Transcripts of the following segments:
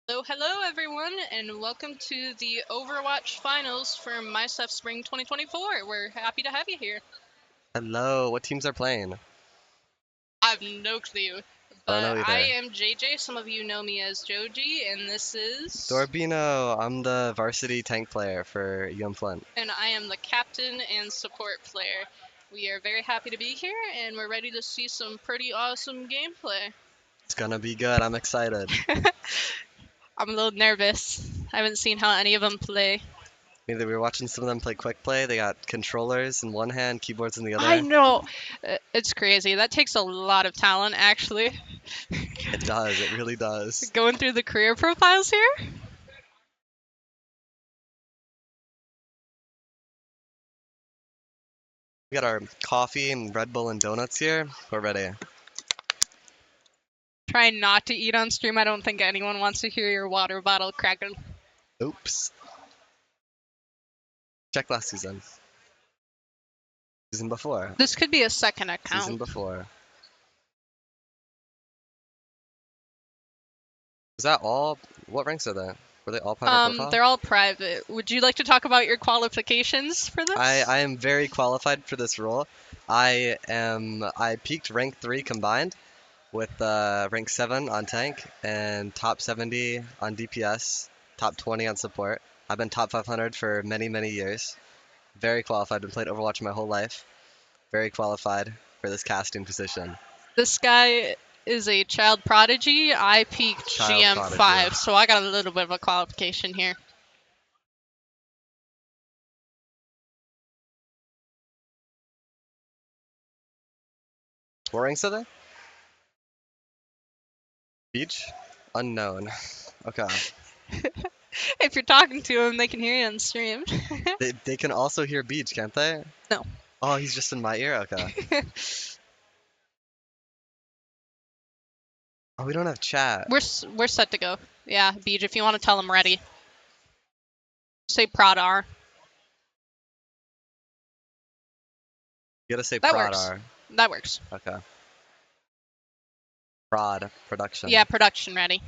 Hello everyone, and welcome to the Overwatch Finals for MySF Spring 2024. We're happy to have you here. Hello, what teams are playing? I have no clue, I don't but know I either. am JJ. Some of you know me as Joji, and this is... Dorbino, I'm the varsity tank player for Flint. And I am the captain and support player. We are very happy to be here, and we're ready to see some pretty awesome gameplay. It's gonna be good, I'm excited. I'm a little nervous. I haven't seen how any of them play. Either we were watching some of them play quick play, they got controllers in one hand, keyboards in the I other. know! It's crazy. That takes a lot of talent, actually. It does, it really does. Going through the career profiles here? We got our coffee and Red Bull and donuts here. We're ready. Try not to eat on stream. I don't think anyone wants to hear your water bottle cracking. Oops. Check last season. Season before. This could be a second Season account. before. Is that all? What ranks are they? Were they all private profile? They're all private. Would you like to talk about your qualifications for this? I am very qualified for this role. I peaked rank 3 combined with rank 7 on tank and top 70 on DPS, top 20 on support. I've been top 500 for many years. Very qualified. Been playing Overwatch my whole life. Very qualified for this casting position. This guy is a child prodigy. I peaked GM5, prodigy. so I got a little bit of a qualification here. What ranks are they? Beach? Unknown. Okay. If you're talking to him, they can hear you on stream. They can also hear Beach, can't they? No. Oh, he's just in my ear? Okay. Oh, we don't have chat. We're set to go. Yeah, Beej, if you want to tell him ready. Say Prodar. You gotta say That Prodar. works. That works. Okay. Prod production. Yeah, production ready.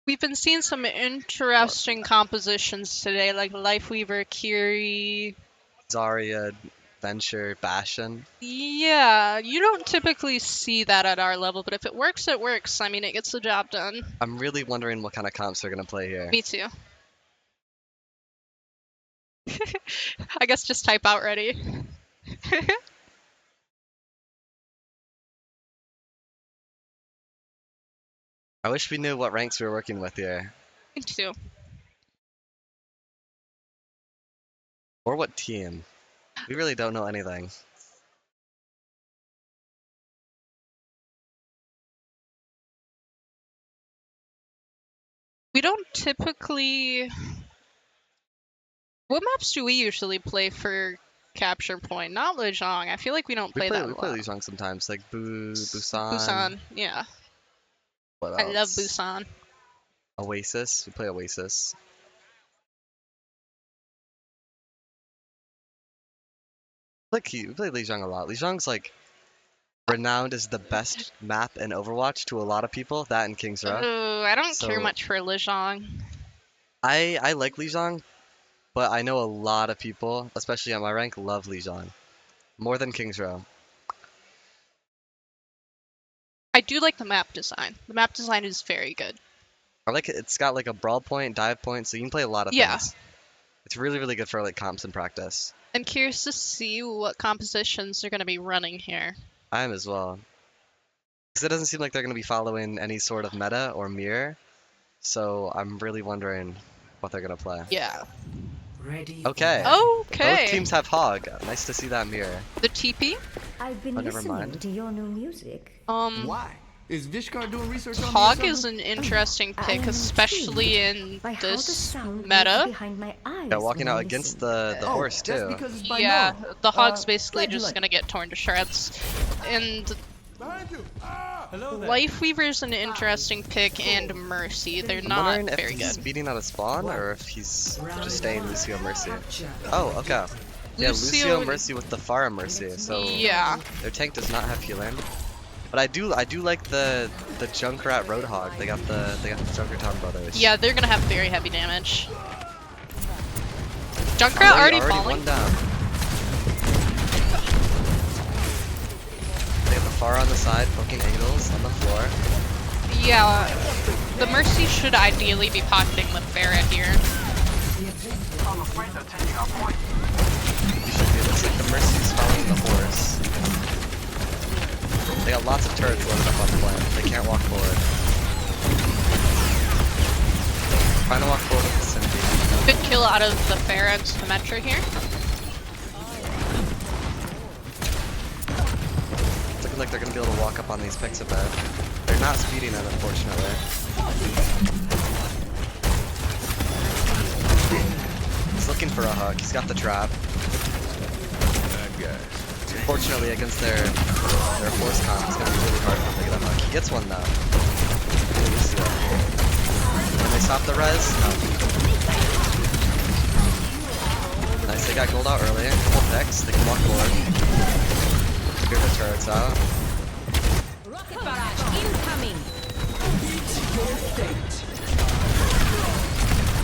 We've been seeing some interesting compositions today, like Lifeweaver, Kiri. Zarya, Venture, Bastion. Yeah, you don't typically see that at our level, but if it works, it works. I mean, it gets the job done. I'm really wondering what kind of comps they're gonna play here. Me too. I guess just type out ready. I wish we knew what ranks we were working with here. Me too. Or what team. We really don't know anything. We don't typically... What maps do we usually play for capture point? Not Lejong. I feel like we don't play that a lot. We play Lejong sometimes, like Busan. Busan, yeah. What else? I love Busan. Oasis. We play Oasis. Like we play Lejong a lot. Lejong's like renowned as the best map in Overwatch to a lot of people. That and King's Row. Oh, I don't care So- much for Lejong. I like Lejong, but I know a lot of people, especially at my rank, love Lejong more than King's Row. I do like the map design. The map design is very good. I like it. It's got like a brawl point, dive point, so you can play a lot of Yeah. things. It's really good for like comps and practice. I'm curious to see what compositions they're going to be running here. I am as well. Because it doesn't seem like they're going to be following any sort of meta or mirror, so I'm really wondering what they're going to play. Yeah. Ready. Okay. Okay. Both teams have Hog. Nice to see that mirror. The TP? I've been Oh, never listening mind. to your new music. Why? Is Vishkar doing research on Hog me or is something? an interesting I pick, am especially in by how the this sound moves meta. behind my eyes Yeah, walking when out I against listen. the Oh, horse that's too. because it's by Yeah, no. the Hog's basically glad you just like going to get torn to shreds. And Behind you. Hello there. Lifeweaver's an interesting pick, and Mercy. They're I'm not wondering if very he's good. speeding out of spawn or if he's just staying Lucio Mercy. Oh, okay. Yeah, Lucio- Lucio Mercy with the Pharah Mercy. So Yeah. their tank does not have healing. But I do like the Junkrat Roadhog. They got the Junkertown brothers. Yeah, they're gonna have very heavy damage. Junkrat already falling. One down. They have the far on the side, poking angles on the floor. Yeah, the Mercy should ideally be pocketing the Pharah here. You should be. It looks like the Mercy's following the horse. They got lots of turrets loaded up on the plane. They can't walk forward. Trying to walk forward with the Cindy. Good kill out of the Pharah and Symmetra here. It's looking like they're going to be able to walk up on these picks a bit. They're not speeding it, unfortunately. He's looking for a hook. He's got the trap. Unfortunately, against their force comp, it's going to be really hard for them to get a hook. He gets one, though. Can they stop the res? No. Nice, they got gold out early. Couple picks. They can walk forward. Clear the turrets out. Rocket barrage incoming.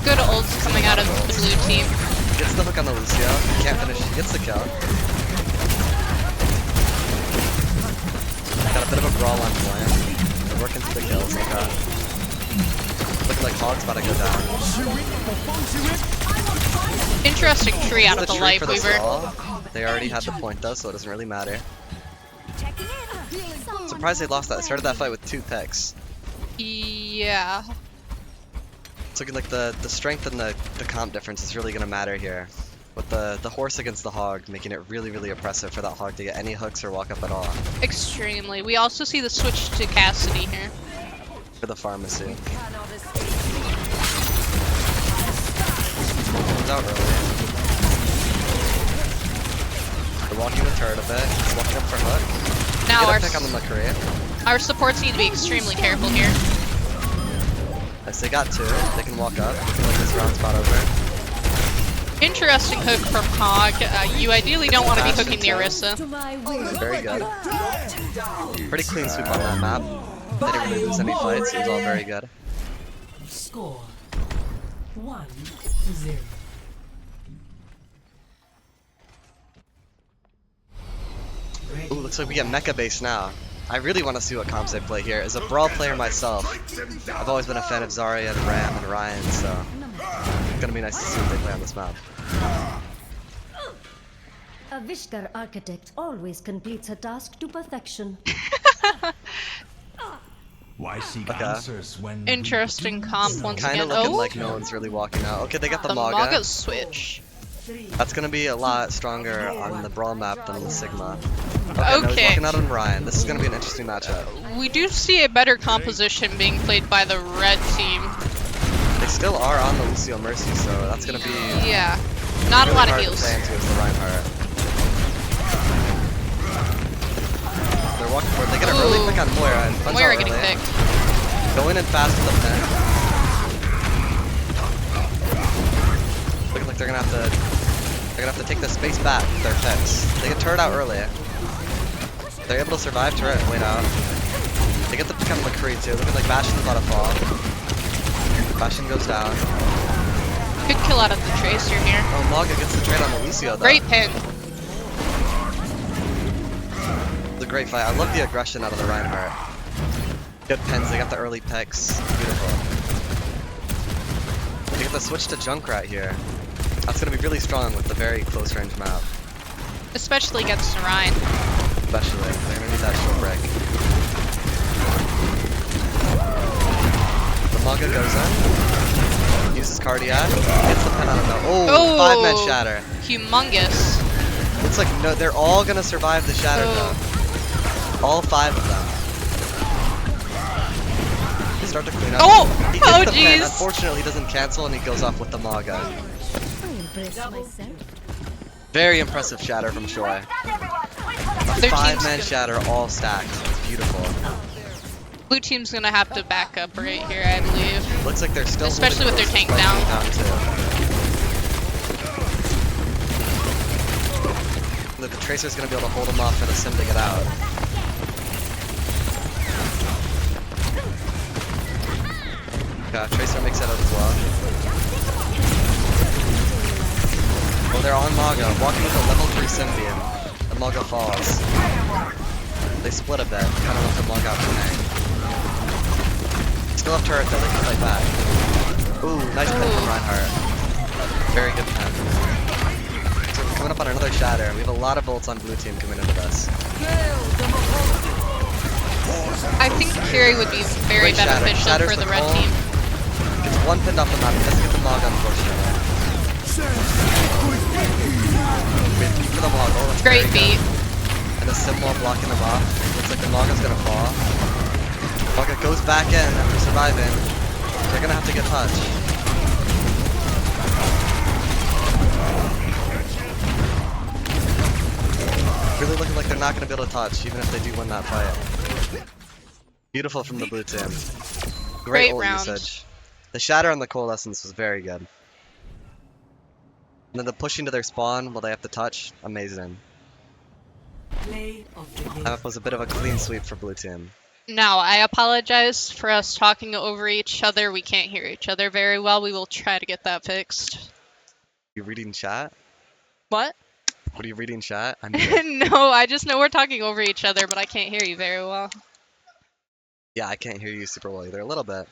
Good ults coming out of the blue team. Gets the hook on the Lucio. Can't finish. He gets the kill. Got a bit of a brawl on point. They're working through the kills. Looking like Hog's about to go down. Interesting tree out of the tree Life for the Weaver. stall. They already had the point though, so it doesn't really matter. Surprised they lost that. Started that fight with 2 picks. Yeah. It's looking like the strength and the comp difference is really going to matter here. With the horse against the hog, making it really, really oppressive for that hog to get any hooks or walk up at all. Extremely. We also see the switch to Cassidy here. For the pharmacy. Comes out early. They're walking the turret a bit. He's walking up for hook. Now Get a pick on the McCree. our supports need to be extremely careful here. Nice, they got 2. They can walk up. Looking like this round spot over. Interesting hook from Hog. You ideally don't want to be hooking the Orisa. Very good. Pretty clean sweep on that map. They didn't really lose any fights. It was all very good. Score 1-0. Ooh, looks like we get mecha base now. I really want to see what comps they play here. As a Brawl player myself, I've always been a fan of Zarya and Ram and Ryan, so it's gonna be nice to see what they play on this map. A Vishkar architect always completes her task to perfection. Why seek Okay. answers when Interesting comp once Kind of again. looking Oh, like no one's really walking out. Okay, they got the the Maga. Maga switch. That's gonna be a lot stronger on the Brawl map than the Sigma. Okay, no, he's Okay. walking out on Ryan. This is gonna be an interesting matchup. We do see a better composition being played by the red team. They still are on the Lucio Mercy, so that's gonna be Yeah, not a really lot of hard heals. to play into as the Reinhardt. They're walking forward. They get an early Ooh. pick on Moira and punch Moira out getting early. picked. Going in fast with the pin. Looking like they're gonna have to take the space back with their picks. They get turret out early. They're able to survive turret and wait out. They get the pick on McCree too. Looking like Bastion's about to fall. Bastion goes down. Good kill out of the Tracer here. Oh, Maga gets the trade on the Lucio though. Great pin. It's a great fight. I love the aggression out of the Reinhardt. Good pins. They got the early picks. Beautiful. They get the switch to Junkrat here. That's gonna be really strong with the very close range map. Especially against Ryan. Especially. They're gonna need that shield break. The Maga goes in. Uses Cardiac. Gets the pin on him though. Oh, 5-man shatter. Humongous. Looks like no, they're all gonna survive the shatter though. All 5 of them. They start to clean up. Oh! He gets Oh, the pin. jeez. Unfortunately, he doesn't cancel and he goes off with the Maga. I impress myself. Very impressive shatter from Shoy. Their 5-man team's shatter all stacked. It's beautiful. Blue team's gonna have to back up right here, I believe. Looks like they're still Especially with their tank down. Look, the Tracer's gonna be able to hold him off for the Sim to get out. Okay, Tracer makes it out as well. Oh, they're on Maga, walking with a level 3 Symbian. The Maga falls. They split a bit, kind of left the Maga out to hang. Still have turret though, they can fight back. Ooh, nice pen from Reinhardt. Very good pen. So we're coming up on another shatter. We have a lot of bolts on blue team coming into this. I think Kiri would be very Great shatter. beneficial Shatters for the the red call. team. Gets one pinned off the map, he doesn't get the Mog unfortunately. Wait, for the Mog. Oh, that's Great very beat. good. And a symbol blocking them off. Looks like the Mog's gonna fall. Maga goes back in after surviving. They're gonna have to get touch. Really looking like they're not gonna be able to touch, even if they do win that fight. Beautiful from the blue team. Great ult round. usage. The shatter on the coalescence was very good. And then the pushing to their spawn while they have to touch, amazing. Play of the game. That was a bit of a clean sweep for blue team. Now, I apologize for us talking over each other. We can't hear each other very well. We will try to get that fixed. You reading chat? What? What are you reading chat? I'm here. No, I just know we're talking over each other, but I can't hear you very well. Yeah, I can't hear you super well either. A little bit.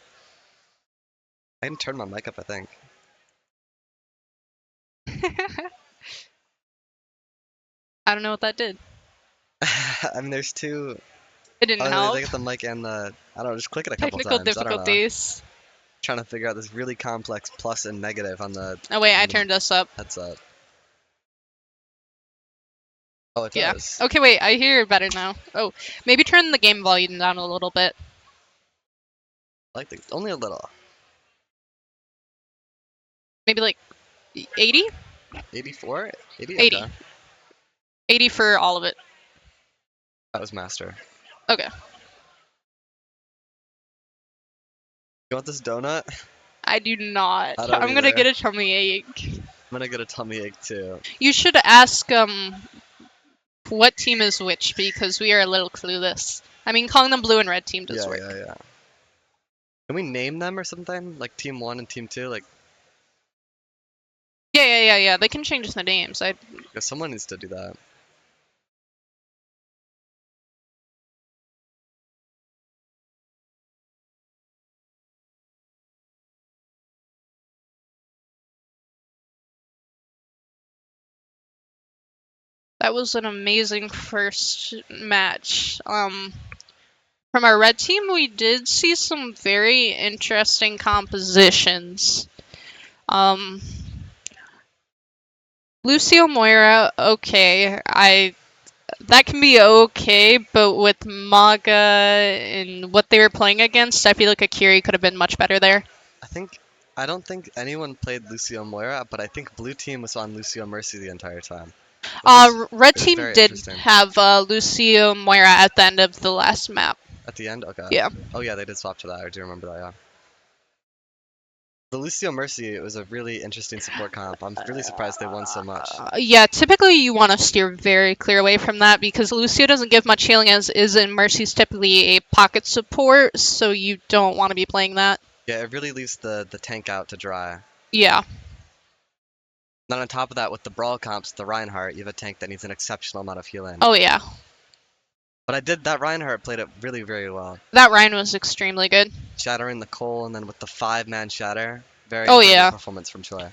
I can turn my mic up, I think. I don't know what that did. I mean, there's two. It didn't Oh, help. they get the mic and the. I don't know, just click it a couple Technical times. I don't know. difficulties. Trying to figure out this really complex plus and negative on the Oh wait, I turned us up. headset. Oh, it Yeah. does. Okay, wait, I hear better now. Oh, maybe turn the game volume down a little bit. I like the, only a little. Maybe like 80? 84? 80? 80. Okay. 80 for all of it. That was master. Okay. You want this donut? I do not. I don't I'm gonna either. get a tummy ache. I'm gonna get a tummy ache too. You should ask what team is which, because we are a little clueless. I mean, calling them blue and red team does Yeah, work. yeah. Can we name them or something? Like team 1 and team 2? Like, Yeah. They can change the names. because someone needs to do that. That was an amazing first match. From our red team, we did see some very interesting compositions. Lucio Moira, okay. That can be okay, but with Maga and what they were playing against, I feel like Akiri could have been much better there. I don't think anyone played Lucio Moira, but I think blue team was on Lucio Mercy the entire time. Red is team very did interesting. have Lucio Moira at the end of the last map. At the end? Okay. Yeah. Oh yeah, they did swap to that. I do remember that, yeah. The Lucio Mercy, it was a really interesting support comp. I'm really surprised they won so much. Yeah, typically you want to steer very clear away from that because Lucio doesn't give much healing as is, and Mercy's typically a pocket support, so you don't want to be playing that. Yeah, it really leaves the tank out to dry. Yeah. Then on top of that, with the brawl comps, the Reinhardt, you have a tank that needs an exceptional amount of healing. Oh yeah. But that Reinhardt played it really, very well. That Ryan was extremely good. Shattering the Cole, and then with the 5-man shatter, very Oh, good yeah. performance from Choi.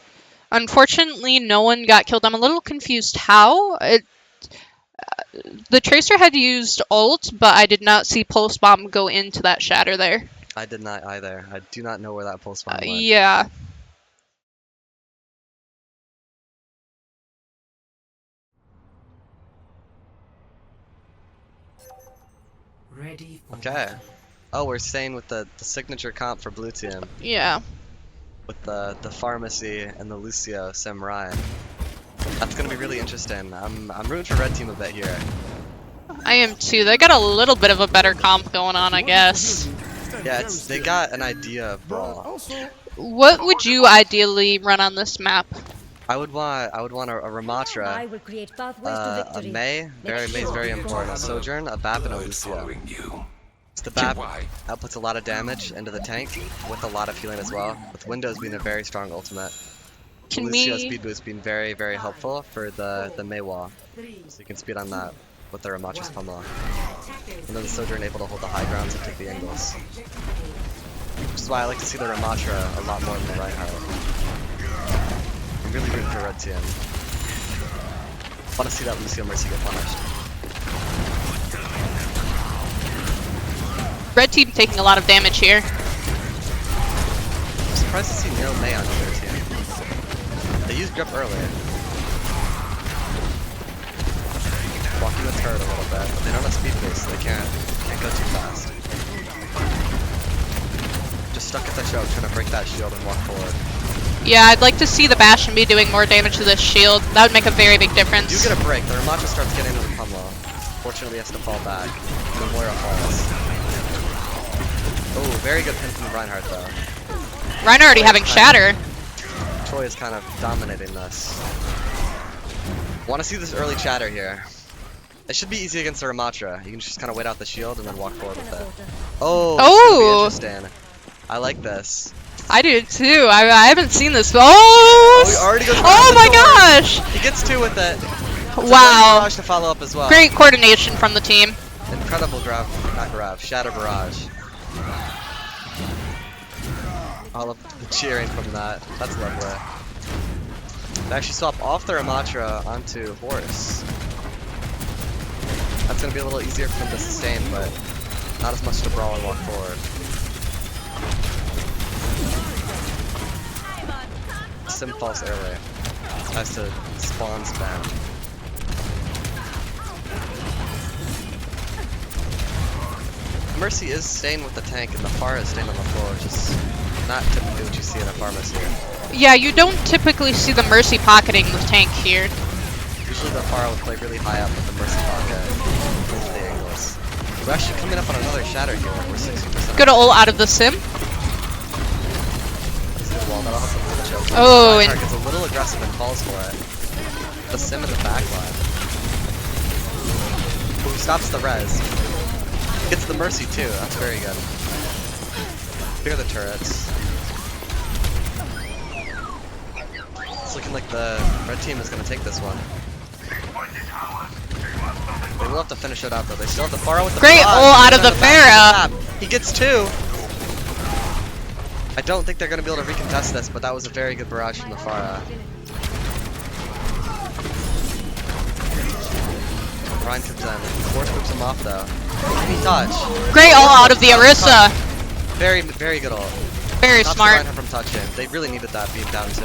Unfortunately, no one got killed. I'm a little confused how. The Tracer had used ult, but I did not see Pulse Bomb go into that shatter there. I did not either. I do not know where that pulse bomb went. Yeah. Ready for Okay. battle. Oh, we're staying with the signature comp for blue team. Yeah. With the pharmacy and the Lucio Sim Ryan. That's gonna be really interesting. I'm rooting for red team a bit here. I am too. They got a little bit of a better comp going on, I guess. Yeah, they got an idea of brawl. Also, What would you ideally run on this map? I would want a I Ramatra, will create pathways to a victory. May, May's very important, a Sojourn, a Bap, and a Lucio. The BAP outputs a lot of damage into the tank with a lot of healing as well, with Windows being a very strong ultimate. Can Lucio's we... speed boost being very, very helpful for the Mei wall. So you can speed on that with the Ramacha's pummel. And then the Sojourn able to hold the high grounds and take the angles. Which is why I like to see the Ramatra a lot more than the Reinhardt. I'm really rooting for red team. I want to see that Lucio Mercy get punished. Red team taking a lot of damage here. I'm surprised to see no Mei on their team. They used grip earlier. Walking the turret a little bit, but they don't have speed boost, so they can't go too fast. Just stuck at the choke, trying to break that shield and walk forward. Yeah, I'd like to see the Bastion be doing more damage to this shield. That would make a very big difference. You get a break, the Ramacha starts getting into the pummel. Fortunately, he has to fall back. And the Moira falls. Oh, very good pin from the Reinhardt though. Reinhardt already having Shatter. Troy is kind of dominating this. Want to see this early Shatter here. It should be easy against the Ramatra. You can just kind of wait out the shield and then walk forward with it. Oh, this is gonna be interesting. I like this. I do too. I haven't seen this. Oh, he already goes oh my gosh! He gets 2 with it. Wow. Barrage to follow up as well. Great coordination from the team. Incredible Shatter Barrage. All of the cheering from that. That's lovely. They actually swap off the Ramatra onto Horus. That's going to be a little easier for them to sustain, but not as much to brawl and walk forward. Sim falls early. Has to spawn spam. Mercy is staying with the tank and the Pharah is staying on the floor, which is not typically what you see in a pharmacy. Yeah, you don't typically see the Mercy pocketing the tank here. Usually the Pharah would play really high up with the Mercy pocket into the angles. We're actually coming up on another Shatter here. We're 60%. Good ult out of the Sim. That's a good wall. That'll help them with the choke. Oh, and gets a little aggressive and falls for it. The Sim in the back line. Oh, he stops the res. Gets the Mercy too. That's very good. Here are the turrets. It's looking like the red team is going to take this one. They will have to finish it out though. They still have the Pharah with the great flag. ult out of the Pharah. He gets 2. I don't think they're going to be able to recontest this, but that was a very good barrage from the Pharah. Ryan comes in. Force whips him off though. Can he touch? Great ult out of the Orisa. Very, very good ult. Very Stops smart. the Reinhardt from touching. They really needed that being down 2.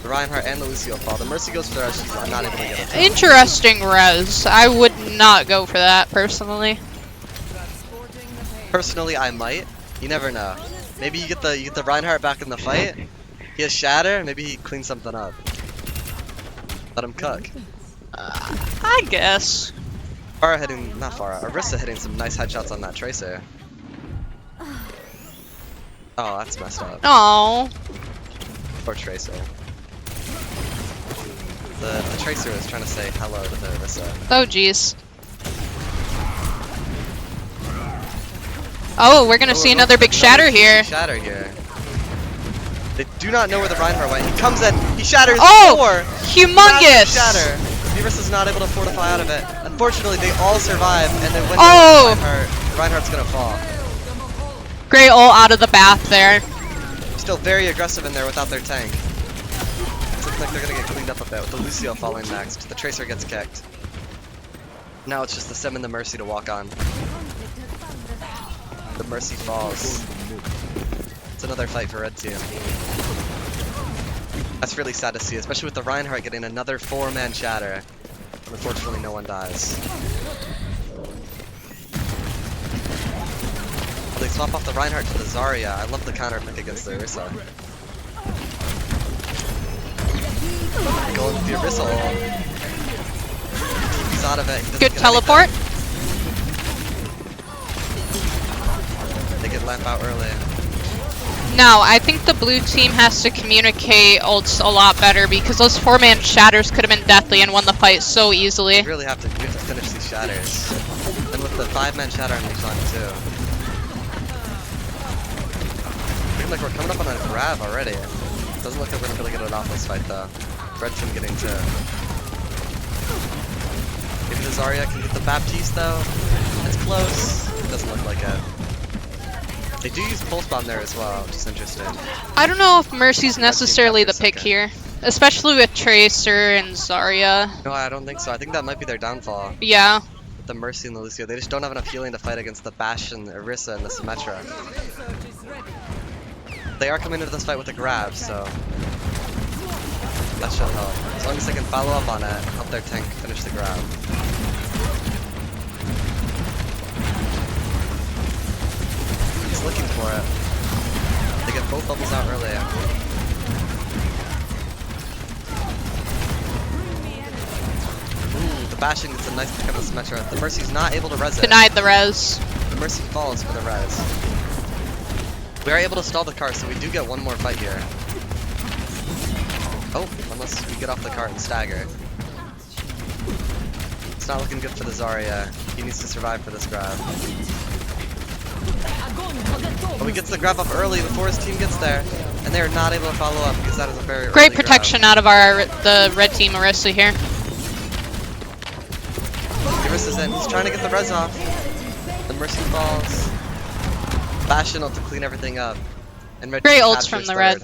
The Reinhardt and the Lucio fall. The Mercy goes for the res. She's not able to get it. Interesting res. I would not go for that personally. Personally, I might. You never know. Maybe you get the Reinhardt back in the fight. He has Shatter. Maybe he cleans something up. Let him cook. I guess. Pharah hitting, not Pharah, Orisa hitting some nice headshots on that Tracer. Oh, that's messed up. Oh. Poor Tracer. The Tracer is trying to say hello to the Orisa. Oh jeez. Oh, we're gonna see another big Shatter here. Shatter here. They do not know where the Reinhardt went. He comes in, he shatters 4! Humongous! Shatter! Orisa's not able to fortify out of it. Unfortunately, they all survive, and then when Reinhardt's gonna fall. Great ult out of the bath there. Still very aggressive in there without their tank. It looks like they're gonna get cleaned up a bit with the Lucio falling next. The Tracer gets kicked. Now it's just the Sim and the Mercy to walk on. The Mercy falls. It's another fight for Red Team. That's really sad to see, especially with the Reinhardt getting another 4-man Shatter. Unfortunately, no one dies. Oh, they swap off the Reinhardt to the Zarya. I love the counter pick against the Orisa. Going with the Orisa ult. He's out of it. Good teleport. They get lamp out early. No, I think the blue team has to communicate ults a lot better because those 4-man Shatters could have been deathly and won the fight so easily. You really have to finish these Shatters. And with the 5-man shatter on each line too. Looking like we're coming up on a grab already. Doesn't look like we're gonna be able to get it off this fight though. Red team getting two. Maybe the Zarya can get the Baptiste though. It's close. Doesn't look like it. They do use Pulse Bomb there as well, which is interesting. I don't know if Mercy's necessarily the pick here, especially with Tracer and Zarya. No, I don't think so. I think that might be their downfall. Yeah. With the Mercy and the Lucio. They just don't have enough healing to fight against the Bastion, Orisa, and the Symmetra. They are coming into this fight with a grab, so that should help. As long as they can follow up on it, help their tank finish the grab. He's looking for it. They get both bubbles out early. Ooh, the Bastion gets a nice pick on the Symmetra. The Mercy's not able to res it. Denied the res. The Mercy falls for the res. We are able to stall the cart, so we do get one more fight here. Oh, unless we get off the cart and stagger. It's not looking good for the Zarya. He needs to survive for this grab. But he gets the grab up early before his team gets there, and they are not able to follow up because that is a very Great early protection grab. out of the red team Orisa here. Orisa's in. He's trying to get the res off. The Mercy falls. Bastion ult to clean everything up. And Red Great team ults from captures the third.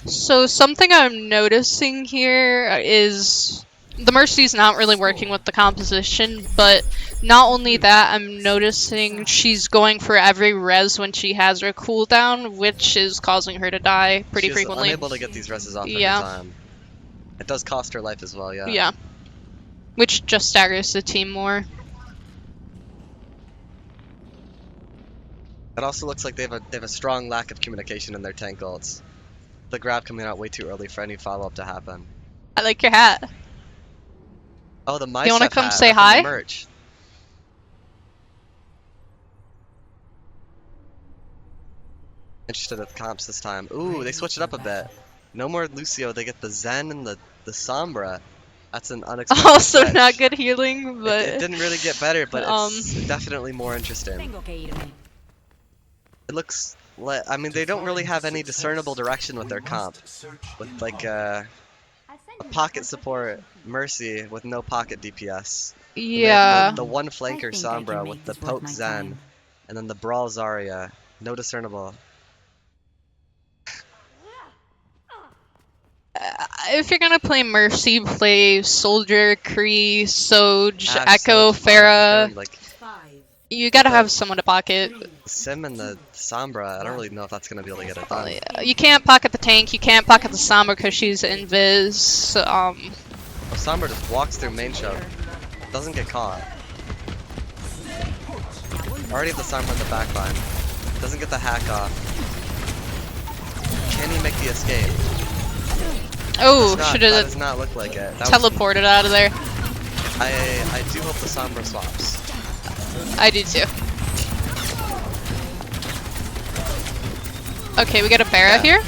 red. So something I'm noticing here is the Mercy's not really working with the composition, but not only that, I'm noticing she's going for every res when she has her cooldown, which is causing her to die pretty frequently. She's unable to get these reses off every time. It does cost her life as well, yeah. Yeah. Which just staggers the team more. It also looks like they have a strong lack of communication in their tank ults. The grab coming out way too early for any follow-up to happen. I like your hat. Oh, the My You wanna Chef come hat say up in hi? the merch. Interested at the comps this time. Ooh, they switch it up a bit. No more Lucio, they get the Zen and the Sombra. That's an unexpected Also switch. not good healing, but It didn't really get better, but it's definitely more interesting. It looks like, I mean, they don't really have any discernible direction with their comp. With like a pocket support Mercy with no pocket DPS. yeah. The one flanker Sombra with the poke Zen, and then the brawl Zarya. No discernible. If you're gonna play Mercy, play Soldier, Kree, Soj, Ashe, Echo, Soj, Pharah. like You gotta have someone to pocket. Sim and the Sombra, I don't really know if that's gonna be able to get it done. You can't pocket the tank, you can't pocket the Sombra because she's invis. Oh, Sombra just walks through main choke. Doesn't get caught. Already have the Sombra in the backline. Doesn't get the hack off. Can he make the escape? Oh, should That have does not look like it. That teleported out of there. I do hope the Sombra swaps. I do too. Okay, we got a Pharah here.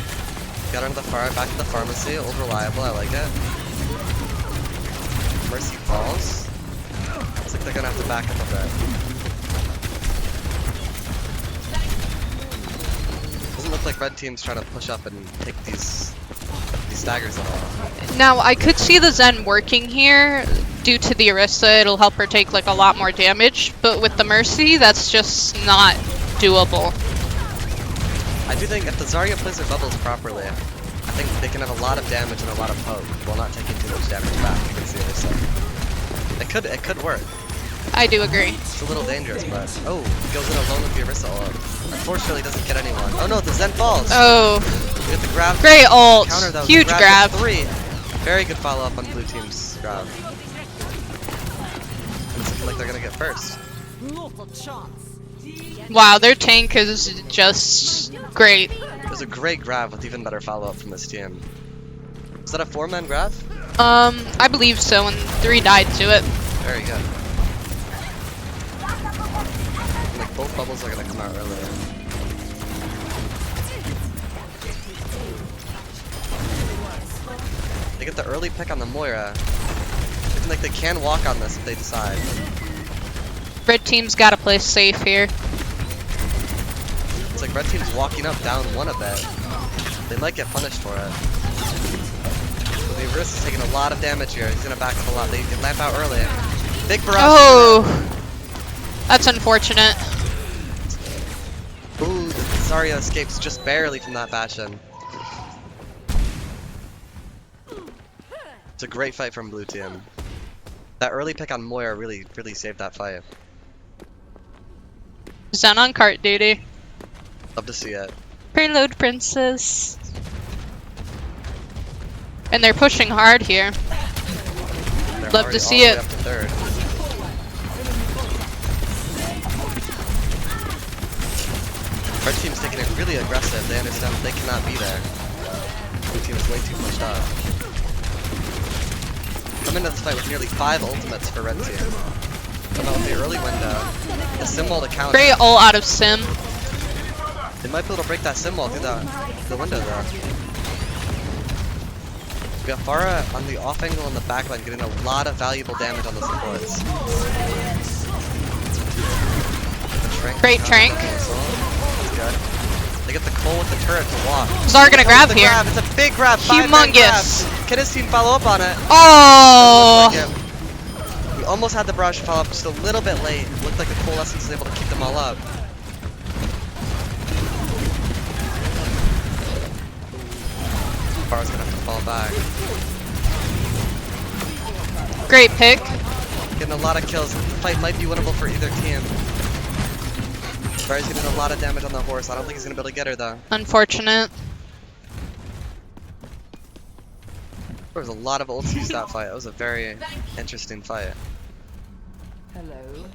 Got her to the far back to the pharmacy. Old reliable, I like it. Mercy falls. Looks like they're gonna have to back up a bit. Doesn't look like red team's trying to push up and take these staggers at all. Now, I could see the Zen working here. Due to the Orisa, it'll help her take like a lot more damage, but with the Mercy, that's just not doable. I do think if the Zarya plays her bubbles properly, I think they can have a lot of damage and a lot of poke while not taking too much damage back against the Orisa. It could work. I do agree. It's a little dangerous, but oh, he goes in alone with the Orisa ult. Unfortunately, doesn't get anyone. Oh no, the Zen falls. Oh, We get the grab. great ult. Counter that was Huge a grab. to 3. Very good follow up on blue team's grab. It's looking like they're gonna get first. Wow, their tank is just great. It was a great grab with even better follow up from this team. Is that a 4-man grab? I believe so, and 3 died to it. Very good. Like both bubbles are gonna come out earlier. They get the early pick on the Moira. looking like they can walk on this if they decide. Red team's gotta play safe here. It's like red team's walking up down one a bit. They might get punished for it. So the Risk is taking a lot of damage here. He's gonna back up a lot. They can lamp out early. Big barrage. Oh, that's unfortunate. Ooh, the Zarya escapes just barely from that Bastion. It's a great fight from blue team. That early pick on Moira really saved that fight. Zen on cart duty. Love to see it. Preload princess. And they're pushing hard here. They're Love already to see all it. the way up to third. Red team's taking it really aggressive. They understand that they cannot be there. Blue team is way too pushed up. Come into this fight with nearly 5 ultimates for red team. Come out with the early window. The sim wall to counter. Great ult out of Sim. They might be able to break that sim wall through the window though. We got Pharah on the off angle in the backline getting a lot of valuable damage on the supports. Great Trank. That's good. They get the Cole with the turret to walk. Zar gonna grab It's a here. grab. It's a big grab. 5-man Humongous. grab. Can his team follow up on it? Oh! We almost had the barrage follow up just a little bit late. It looked like the Coalescence was able to keep them all up. Farah's gonna have to fall back. Great pick. Getting a lot of kills. The fight might be winnable for either team. Farah's getting a lot of damage on the horse. I don't think he's gonna be able to get her though. Unfortunate. There was a lot of ults used that fight. It was a very interesting fight. Hello.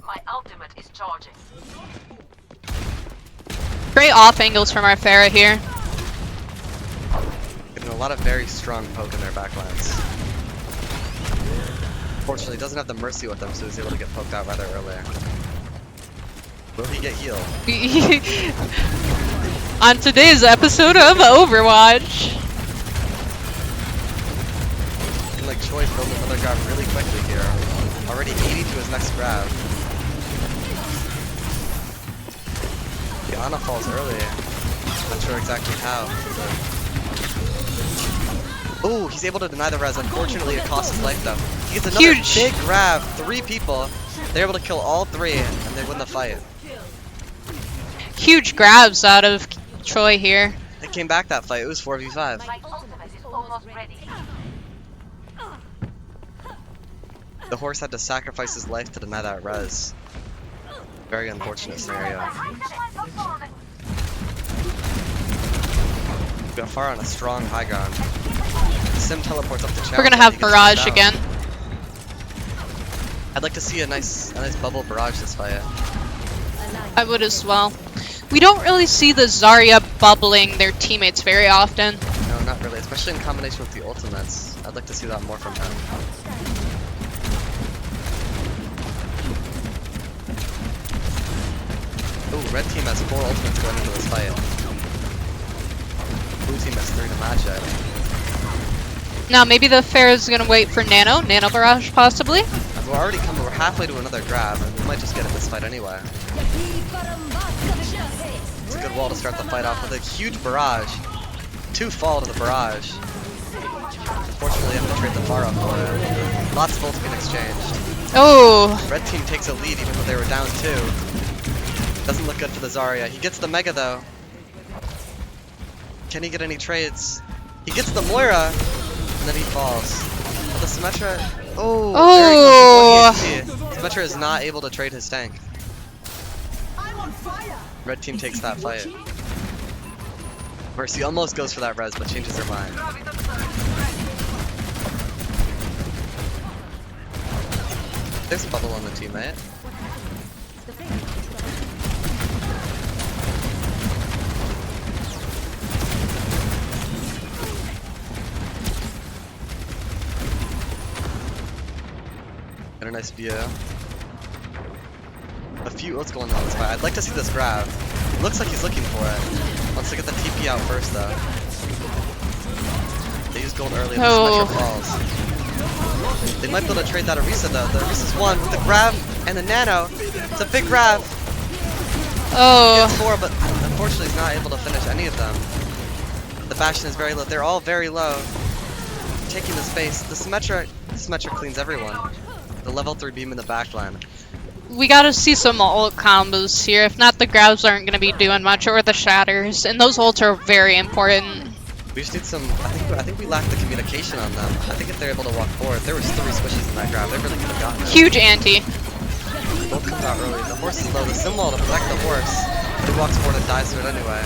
My ultimate is charging. Great off angles from our Pharah here. Getting a lot of very strong poke in their backlines. Fortunately, he doesn't have the Mercy with him, so he's able to get poked out rather early. Will he get healed? On today's episode of Overwatch. Looking like Choi building another grab really quickly here. Already 80 to his next grab. The Ana falls early. Not sure exactly how. Oh, he's able to deny the res. Unfortunately, it costs his life though. He gets another Huge. big grab. 3 people. They're able to kill all 3, and they win the fight. Huge grabs out of Troy here. They came back that fight. It was 4v5. My ultimate is almost ready. The horse had to sacrifice his life to deny that res. Very unfortunate scenario. We got far on a strong high ground. Sim teleports up the challenge. We're gonna have Barrage again. I'd like to see a nice bubble barrage this fight. I would as well. We don't really see the Zarya bubbling their teammates very often. No, not really, especially in combination with the ultimates. I'd like to see that more from him. Ooh, red team has 4 ultimates going into this fight. Blue team has 3 to match it. Now maybe the Pharah's gonna wait for Nano Barrage possibly. We're halfway to another grab, and we might just get it this fight anyway. It's a good wall to start the fight off with a huge barrage. 2 fall to the barrage. Unfortunately, I have to trade the Pharah for it. Lots of ults being exchanged. Oh, Red team takes a lead even though they were down 2. Doesn't look good for the Zarya. He gets the Mega though. Can he get any trades? He gets the Moira, and then he falls. The Symmetra. Oh! Very close to 1 HP. Symmetra is not able to trade his tank. Red team takes that fight. Mercy almost goes for that res, but changes her mind. There's a bubble on the teammate. Got a nice view. A few ults going on in this fight. I'd like to see this grab. It looks like he's looking for it. Wants to get the TP out first, though. They use gold early, and this Metro falls. They might be able to trade that Orisa, though. The Orisa's one with the grab and the nano. It's a big grab. Oh. Gets 4, but unfortunately he's not able to finish any of them. The Bastion is very low. They're all very low. Taking the space. The Symmetra cleans everyone. The level 3 beam in the backline. We gotta see some ult combos here. If not, the grabs aren't gonna be doing much, or the shatters. And those ults are very important. We just need some. I think we lack the communication on them. I think if they're able to walk forward, there was 3 swishes in that grab. They really could have gotten it. Huge anti. Both comes out early. The horse is low. The sim wall to protect the horse. He walks forward and dies to it anyway.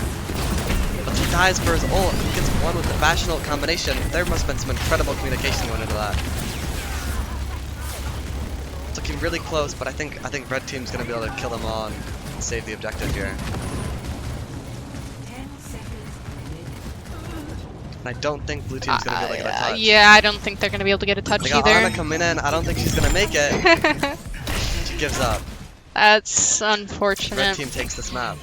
But he dies for his ult. He gets 1 with the Bastion ult combination. There must have been some incredible communication going into that. It's looking really close, but I think red team's gonna be able to kill them all and save the objective here. And I don't think blue team's gonna be able to get a touch. Yeah, I don't think they're gonna be able to get a touch They got either. Ana coming in. I don't think she's gonna make it. She gives up. That's Red unfortunate. team takes this map.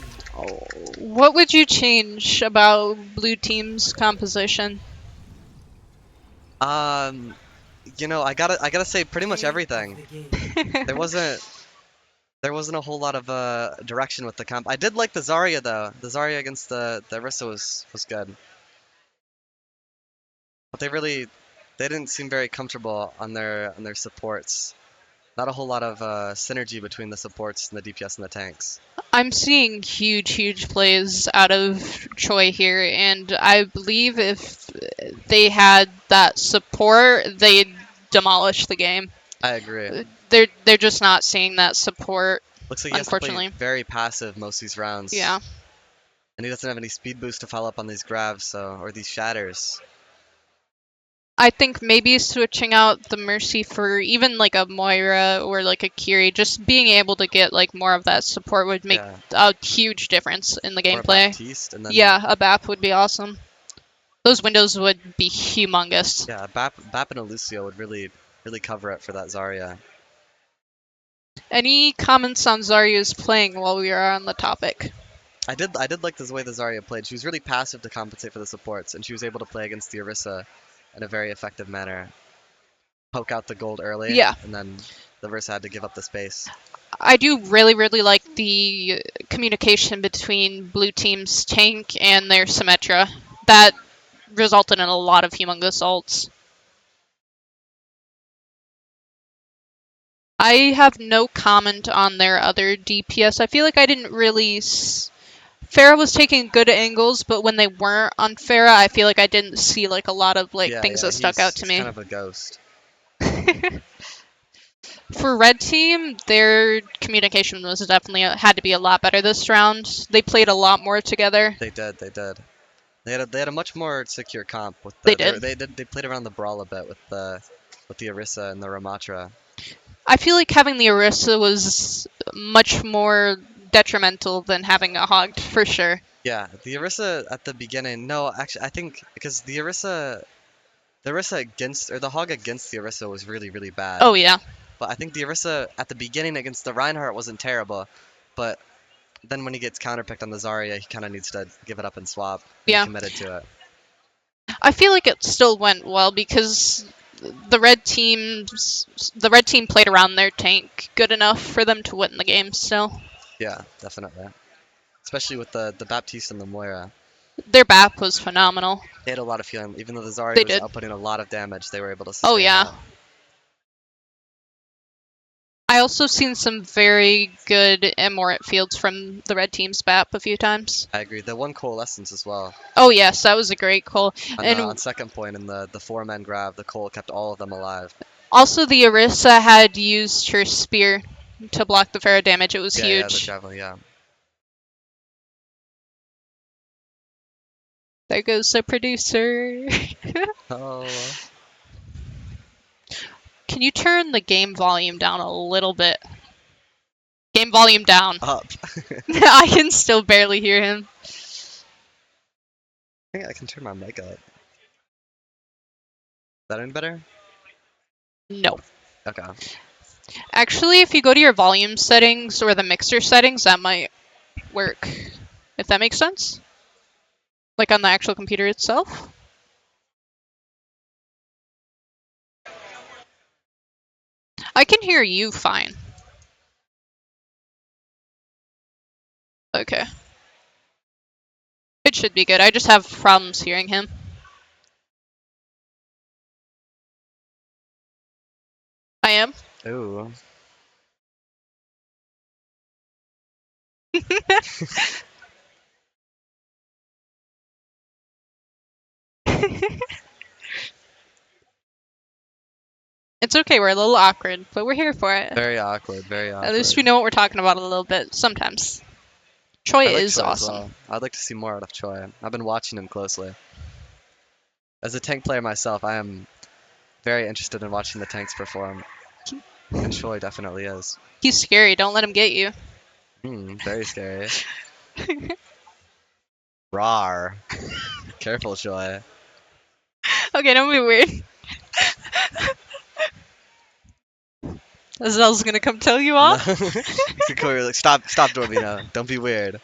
What would you change about blue team's composition? You know, I gotta say pretty much everything. There wasn't a whole lot of direction with the comp. I did like the Zarya though. The Zarya against the Orisa was good. But they didn't seem very comfortable on their supports. Not a whole lot of synergy between the supports and the DPS and the tanks. I'm seeing huge plays out of Choi here, and I believe if they had that support, they'd demolish the game. I agree. They're just not seeing that support. Looks like he has to play Unfortunately. very passive most of these rounds. Yeah. And he doesn't have any speed boost to follow up on these grabs, or these shatters. I think maybe switching out the Mercy for even like a Moira or like a Kiri, just being able to get like more of that support would make a huge difference in the Or a gameplay. Baptiste, and then Yeah, a BAP would be awesome. Those windows would be humongous. yeah, Bap and a Lucio would really cover it for that Zarya. Any comments on Zarya's playing while we are on the topic? I did like the way the Zarya played. She was really passive to compensate for the supports, and she was able to play against the Orisa in a very effective manner. Poke out the gold early, Yeah. and then the Orisa had to give up the space. I do really like the communication between blue team's tank and their Symmetra. That resulted in a lot of humongous ults. I have no comment on their other DPS. I feel like I didn't really... Pharah was taking good angles, but when they weren't on Pharah, I feel like I didn't see like a lot of like things that stuck out to me. He's kind of a ghost. For red team, their communication was definitely had to be a lot better this round. They played a lot more together. They did. They had a much more secure comp with They played around the brawl a bit with the Orisa and the Ramatra. I feel like having the Orisa was much more detrimental than having a Hogged, for sure. Yeah, the Orisa at the beginning. No, actually, I think because the Orisa against, or the Hog against the Orisa was really bad. Oh yeah. But I think the Orisa at the beginning against the Reinhardt wasn't terrible, but then when he gets counterpicked on the Zarya, he kind of needs to give it up and swap. And Yeah. He committed to it. I feel like it still went well because the red team played around their tank good enough for them to win the game still. Yeah, definitely. Especially with the Baptiste and the Moira. Their BAP was phenomenal. They had a lot of feeling. Even though the Zarya They was did. outputting a lot of damage, they were able to sustain Oh yeah. that. I also seen some very good Immort fields from the red team's BAP a few times. I agree. The one Coalescence as well. Oh yes, that was a great call. And And on second point in the 4-man grab, the Cole kept all of them alive. also the Orisa had used her spear to block the Pharah damage. It was Yeah, the huge. javelin, yeah. There goes the producer. Oh. Can you turn the game volume down a little bit? Game volume down. Up. I can still barely hear him. I think I can turn my mic up. Is that any better? No. Okay. Actually, if you go to your volume settings or the mixer settings, that might work. If that makes sense? Like on the actual computer itself? I can hear you fine. Okay. It should be good. I just have problems hearing him. I am. Ooh. It's okay, we're a little awkward, but we're here for it. Very awkward, very awkward. At least we know what we're talking about a little bit sometimes. Choi I like is Choi as awesome. well. I'd like to see more out of Choi. I've been watching him closely. As a tank player myself, I am very interested in watching the tanks perform. And Choi definitely is. He's scary, don't let him get you. Very scary. Rawr. Careful, Choi. Okay, don't be weird. Azel's gonna come tell you No. off. Sakura, like, stop, Dorvino. Don't be weird.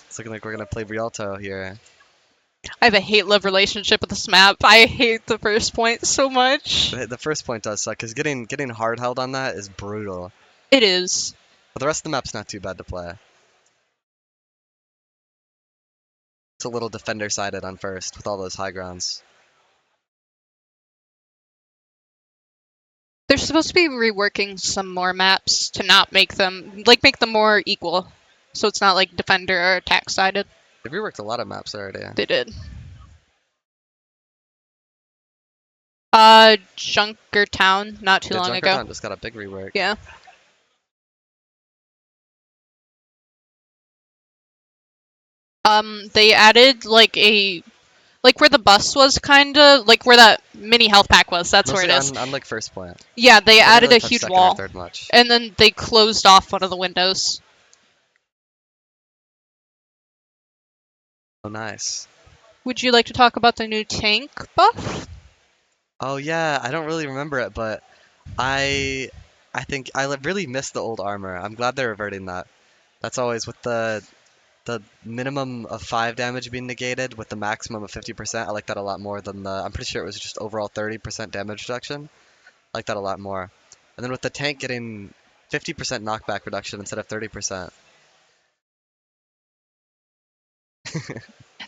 It's looking like we're gonna play Rialto here. I have a hate-love relationship with this map. I hate the first point so much. The first point does suck, because getting hard held on that is brutal. It is. But the rest of the map's not too bad to play. It's a little defender-sided on first, with all those high grounds. They're supposed to be reworking some more maps to not make them more equal. So it's not like defender or attack sided. They've reworked a lot of maps already. They did. Junkertown, not too long ago. Junkertown just got a big rework. Yeah. They added like where the bus was kinda, like where that mini health pack was, that's Mostly where it is. on like first point. Yeah, they They didn't added really a touch huge second or wall. third much. And then they closed off one of the windows. Oh, nice. Would you like to talk about the new tank buff? Oh yeah, I don't really remember it, but I think really miss the old armor. I'm glad they're reverting that. That's always with the minimum of 5 damage being negated with the maximum of 50%. I like that a lot more than I'm pretty sure it was just overall 30% damage reduction. I like that a lot more. And then with the tank getting 50% knockback reduction instead of 30%.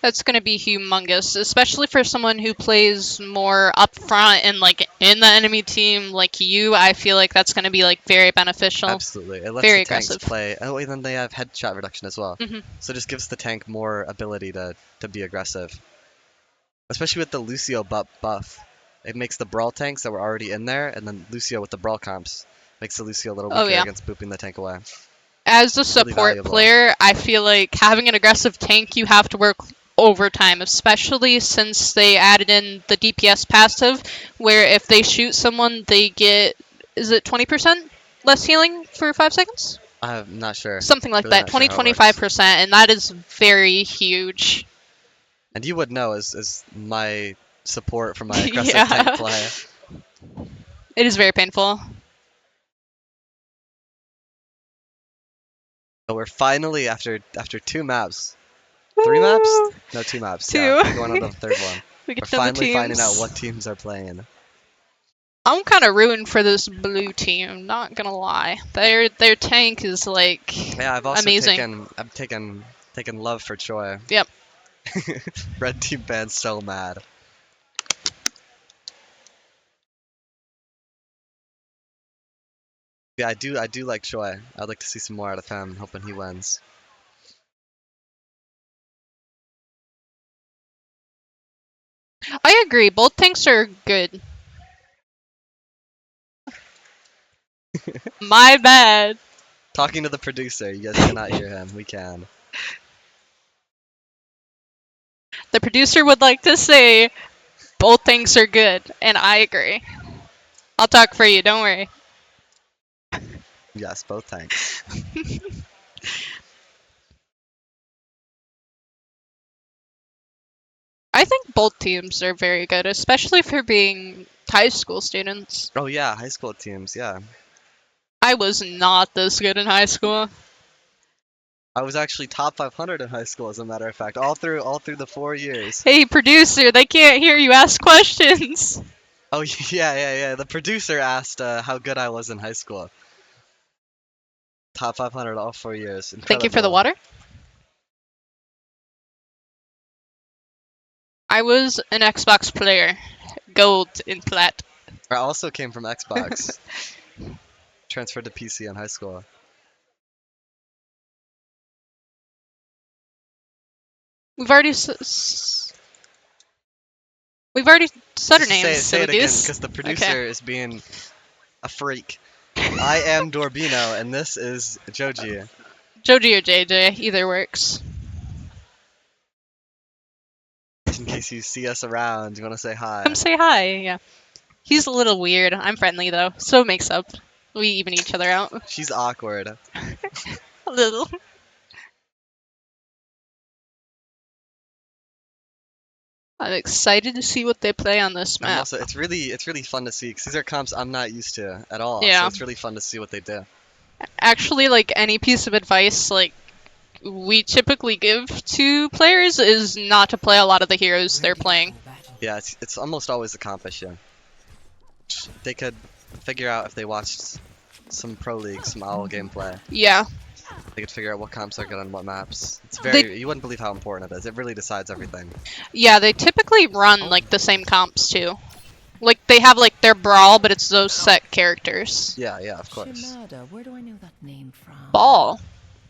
That's going to be humongous, especially for someone who plays more up front and like in the enemy team like you. I feel like that's going to be like very beneficial. Absolutely. It lets Very the tanks aggressive. play. Oh, and then they have headshot reduction as well. Mhm. So it just gives the tank more ability to be aggressive. Especially with the Lucio buff. It makes the brawl tanks that were already in there, and then Lucio with the brawl comps makes the Lucio a little Oh, weaker yeah. against booping the tank away. As a Really support valuable. player, I feel like having an aggressive tank, you have to work overtime, especially since they added in the DPS passive, where if they shoot someone, they get, is it 20% less healing for 5 seconds? I'm not sure. Something like Really that, not sure how it works. 20-25%, and that is very huge. And you would know as my support for my aggressive Yeah. tank play. It is very painful. But we're finally, after 2 maps, 3 maps? No, 2 maps. 2. Yeah, we're going on to the third one. We We're get to know the finally finding out teams. what teams are playing. I'm kind of rooting for this blue team, not gonna lie. Their tank is like Yeah, I've also amazing. taken love for Choi. Yep. Red team band's so mad. Yeah, I do like Choi. I'd like to see some more out of him, hoping he wins. I agree. Both tanks are good. My bad. Talking to the producer, you guys cannot hear him. We can. The producer would like to say both tanks are good, and I agree. I'll talk for you, don't worry. Yes, both tanks. I think both teams are very good, especially for being high school students. Oh yeah, high school teams. Yeah, I was not this good in high school. I was actually top 500 in high school, as a matter of fact, all through the 4 years. Hey, producer, they can't hear you ask questions. Oh yeah. The producer asked how good I was in high school. Top 500 all 4 years. Thank you for the Incredible. water. I was an Xbox player. Gold in plat. I also came from Xbox. Transferred to PC in high school. We've already we've already said our Just names. say it silly again, goose. because the producer is being a freak. I am Dorbino, and this is Joji. Joji or JJ, either works. In case you see us around, you want to say hi. Come say hi. Yeah, he's a little weird. I'm friendly though, so it makes up. We even each other out She's awkward. a little. I'm excited to see what they play on this And map. also, it's really fun to see, because these are comps I'm not used to at all. Yeah. So it's really fun to see what they do. Actually, like any piece of advice, like we typically give to players is not to play a lot of the heroes they're playing. Yeah, it's almost always a comp issue. They could figure out if they watched some pro league, some OWL gameplay. Yeah, They could figure out what comps are good on what maps. It's They- you wouldn't believe how important it is. It really decides everything. yeah, they typically run like the same comps too. Like they have like their brawl, but it's those set characters. Yeah, of course. Shimada, where do I know that name from? Ball.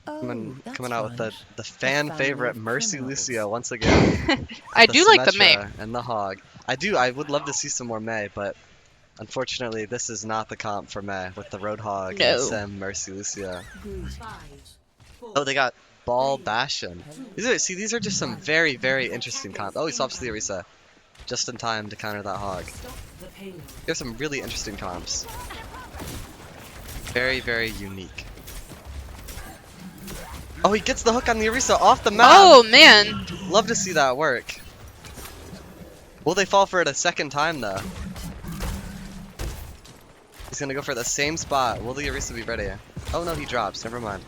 Oh, that's Coming out with right. the fan family favorite of Mercy criminals. Lucio once again. I do like the May. Symmetra and the Hog. I would love to see some more May, but unfortunately this is not the comp for May with the Roadhog and No. the Sim Mercy Lucio. Oh, they got Ball Bastion. These are just some very, very interesting comps. Oh, he swaps to the Orisa just in time to counter that Hog. There's some really interesting comps. Very, very unique. Oh, he gets the hook on the Orisa off the map. Oh man, Love to see that work. Will they fall for it a second time though? He's gonna go for the same spot. Will the Orisa be ready? Oh no, he drops. Never mind.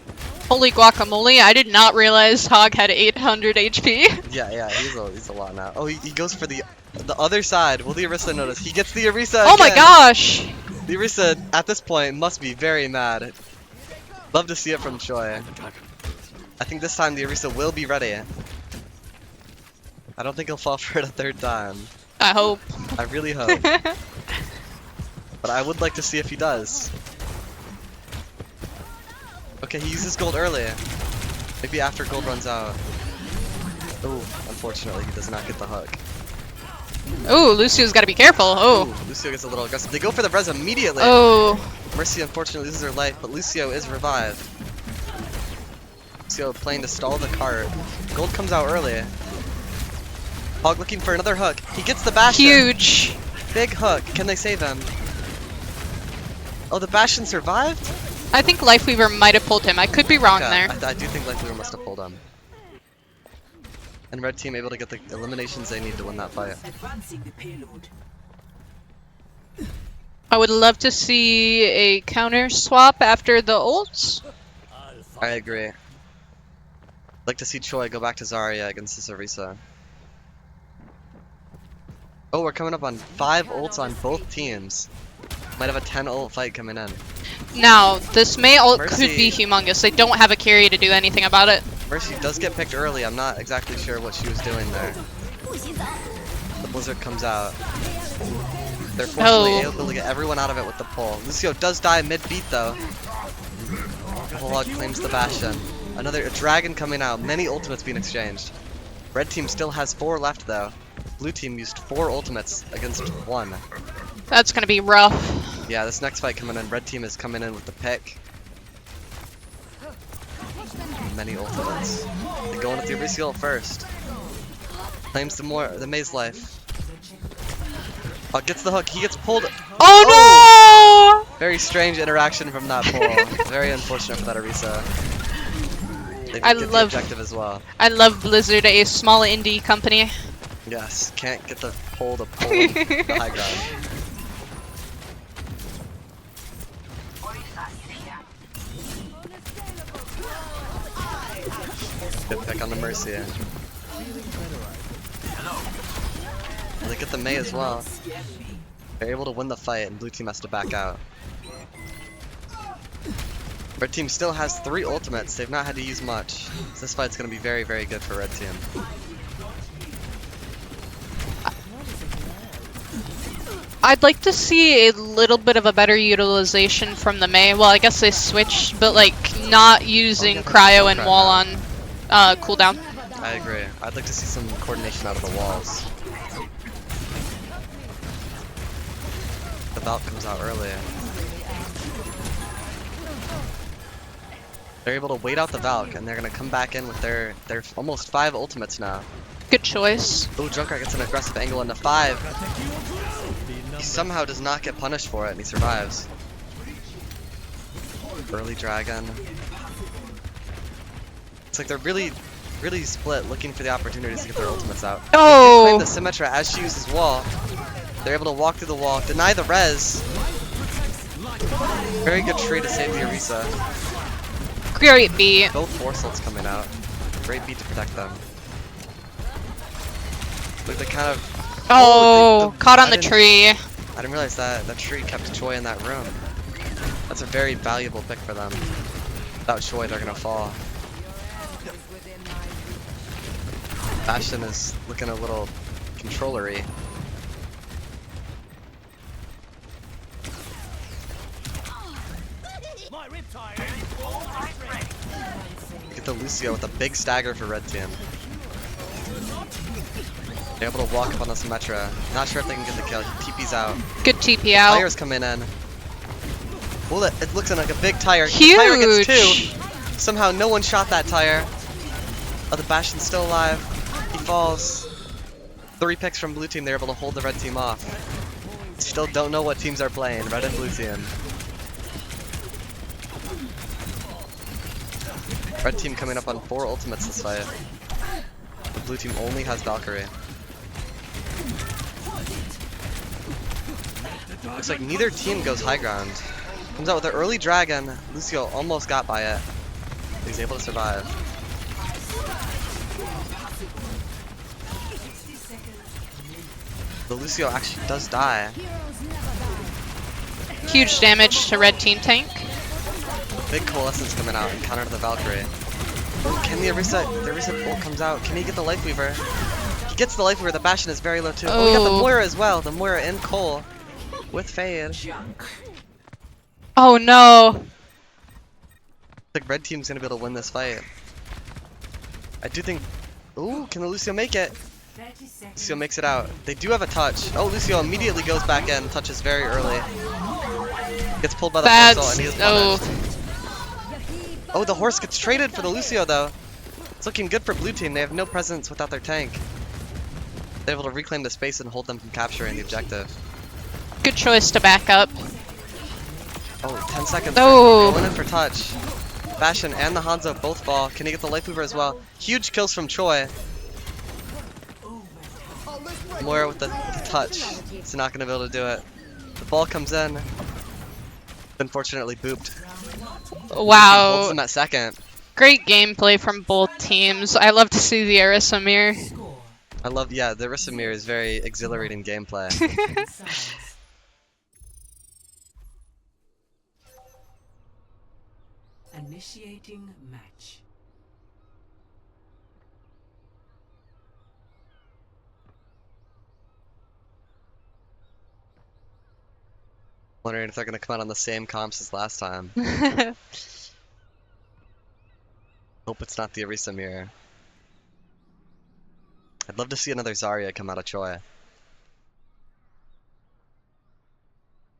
holy guacamole! I did not realize Hog had 800 HP. Yeah, he's a lot now. Oh, he goes for the other side. Will the Orisa notice? He gets the Orisa Oh my again. gosh! The Orisa at this point must be very mad. Love to see it from Choi. I think this time the Orisa will be ready. I don't think he'll fall for it a third time. I hope. I really hope. But I would like to see if he does. Okay, he uses gold early. Maybe after gold runs out. Oh, unfortunately, he does not get the hook. Oh, Lucio's got to be careful. Oh. Ooh, Lucio gets a little aggressive. They go for the res immediately. Oh. Mercy unfortunately loses her life, but Lucio is revived. Lucio playing to stall the cart. Gold comes out early. Hog looking for another hook. He gets the Bastion. Huge. Big hook. Can they save him? Oh, the Bastion survived? I think Lifeweaver might have pulled him. I could be wrong Yeah, there. I do think Lifeweaver must have pulled him. And red team able to get the eliminations they need to win that fight. I would love to see a counter swap after the ults. I agree. I'd like to see Choi go back to Zarya against this Orisa. Oh, we're coming up on 5 ults on both teams. Might have a 10 ult fight coming in. Now, this May ult could Mercy. be humongous. They don't have a carry to do anything about it. Mercy does get picked early. I'm not exactly sure what she was doing there. The Blizzard comes out. They're fortunately able to get everyone out of it with the pull. Lucio does die mid-beat though. Hog claims the Bastion. Another dragon coming out. Many ultimates being exchanged. Red team still has 4 left though. Blue team used 4 ultimates against 1. That's gonna be rough. Yeah, this next fight coming in, red team is coming in with the pick. Many ultimates. They go in with the Orisa ult first. Claims the Maze life. Oh, gets the hook. He gets pulled. Oh, no! Very strange interaction from that pull. Very unfortunate for that Orisa. They I get love- the objective as well. I love Blizzard, a small indie company. Yes, can't get the pull to pull the high ground. Good pick on the Mercy. They get the Mei as well. They're able to win the fight, and blue team has to back out. Red team still has 3 ultimates. They've not had to use much. So this fight's going to be very, very good for red team. I'd like to see a little bit of a better utilization from the Mei. Well, I guess they switched, but like not using cryo and wall on cooldown. I agree. I'd like to see some coordination out of the walls. The Valk comes out early. They're able to wait out the Valk, and they're going to come back in with their almost 5 ultimates now. Good choice. Oh, Junkrat gets an aggressive angle into 5. He somehow does not get punished for it, and he survives. Early Dragon. It's like they're really split, looking for the opportunities to get their ultimates out. Oh! They claim the Symmetra as she uses wall. They're able to walk through the wall, deny the res. Very good tree to save the Orisa. Great beat. Both Force ults coming out. Great beat to protect them. Look, they kind of... Oh, caught on I the didn't- tree. I didn't realize that tree kept Choi in that room. That's a very valuable pick for them. Without Choi, they're gonna fall. Bastion is looking a little controllery. Get the Lucio with a big stagger for red team. They're able to walk up on the Symmetra. Not sure if they can get the kill. He TP's out. Good TP out. Tire's coming in. Well, it looks like a big Tire. The Tire Huge. gets 2. Somehow no one shot that Tire. Oh, the Bastion's still alive. He falls. 3 picks from blue team. They're able to hold the red team off. Still don't know what teams are playing. Red and blue team. Red team coming up on 4 ultimates this fight. The blue team only has Valkyrie. Looks like neither team goes high ground. Comes out with an early dragon. Lucio almost got by it. He's able to survive. The Lucio actually does die. Huge damage to red team tank. Big coalescence coming out and counter to the Valkyrie. Can the Orisa bolt comes out? Can he get the Life Weaver? He gets the Life Weaver. The Bastion is very low too. Oh, we got the Oh. Moira as well. The Moira in Cole with Fade. Oh no. The red team's gonna be able to win this fight. I do think. Ooh, can the Lucio make it? Lucio makes it out. They do have a touch. Oh, Lucio immediately goes back in. Touches very early. Gets pulled by the Force ult and he is punished. Oh, the horse gets traded for the Lucio though. It's looking good for blue team. They have no presence without their tank. They're able to reclaim the space and hold them from capturing the objective. Good choice to back up. Oh, 10 seconds. Oh. Going in for touch. Bastion and the Hanzo both fall. Can he get the Life Weaver as well? Huge kills from Choi. Moira with the touch. He's not going to be able to do it. The ball comes in. Unfortunately booped. Holds Wow. them at second. Great gameplay from both teams. I love to see the Orisa mirror. I love, yeah, the Orisa mirror is very exhilarating gameplay. Initiating match. Wondering if they're going to come out on the same comps as last time. Hope it's not the Orisa mirror. I'd love to see another Zarya come out of Choi.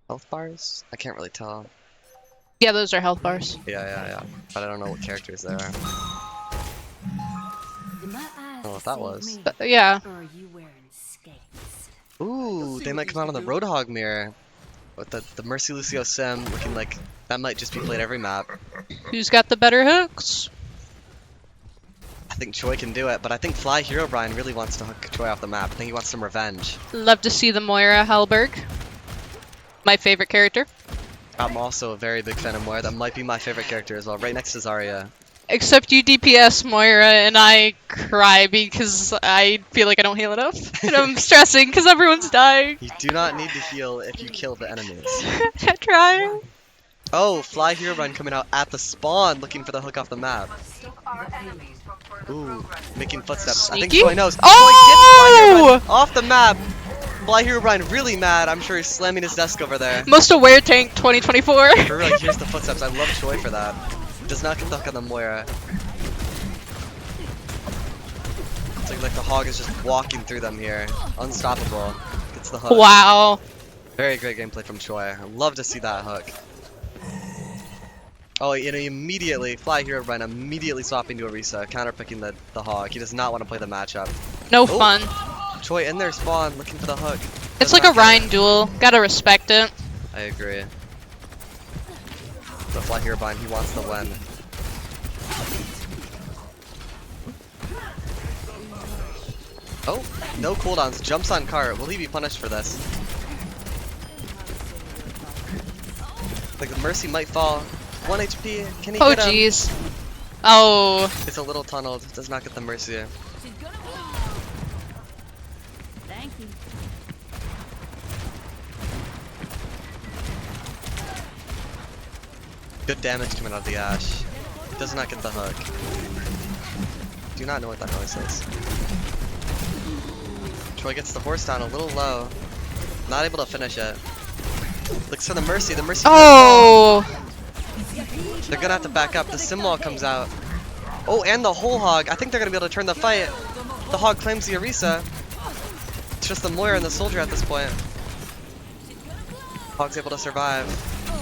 Health bars? I can't really tell. Yeah, those are health bars. Yeah. But I don't know what characters they are. I don't know what that was. Yeah. Or are you wearing skates? Ooh, they might come out on the Roadhog mirror. With the Mercy Lucio Sim looking like that might just be played every map. Who's got the better hooks? think Choi can do it, but I think Fly Hero Brian really wants to hook Choi off the map. I think he wants some revenge. Love to see the Moira Hellberg. My favorite character. I'm also a very big fan of Moira. That might be my favorite character as well, right next to Zarya. Except you DPS Moira and I cry because I feel like I don't heal enough. And I'm stressing because everyone's dying. You do not need to heal if you kill the enemies. I try. Oh, Fly Hero Brian coming out at the spawn looking for the hook off the map. Stop our enemies from further Ooh, progress. making footsteps. I think Sneaky? Choi knows. Choi Oh! gets Fly Hero Brian off the map. Fly Hero Brian really mad. I'm sure he's slamming his desk over there. Most aware tank 2024. For real, he hears the footsteps. I love Choi for that. Does not get the hook on the Moira. It's like the hog is just walking through them here. Unstoppable. Gets the hook. Wow. Very great gameplay from Choi. I love to see that hook. Oh, you know, immediately, Fly Hero Brian immediately swapping to Orisa, counterpicking the hog. He does not want to play the matchup. No Oh. fun. Choi in their spawn, looking for the hook. It's Does like not a get it. Rhine duel. Gotta respect it. I agree. But Fly Hero Brian, he wants the win. Oh, no cooldowns. Jumps on cart. Will he be punished for this? Like the Mercy might fall. 1 HP. Can he Oh get him? jeez. Oh. It's a little tunneled. Does not get the Mercy. Thank you. Good damage coming out of the Ashe. Does not get the hook. Do not know what that noise is. Troy gets the horse down a little low. Not able to finish it. Looks for the Mercy. The Mercy. Oh. They're gonna have to back up. The Simwall comes out. Oh, and the whole hog. I think they're gonna be able to turn the fight. The hog claims the Orisa. It's just the Moira and the soldier at this point. Hog's able to survive.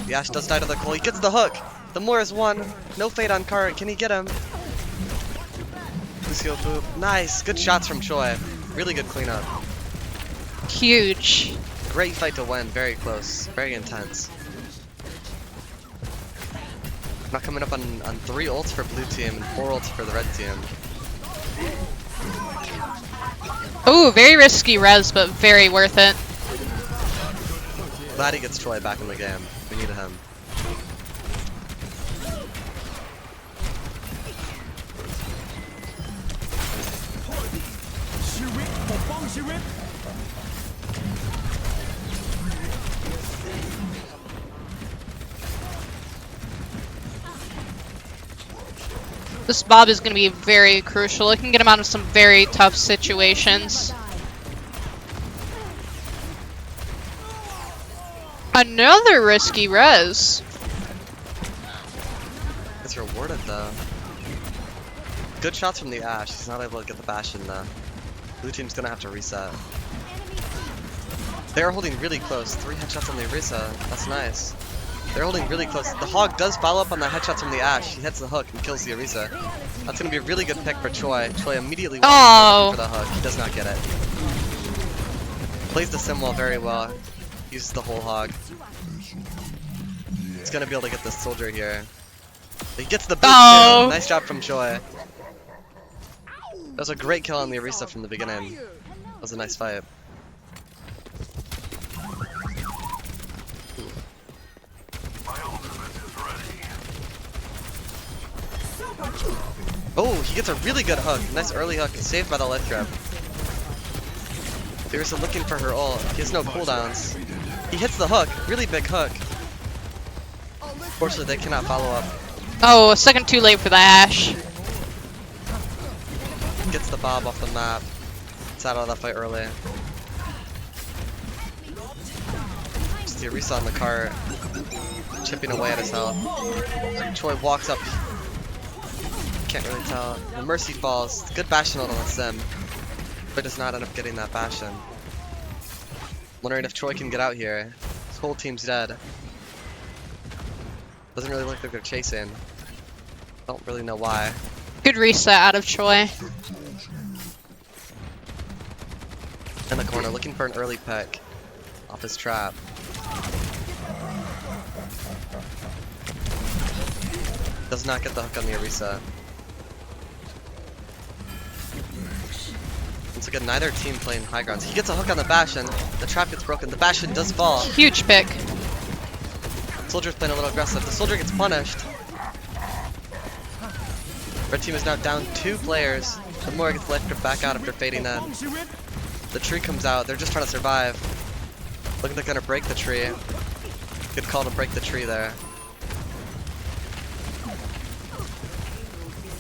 The Ashe does die to the coal. He gets the hook. The Moira's won. No fade on cart. Can he get him? Lucio boop. Nice. Good shots from Choi. Really good cleanup. Huge. Great fight to win. Very close. Very intense. Not coming up on 3 ults for blue team and 4 ults for the red team. Ooh, very risky res, but very worth it. Glad he gets Choi back in the game. We need him. This Bob is going to be very crucial. It can get him out of some very tough situations. Another risky res. It's rewarded though. Good shots from the Ashe. He's not able to get the Bastion though. Blue team's gonna have to reset. They're holding really close. 3 headshots on the Orisa. That's nice. They're holding really close. The Hog does follow up on the headshots from the Ashe. He hits the hook and kills the Orisa. That's gonna be a really good pick for Choi. Choi immediately Oh. for the hook. He does not get it. Plays the Simwall very well. Uses the whole Hog. He's gonna be able to get this soldier here. He gets the boot Oh. too. Nice job from Choi. That was a great kill on the Orisa from the beginning. That was a nice fight. Oh, he gets a really good hook. Nice early hook. Saved by the lift grab. Orisa looking for her ult. He has no cooldowns. He hits the hook. Really big hook. Unfortunately, they cannot follow up. Oh, a second too late for the Ashe. Gets the Bob off the map. It's out of that fight early. Just the Orisa on the cart. Chipping away at his health. Choi walks up. Can't really tell. The Mercy falls. Good Bastion ult on the Sim. But does not end up getting that Bastion. Wondering if Choi can get out here. His whole team's dead. Doesn't really look like they're chasing. Don't really know why. Good reset out of Choi. In the corner, looking for an early pick off his trap. Does not get the hook on the Orisa. So again, neither team playing high grounds. He gets a hook on the Bastion. The trap gets broken. The Bastion does fall. Huge pick. Soldier's playing a little aggressive. The Soldier gets punished. Red team is now down 2 players. The Moira gets lifted back out after fading in. The tree comes out. They're just trying to survive. Looking like they're gonna break the tree. Good call to break the tree there.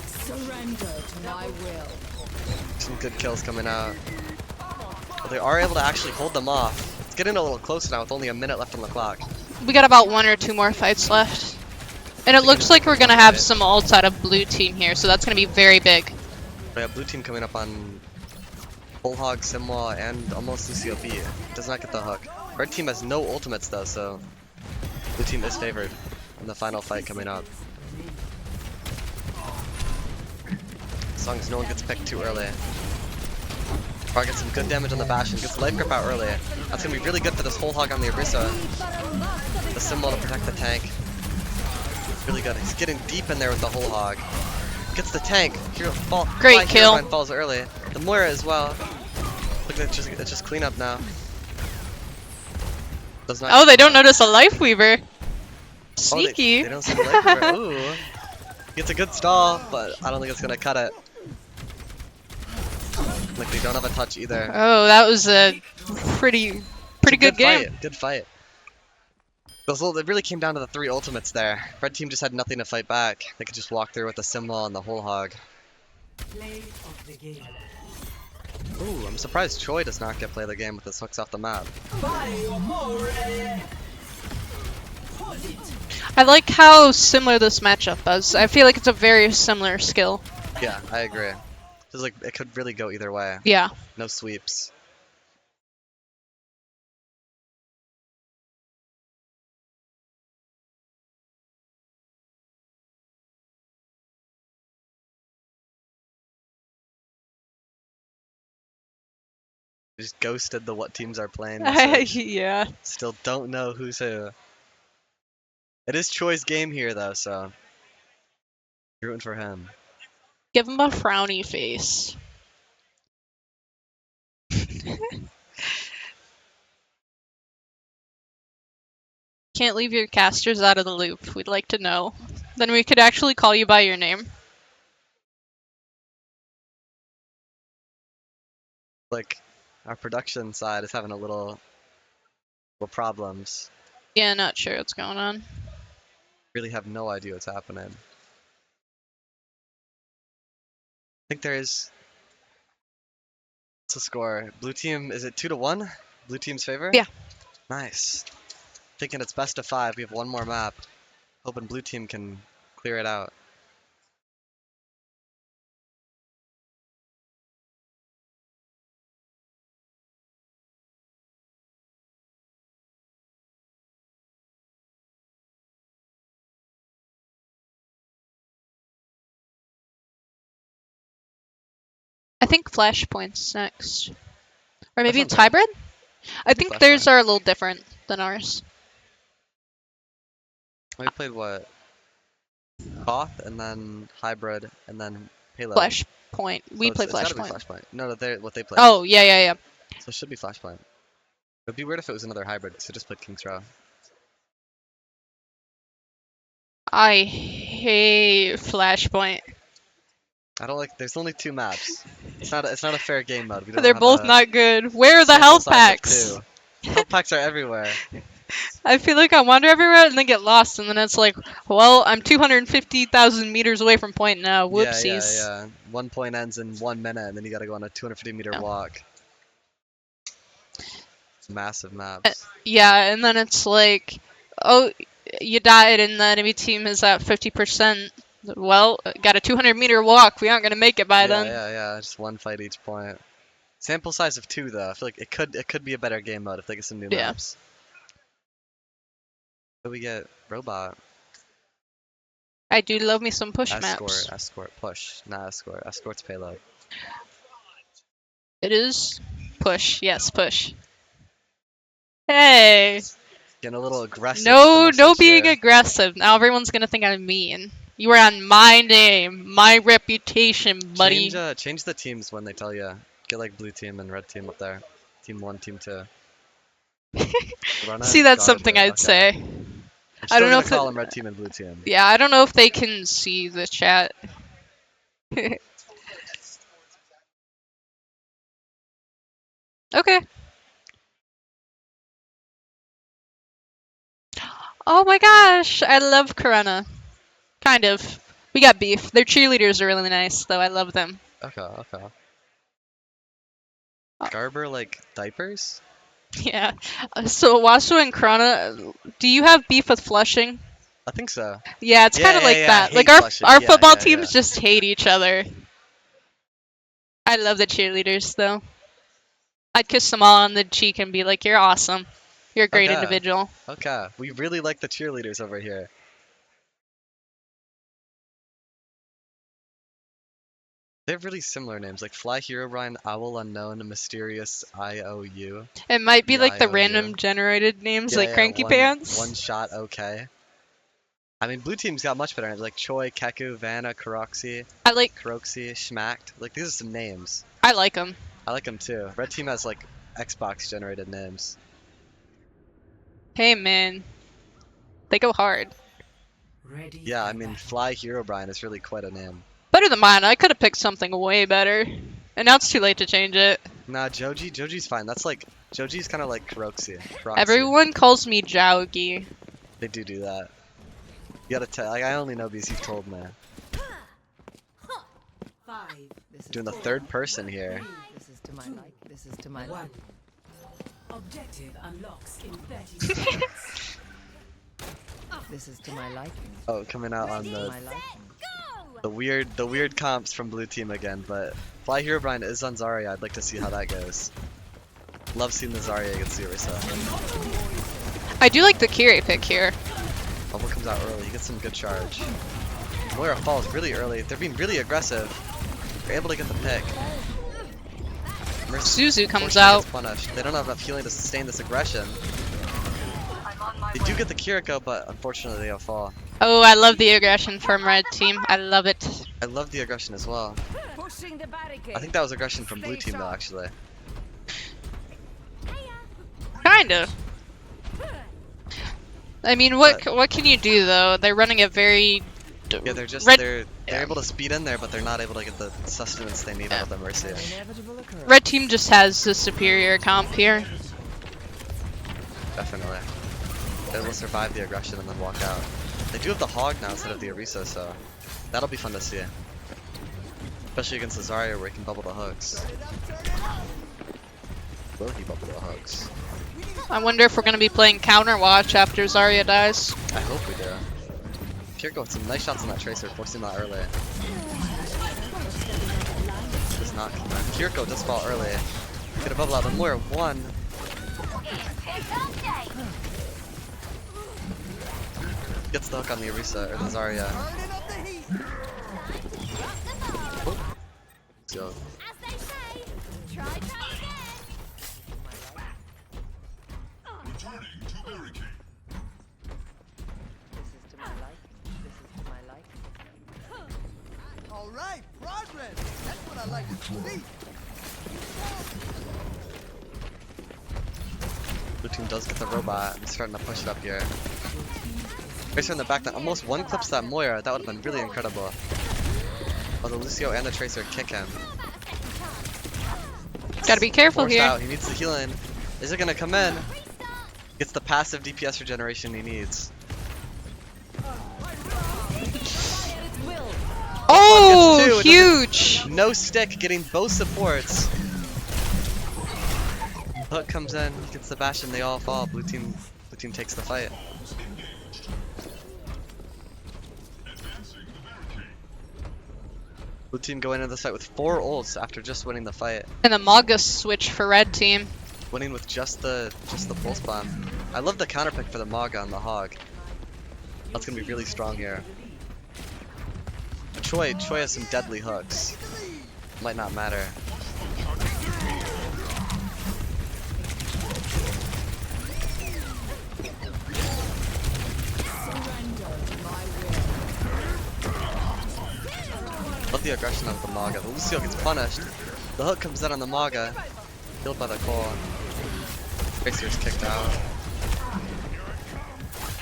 Surrender to my will. Some good kills coming out. But they are able to actually hold them off. It's getting a little close now with only a minute left on the clock. We got about 1 or 2 more fights left. And it looks like we're going to have some ults out of blue team here, so that's going to be very big. We have blue team coming up on Bullhog, Simwall, and almost Lucio B. Does not get the hook. Red team has no ultimates though, so blue team is favored in the final fight coming up. As long as no one gets picked too early. Bar gets some good damage on the Bastion, gets life grip out early. That's going to be really good for this whole hog on the Orisa. The Symbol to protect the tank. Really good. He's getting deep in there with the whole hog. Gets the tank. Great kill. Herobrine falls early. The Moira as well. Look, it's just clean up now. Does not Oh, they don't notice a Life Weaver. Sneaky. They don't see the Life Weaver. Ooh. Gets a good stall, but I don't think it's going to cut it. Like, they don't have a touch either. Oh, that was a pretty good game. Fight. Good fight. It really came down to the 3 ultimates there. Red team just had nothing to fight back. They could just walk through with the Symbol and the whole hog. Play of the game. Ooh, I'm surprised Choi does not get play of the game with his hooks off the map. I like how similar this matchup is. I feel like it's a very similar skill. Yeah, I agree. Just like it could really go either way. Yeah. No sweeps. Just ghosted the what teams are playing message. Yeah. Still don't know who's who. It is Choi's game here though, so rooting for him. Give him a frowny face. Can't leave your casters out of the loop. We'd like to know. Then we could actually call you by your name. Like our production side is having a little problems. Yeah, not sure what's going on. Really have no idea what's happening. I think there is. What's the score? Blue team, is it 2-1? Blue team's favor? Yeah. Nice. Thinking it's best of 5. We have 1 more map. Hoping blue team can clear it out. I think Flashpoint's next. Or maybe That it's sounds right. hybrid? I think theirs are a little different than ours. We played what? Koth and then hybrid and then payload. Flashpoint. We So play it's gotta be Flashpoint. Flashpoint. No, what they play. Oh, yeah. So it should be Flashpoint. It'd be weird if it was another hybrid because it just played King's Row. I hate Flashpoint. I don't like. There's only 2 maps. It's not a fair game mode. We don't They're have both a not good. Where are the sample health size of packs? 2. Health packs are everywhere. I feel like I wander everywhere and then get lost, and then it's like, well, I'm 250,000 meters away from point now. Whoopsies. Yeah. 1 point ends in 1 minute, and then you gotta go on a 250-meter Yeah. walk. It's massive maps. Yeah, and then it's like, oh, you died, and the enemy team is at 50%. Well, got a 200-meter walk. We aren't gonna make it by then. Yeah. Just 1 fight each point. Sample size of 2 though. I feel like it could be a better game mode if they get some new Yeah. maps. So we get robot. I do love me some push maps. Escort, push, not escort. Escort's payload. It is push. Yes, push. Hey. Getting a little aggressive. No with the message being here. aggressive. Now everyone's gonna think I'm mean. You are on my name, my reputation, buddy. Change the teams when they tell you. Get like blue team and red team up there. Team 1, team 2. See, that's something Garber, I'd okay. say. I'm I still don't know gonna if call it- them red team and blue team. Yeah, I don't know if they can see the chat. Okay. Oh my gosh, I love Corona. Kind of. We got beef. Their cheerleaders are really nice, though. I love them. Okay, okay. Garber like diapers? Yeah. So Wasu and Corona, do you have beef with Flushing? I think so. Yeah, it's kind of like I that. Like hate our Flushing. our Yeah, football yeah, teams yeah. just hate each other. I love the cheerleaders, though. I'd kiss them all on the cheek and be like, "You're awesome. You're a great Okay, individual." okay. We really like the cheerleaders over here. They have really similar names, like Fly Herobrine, Owl Unknown, Mysterious IOU. It might be like the EIOU. random generated names, Yeah, like yeah, Cranky Pants. one shot, okay. I mean, blue team's got much better names, like Choi, Keku, Vanna, Karoxy, I like Schmacked. Like, these are some names. them. I like them too. Red team has, like, Xbox generated names. Hey man, they go hard. Ready Yeah, I for mean, battle. Fly Herobrine is really quite a name. Better than mine. I could have picked something way better, and now it's too late to change it. Nah, Joji's fine. That's like, Joji's kind of like Karoxy. Everyone calls me Jowgy. They do that. You gotta tell, like, I only know because you've told me. 5. This is Doing the 4. third person here. This is to my like. This is to my like. 1. Objective unlocks in 30 seconds. This is to my liking. Oh, coming out on To the my liking. the weird comps from blue team again, but Fly Herobrine is on Zarya. I'd like to see how that goes. Love seeing the Zarya against Ursa. I do like the Kiri pick here. Bubble comes out early. He gets some good charge. Moira falls really early. They're being really aggressive. They're able to get the pick. Suzu comes Unfortunately out. gets punished. They don't have enough healing to sustain this aggression. I'm on my They way. do get the Kiriko, but unfortunately they all fall. Oh, I love the aggression from Red Team. I love it. I love the aggression as well. Pushing the barricade. I think that was aggression from blue team though, actually. Kinda. I mean, what can you do though? They're running a very Yeah, they're just Red- they're yeah. able to speed in there, but they're not able to get the sustenance they need out of the Mercy. Inevitable occurrence. Red Team just has the superior comp here. Definitely. They will survive the aggression and then walk out. They do have the Hog now instead of the Orisa, so that'll be fun to see. Especially against the Zarya where he can bubble the hooks. Will he bubble the hooks? I wonder if we're gonna be playing Counterwatch after Zarya dies. I hope we do. Kiriko with some nice shots on that Tracer, forcing that early. Does not come back. Kiriko does fall early. Get a bubble out, but Moira one. Gets the hook on the Orisa, or the Zarya. Oh. So, This is to my liking. This is to my liking. All right, progress. That's what I like to see. blue team does get the robot and starting to push it up here. Tracer in the back that almost one clips that Moira. That would have been really incredible. Oh, the Lucio and the Tracer kick him. Gotta be careful Forced here. out. He needs the healing. Is it gonna come in? Gets the passive DPS regeneration he needs. Oh, Gets two, it huge! No stick, getting both supports. Hook comes in, he gets the bash, and they all fall. Blue team takes the fight. Blue team going into this fight with 4 ults after just winning the fight. And the Maga switch for Red Team. Winning with just the pulse bomb. I love the counter pick for the Maga on the Hog. That's gonna be really strong here. Choi has some deadly hooks. Might not matter. Love the aggression of the Maga. The Lucio gets punished. The hook comes in on the Maga. Killed by the core. Tracer's kicked out.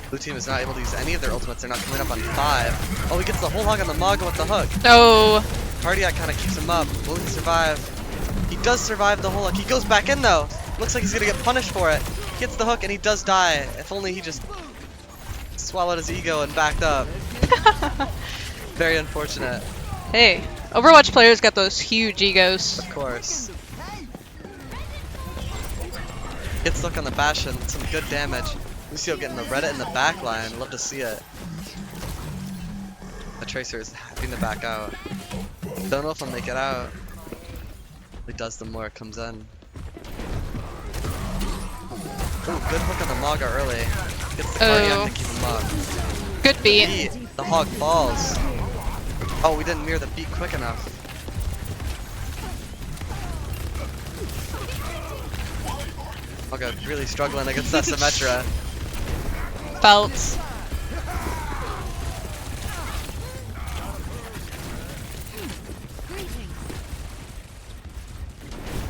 Blue team is not able to use any of their ultimates. They're not coming up on 5. Oh, he gets the whole hog on the Maga with the hook. No. Cardiac kind of keeps him up. Will he survive? He does survive the whole hook. He goes back in though. Looks like he's gonna get punished for it. Gets the hook and he does die. If only he just swallowed his ego and backed up. Very unfortunate. Hey, Overwatch players got those huge egos. Of course. Gets stuck on the Bastion. Some good damage. Lucio getting the Reddit in the back line. Love to see it. The Tracer is having to back out. Don't know if he'll make it out. If he does, the more it comes in. Ooh, good hook on the Maga early. Gets the Cardiac to keep him up. Good beat. The hog falls. Oh, we didn't mirror the beat quick enough. Maga really struggling against that Symmetra. Felt.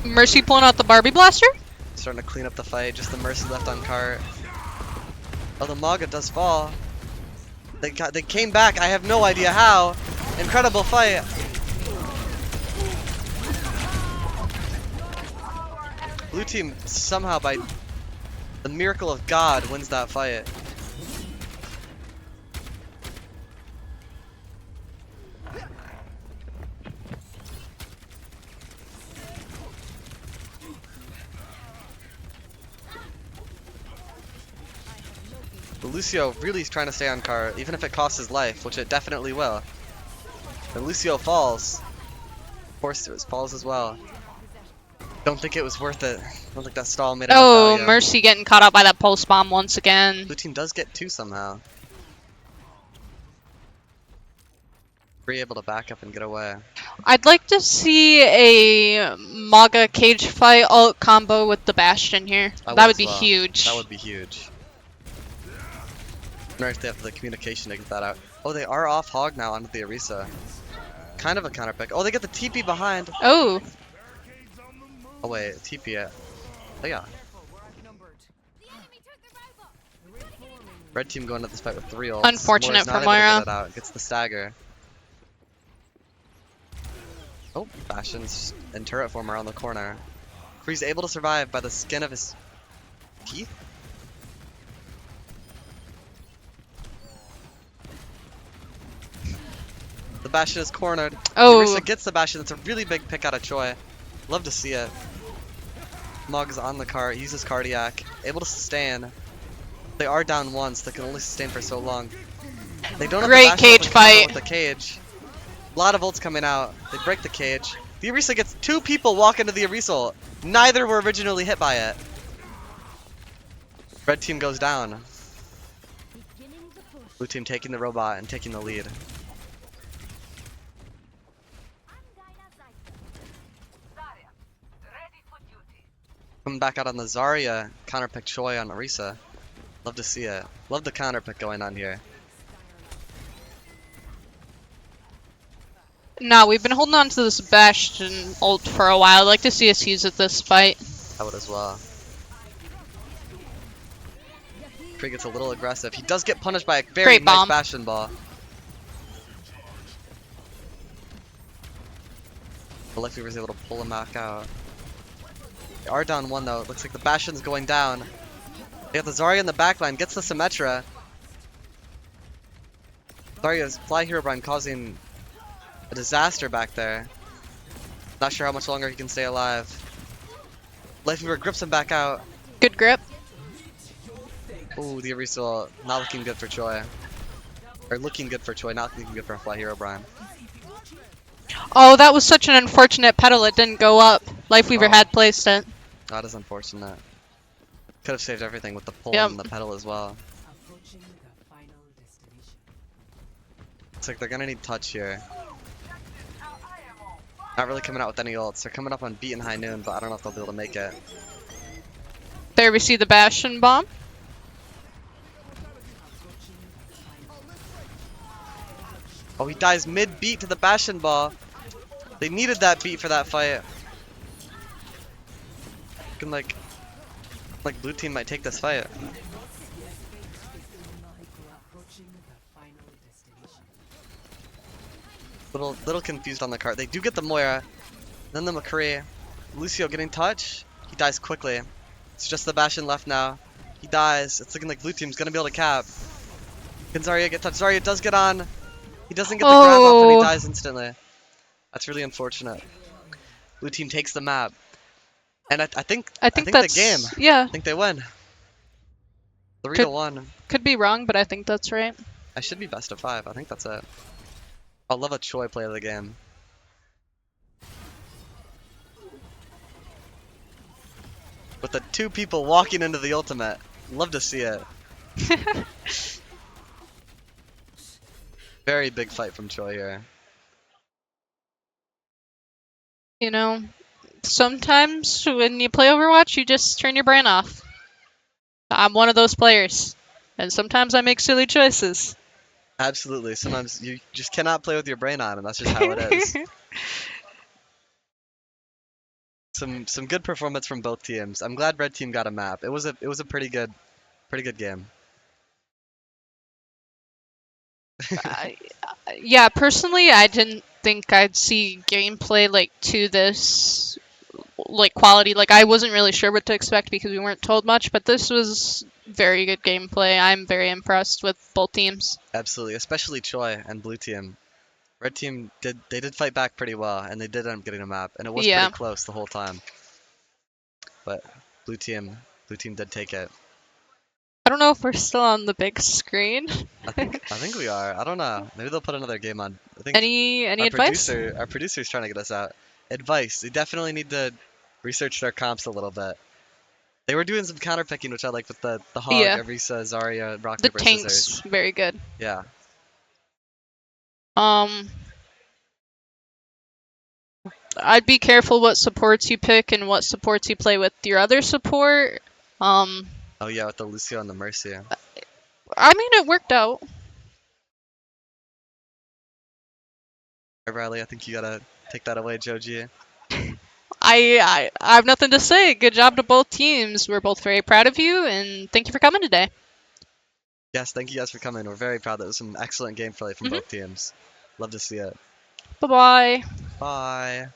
Mercy pulling out the Barbie blaster. Starting to clean up the fight. Just the Mercy left on cart. Oh, the Maga does fall. They came back. I have no idea how. Incredible fight. Blue team somehow, by the miracle of God, wins that fight. But Lucio really is trying to stay on cart, even if it costs his life, which it definitely will. And Lucio falls. Force falls as well. Don't think it was worth it. Don't think that stall made enough Oh, value. Mercy getting caught out by that pulse bomb once again. Blue team does get 2 somehow. Free able to back up and get away. I'd like to see a Maga cage fight ult combo with the Bastion here. That would be huge. That would be huge. I wonder if they have the communication to get that out. Oh, they are off hog now onto the Orisa. Kind of a counter pick. Oh, they get the TP behind. Oh, Oh wait, TP it. Oh yeah. Red team going to this fight with 3 ults. Unfortunate Moira's not for able to get Moira. it out. Gets the stagger. Oh, Bastion's in turret form around the corner. Free's able to survive by the skin of his teeth. The Bastion is cornered. Oh. Orisa gets the Bastion. It's a really big pick out of Choi. Love to see it. Mug's on the cart, uses Cardiac, able to sustain. They are down 1, so they can only sustain for so long. They don't have Great the cage fight. with the cage. A lot of ults coming out. They break the cage. The Orisa gets 2 people walk into the Orisa ult. Neither were originally hit by it. Red team goes down. Blue team taking the robot and taking the lead. Coming back out on the Zarya, counterpick Choi on Orisa. Love to see it. Love the counterpick going on here. no, we've been holding on to this Bastion ult for a while. I'd like to see us use it this fight. I would as well. Kree gets a little aggressive. He does get punished by a very Great nice bomb. Bastion ball. But Lefty was able to pull him back out. They are down 1 though. It looks like the Bastion's going down. They have the Zarya in the backline. Gets the Symmetra. Zarya's Fly Herobrine causing a disaster back there. Not sure how much longer he can stay alive. Lifeweaver grips him back out. Good grip. Ooh, the Orisa not looking good for Choi. Or looking good for Choi, not looking good for Fly Herobrine. Oh, that was such an unfortunate pedal. It didn't go up. Lifeweaver Oh. had placed it. That is unfortunate. Could have saved everything with the pull Yep. and the pedal as well. Approaching the final destination. Looks like they're gonna need touch here. Not really coming out with any ults. They're coming up on beat and high noon, but I don't know if they'll be able to make it. There we see the Bastion bomb. Oh, he dies mid-beat to the Bastion ball. They needed that beat for that fight. Looking like blue team might take this fight. Approaching the final destination. Little confused on the cart. They do get the Moira, then the McCree. Lucio getting touch. He dies quickly. It's just the Bastion left now. He dies. It's looking like blue team's gonna be able to cap. Can Zarya get touched? Zarya does get on. He doesn't get the grab off and he Oh, dies instantly. That's really unfortunate. Blue team takes the map. And I think I I think think the game. that's yeah. I think they win. 3 to Could 1. could be wrong, but I think that's right. I should be best of 5. I think that's it. I'll love a Choi play of the game. With the 2 people walking into the ultimate. Love to see it. Very big fight from Choi here. You know, sometimes when you play Overwatch, you just turn your brain off. I'm one of those players, and sometimes I make silly choices. Absolutely. Sometimes you just cannot play with your brain on, and that's just how it is. Some good performance from both teams. I'm glad red team got a map. It was a pretty good game. I, yeah, personally, I didn't think I'd see gameplay like to this like quality. Like I wasn't really sure what to expect because we weren't told much, but this was very good gameplay. I'm very impressed with both teams. Absolutely, especially Choi and blue team. Red team did fight back pretty well, and they did end up getting a map, and it was Yeah. pretty close the whole time. But blue team did take it. I don't know if we're still on the big screen. I think we are. I don't know. Maybe they'll put another game on. I think Any advice? our producer's trying to get us out. Advice. They definitely need to research their comps a little bit. They were doing some counter picking, which I like with the hog, Yeah, Arisa, Zarya, rock the paper tank's scissors. very good. Yeah. Um, I'd be careful what supports you pick and what supports you play with your other support. Um, Oh yeah, with the Lucio and the Mercy. I mean, it worked out. Hey, Riley, I think you gotta take that away, Joji. I have nothing to say. Good job to both teams. We're both very proud of you, and thank you for coming today. Yes, thank you guys for coming. We're very proud. That was some excellent gameplay from Hmm. both teams. Love to see it. Bye bye. Bye.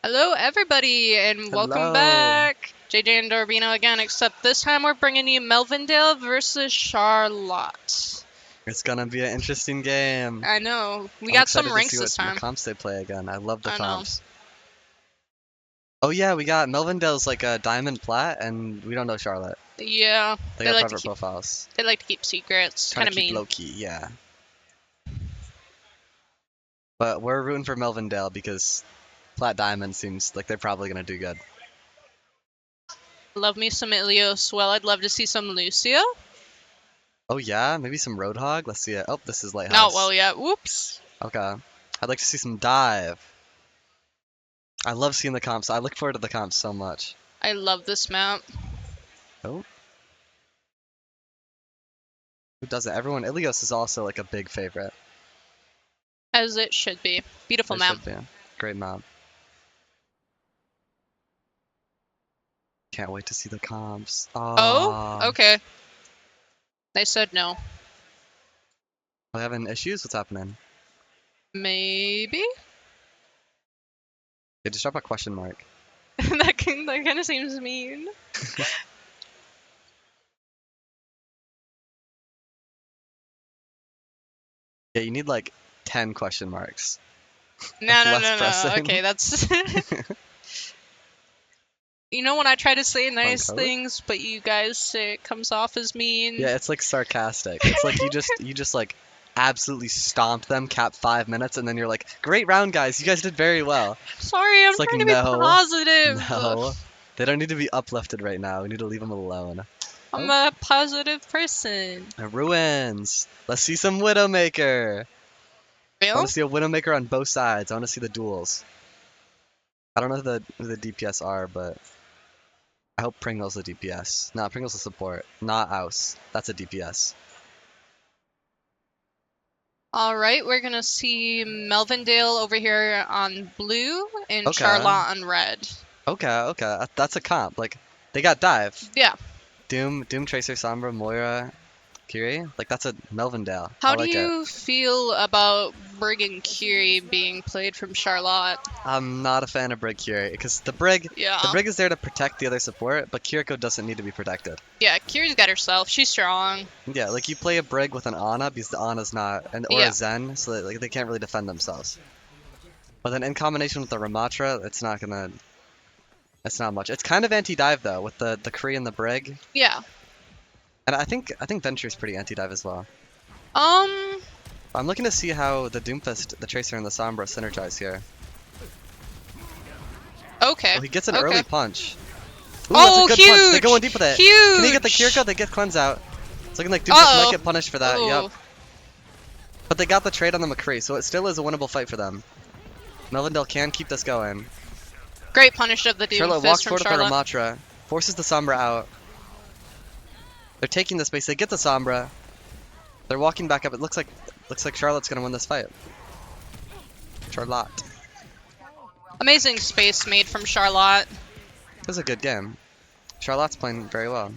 Hello, everybody, and welcome Hello. back. JJ and Dorbino again, except this time we're bringing you Melvindale versus Charlotte. It's gonna be an interesting game. I know. We I'm got excited some to ranks see this what time. comps they play again. I love the I know. comps. Oh yeah, we got Melvindale's like a diamond plat, and we don't know Charlotte. Yeah, They they got like to private keep profiles. they like to keep secrets. Trying Kind to of keep mean. low key, yeah. But we're rooting for Melvindale because Plat Diamond seems like they're probably gonna do good. Love me some Ilios. Well, I'd love to see some Lucio. Oh yeah, maybe some Roadhog. Let's see it. Oh, this is Not Lighthouse. well yet. Whoops. Okay. I'd like to see some dive. I love seeing the comps. I look forward to the comps so much. I love this map. Oh. Who doesn't? Everyone. Ilios is also like a big favorite. As it should be. Beautiful There map. should be. Great map. Can't wait to see the comps. Oh? Oh. Okay. They said no. Are we having issues? What's happening? Maybe? They just drop a question mark. that kind of seems mean. Yeah, you need like 10 question marks. No, no, Less no, no. pressing. Okay, that's. You know when I try to say Wrong nice code? things, but you guys say it comes off as mean? Yeah, it's like sarcastic. It's like you just like absolutely stomped them, cap 5 minutes, and then you're like, great round, guys. You guys did very well. Sorry, I'm It's like, trying to be no, positive. no. They don't need to be uplifted right now. We need to leave them alone. I'm a positive person. Ruins. Let's see some Widowmaker. I Real? want to see a Widowmaker on both sides. I want to see the duels. I don't know who the DPS are, but I hope Pringle's the DPS. Nah, Pringle's the support. Not Ouse. That's a DPS. Alright, we're gonna see Melvindale over here on blue and Okay. Charlotte on red. Okay. That's a comp. Like, they got Dive. Yeah. Doom, Tracer, Sombra, Moira, Kiri. Like, that's a Melvindale. I How do like it. you feel about Brig and Kiri being played from Charlotte? I'm not a fan of Brig Kiri, because the Brig Yeah. is there to protect the other support, but Kiriko doesn't need to be protected. Yeah, Kiri's got herself. She's strong. Yeah, like you play a Brig with an Ana because the Ana's not, or Yeah. a Zen, so that, like they can't really defend themselves. But then in combination with the Ramatra, it's not much. It's kind of anti-dive though, with the Kree and the Brig, Yeah. and I think Venture's pretty anti-dive as well. Um. I'm looking to see how the Doomfist, the Tracer, and the Sombra synergize here. Okay. Oh, he gets an Okay. early punch. Ooh, Oh, that's a good punch. They huge! go in deep with it. Huge! Can he get the Kiriko? They get cleanse out. It's looking like Doomfist might get punished for that. Ooh. Yep. But they got the trade on the McCree, so it still is a winnable fight for them. Melvindale can keep this going. Great punish of the Charlotte Doomfist walks from forward with the Charlotte. Ramatra, forces the Sombra out. They're taking the space. They get the Sombra. They're walking back up. It looks like Charlotte's gonna win this fight. Charlotte. Amazing space made from Charlotte. It was a good game. Charlotte's playing very well.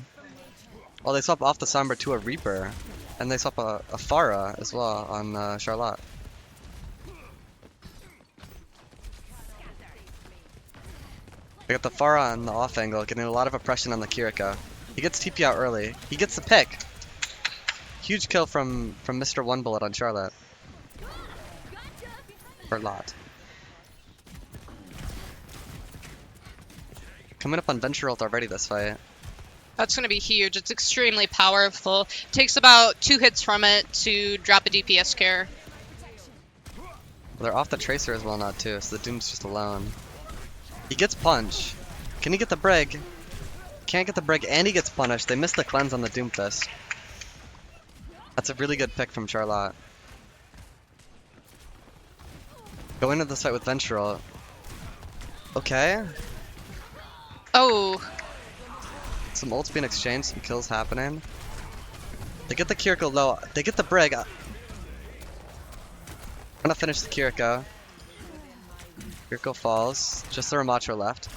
Well, they swap off the Sombra to a Reaper, and they swap a Pharah as well on Charlotte. They got the Pharah on the off angle, getting a lot of oppression on the Kiriko. He gets TP out early. He gets the pick. Huge kill from Mr. One Bullet on Charlotte. Or Lot. Coming up on Venture ult already this fight. That's going to be huge. It's extremely powerful. Takes about 2 hits from it to drop a DPS care. Well, they're off the Tracer as well now too, so the Doom's just alone. He gets punch. Can he get the Brig? Can't get the Brig, and he gets punished. They missed the cleanse on the Doomfist. That's a really good pick from Charlotte. Go into this fight with Ventural. Okay. Oh. Some ults being exchanged, some kills happening. They get the Kiriko low. They get the Brig. I'm gonna finish the Kiriko. Kiriko falls. Just the Ramatra left.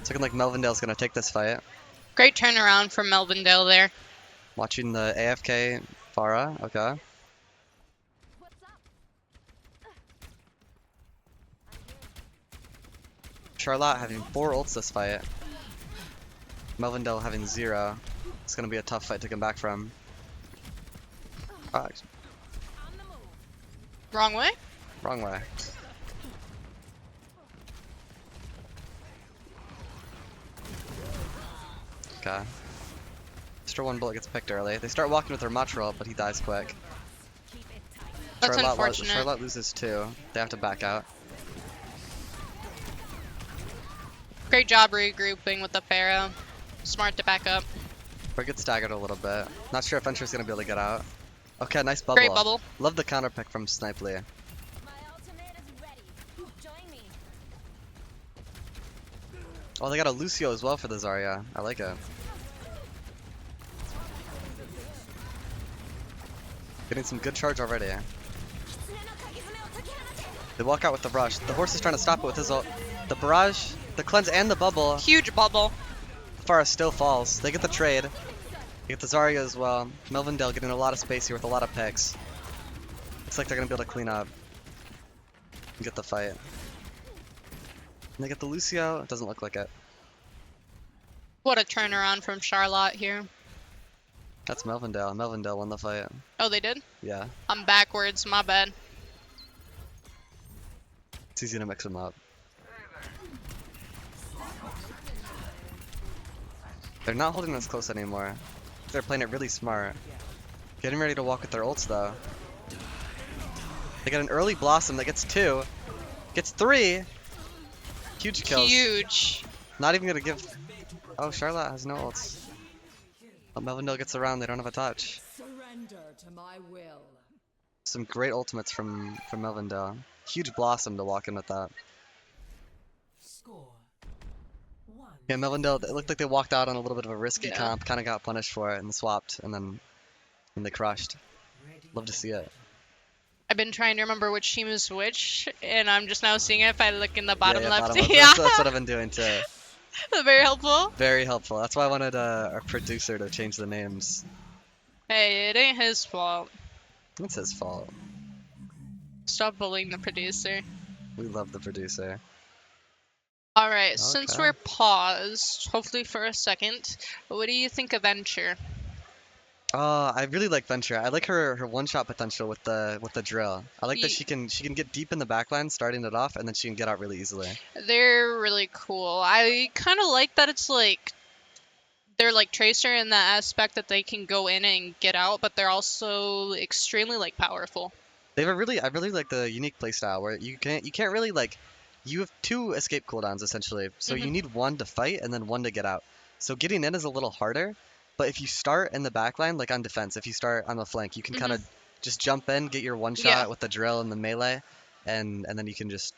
It's looking like Melvindale's gonna take this fight. Great turnaround from Melvindale there. Watching the AFK Pharah. Okay. Charlotte having 4 ults this fight. Melvindale having 0. It's gonna be a tough fight to come back from. Oh, Wrong way? wrong way. Okay. Extra 1 bullet gets picked early. They start walking with their Mach roll, but he dies quick. That's unfortunate. Charlotte loses 2. They have to back out. Great job regrouping with the Pharaoh. Smart to back up. Or get staggered a little bit. Not sure if Venture's gonna be able to get out. Okay, nice bubble. Great bubble. Love the counter pick from Snipe Lee. My ultimate is ready. Join me. Oh, they got a Lucio as well for the Zarya. I like it. Getting some good charge already. They walk out with the rush. The horse is trying to stop it with his ult. The barrage, the cleanse, and the bubble. Huge bubble. Pharah still falls. They get the trade. They get the Zarya as well. Melvindale getting a lot of space here with a lot of picks. Looks like they're gonna be able to clean up and get the fight. And they get the Lucio. It doesn't look like it. What a turnaround from Charlotte here. That's Melvindale. Melvindale won the fight. Oh, they did? Yeah, I'm backwards, my bad. it's easy to mix them up. They're not holding us close anymore. They're playing it really smart. Getting ready to walk with their ults though. They got an early Blossom that gets 2. Gets 3. Huge kills. Huge. Not even gonna give... Oh, Charlotte has no ults. But Melvindale gets around, they don't have a touch. Surrender to my will. Some great ultimates from Melvindale. Huge Blossom to walk in with that. Score 1. Yeah, Melvindale, it looked like they walked out on a little bit of a risky Yeah. comp, kind of got punished for it and swapped, and then they crushed. Ready. Love to see it. I've been trying to remember which team is which, and I'm just now seeing it if I look in the bottom Yeah, left. bottom left. Yeah, That's what I've been doing too. very helpful. Very helpful. That's why I wanted our producer to change the names. Hey, it ain't his fault. It's his fault. Stop bullying the producer. We love the producer. Alright, since Okay. we're paused, hopefully for a second, what do you think of Venture? I really like Venture. I like her one-shot potential with the drill. I like that Ye- she can get deep in the backline, starting it off, and then she can get out really easily. They're really cool. I kind of like that it's like they're like Tracer in that aspect that they can go in and get out, but they're also extremely like powerful. They have I really like the unique playstyle where you can't really like, you have 2 escape cooldowns essentially, so you need 1 to fight and then 1 to get out. So getting in is a little harder, but if you start in the backline, like on defense, if you start on the flank, you can kind of just jump in, get your one shot Yeah. with the drill and the melee, and then you can just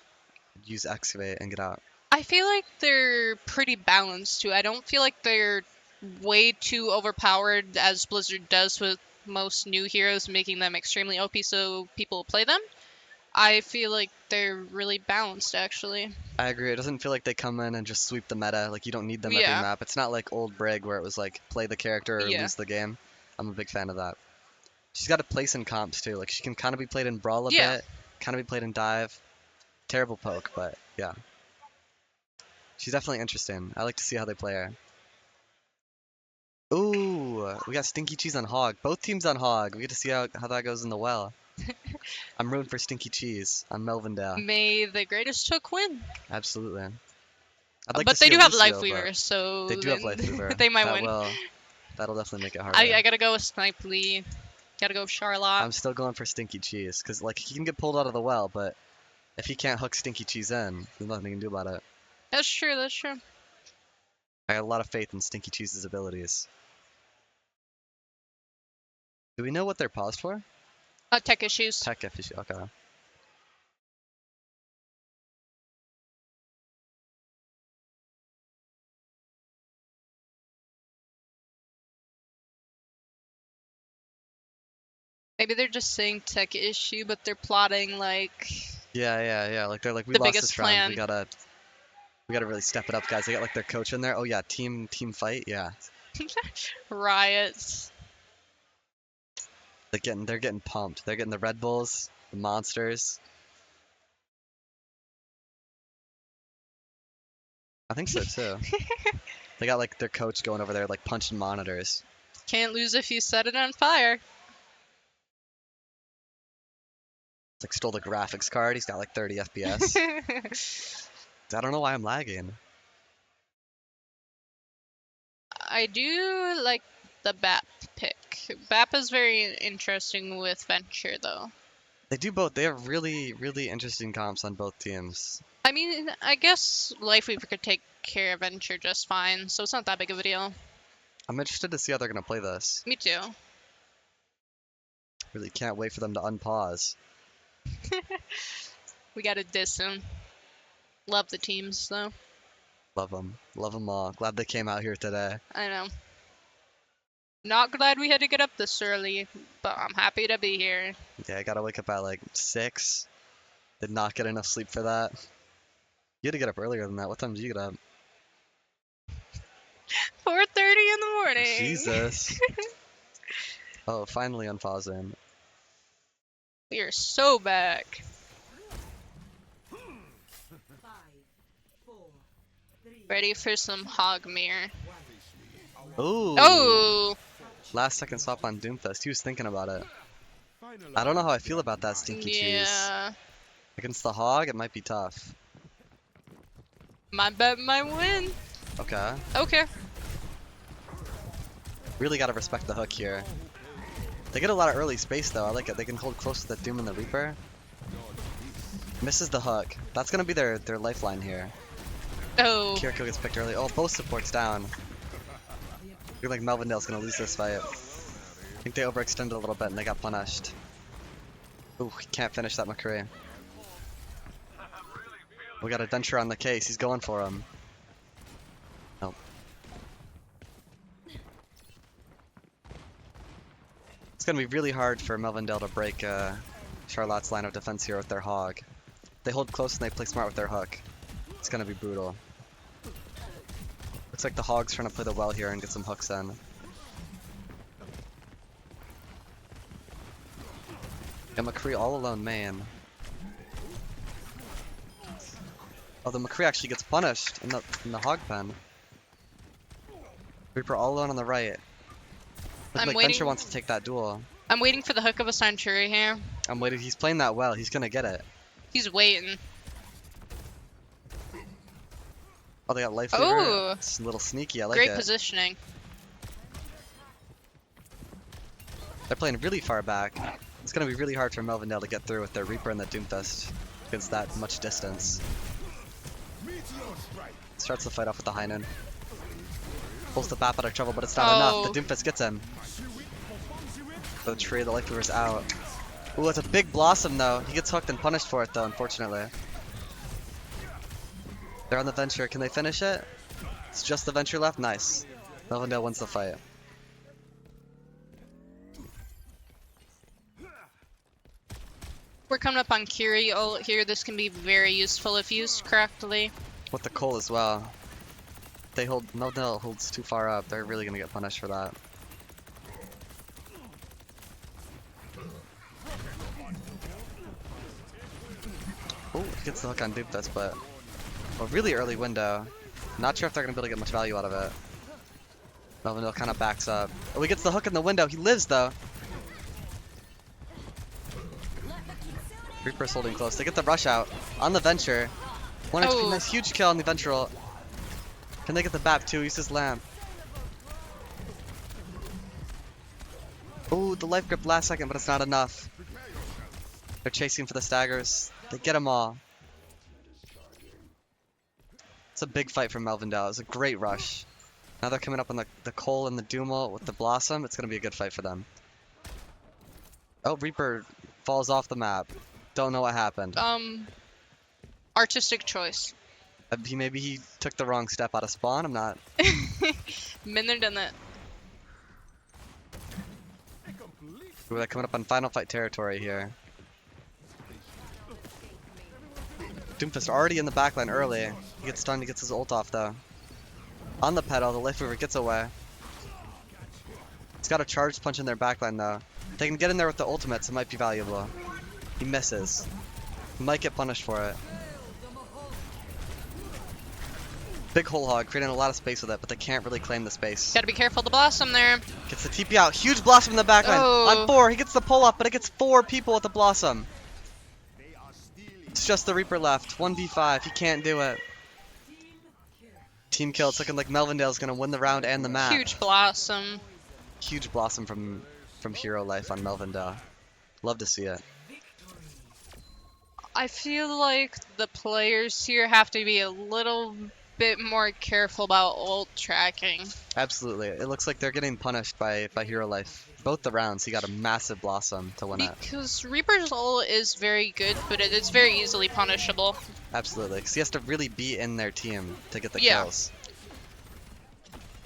use excavate and get out. I feel like they're pretty balanced too. I don't feel like they're way too overpowered as Blizzard does with most new heroes, making them extremely OP so people play them. I feel like they're really balanced actually. I agree. It doesn't feel like they come in and just sweep the meta. Like you don't need them every Yeah. map. It's not like old Brig where it was like play the character or Yeah. lose the game. I'm a big fan of that. She's got a place in comps too. Like she can kind of be played in Brawl a Yeah. bit, kind of be played in Dive. Terrible poke, but yeah. She's definitely interesting. I like to see how they play her. Ooh, we got Stinky Cheese on Hog. Both teams on Hog. We get to see how that goes in the well. I'm rooting for Stinky Cheese. I'm Melvindale. May the greatest hook win. Absolutely. I'd like But to they see do a have Lucio, Life but Weaver, so They do have then Life Weaver. they might That win. That'll definitely make it harder. I gotta go with Snipe Lee. Gotta go with Charlotte. I'm still going for Stinky Cheese because like he can get pulled out of the well, but if he can't hook Stinky Cheese in, there's nothing he can do about it. That's true, that's true. I got a lot of faith in Stinky Cheese's abilities. Do we know what they're paused for? Tech issues. Tech issue. Okay. Maybe they're just saying tech issue, but they're plotting like Yeah. Like they're like we The lost biggest this round. plan. We gotta really step it up, guys. They got like their coach in there. Oh yeah, team fight. Yeah. riots. They're getting pumped. They're getting the Red Bulls, the monsters. I think so too. They got like their coach going over there like punching monitors. Can't lose if you set it on fire. It's like stole the graphics card. He's got like 30 FPS. I don't know why I'm lagging. I do like the BAP pick. BAP is very interesting with Venture, though. They do both. They have really, really interesting comps on both teams. I mean, I guess Lifeweaver could take care of Venture just fine, so it's not that big of a deal. I'm interested to see how they're gonna play this. Me too. Really can't wait for them to unpause. We gotta diss him. Love the teams, though. Love them all. Glad they came out here today. I know. Not glad we had to get up this early, but I'm happy to be here. Yeah, I gotta wake up at like 6. Did not get enough sleep for that. You had to get up earlier than that. What time did you get up? 4:30 in the morning. Jesus. Oh, finally unpausing. We are so back. 5, 4, 3, Ready for some Hogmere. Ooh. Oh! Last second swap on Doomfist. He was thinking about it. I don't know how I feel about that stinky cheese. Yeah. Against the hog, it might be tough. My bet might win. Okay. Okay. Really gotta respect the hook here. They get a lot of early space though. I like it. They can hold close to the Doom and the Reaper. Misses the hook. That's gonna be their lifeline here. Oh. Kiriko gets picked early. Oh, both supports down. I feel like Melvindale's gonna lose this fight. I think they overextended a little bit and they got punished. Ooh, he can't finish that McCree. We got a Denture on the case. He's going for him. Nope. It's gonna be really hard for Melvindale to break Charlotte's line of defense here with their hog. They hold close and they play smart with their hook. It's gonna be brutal. Looks like the hog's trying to play the well here and get some hooks in. Yeah, McCree all alone, man. Oh, the McCree actually gets punished in the hog pen. Reaper all alone on the right. Looks I'm like waiting. Venture wants to take that duel. I'm waiting for the hook of a Century here. I'm waiting. He's playing that well. He's gonna get it. He's waiting. Oh, they got life Ooh. lever. It's a little sneaky. I like Great it. positioning. They're playing really far back. It's gonna be really hard for Melvindale to get through with their Reaper and the Doomfist against that much distance. Starts the fight off with the Heinen. Pulls the Bap out of trouble, but it's not enough. The Doomfist gets him. The tree, the life lever's out. Ooh, it's a big Blossom though. He gets hooked and punished for it though, unfortunately. They're on the Venture. Can they finish it? It's just the Venture left. Nice. Melvindale wins the fight. We're coming up on Curie ult here. This can be very useful if used correctly. With the Cole as well. They hold. Melvindale holds too far up. They're really gonna get punished for that. Oh, he gets the hook on Doomfist, but a really early window. Not sure if they're gonna be able to get much value out of it. Melvindale kind of backs up. Oh, he gets the hook in the window. He lives though. Reaper's holding close. They get the rush out on the Venture. 1 HP, Oh. nice huge kill on the Venture ult. Can they get the BAP too? Uses lamp. Oh, the life grip last second, but it's not enough. They're chasing for the staggers. They get them all. It's a big fight for Melvindale. It's a great rush. Now they're coming up on the Cole and the Doom ult with the Blossom. It's going to be a good fight for them. Oh, Reaper falls off the map. Don't know what happened. Artistic choice. Maybe he took the wrong step out of spawn. I'm not. Been there, done that. We're coming up on final fight territory here. Doomfist already in the backline early. He gets stunned. He gets his ult off though. On the pedal, the life weaver gets away. He's got a charge punch in their backline though. If they can get in there with the ultimates, it might be valuable. He misses. He might get punished for it. Big hole hog, creating a lot of space with it, but they can't really claim the space. Gotta be careful the Blossom there. Gets the TP out. Huge Blossom in the backline. Oh. On 4, he gets the pull up, but it gets 4 people with the Blossom. They are stealing. It's just the Reaper left. 1v5. He can't do it. Team kill. It's looking like Melvindale's going to win the round and the map. Huge Blossom. Huge Blossom from Hero Life on Melvindale. Love to see it. I feel like the players here have to be a little bit more careful about ult tracking. Absolutely. It looks like they're getting punished by Hero Life. Both the rounds, he got a massive Blossom to win it. Because Reaper's ult is very good, but it is very easily punishable. Absolutely. Because he has to really be in their team to get the Yeah. kills.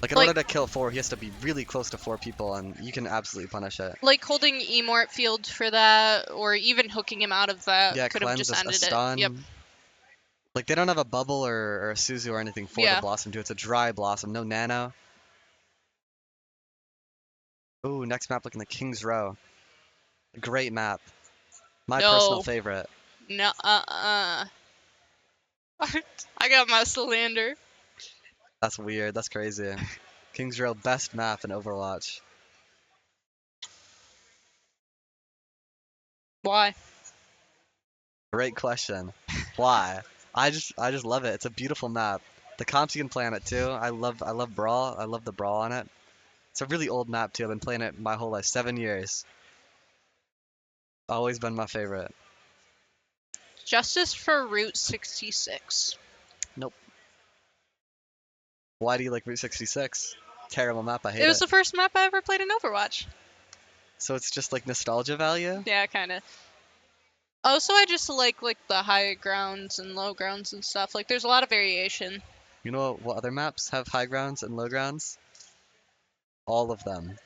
Like, in order to kill 4, he has to be really close to 4 people, and you can absolutely punish it. Like holding Emort field for that, or even hooking him out of that Yeah, could have cleanse, just a ended stun. it. Yep. Like, they don't have a bubble or a Suzu or anything for Yeah. the Blossom, too. It's a dry Blossom, no nano. Ooh, next map looking like King's Row. Great map. My No. personal favorite. No, I got my Cylinder. That's weird. That's crazy. King's Row, best map in Overwatch. Why? Great question. Why? I just love it. It's a beautiful map. The comps you can play on it too. I love Brawl. I love the Brawl on it. It's a really old map too. I've been playing it my whole life, 7 years. Always been my favorite. Justice for Route 66. Why do you like Route 66? Terrible map. I hate It was it. the first map I ever played in Overwatch. So it's just like nostalgia value. Yeah, kind of. Also, I just like the high grounds and low grounds and stuff. Like, there's a lot of variation. You know what other maps have high grounds and low grounds? All of them.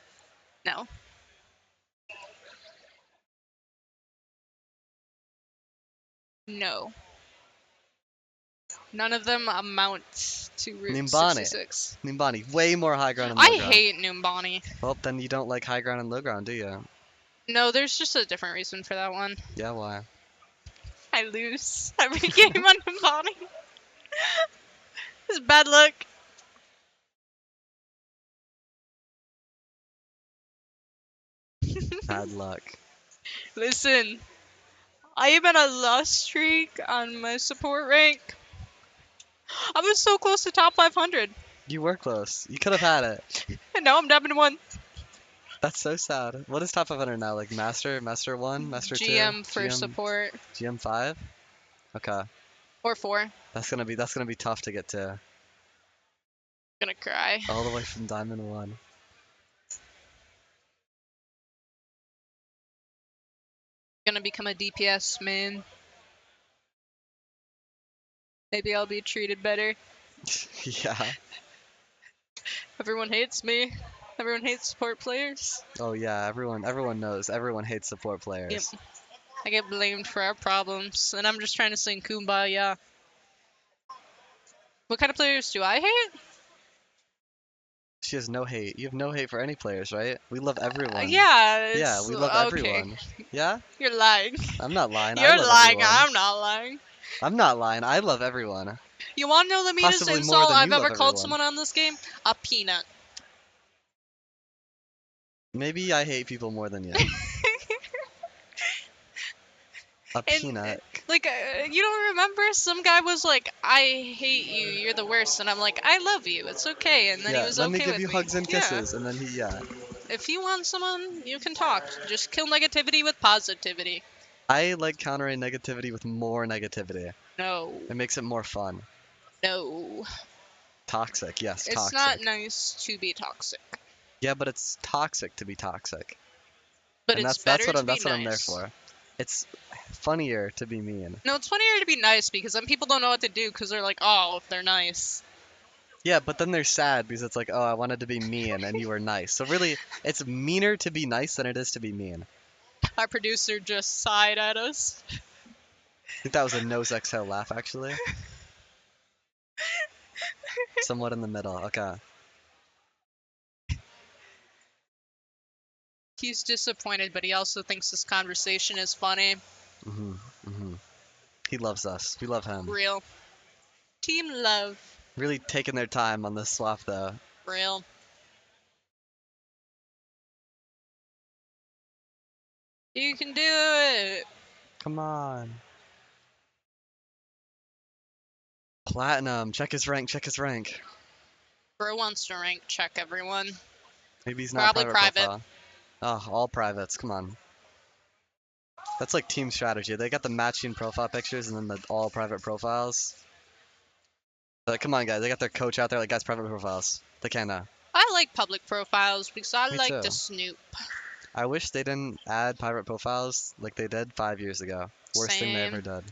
No. No. None of them amount to Route Nimbani. 66. Nimbani, way more high ground and low I ground. hate Numbani. Well, then you don't like high ground and low ground, do you? No, there's just a different reason for that one. Yeah, why? I lose every game on Numbani. It's bad luck. Bad luck. Listen, I am on a loss streak on my support rank. I was so close to top 500, You were close. You could have had it. and now I'm down to 1. That's so sad. What is top 500 now? Like Master 1, Master 2? GM for support, GM 5? Okay. or 4. That's gonna be tough to get to. Gonna cry. All the way from Diamond 1. Gonna become a DPS man. Maybe I'll be treated better. Yeah. Everyone hates me. Everyone hates support players. Oh yeah, everyone knows. Everyone hates support players. Yep. I get blamed for our problems, and I'm just trying to sing Kumbaya. What kind of players do I hate? She has no hate. You have no hate for any players, right? We love everyone. Yeah. Yeah, it's- we love okay. everyone. Yeah? You're lying. I'm not lying. I You're love lying. everyone. I'm not lying. I'm not lying. I love everyone. You want to know the meanest Possibly more insult than I've you ever love called everyone. someone on this game? A peanut. Maybe I hate people more than you. A peanut. Like, you don't remember? Some guy was like, I hate you, you're the worst. And I'm like, I love you, it's okay. And then he Yeah, was let okay me give with you me. hugs and Yeah. kisses, and then yeah. If you want someone, you can talk. Just kill negativity with positivity. I like countering negativity with more negativity. No. It makes it more fun. No. Toxic, yes, It's toxic. not nice to be toxic. Yeah, but it's toxic to be toxic. But And it's that's better what to I'm be that's what I'm there nice. for. It's funnier to be mean. No, it's funnier to be nice because then people don't know what to do because they're like, oh, they're nice. Yeah, but then they're sad because it's like, oh, I wanted to be mean and you were nice. So really, it's meaner to be nice than it is to be mean. Our producer just sighed at us. I think that was a nose exhale laugh, actually. Somewhat in the middle. Okay. He's disappointed, but he also thinks this conversation is funny. Mhm. Mhm. He loves us. We love him. Real. Team love. Really taking their time on this swap though. Real. You can do it. Come on. Platinum. Check his rank. Check his rank. Bro wants to rank check everyone. Maybe he's not Probably private private. profile. Oh, all privates. Come on. That's like team strategy. They got the matching profile pictures and then the all private profiles. But come on, guys. They got their coach out there. Like, guys, private profiles. They can now. I like public profiles because I Me like too. to snoop. I wish they didn't add private profiles like they did 5 years ago. Worst thing they ever Same. did.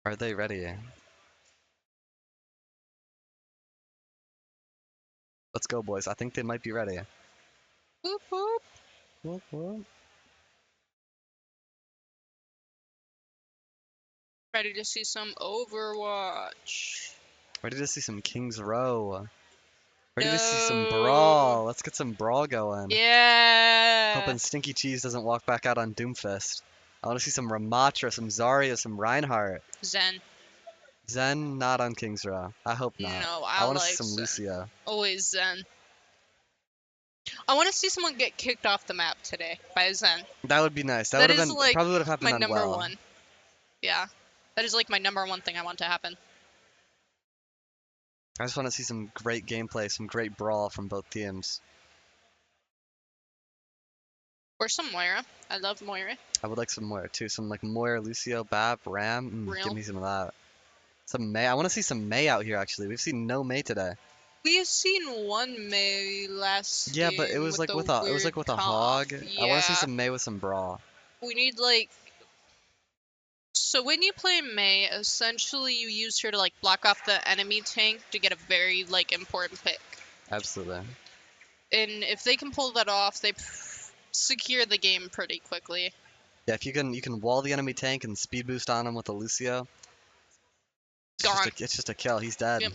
Are they ready? Let's go, boys. I think they might be ready. Whoop, whoop. Whoop, whoop. Ready to see some Overwatch. Ready to see some Kings Row. Ready to see some No. brawl. Let's get some brawl going. Yeah. Hoping Stinky Cheese doesn't walk back out on Doomfist. I want to see some Ramatra, some Zarya, some Reinhardt. Zen. Zen not on Kings Row. I hope not. No, I I want to see like some Zen. Lucio. Always Zen. I want to see someone get kicked off the map today by Zen. That would be nice. That That would have is been like probably would have my happened on number well. one. Yeah. That is like my number one thing I want to happen. I just want to see some great gameplay, some great brawl from both teams. Or some Moira. I love Moira. I would like some more too. Some like Moira, Lucio, Bap, Ram. Give Real. me some of that. Some May. I want to see some May out here actually. We've seen no May today. We have seen one May last Yeah, game but it was like with a weird with a comp. hog. Yeah. I want to see some May with some brawl. We need like. So when you play May, essentially you use her to like block off the enemy tank to get a very like important pick. Absolutely. And if they can pull that off, they secure the game pretty quickly. Yeah, if you can wall the enemy tank and speed boost on him with a Lucio. Gone. It's just a kill. He's dead. Yep.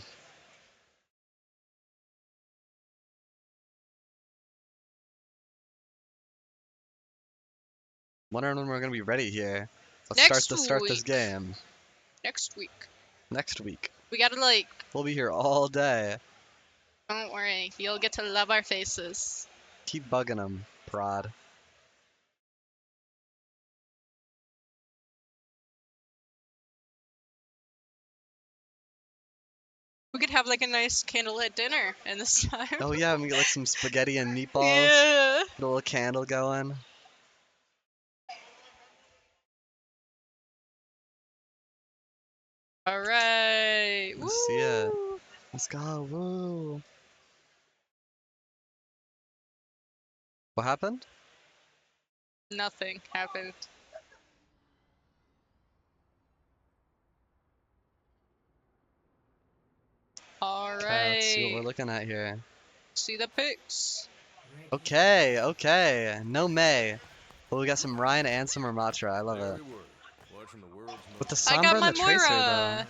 Wondering when we're gonna be ready here. Next Start this week. game Next week. next week. We gotta like. We'll be here all day. Don't worry, you'll get to love our faces. Keep bugging them, prod. We could have like a nice candlelit dinner in this time. Oh yeah, we get like some spaghetti and meatballs. Yeah. Get a little candle going. All right. Let's see it. Woo. Let's go. Woo. What happened? Nothing happened. All Okay, let's see what we're right. looking at here. See the pics. Okay, okay. No May. But we got some Ryan and some Ramatra. I love it. With the I got Sombra my and the Tracer, Moira.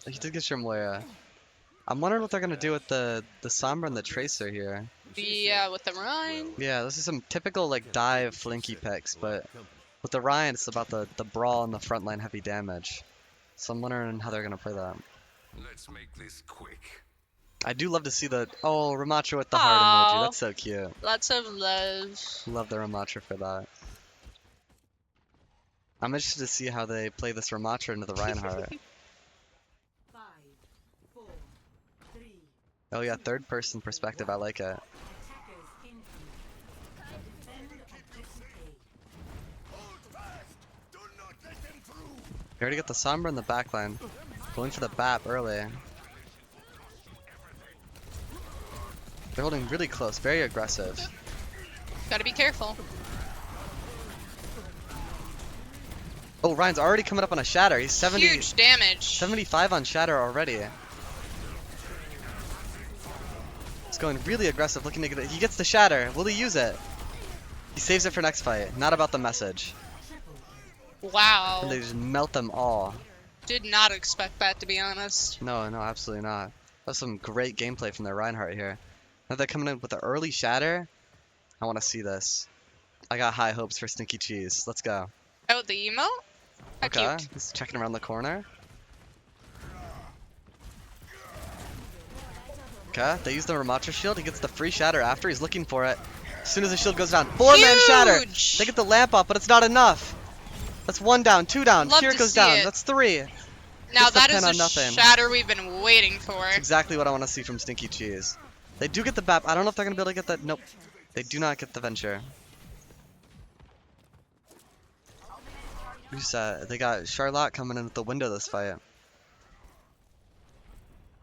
though. You did get your Moira. I'm wondering what they're going to do with the Sombra and the Tracer here. Yeah, with the Rhine. Yeah, this is some typical, like, dive flinky picks, but with the Ryan, it's about the brawl and the frontline heavy damage. So I'm wondering how they're going to play that. Let's make this quick. I do love to see the... Oh, Ramatra with the heart emoji. Aw. That's so cute. Lots of love. Love the Ramatra for that. I'm interested to see how they play this Ramatra into the Reinhardt. 5, 4, 3. Oh yeah, third person perspective, I like it. Attackers incoming. Defend objective A. Hold fast! Do not let them through! You already got the Sombra in the backline. Going for the BAP early. They're holding really close, very aggressive. Gotta be careful. Oh, Ryan's already coming up on a Shatter. He's 70, Huge damage. 75 on Shatter already. He's going really aggressive, looking to get it. He gets the Shatter. Will he use it? He saves it for next fight. Not about the message. Wow. And they just melt them all. Did not expect that, to be honest. No, no, absolutely not. That's some great gameplay from their Reinhardt here. Now they're coming in with the early Shatter. I want to see this. I got high hopes for Stinky Cheese. Let's go. Oh, the emote? How Okay, cute. he's checking around the corner. Okay, they use the Ramatra shield. He gets the free shatter after. He's looking for it. As soon as the shield goes down, 4-man shatter. Huge! They get the lamp off, but it's not enough. That's 1 down, 2 down. Love Here to goes see down. it. That's 3. Now Gets the that pin is on a nothing. shatter we've been waiting for. That's exactly what I want to see from Stinky Cheese. They do get the BAP. I don't know if they're going to be able to get that. Nope. They do not get the Venture. Reset. They got Charlotte coming in with the window this fight.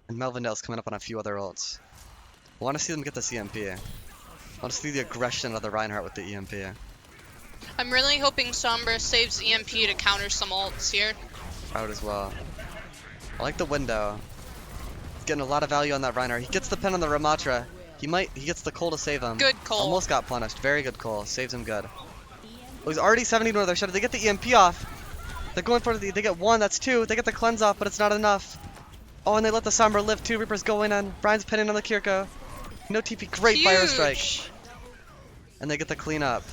And Melvindale's coming up on a few other ults. I want to see them get the EMP. I want to see the aggression of the Reinhardt with the EMP. I'm really hoping Sombra saves EMP to counter some ults here. I would as well. I like the window. He's getting a lot of value on that Reinhardt. He gets the pin on the Ramatra. He gets the Cole to save him. Good Cole. Almost got punished. Very good Cole. Saves him good. Oh, he's already 70 to their shadow. They get the EMP off. They're going for they get 1, that's 2. They get the cleanse off, but it's not enough. Oh, and they let the Sombra live. 2 Reapers going in. Brian's pinning on the Kiriko. No TP. Great fire strike. And they get the clean up.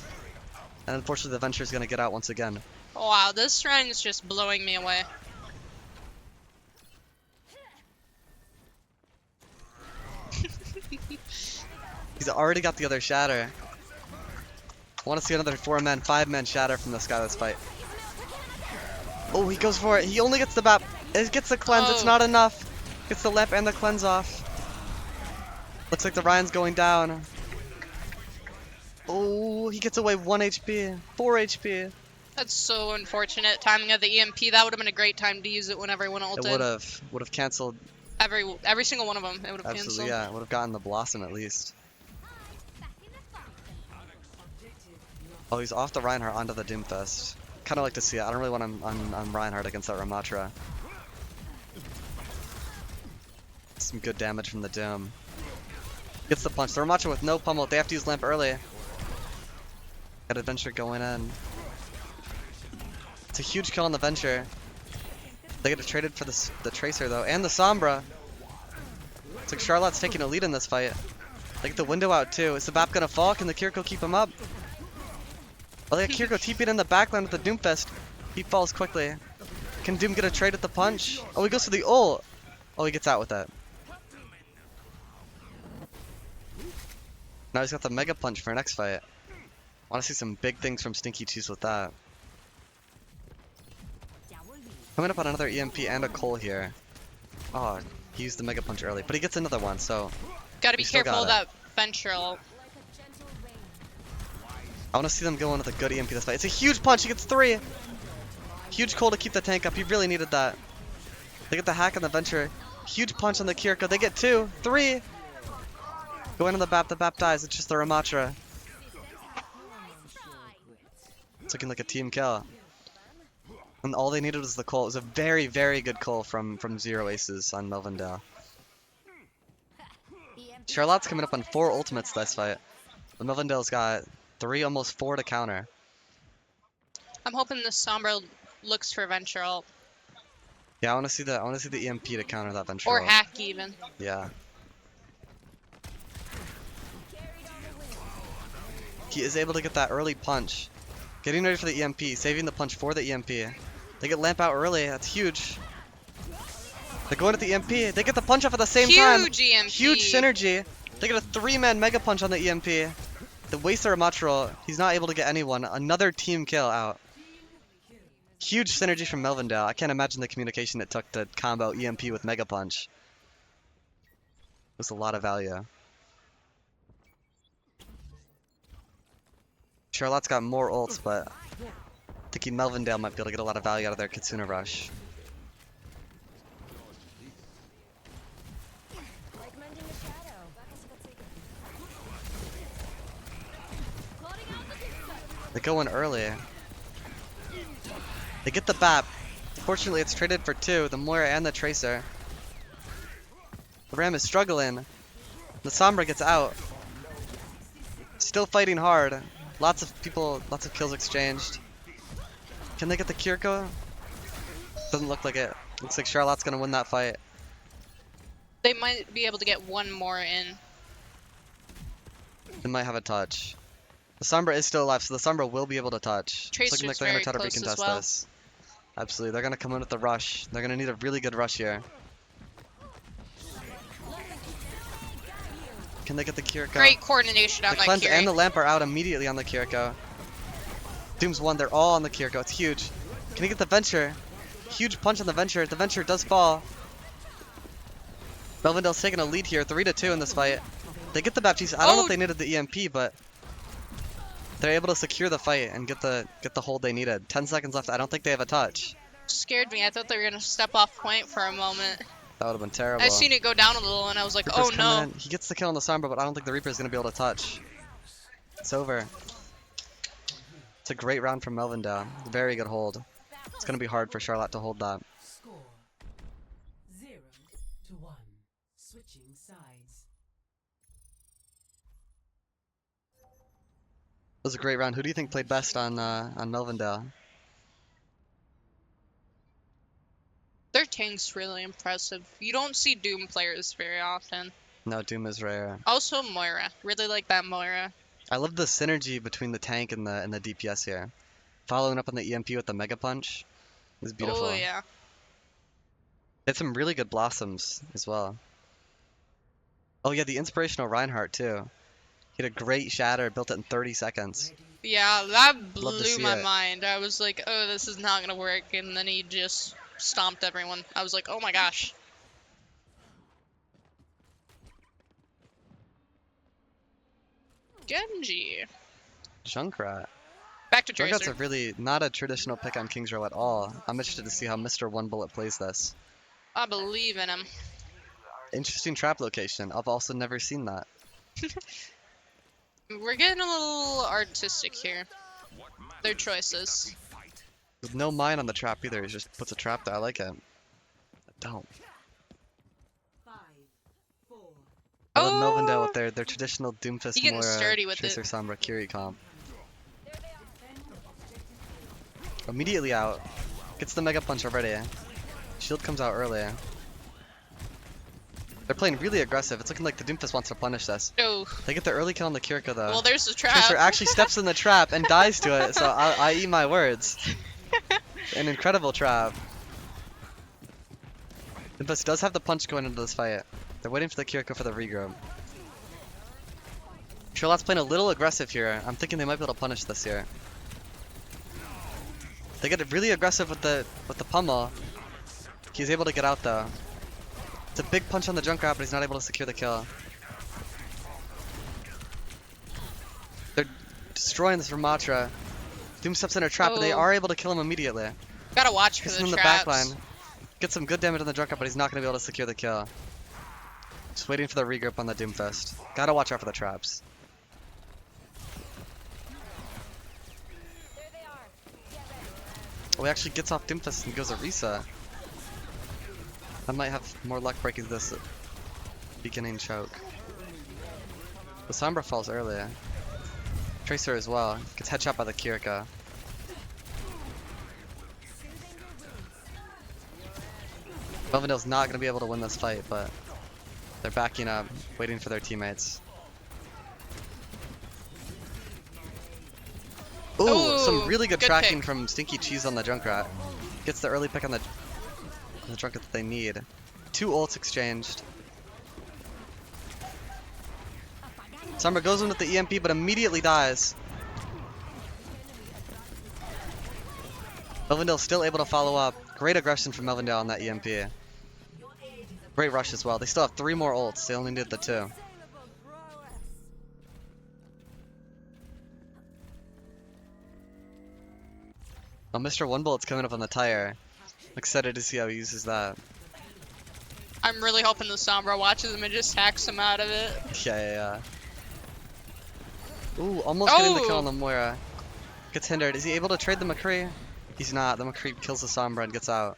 And unfortunately, the Venture's going to get out once again. Wow, this run is just blowing me away. He's already got the other shatter. I want to see another 4-man, 5-man shatter from this guy this fight. Oh, he goes for it. He only gets the BAP. It gets the cleanse. It's not enough. Gets the lamp and the cleanse off. Looks like the Ryan's going down. Oh, he gets away 1 HP. 4 HP. That's so unfortunate. Timing of the EMP. That would have been a great time to use it when everyone ulted. It would have canceled. Every single one of them. It would have Absolutely, canceled. yeah. Would have gotten the Blossom at least. Oh, he's off the Reinhardt onto the Doomfist. Kind of like to see it. I don't really want him on Reinhardt against that Ramatra. Some good damage from the Doom. Gets the punch. The Ramatra with no pummel. They have to use lamp early. Got Adventure going in. It's a huge kill on the Venture. They get it traded for the Tracer though, and the Sombra. It's like Charlotte's taking a lead in this fight. They get the window out too. Is the BAP gonna fall? Can the Kiriko keep him up? Oh, they got Kiriko TP'd in the backline with the Doomfist. He falls quickly. Can Doom get a trade with the punch? Oh, he goes for the ult. Oh, he gets out with that. Now he's got the Mega Punch for next fight. I want to see some big things from Stinky Cheese with that. Coming up on another EMP and a Cole here. Oh, he used the Mega Punch early, but he gets another one, so... Gotta be still careful of got that ventral. I want to see them go in with a good EMP this fight. It's a huge punch. He gets 3. Huge Cole to keep the tank up. He really needed that. They get the hack on the Venture. Huge punch on the Kiriko. They get 2, 3. Going on the BAP. The BAP dies. It's just the Ramatra. It's looking like a team kill. And all they needed was the Cole. It was a very, very good Cole from Zero Aces on Melvindale. Charlotte's coming up on 4 ultimates this fight. But Melvindale's got 3, almost 4 to counter. I'm hoping the Sombra looks for ventral. Yeah, I want to see the EMP to counter that Venture. Or hack even. Yeah. He is able to get that early punch. Getting ready for the EMP, saving the punch for the EMP. They get lamp out early. That's huge. They're going at the EMP. They get the punch off at the same time. Huge EMP. Huge synergy. They get a 3-man Mega Punch on the EMP. The Waster Ramatra, he's not able to get anyone. Another team kill out. Huge synergy from Melvindale. I can't imagine the communication it took to combo EMP with Mega Punch. It was a lot of value. Charlotte's got more ults, but thinking Melvindale might be able to get a lot of value out of their Kitsuna Rush. Like mending a shadow. They go in early. They get the BAP. Fortunately, it's traded for 2, the Moira and the Tracer. The Ram is struggling. The Sombra gets out. Still fighting hard. Lots of people, lots of kills exchanged. Can they get the Kiriko? Doesn't look like it. Looks like Charlotte's gonna win that fight. They might be able to get one more in. They might have a touch. The Sombra is still alive, so the Sombra will be able to touch. It's looking like Tracer's they're gonna very try to close as recontest well. this. Absolutely, they're gonna come in with the rush. They're gonna need a really good rush here. Can they get the Kiriko? Great coordination on The that cleanse Kiri. and the lamp are out immediately on the Kiriko. Doom's one, they're all on the Kiriko. It's huge. Can he get the Venture? Huge punch on the Venture. The Venture does fall. Melvindale's taking a lead here, 3-2 in this fight. They get the Baptiste. I don't know if they needed the EMP, but they're able to secure the fight and get the hold they needed. 10 seconds left. I don't think they have a touch. Scared me. I thought they were gonna step off point for a moment. That would have been terrible. I seen it go down a little, and I was like, Reaper's oh coming no. in. He gets the kill on the Sombra, but I don't think the Reaper's going to be able to touch. It's over. It's a great round from Melvindale. Very good hold. It's going to be hard for Charlotte to hold that. Score 0-1. Switching sides. It was a great round. Who do you think played best on Melvindale? Their tank's really impressive. You don't see Doom players very often. No, Doom is rare. Also Moira. Really like that Moira. I love the synergy between the tank and the DPS here. Following up on the EMP with the Mega Punch is beautiful. Oh yeah. They had some really good Blossoms as well. Oh yeah, the inspirational Reinhardt too. He had a great Shatter, built it in 30 seconds. Yeah, that Love to blew see my it. mind. I was like, oh, this is not gonna work, and then he just stomped everyone. I was like, oh my gosh. Genji. Junkrat. Back to Junkrat's Tracer. a really not a traditional pick on King's Row at all. I'm interested to see how Mr. One Bullet plays this. I believe in him. Interesting trap location. I've also never seen that. We're getting a little artistic here. Their choices. With no mine on the trap either. He just puts a trap there. I like it. I don't. 5, 4. I love Oh! Melvindale with their traditional Doomfist He getting Moira, sturdy with Tracer it. Sombra Kiri comp. Immediately out. Gets the Mega Punch already. Shield comes out early. They're playing really aggressive. It's looking like the Doomfist wants to punish this. Oh. They get the early kill on the Kiriko though. Well, there's the trap. Tracer actually steps in the trap and dies to it, so I eat my words. An incredible trap. Doomfist does have the punch going into this fight. They're waiting for the Kiriko for the regroup. Charlotte's playing a little aggressive here. I'm thinking they might be able to punish this here. They get really aggressive with the pummel. He's able to get out though. It's a big punch on the Junkrat, but he's not able to secure the kill. They're destroying this Ramatra. Doom steps in her trap, and they Oh. are able to kill him immediately. Gotta watch for Gets the him in the traps. back line. Gets some good damage on the Junkrat, but he's not going to be able to secure the kill. Just waiting for the regroup on the Doomfist. Gotta watch out for the traps. Oh, he actually gets off Doomfist and goes to Risa. I might have more luck breaking this beginning choke. The Sombra falls early. Tracer as well. Gets headshot by the Kiriko. Melvindale's not going to be able to win this fight, but they're backing up, waiting for their teammates. Ooh, some Ooh, really good good tracking pick. from Stinky Cheese on the Junkrat. Gets the early pick on the Junkrat that they need. 2 ults exchanged. Sombra goes in with the EMP, but immediately dies. Melvindale's still able to follow up. Great aggression from Melvindale on that EMP. Great rush as well. They still have 3 more ults. They only did the 2. Well, Mr. One Bullet's coming up on the tire. Excited to see how he uses that. I'm really hoping the Sombra watches him and just hacks him out of it. Yeah. Ooh, almost getting the kill Oh. on the Moira. Gets hindered. Is he able to trade the McCree? He's not. The McCree kills the Sombra and gets out.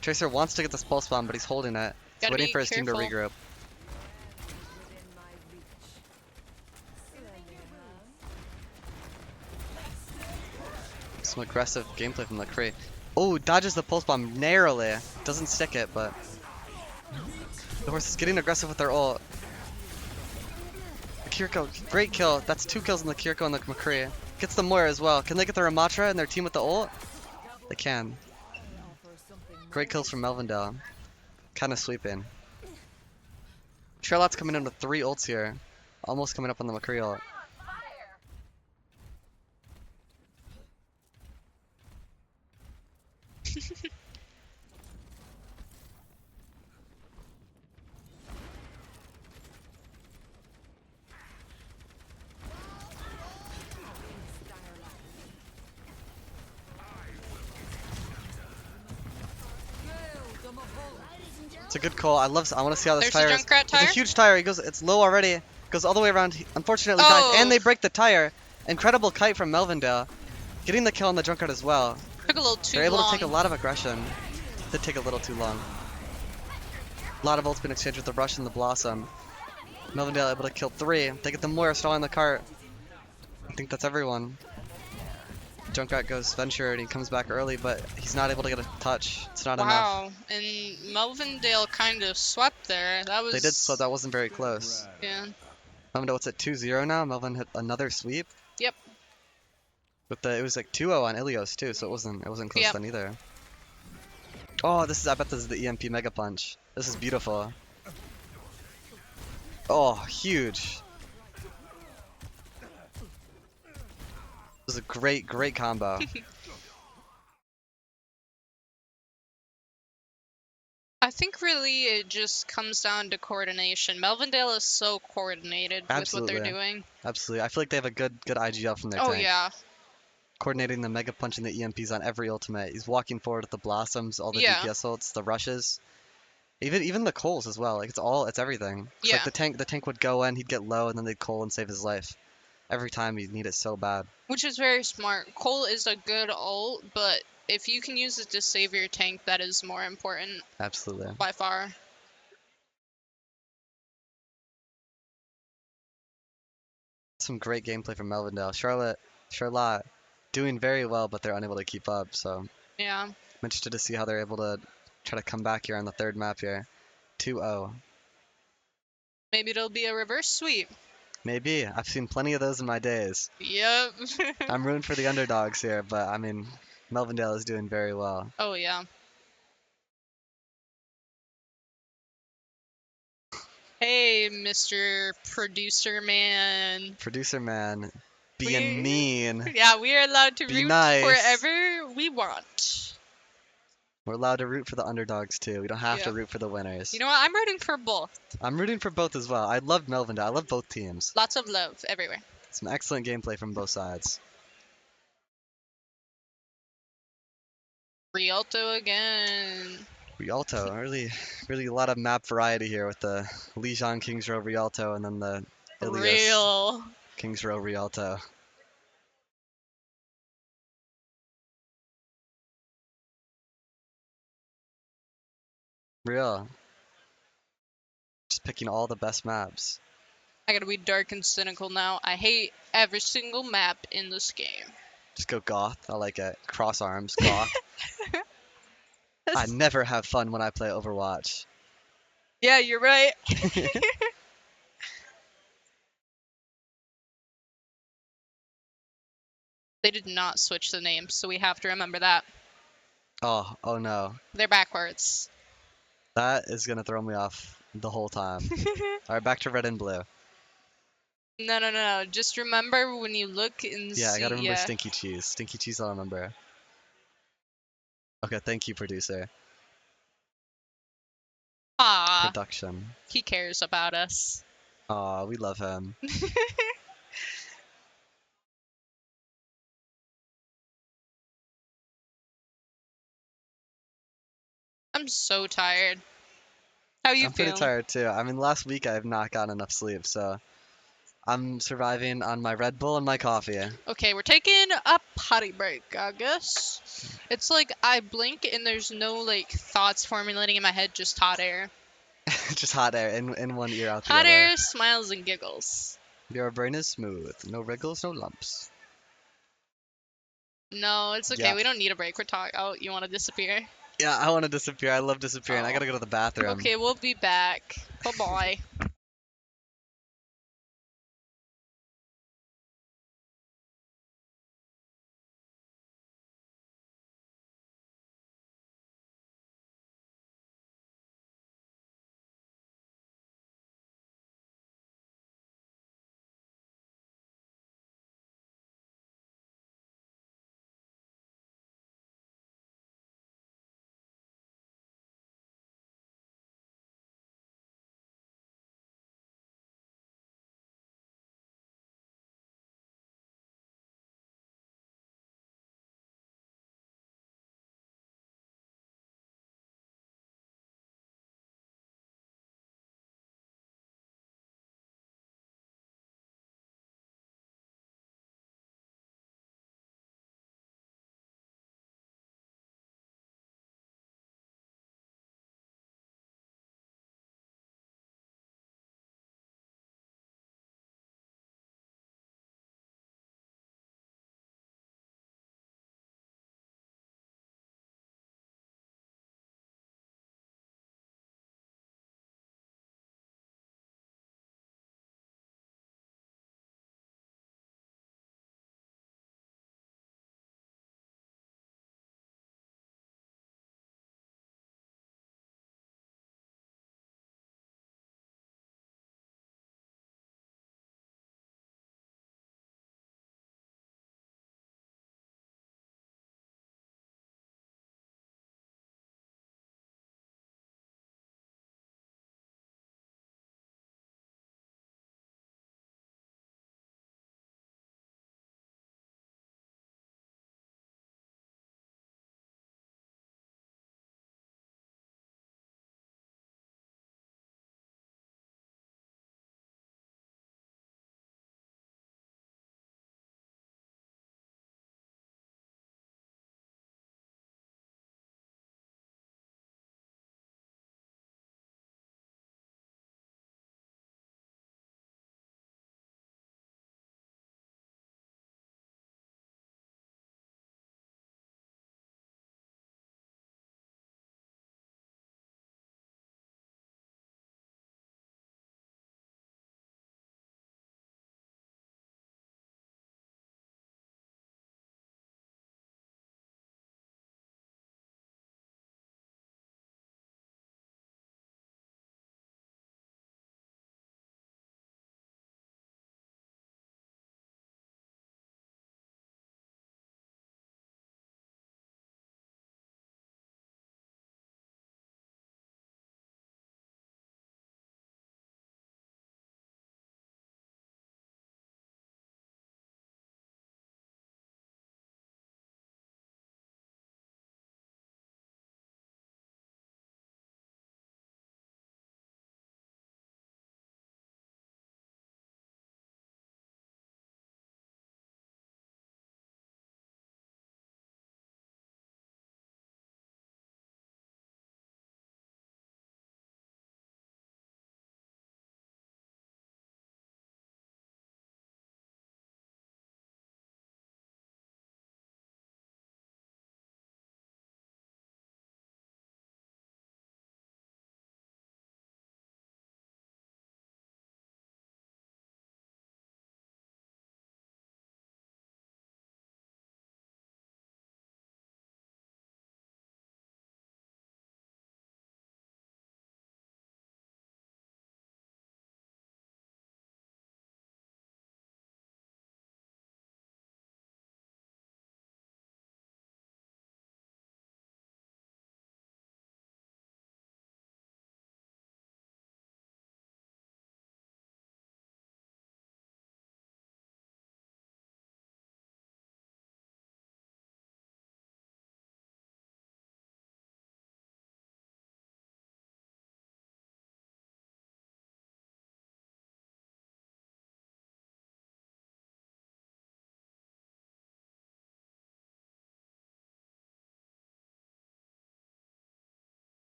Tracer wants to get this pulse bomb, but he's holding it. He's Gotta waiting be for his team to careful. regroup. Some aggressive gameplay from McCree. Oh, dodges the pulse bomb narrowly. Doesn't stick it, but the horse is getting aggressive with their ult. The Kiriko, great kill. That's 2 kills on the Kiriko and the McCree. Gets the Moira as well. Can they get the Ramatra and their team with the ult? They can. Great kills from Melvindale. Kind of sweeping. Charlotte's coming in with 3 ults here. Almost coming up on the McCree ult. It's a good call. I want to see how this There's a tire is. Junkrat There's a tire. huge tire. He goes. It's low already. Goes all the way around. He unfortunately dies, Oh. and they break the tire. Incredible kite from Melvindale, getting the kill on the Junkrat as well. Took a little too They're able long. to take a lot of aggression. Did take a little too long. A lot of ults been exchanged with the Rush and the Blossom. Melvindale able to kill 3. They get the Moira stalling the cart. I think that's everyone. Junkrat goes Venture and he comes back early, but he's not able to get a touch. It's not enough. Wow, and Melvindale kind of swept there. That was. They did, so that wasn't very close. Yeah. Melvindale, what's at 2-0 now? Melvin hit another sweep. Yep. With it was like 2-0 on Ilios too, so it wasn't close Yep. then either. Oh, I bet this is the EMP Mega Punch. This is beautiful. Oh, huge. This is a great combo. I think really it just comes down to coordination. Melvindale is so coordinated with what they're Absolutely. doing. Absolutely. I feel like they have a good IGL from their Oh tank. yeah. Coordinating the Mega Punch and the EMPs on every ultimate. He's walking forward with the Blossoms, all the Yeah. DPS ults, the rushes. Even the Coles as well. Like it's everything. 'Cause, Yeah. like the tank would go in, he'd get low, and then they'd Cole and save his life. Every time he'd need it so bad. Which is very smart. Cole is a good ult, but if you can use it to save your tank, that is more important Absolutely. by far. Some great gameplay from Melvindale. Charlotte doing very well, but they're unable to keep up, so I'm Yeah. interested to see how they're able to try to come back here on the 3rd map here. 2-0. Maybe it'll be a reverse sweep. Maybe. I've seen plenty of those in my days. Yep. I'm rooting for the underdogs here, but I mean, Melvindale is doing very well. Oh yeah. Hey, Mr. Producer Man. Producer man, We- being mean. Yeah, we are allowed to Be root nice. wherever we want. We're allowed to root for the underdogs too. We don't have to Yeah. root for the winners. You know what? I'm rooting for both. I'm rooting for both as well. I love Melvindale. I love both teams. Lots of love everywhere. Some excellent gameplay from both sides. Rialto again. Rialto, really a lot of map variety here with the Lijiang Kings Row Rialto and then the Ilios Real. Kings Row Rialto. Real. Just picking all the best maps. I gotta be dark and cynical now. I hate every single map in this game. Just go goth. I like it. Cross arms, goth. I never have fun when I play Overwatch. Yeah, you're right. They did not switch the names, so we have to remember that. Oh no. They're backwards. That is gonna throw me off the whole time. Alright, back to red and blue. No. Just remember when you look and Yeah, I see. gotta remember Yeah. Stinky Cheese. Stinky Cheese I'll remember. Okay, thank you, producer. Aw, Production. he cares about us. Aw, we love him. I'm so tired. How you I'm pretty feeling? tired too. I mean, last week I have not gotten enough sleep, so I'm surviving on my Red Bull and my coffee. Okay, we're taking a potty break, I guess. It's like I blink and there's no like thoughts formulating in my head, just hot air. Just hot air in one ear, out the Hot other. air, smiles, and giggles. Your brain is smooth. No wriggles, no lumps. No, it's okay. Yeah. We don't need a break. We're talking. Oh, you want to disappear? Yeah, I want to disappear. I love disappearing. I Oh. gotta go to the bathroom. Okay, we'll be back. Bye bye.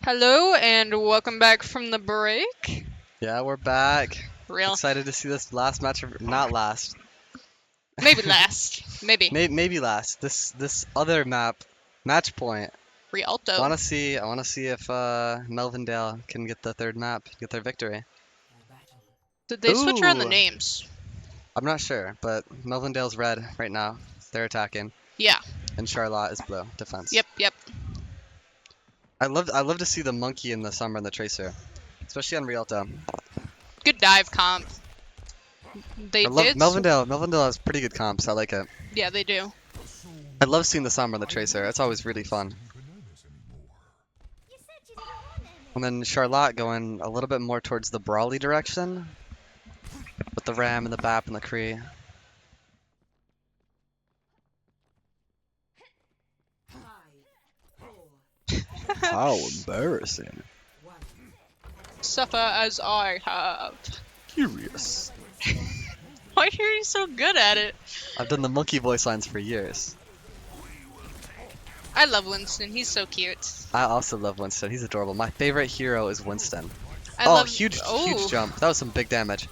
Hello and welcome back from the break. Yeah, we're back. Real. Excited to see this last match. Not last. Maybe last. Maybe. Maybe last. This other map, match point. Rialto. I want to see if Melvindale can get the third map, get their victory. Did they switch around the Ooh. names? I'm not sure, but Melvindale's red right now. They're attacking, Yeah. and Charlotte is blue. Defense. Yep. I love to see the monkey and the Sombra and the Tracer, especially on Rialto. Good dive comp. They I love did. Melvindale. Melvindale has pretty good comps. I like it. Yeah, they do. I love seeing the Sombra and the Tracer. It's always really fun. And then Charlotte going a little bit more towards the brawly direction, with the Ram and the Bap and the Kree. How embarrassing. Suffer as I have. Curious. Why are you so good at it? I've done the monkey voice lines for years. I love Winston. He's so cute. I also love Winston. He's adorable. My favorite hero is Winston. I Oh, love. huge Oh. jump. That was some big damage.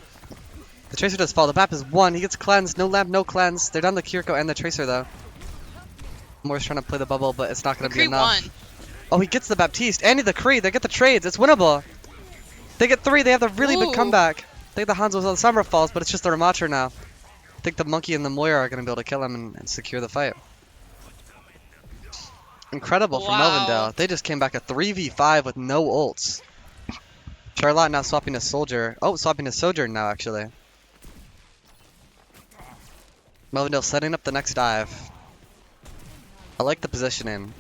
The Tracer does fall. The Bap is 1. He gets cleansed. No lamp, no cleanse. They're down the Kiriko and the Tracer, though. Moore's trying to play the bubble, but it's not going to be Kree enough. won. Oh, he gets the Baptiste. And the Kree. They get the trades. It's winnable. They get 3. They have the really big Ooh. comeback. I think the Hanzo's on Summer falls, but it's just the Ramatra now. I think the Monkey and the Moira are going to be able to kill him and secure the fight. Incredible from Wow. Melvindale. They just came back a 3v5 with no ults. Charlotte now swapping his soldier. Oh, swapping his Sojourn now, actually. Melvindale setting up the next dive. I like the positioning.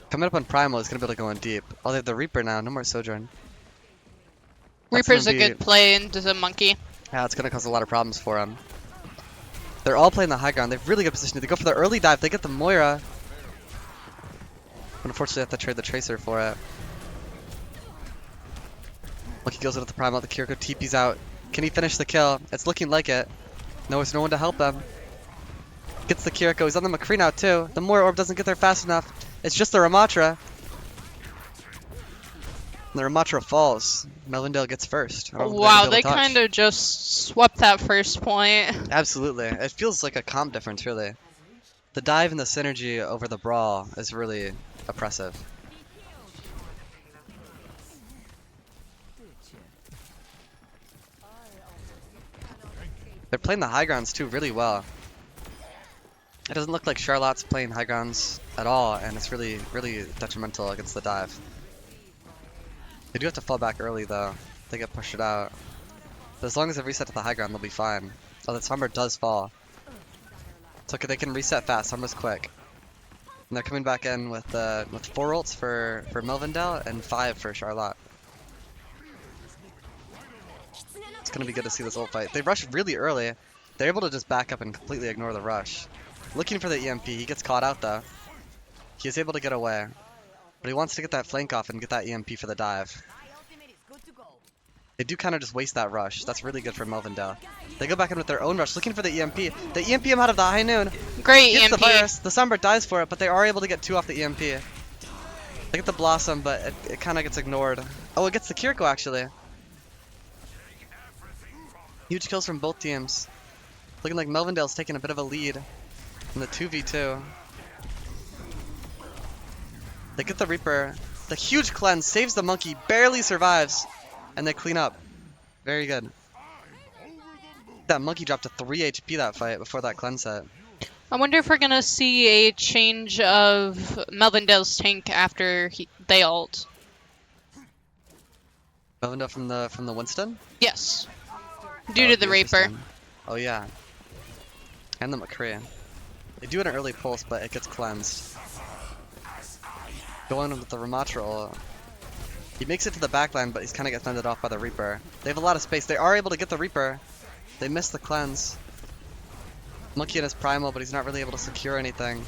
Coming up on Primal is going to be able to go in deep. Oh, they have the Reaper now. No more Sojourn. That's Reaper's a gonna be- good play into the monkey. Yeah, it's going to cause a lot of problems for him. They're all playing the high ground. They have really good position. They go for the early dive. They get the Moira. But unfortunately, they have to trade the Tracer for it. Look, he goes into the Primal. The Kiriko TP's out. Can he finish the kill? It's looking like it. No, there's no one to help him. Gets the Kiriko. He's on the McCree now, too. The Moira Orb doesn't get there fast enough. It's just the Ramatra. And the Ramatra falls. Melvindale gets first. I don't know if they're Wow, gonna be they able to touch. kind of just swept that first point. Absolutely. It feels like a comp difference, really. The dive and the synergy over the brawl is really oppressive. They're playing the high grounds, too, really well. It doesn't look like Charlotte's playing high grounds at all, and it's really, really detrimental against the dive. They do have to fall back early, though. They get pushed it out. But as long as they reset to the high ground, they'll be fine. Oh, the Summer does fall. It's okay, they can reset fast. Summer's quick. And they're coming back in with 4 ults for Melvindale and 5 for Charlotte. It's gonna be good to see this ult fight. They rush really early. They're able to just back up and completely ignore the rush. Looking for the EMP. He gets caught out though. He is able to get away. But he wants to get that flank off and get that EMP for the dive. They do kind of just waste that rush. That's really good for Melvindale. They go back in with their own rush, looking for the EMP. They EMP him out of the high noon. Great Gets EMP. the virus. The Sunbird dies for it, but they are able to get 2 off the EMP. They get the Blossom, but it kind of gets ignored. Oh, it gets the Kiriko, actually. Huge kills from both teams. Looking like Melvindale's taking a bit of a lead in the 2v2. They get the Reaper. The huge cleanse saves the monkey, barely survives, and they clean up. Very good. That monkey dropped to 3 HP that fight before that cleanse set. I wonder if we're gonna see a change of Melvindale's tank after they ult. Melvindale from the Winston? Yes. Due That to would the be Reaper. interesting. Oh yeah. And the McCree. They do an early pulse, but it gets cleansed. Going with the Ramatra ult. He makes it to the backline, but he's kind of gets fended off by the Reaper. They have a lot of space. They are able to get the Reaper. They miss the cleanse. Monkey in his primal, but he's not really able to secure anything.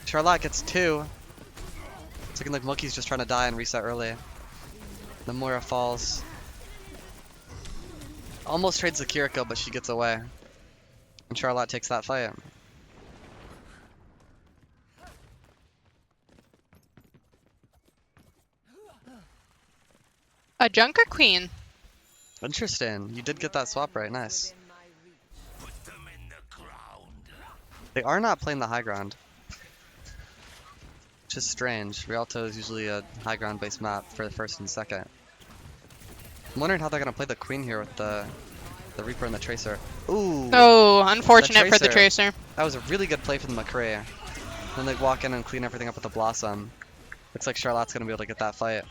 Charlotte gets 2. It's looking like Monkey's just trying to die and reset early. The Moira falls. Almost trades the Kiriko, but she gets away. And Charlotte takes that fight. I A Junker Queen. Interesting. You did get that swap right. Nice. Within my reach. Put them in the ground. They are not playing the high ground. Which is strange. Rialto is usually a high ground based map for the first and second. I'm wondering how they're gonna play the queen here with the Reaper and the Tracer. Ooh! Oh, unfortunate for the Tracer. Tracer. That was a really good play for the McCree. Then they walk in and clean everything up with the Blossom. Looks like Charlotte's gonna be able to get that fight.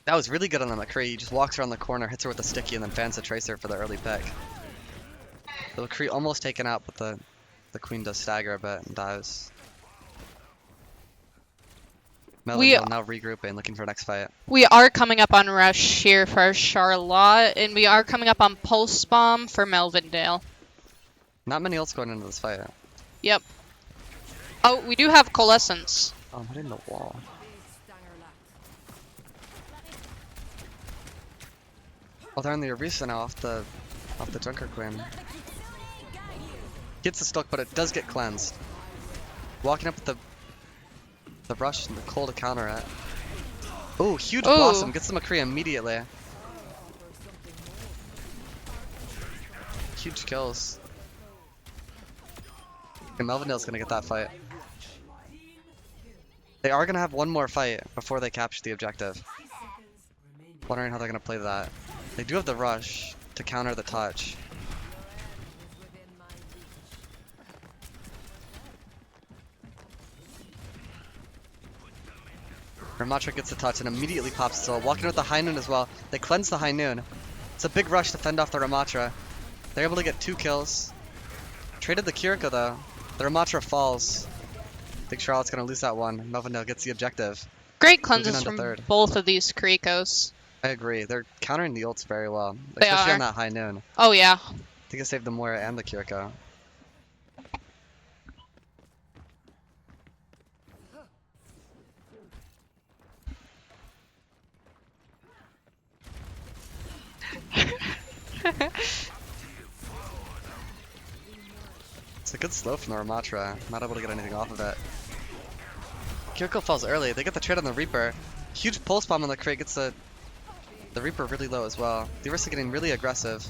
That was really good on the McCree. He just walks around the corner, hits her with a sticky, and then fans the Tracer for the early pick. The McCree almost taken out, but the Queen does stagger a bit and dies. Melvin now regrouping, looking for next fight. We are coming up on Rush here for Charlotte, and we are coming up on Pulse Bomb for Melvindale. Not many ults going into this fight. Yep. Oh, we do have Coalescence. Oh, I'm hitting the wall. Oh, they're on the Orisa now off the Junker Queen. Gets the stuck, but it does get cleansed. Walking up with the rush and the coal to counter it. Oh, huge Blossom gets the McCree immediately. Huge kills. And Melvindale's gonna get that fight. They are gonna have one more fight before they capture the objective. Wondering how they're gonna play that. They do have the rush to counter the touch. Ramatra gets the touch and immediately pops still. Walking with the High Noon as well. They cleanse the High Noon. It's a big rush to fend off the Ramatra. They're able to get 2 kills. Traded the Kiriko though. The Ramatra falls. I think Charlotte's gonna lose that one. Melvindale gets the objective. Great Moving cleanses on to from third. both of these Kirikos. I agree. They're countering the ults very well. They Especially are. on that High Noon. Oh yeah. I think it saved the Moira and the Kiriko. It's a good slow from the Ramatra. Not able to get anything off of it. Kiriko falls early. They get the trade on the Reaper. Huge pulse bomb on the crate gets the Reaper really low as well. The Orisa getting really aggressive.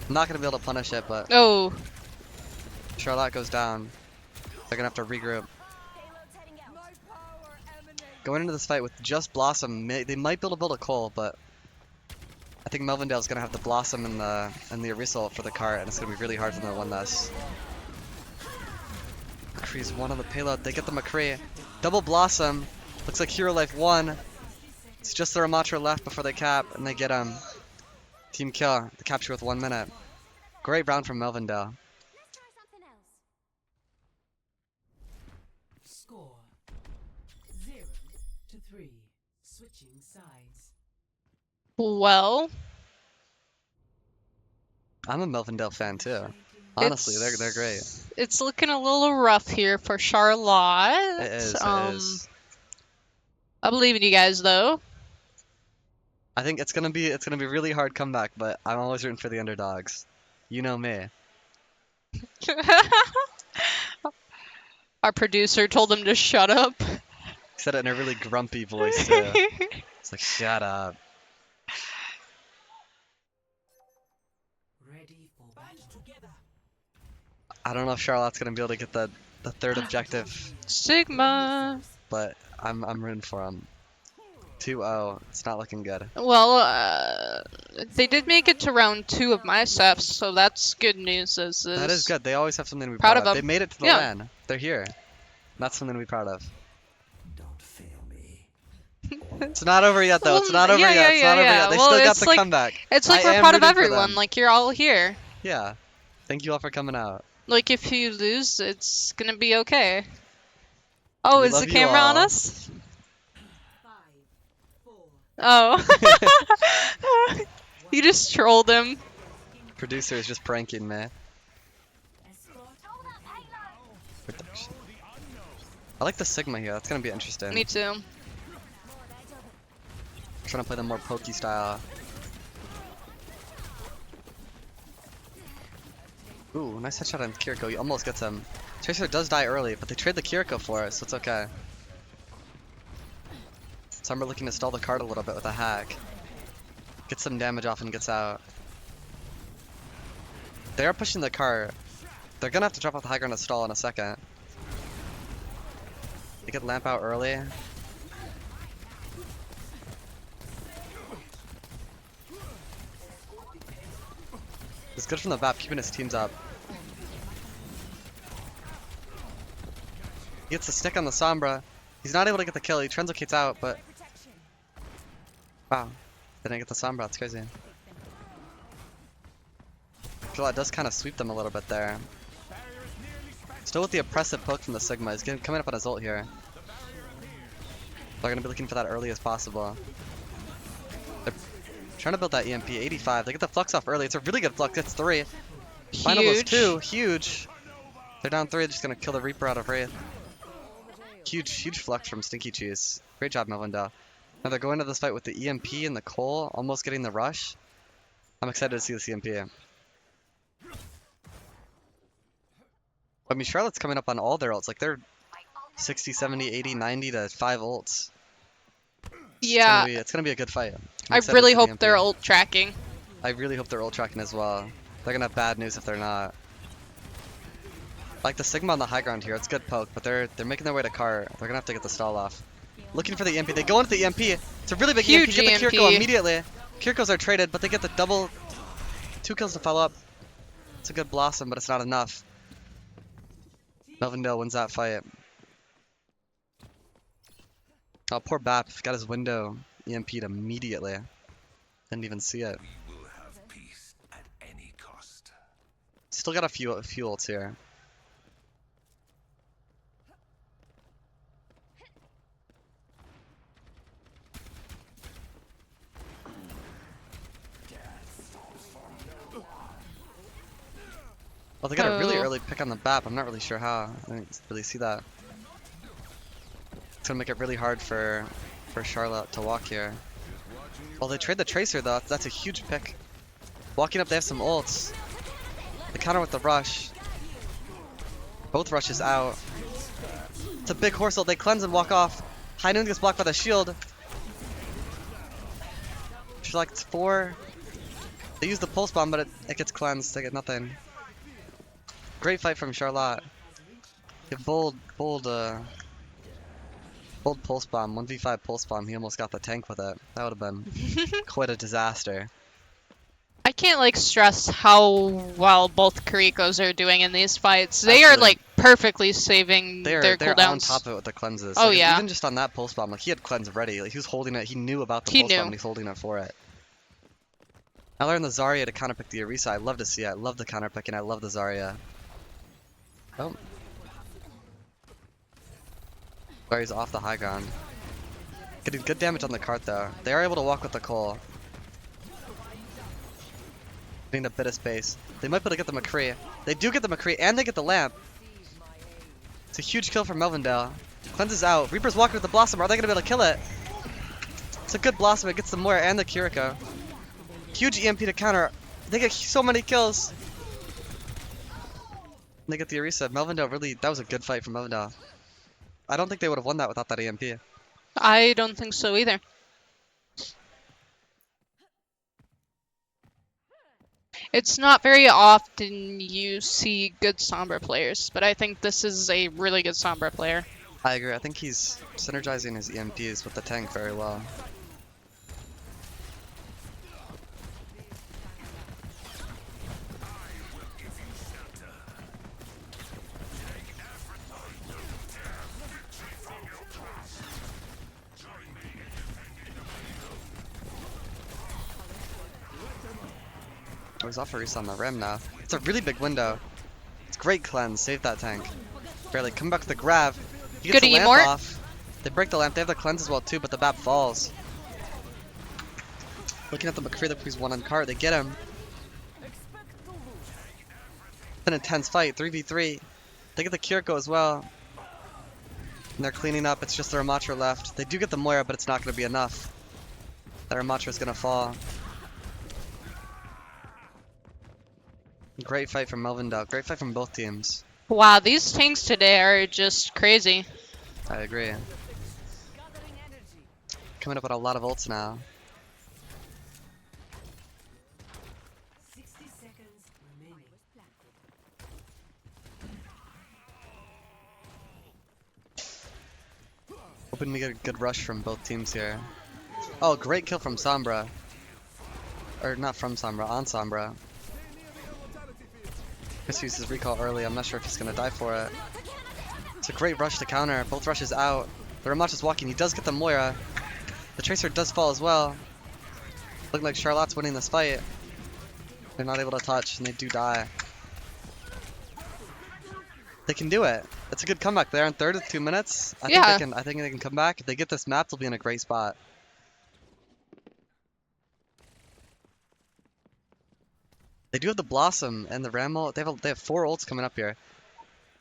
Not gonna be able to punish it, but Oh. Charlotte goes down. They're gonna have to regroup. Payload's heading out. Going into this fight with just Blossom, they might be able to build a Cole, but I think Melvindale's gonna have the Blossom and the Orisa for the cart, and it's gonna be really hard for them to win this. McCree's one on the payload. They get the McCree. Double Blossom. Looks like Hero Life 1. It's just the Ramatra left before they cap, and they get team kill. The capture with 1 minute. Great round from Melvindale. Let's try something else. Score 0-3. Switching sides. Well, I'm a Melvindale fan too. Honestly, they're great. it's looking a little rough here for Charlotte. It is. It is. I believe in you guys though. I think it's gonna be a really hard comeback, but I'm always rooting for the underdogs. You know me. Our producer told him to shut up. He said it in a really grumpy voice too. It's like, shut up. Ready for battle. Together. I don't know if Charlotte's gonna be able to get the third objective, Sigma. but I'm rooting for him. 2-0. It's not looking good. Well, they did make it to round 2 of my steps, so that's good news. That is good. They always have something to be Proud proud of of. them. They made it to the Yeah. LAN. They're here. That's something to be proud of. Don't fail me. It's not over yet, though. It's not over yeah, yet. It's not over yeah. yet. They Well, still got it's the like- comeback. It's like I we're am proud of rooting for everyone. them. Like you're all here. Yeah. Thank you all for coming out. Like if you lose, it's gonna be okay. Oh, We is love the you camera on all. us? 5, 4. Oh. You just trolled him. Producer is just pranking me. Escort. Hold up, payload. Protection. I like the Sigma here. That's gonna be interesting. Me too. Trying to play the more pokey style. Ooh, nice headshot on Kiriko. He almost gets him. Tracer does die early, but they trade the Kiriko for it, so it's okay. Sombra looking to stall the card a little bit with a hack. Gets some damage off and gets out. They are pushing the cart. They're gonna have to drop off the high ground to stall in a second. They get lamp out early. It's good from the BAP, keeping his teams up. He gets the stick on the Sombra. He's not able to get the kill. He translocates out, but wow, they didn't get the Sombra. That's crazy. I feel that does kind of sweep them a little bit there. Still with the oppressive poke from the Sigma. He's coming up on his ult here. They're gonna be looking for that early as possible. They're trying to build that EMP. 85. They get the flux off early. It's a really good flux. It's 3. Final was 2. Huge. They're down 3. They're just gonna kill the Reaper out of Wraith. Huge flux from Stinky Cheese. Great job, Melvindale. Now they're going to this fight with the EMP and the Cole, almost getting the rush. I'm excited to see this EMP. I mean, Charlotte's coming up on all their ults. Like, they're 60, 70, 80, 90 to 5 ults. Yeah. It's gonna be a good fight. I really hope they're ult tracking. I really hope they're ult tracking as well. They're gonna have bad news if they're not. Like the Sigma on the high ground here, it's good poke, but they're making their way to cart. They're gonna have to get the stall off. Looking for the EMP. They go into the EMP. It's a really big Huge EMP. Get the EMP. Kiriko immediately. Kirikos are traded, but they get the double 2 kills to follow up. It's a good Blossom, but it's not enough. Melvindale wins that fight. Oh, poor Bap got his window EMP'd immediately. Didn't even see it. We will have peace at any cost. Still got a few ults here. Oh, they got a really early pick on the BAP. I'm not really sure how. I didn't really see that. It's gonna make it really hard for Charlotte to walk here. Well, they trade the Tracer though. That's a huge pick. Walking up, they have some ults. They counter with the rush. Both rushes out. It's a big horse ult. They cleanse and walk off. High Noon gets blocked by the shield. She's like 4. They use the pulse bomb, but it gets cleansed. They get nothing. Great fight from Charlotte. Bold pulse bomb, 1v5 pulse bomb. He almost got the tank with it. That would have been quite a disaster. I can't like stress how well both Kirikos are doing in these fights. They are like perfectly saving their They're cooldowns. on top of it with the cleanses. Oh like, yeah. Even just on that pulse bomb, like he had cleanse ready. Like he was holding it. He knew about the pulse bomb and he's holding it for it. I learned the Zarya to counterpick the Orisa. I love to see it. I love the counterpicking. I love the Zarya. Oh. Zarya's off the high ground. Getting good damage on the cart though. They are able to walk with the Cole. Getting a bit of space. They might be able to get the McCree. They do get the McCree and they get the lamp. It's a huge kill from Melvindale. Cleanses out. Reaper's walking with the Blossom. Are they going to be able to kill it? It's a good Blossom. It gets the Moira and the Kiriko. Huge EMP to counter. They get so many kills. And they get the Orisa. Melvindale really, that was a good fight from Melvindale. I don't think they would have won that without that EMP. I don't think so either. It's not very often you see good Sombra players, but I think this is a really good Sombra player. I agree. I think he's synergizing his EMPs with the tank very well. Oh, he's off Orisa on the rim now. It's a really big window. It's great cleanse. Save that tank. Barely. Come back to the grab. He gets Good the lamp Emort. off. They break the lamp. They have the cleanse as well too, but the BAP falls. Looking at the McCree, he's one on cart. They get him. It's an intense fight. 3v3. They get the Kiriko as well. And they're cleaning up. It's just the Ramatra left. They do get the Moira, but it's not going to be enough. That Ramatra is going to fall. Great fight from Melvindale. Great fight from both teams. Wow, these tanks today are just crazy. I agree. coming up with a lot of ults now. 60 seconds remaining. Hoping we get a good rush from both teams here. Oh, great kill from Sombra. Or not from Sombra, on Sombra. Chris used his recall early. I'm not sure if he's gonna die for it. It's a great rush to counter. Both rushes out. The Ramach is walking. He does get the Moira. The Tracer does fall as well. Looking like Charlotte's winning this fight. They're not able to touch, and they do die. They can do it. It's a good comeback. They're in third with 2 minutes. I think they can come back. If they get this map, they'll be in a great spot. They do have the Blossom and the Ramble. They have 4 ults coming up here.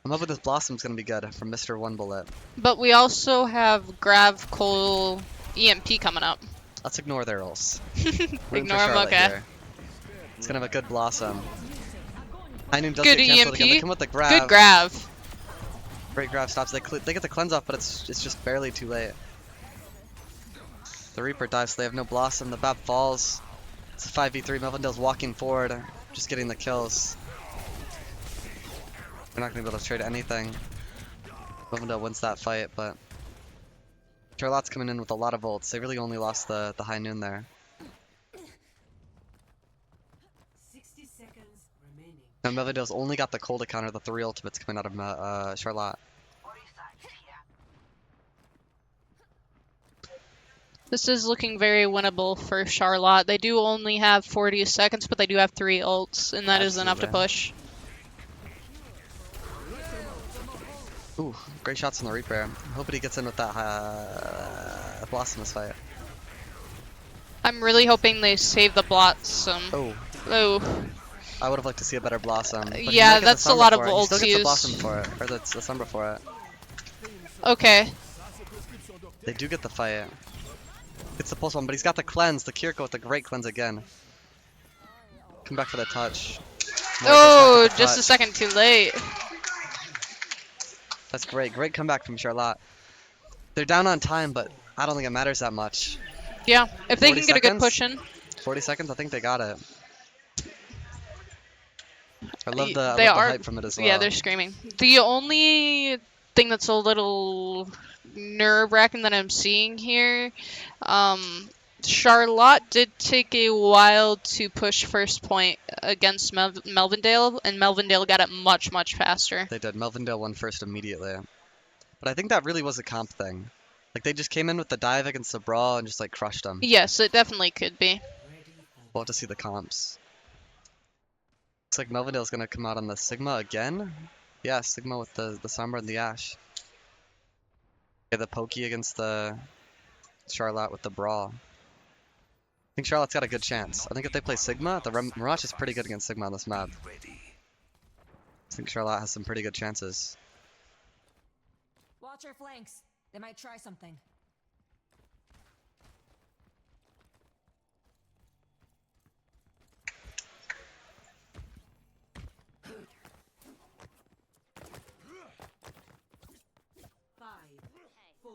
I'm hoping this Blossom's gonna be good from Mr. One Bullet. But we also have Grav, Cole, EMP coming up. Let's ignore their ults. Ignore them, okay. It's gonna have a good Blossom. High Noon does Good get canceled again. They EMP. come with the Grav. Good Grav. Great Grav stops. They get the cleanse off, but it's just barely too late. The Reaper dives, so they have no Blossom. The Bab falls. It's a 5v3. Melvindale's walking forward, just getting the kills. They're not gonna be able to trade anything. Melvindale wins that fight, but Charlotte's coming in with a lot of ults. They really only lost the High Noon there. 60 seconds remaining. Now Melvindale's only got the Cold to counter the 3 ultimates coming out of Charlotte. This is looking very winnable for Charlotte. They do only have 40 seconds, but they do have 3 ults, and that is enough to push. Ooh, great shots on the Reaper. I'm hoping he gets in with that Blossom this fight. I'm really hoping they save the Blossom. Oh, Oh, I would have liked to see a better Blossom. But he might yeah, get the that's a Sombra lot of for it. He still ults gets the Blossom used. for it, or the Sombra for it. Okay. They do get the fight. It's the pulse one, but he's got the cleanse. The Kiriko with the great cleanse again. Come back for the touch. Oh, Morris just a second too late. That's great. Great comeback from Charlotte. They're down on time, but I don't think it matters that much. Yeah, if they 40 can get a good seconds? push in. 40 seconds, I think they got it. I love the They hype from it as well. Yeah, they're screaming. The only thing that's a little nerve-wracking that I'm seeing here, Charlotte did take a while to push first point against Melvindale, and Melvindale got it much, much faster. They did. Melvindale won first immediately. But I think that really was a comp thing. Like, they just came in with the dive against the Brawl and just, like, crushed them. Yes, it definitely could be. We'll have to see the comps. Looks like Melvindale's gonna come out on the Sigma again. Yeah, Sigma with the Sombra and the Ashe. Yeah, the Pokey against the Charlotte with the Brawl. I think Charlotte's got a good chance. I think if they play Sigma, the Mirage is pretty good against Sigma on this map. I think Charlotte has some pretty good chances. Watch your flanks. They might try something. Five, 4,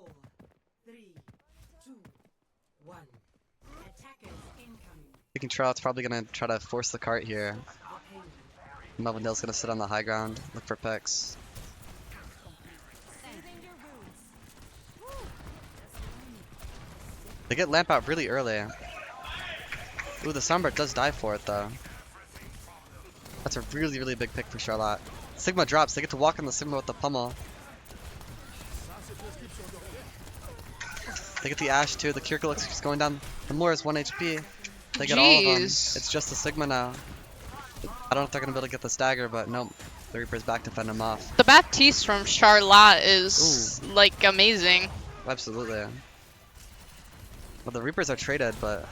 3, 2, 1. Attackers incoming. Thinking Charlotte's probably gonna try to force the cart here. Melvindale's gonna sit on the high ground, look for picks. They get Lamp out really early. Ooh, the Sombra does die for it though. That's a really, really big pick for Charlotte. Sigma drops, they get to walk on the Sigma with the pummel. They get the Ashe too, the Kiriko looks like he's going down. The Moore is 1 HP. They get all of them. Jeez. It's just the Sigma now. I don't know if they're gonna be able to get the stagger, but nope. The Reaper's back to fend him off. The Baptiste from Charlotte is, like, amazing. Absolutely. Well, the Reapers are traded, but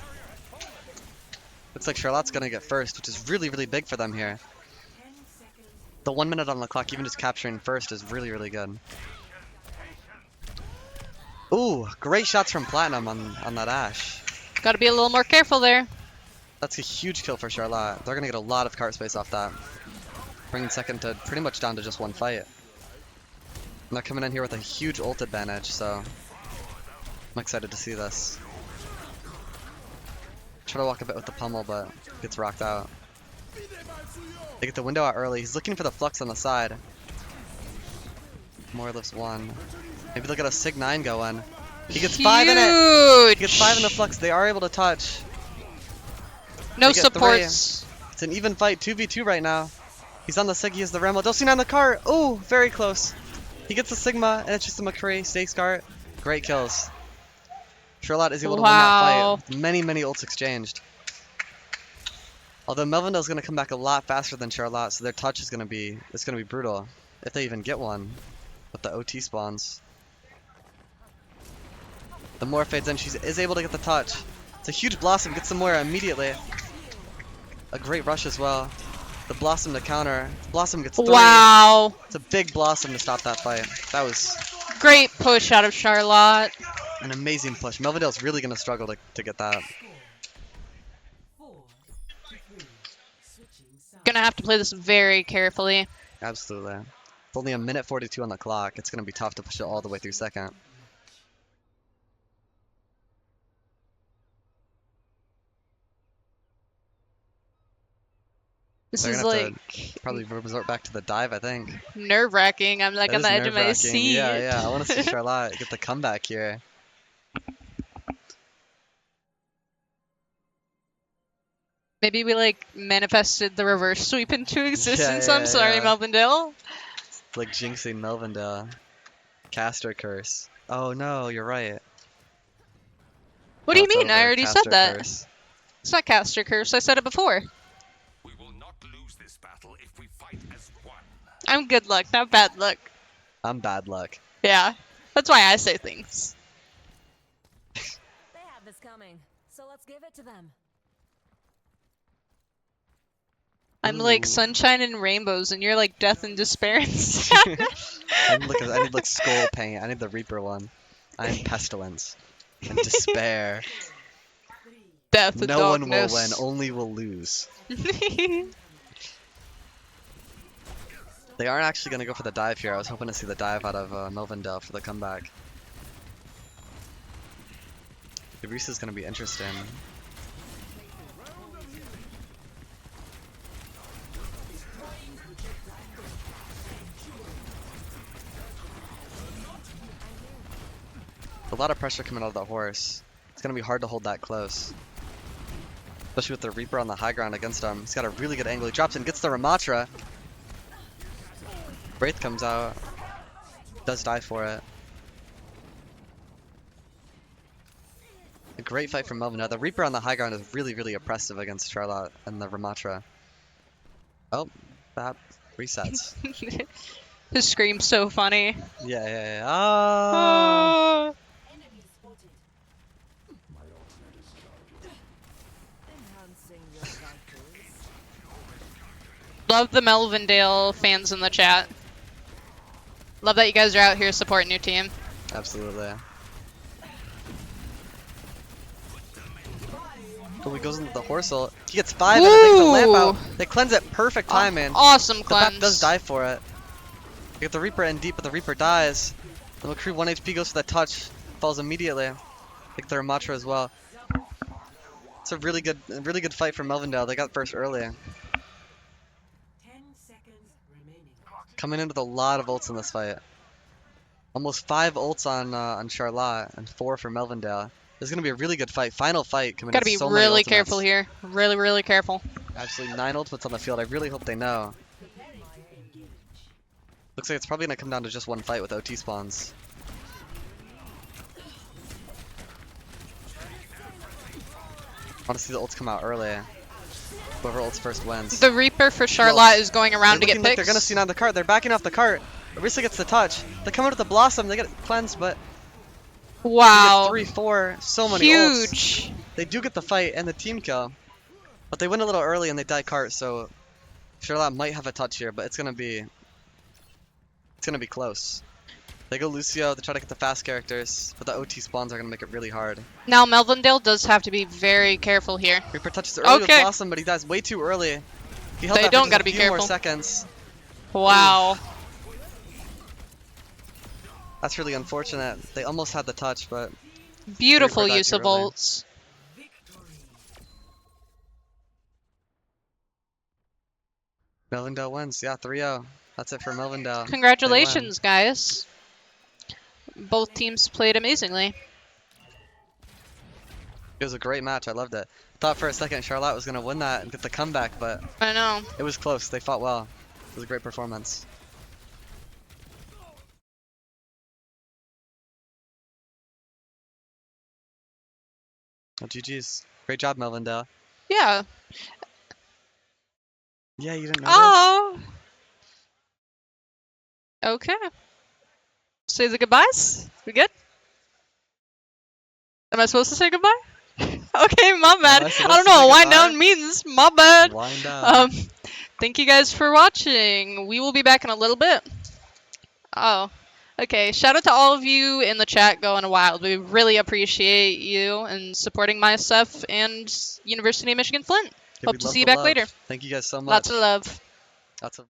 looks like Charlotte's gonna get first, which is really, really big for them here. The 1 minute on the clock, even just capturing first, is really, really good. Ooh, great shots from Platinum on that Ashe. Gotta be a little more careful there. That's a huge kill for Charlotte. They're gonna get a lot of cart space off that. Bringing second to pretty much down to just 1 fight. And they're coming in here with a huge ult advantage, so I'm excited to see this. Try to walk a bit with the pummel, but gets rocked out. They get the window out early. He's looking for the flux on the side. Moira lifts 1. Maybe they'll get a Sig 9 going. He gets 5 in it. He gets 5 in the flux. They are able to touch. No They get 3. supports. It's an even fight, 2v2 right now. He's on the Sig, he has the Remo. Dosing on the cart. Oh, very close. He gets the Sigma, and it's just a McCree. Stakes cart. Great kills. Charlotte is able to win that fight with many, many ults exchanged. Although Melvindale's going to come back a lot faster than Charlotte, so their touch is going to be brutal if they even get one with the OT spawns. The Moira fades in. She is able to get the touch. It's a huge Blossom. Gets the Moira immediately. A great rush as well. The Blossom to counter. Blossom gets 3. Wow. It's a big Blossom to stop that fight. That was Great push out of Charlotte. an amazing push. Melvindale's really going to struggle to get that. 4-3. Switching sides. Gonna have to play this very carefully. Absolutely. It's only a minute 42 on the clock. It's going to be tough to push it all the way through second. This They're is gonna have like to probably resort back to the dive, I think. nerve-wracking. I'm like That on is the edge of my nerve-wracking. seat. Yeah, yeah. I want to see Charlotte get the comeback here. Maybe we like manifested the reverse sweep into existence. yeah, I'm sorry, yeah. Melvindale. Like jinxing Melvindale. Caster curse. Oh no, you're right. What do you That's mean? I over. already Caster said that. curse. It's not caster curse. I said it before. We will not lose this battle if we fight as one. I'm good luck, not bad luck. I'm bad luck. Yeah, that's why I say things. They have this coming, so let's give it to them. I'm like Ooh. sunshine and rainbows, and you're like death and despair instead. I need like skull paint. I need the Reaper one. I need pestilence and despair. Death and No one will darkness. win. Only will lose. They aren't actually gonna go for the dive here. I was hoping to see the dive out of Melvindale for the comeback. The Reese is gonna be interesting. A lot of pressure coming out of the horse. It's gonna be hard to hold that close. Especially with the Reaper on the high ground against him. He's got a really good angle. He drops in, gets the Ramatra. Wraith comes out. Does die for it. A great fight from Melvin. Now, the Reaper on the high ground is really, really oppressive against Charlotte and the Ramatra. Oh, that resets. His scream's so funny. Yeah, yeah, yeah. Ah! Ah. Enhancing your vitals. Love the Melvindale fans in the chat. Love that you guys are out here supporting your team. Absolutely. Oh, he goes into the horse ult. He gets 5 and it makes the lamp out. They cleanse it. Perfect timing. Awesome The cleanse. back does die for it. They get the Reaper in deep, but the Reaper dies. The McCree 1 HP goes for the touch. Falls immediately. Take the Ramatra as well. It's a really good fight for Melvindale. They got first early. 10 seconds remaining. Coming in with a lot of ults in this fight. Almost 5 ults on Charlotte and 4 for Melvindale. This is gonna be a really good fight. Final fight coming. Gotta in be so really many careful ultimates. here. Really, really careful. Absolutely 9 ultimates on the field. I really hope they know. Looks like it's probably gonna come down to just one fight with OT spawns. I want to see the ults come out early. Whoever ults first wins. The Reaper for Charlotte is going around to get Looking like picks. they're gonna see on the cart. They're backing off the cart. Arisa gets the touch. They come out with the Blossom. They get cleansed, but Wow. 3, 4, so many ults. Huge. They do get the fight and the team kill, but they win a little early and they die cart. So Charlotte might have a touch here, but it's gonna be close. They go Lucio. They try to get the fast characters, but the OT spawns are gonna make it really hard. Now Melvindale does have to be very careful here. Reaper touches early with Okay. Blossom, but he dies way too early. He held They that for don't just gotta a be few more careful. seconds. Wow. That's really unfortunate. They almost had the touch, but Beautiful died use too of early. ults. Melvindale wins. Yeah, 3-0. That's it for Melvindale. They win. Congratulations, guys. Both teams played amazingly. It was a great match. I loved it. Thought for a second Charlotte was going to win that and get the comeback, but I know. it was close. They fought well. It was a great performance. Well, GG's. Great job, Melvindale. Yeah. Yeah, you didn't notice? Oh. Okay. Say the goodbyes. We good? Am I supposed to say goodbye? Okay, my bad. I I supposed don't to know say what wind goodbye? down means. My bad. Wind down. Thank you guys for watching. We will be back in a little bit. Oh. Okay, shout out to all of you in the chat going wild. We really appreciate you and supporting my stuff and University of Michigan Flint. Yeah, Hope we'd to love see you the back love. later. Thank you guys so much. Lots of love. Lots of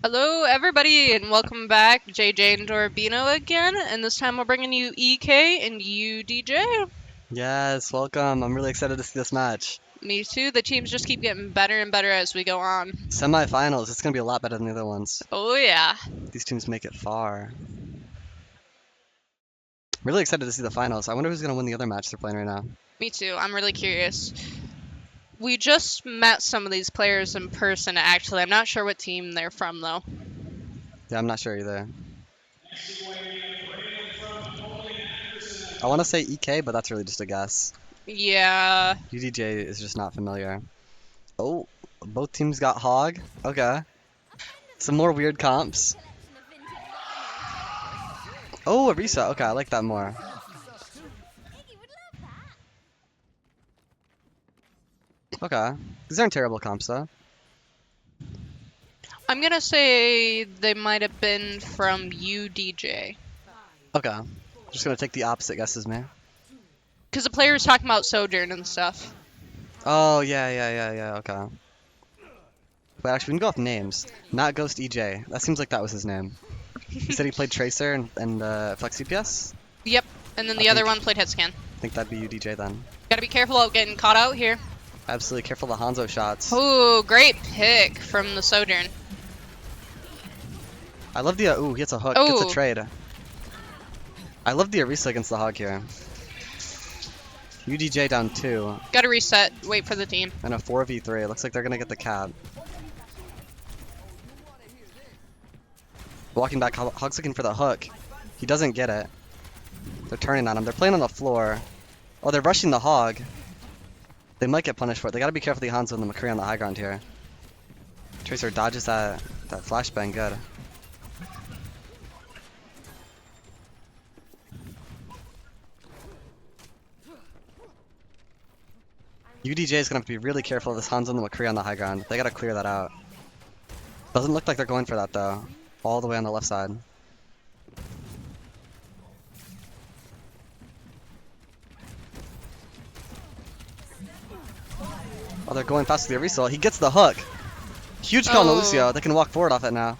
Hello, everybody, and welcome back. JJ and Dorabino again, and this time we're bringing you EK and UDJ. Yes, welcome. I'm really excited to see this match. Me too. The teams just keep getting better and better as we go on. Semifinals, it's going to be a lot better than the other ones. Oh, yeah. These teams make it far. Really excited to see the finals. I wonder who's going to win the other match they're playing right now. Me too. I'm really curious. We just met some of these players in person, actually. I'm not sure what team they're from, though. Yeah, I'm not sure either. I want to say EK, but that's really just a guess. Yeah. UDJ is just not familiar. Oh, both teams got Hog. Okay. Some more weird comps. Oh, Arisa. Okay, I like that more. Okay. These aren't terrible comps, though. I'm going to say they might have been from UDJ. Okay. Just gonna take the opposite guesses, man. Because the player was talking about Sojourn and stuff. Oh, yeah, okay. But actually, we can go with names. Not Ghost EJ. That seems like that was his name. He said he played Tracer and Flex CPS? Yep. And then I the other think- one played Hitscan. I think that'd be UDJ then. Gotta be careful of getting caught out here. Absolutely careful of the Hanzo shots. Ooh, great pick from the Sojourn. I love the, ooh, he hits a hook, gets a Ooh. trade. I love the Arisa against the Hog here. UDJ down 2, Gotta reset, wait for the team. and a 4v3. Looks like they're gonna get the cap. Walking back, Hog's looking for the hook. He doesn't get it. They're turning on him. They're playing on the floor. Oh, they're rushing the Hog. They might get punished for it. They gotta be careful of the Hanzo and the McCree on the high ground here. Tracer dodges that flashbang good. UDJ is gonna have to be really careful of this Hanzo and the McCree on the high ground. They gotta clear that out. Doesn't look like they're going for that though. All the way on the left side. Oh, they're going fast with the Arisa. He gets the hook. Huge kill on the Oh. Lucio. They can walk forward off it now.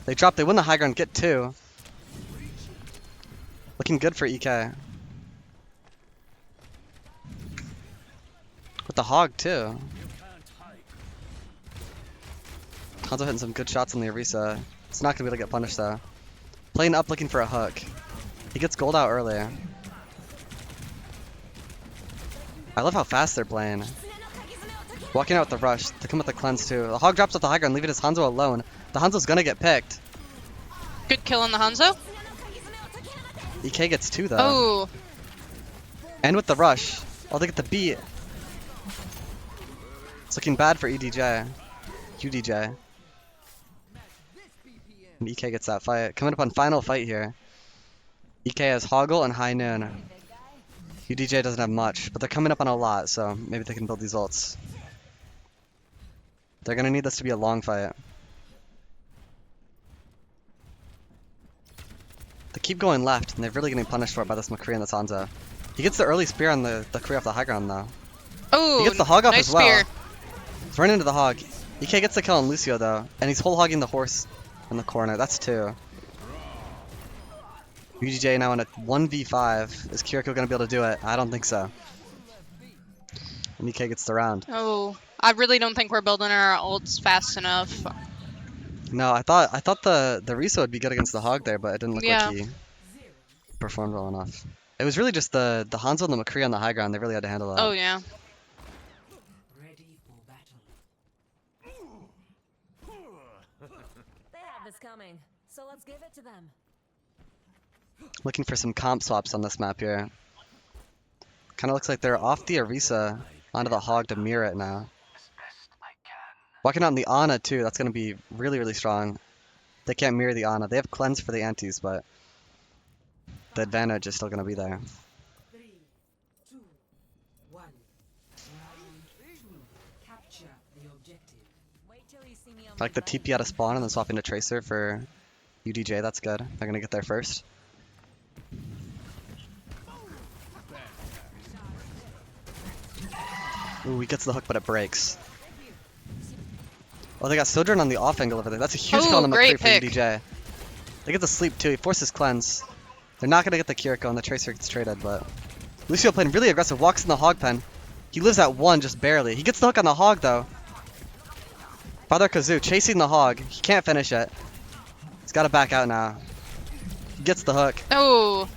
They drop. They win the high ground. Get 2. Looking good for EK. With the Hog too. Hanzo hitting some good shots on the Arisa. It's not gonna be able to get punished though. Playing up, looking for a hook. He gets gold out earlier. I love how fast they're playing. Walking out with the rush. They come with the cleanse too. The Hog drops off the high ground, leaving his Hanzo alone. The Hanzo's gonna get picked. Good kill on the Hanzo. EK gets 2 though. Oh, And with the rush. Oh, they get the beat. It's looking bad for EDJ. UDJ. And EK gets that fight. Coming up on final fight here. EK has Hoggle and High Noon. UDJ doesn't have much, but they're coming up on a lot, so maybe they can build these ults. They're gonna need this to be a long fight. They keep going left, and they're really getting punished for it by this McCree and this Hanzo. He gets the early spear on the Kree off the high ground though. oh, He gets the Hog off nice as well. spear. He's running into the Hog. EK gets the kill on Lucio though, and he's whole hogging the horse in the corner. That's 2. UDJ now in a 1v5. Is Kiriko gonna be able to do it? I don't think so. And EK gets the round. Oh, I really don't think we're building our ults fast enough. No, I thought the Riso would be good against the Hog there, but it didn't look Yeah. like he performed well enough. It was really just the Hanzo and the McCree on the high ground. They really had to handle that. Oh, yeah. Ready for battle. They have this coming, so let's give it to them. Looking for some comp swaps on this map here. Kind of looks like they're off the Arisa onto the Hog to mirror it now. Walking out on the Ana too, that's going to be really, really strong. They can't mirror the Ana. They have cleanse for the antis, but the advantage is still going to be there. 3, 2, 1. Round 2. Capture the objective. Wait till you see me on I like the TP out of spawn and then swapping to Tracer for UDJ. That's good. They're going to get there first. Ooh, he gets the hook, but it breaks. Oh, they got Sojourn on the off angle over there. That's a huge kill on the great McCree for pick. UDJ. They get the sleep too. He forces cleanse. They're not gonna get the Kiriko and the Tracer gets traded, but Lucio playing really aggressive. Walks in the hog pen. He lives at 1 just barely. He gets the hook on the hog though. Father Kazoo chasing the hog. He can't finish it. He's got to back out now. He gets the hook. Oh,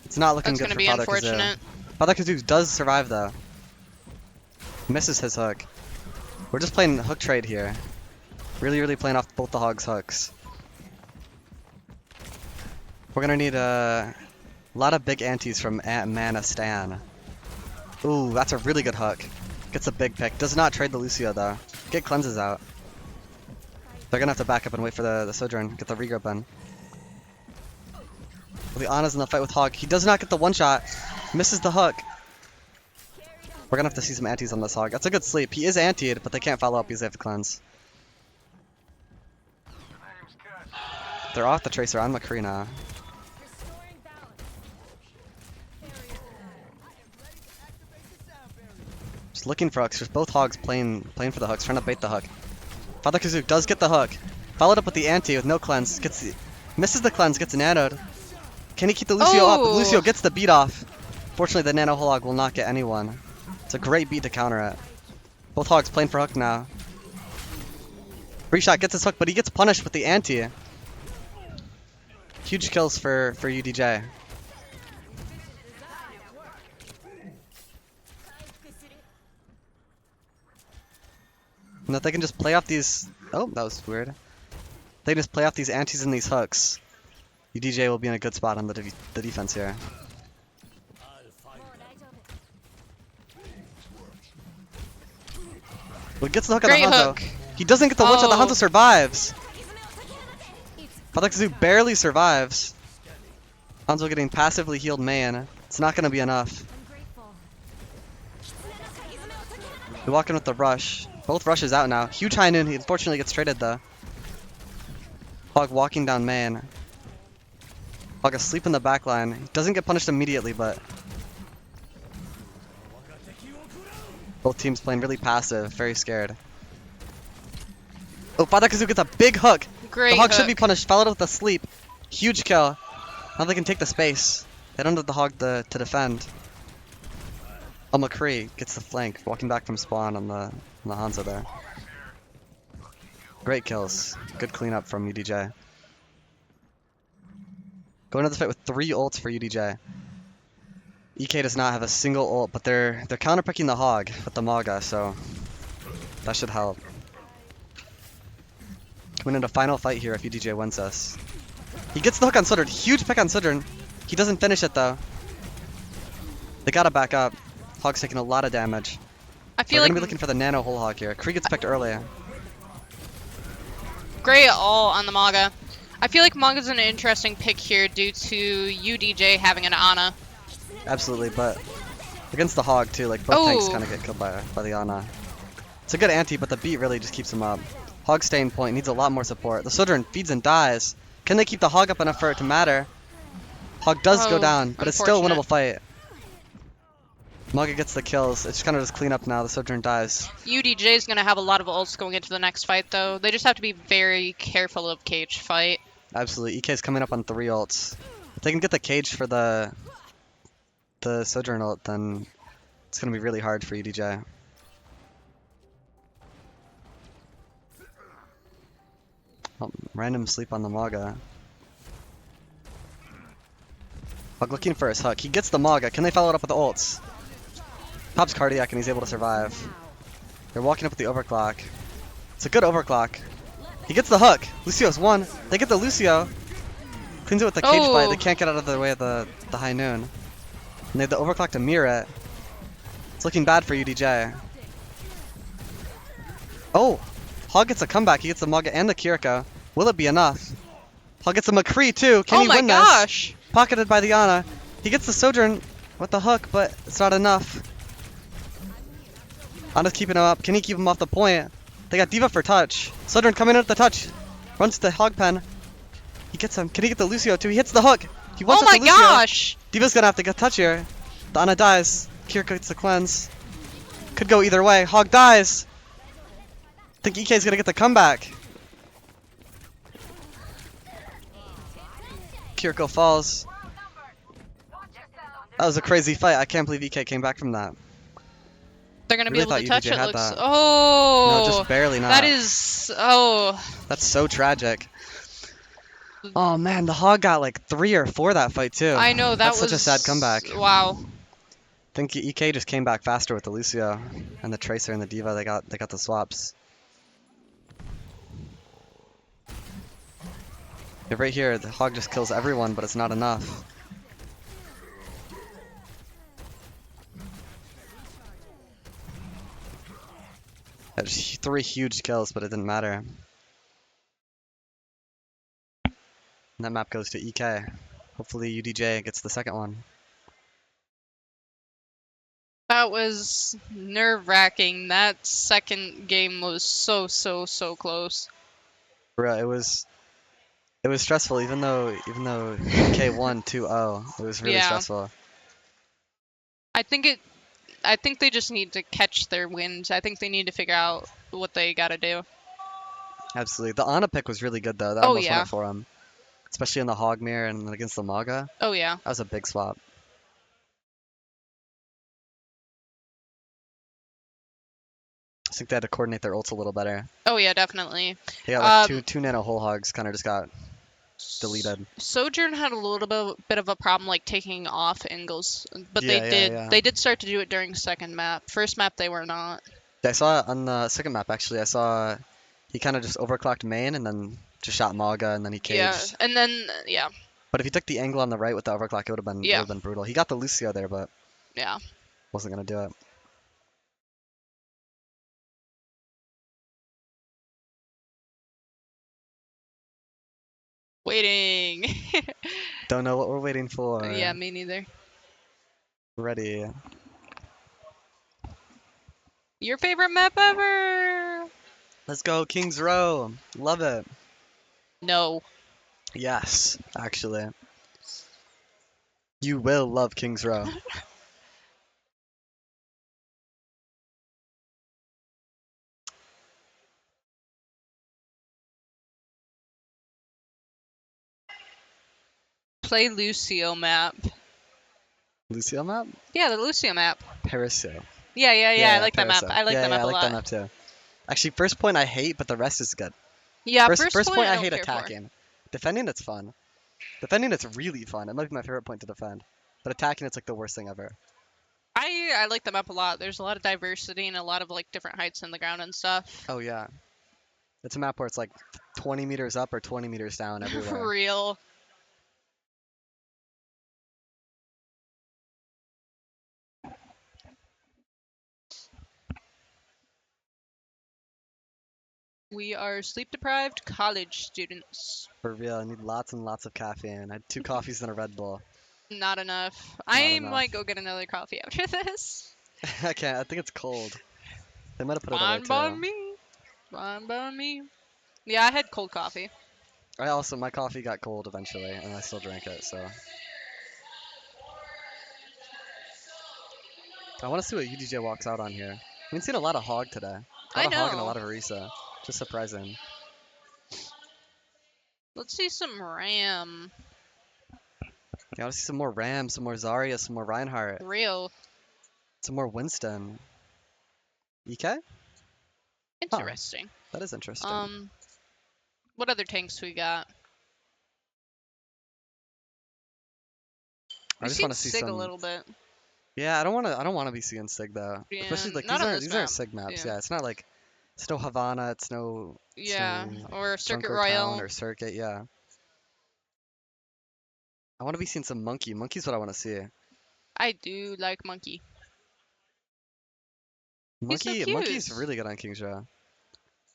It's not looking that's good gonna for be Father unfortunate. Kazoo. Father Kazoo does survive though. Misses his hook. We're just playing hook trade here. Really playing off both the hogs' hooks. We're gonna need a lot of big antes from Mana Stan. Ooh, that's a really good hook. Gets a big pick. Does not trade the Lucio though. Get cleanses out. They're gonna have to back up and wait for the Sojourn. Get the regroup in. Well, the Ana's in the fight with Hog. He does not get the one shot. Misses the hook. We're gonna have to see some antes on this Hog. That's a good sleep. He is antied, but they can't follow up because they have to cleanse. They're off the Tracer on McCree now. Just looking for hooks. There's both hogs playing for the hooks, trying to bait the hook. Father Kazoo does get the hook. Followed up with the anti with no cleanse. Misses the cleanse, gets nanoed. Can he keep the Lucio up? Oh. Lucio gets the beat off. Fortunately, the nano hog will not get anyone. It's a great beat to counter it. Both hogs playing for hook now. Free shot gets his hook, but he gets punished with the anti. Huge kills for UDJ. And that they can just play off these. Oh, that was weird. They can just play off these antis and these hooks. UDJ will be in a good spot on the defense here. Well, he gets the hook on the Great Hanzo. hook. He doesn't get the one shot. The Oh. Hanzo survives. Father Kazoo barely survives. Hanzo getting passively healed man. It's not going to be enough. We walk in with the rush. Both rushes out now. Huge high noon. He unfortunately gets traded though. Hog walking down man. Hog asleep in the back line. He doesn't get punished immediately, but both teams playing really passive, very scared. Oh, Father Kazoo gets a big hook. Great The hog should hook. be punished. Followed up with a sleep. Huge kill. Now they can take the space. They don't have the hog to defend. Oh, McCree gets the flank, walking back from spawn on the Hanzo there. Great kills. Good cleanup from UDJ. Going into the fight with 3 ults for UDJ. EK does not have a single ult, but they're counterpicking the hog with the Maga, so that should help. Coming into a final fight here if UDJ wins this. He gets the hook on Sojourn. Huge pick on Sojourn. He doesn't finish it though. They gotta back up. Hog's taking a lot of damage. I We're feel like gonna be looking for the nano whole hog here. Kree gets picked early. great all on the Maga. I feel like Maga's an interesting pick here due to UDJ having an Ana. Absolutely, but against the hog too, like both tanks Oh. kind of get killed by the Ana. It's a good anti, but the beat really just keeps him up. Hog staying point needs a lot more support. The Sojourn feeds and dies. Can they keep the hog up enough for it to matter? Hog does go Oh, down, but it's still a unfortunate. winnable fight. Maga gets the kills. It's kind of just clean up now. The Sojourn dies. UDJ is going to have a lot of ults going into the next fight, though. They just have to be very careful of cage fight. Absolutely. EK's coming up on 3 ults. If they can get the cage for the Sojourn ult, then it's going to be really hard for UDJ. Oh, random sleep on the Maga. Hog looking for his hook. He gets the Maga. Can they follow it up with the ults? Pops cardiac and he's able to survive. They're walking up with the overclock. It's a good overclock. He gets the hook. Lucio's 1. They get the Lucio. Cleans it with the cage fight. Oh. They can't get out of the way of the high noon. And they have the overclock to mirror it. It's looking bad for UDJ. Oh! Hog gets a comeback. He gets the Maga and the Kiriko. Will it be enough? Hog gets the McCree too. Can Oh he my win gosh! this? Pocketed by the Ana. He gets the Sojourn with the hook, but it's not enough. Ana's keeping him up. Can he keep him off the point? They got Diva for touch. Sojourn coming in at the touch. Runs to the hog pen. He gets him. Can he get the Lucio too? He hits the hook. He wants Oh my the Lucio. gosh! Diva's gonna have to get touch here. The Ana dies. Kiriko gets the cleanse. Could go either way. Hog dies. think EK's gonna get the comeback. Kiriko falls. That was a crazy fight. I can't believe EK came back from that. They're gonna be Really able to thought touch UDJ it. had Looks. that. Oh. No, just barely not. That is. Oh. That's so tragic. Oh man, the Hog got like 3 or 4 that fight too. I know that That's was such a sad comeback. Wow. I think EK just came back faster with the Lucio and the Tracer and the Diva. They got the swaps. Yeah, right here, the Hog just kills everyone, but it's not enough. There's 3 huge kills, but it didn't matter. And that map goes to EK. Hopefully UDJ gets the second one. That was nerve-wracking. That second game was so close. Bro, it was stressful even though EK won 2-0. It was really Yeah. stressful. I think they just need to catch their wins. I think they need to figure out what they gotta do. Absolutely. The Ana pick was really good though. That Oh, almost won yeah. it for him. Especially in the Hog mirror and against the Maga. Oh yeah. That was a big swap. I think they had to coordinate their ults a little better. Oh yeah, definitely. They got like two nano whole hogs kind of just got deleted. Sojourn had a little bit of a problem like taking off angles, but Yeah. they did start to do it during second map. First map they were not. I saw it on the second map actually. I saw he kind of just overclocked main and then just shot Maga and then he caged. Yeah, and then yeah. But if he took the angle on the right with the overclock, it would have been brutal. He got the Lucio there, but Yeah. wasn't gonna do it. Waiting. Don't know what we're waiting for. Yeah, me neither. Ready. Your favorite map ever? Let's go, King's Row. Love it. No. Yes, actually. You will love King's Row. Play Lucio map. Lucio map? Yeah, the Lucio map. Parasio. Yeah, I like that map. Parasio. I like that map I a like lot. that map too. Actually, first point I hate, but the rest is good. Yeah, First point I don't hate care for. attacking. Defending, it's fun. Defending, it's really fun. It might be my favorite point to defend. But attacking, it's like the worst thing ever. I like the map a lot. There's a lot of diversity and a lot of like different heights in the ground and stuff. Oh yeah. It's a map where it's like 20 meters up or 20 meters down For everywhere. real. We are sleep-deprived college students. For real, I need lots and lots of caffeine. I had 2 coffees and a Red Bull. Not enough. Not I enough. might go get another coffee after this. I can't. I think it's cold. They might have put it away Fine too. by me. Fine by me. Yeah, I had cold coffee. My coffee got cold eventually, and I still drank it, so. I want to see what UDJ walks out on here. We've seen a lot of Hog today. A lot I of Hog and a know. lot of Orisa. Just surprising. Let's see some RAM. I want to see some more Ram, some more Zarya, some more Reinhardt, Real. some more Winston. EK? Interesting. That is interesting. What other tanks we got? I We've just seen want to see Sig some. a little bit. Yeah, I don't want to be seeing Sig though. Yeah, Especially like not on this these are map. Sig maps. Yeah. Yeah, it's not like it's no Havana, it's no Yeah, or Circuit Junker Town Royale. or Circuit. Yeah. I want to be seeing some Monkey. Monkey's what I want to see. I do like Monkey. He's so Monkey's cute. really good on King's Row.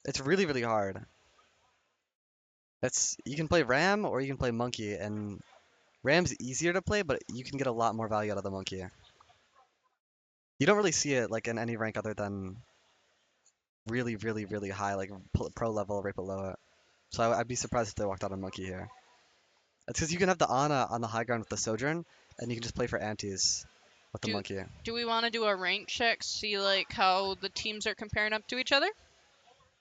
It's really really hard. You can play Ram or you can play Monkey, and Ram's easier to play, but you can get a lot more value out of the Monkey. You don't really see it like in any rank other than really really high, like pro level right below it. So I'd be surprised if they walked out on Monkey here. It's because you can have the Ana on the high ground with the Sojourn, and you can just play for antis with the Monkey. Do we want to do a rank check, see like how the teams are comparing up to each other?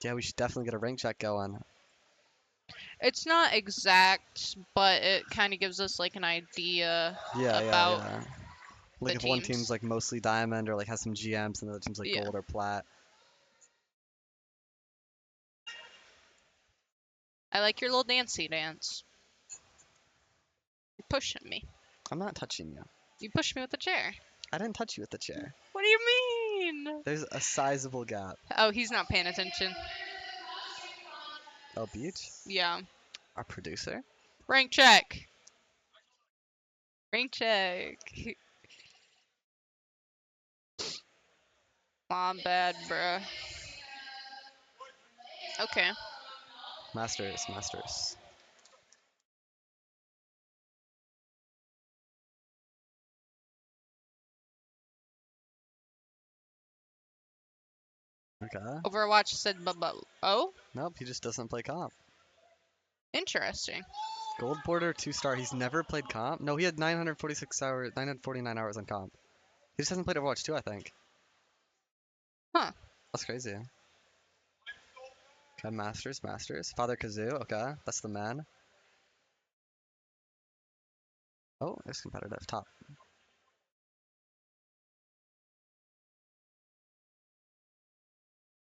Yeah, we should definitely get a rank check going. It's not exact, but it kind of gives us like an idea Yeah, about yeah. Like the if one teams. team's like mostly diamond or like has some GMs and the other team's like Yeah. gold or plat. I like your little dancey dance. You're pushing me. I'm not touching you. You pushed me with the chair. I didn't touch you with the chair. What do you mean? There's a sizable gap. Oh, he's not paying attention. Oh, Beach? Yeah. Our producer? Rank check. Rank check. My bad, bruh. Okay. Masters, Masters. Okay. Overwatch said oh? Nope, he just doesn't play comp. Interesting. Gold border 2-star. He's never played comp. No, he had 946 hours, 949 hours on comp. He just hasn't played Overwatch 2, I think. Huh. That's crazy. Okay, Masters, Masters. Father Kazoo, okay, that's the man. Oh, there's competitive. Top.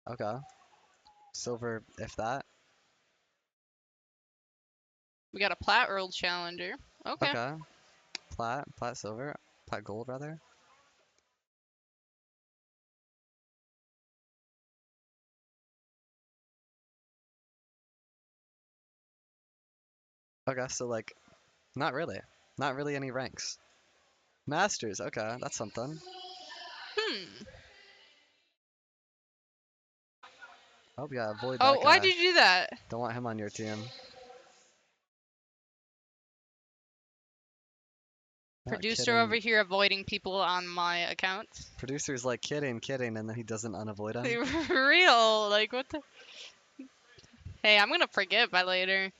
Okay. Silver, if that. We got a Plat World Challenger. Okay. Okay. Plat silver. Plat gold, rather. Okay, so like, not really. Not really any ranks. Masters, okay, that's something. Hmm. Oh, yeah, avoid Oh, that why guy. did you do that? Don't want him on your team. Not Producer kidding. over here avoiding people on my account. Producer's like, kidding, and then he doesn't unavoid They him. were real. Like, what the? Hey, I'm gonna forget by later.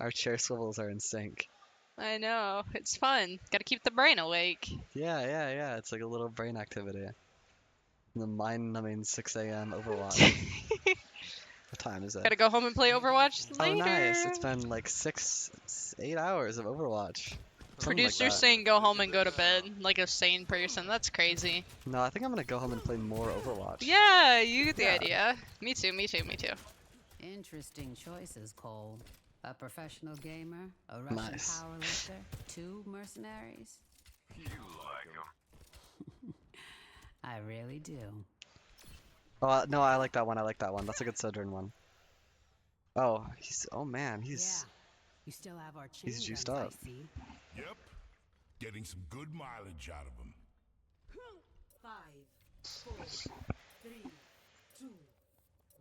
Our chair swivels are in sync. I know. It's fun. Gotta keep the brain awake. Yeah. It's like a little brain activity. The mind-numbing 6 a.m. Overwatch. What time is it? Gotta go home and play Overwatch later. Oh, nice. It's been like 8 hours of Overwatch. Something like Producer's that. saying go home and go to bed like a sane person. That's crazy. No, I think I'm gonna go home and play more Overwatch. Yeah, you get the Yeah. idea. Me too. Interesting choices, Cole. A professional gamer, a Russian Nice. powerlifter, 2 mercenaries. You like 'em. I really do. Oh, no, I like that one. That's a good Sojourn one. Oh, oh man, he's Yeah. You still have our chain he's juiced guns, up. I see. Yep. Getting some good mileage out of them. 5, 4, 3, 2,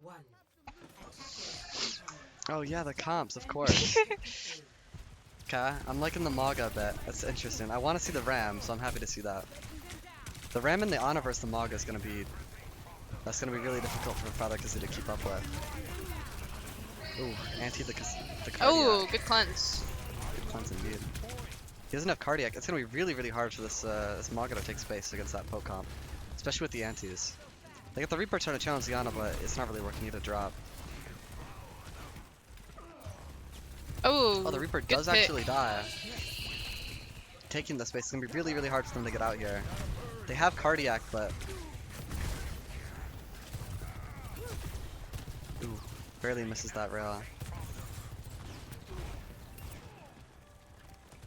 1. Attackers incoming. Oh yeah, the comps, of course. Okay, I'm liking the Maga a bit. That's interesting. I want to see the Ram, so I'm happy to see that. The Ram and the Ana versus the Maga is gonna be really difficult for Father Kazoo to keep up with. Ooh, anti the cardiac. Oh, good cleanse. Good cleanse indeed. He doesn't have cardiac. It's gonna be really hard for this Maga to take space against that poke comp, especially with the antis. They got the Reaper trying to challenge the Ana, but it's not really working. Either drop. Oh, Oh, the Reaper good does pick. actually die. Taking the space is gonna be really hard for them to get out here. They have cardiac, but ooh, barely misses that rail.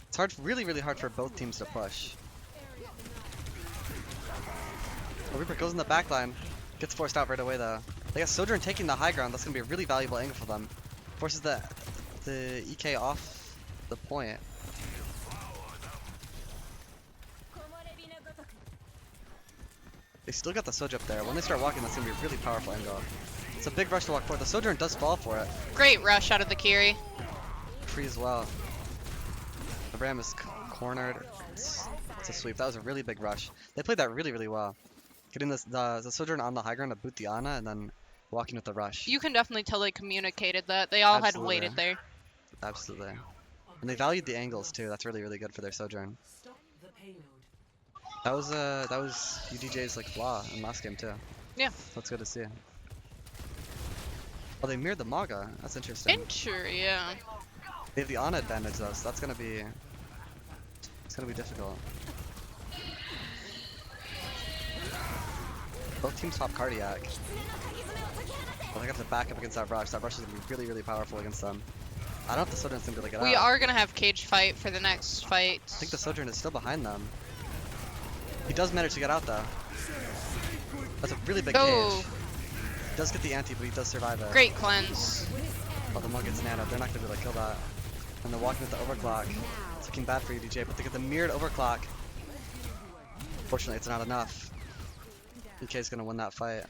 It's hard, really hard for both teams to push. The Reaper goes in the back line, gets forced out right away though. They got Sojourn taking the high ground. That's gonna be a really valuable angle for them. Forces the EK off the point. They still got the Soj up there. When they start walking, that's gonna be a really powerful angle. It's a big rush to walk forward. The Sojourn does fall for it. Great rush out of the Kiri. Free as well. The Ram is cornered. It's a sweep. That was a really big rush. They played that really well. Getting the Sojourn on the high ground to boot the Ana and then walking with the rush. You can definitely tell they communicated that. They all Absolutely. had waited there. Absolutely. And they valued the angles too. That's really, really good for their Sojourn. Stop the payload. That was UDJ's like flaw in last game too. Yeah. That's good to see. Oh, they mirrored the Maga. That's interesting. Yeah. They have the Ana advantage though, so that's gonna be difficult. Both teams top cardiac. Well, they have to back up against that rush. That rush is gonna be really, really powerful against them. I don't know if the Sojourn's gonna be able to get We out. are gonna have cage fight for the next fight. I think the Sojourn is still behind them. He does manage to get out though. That's a really big Oh. cage. He does get the anti, but he does survive it. Great cleanse. Oh, the Mug gets nano. They're not gonna be able to kill that. And they're walking with the overclock. It's looking bad for UDJ, but they get the mirrored overclock. Fortunately, it's not enough. EK's gonna win that fight.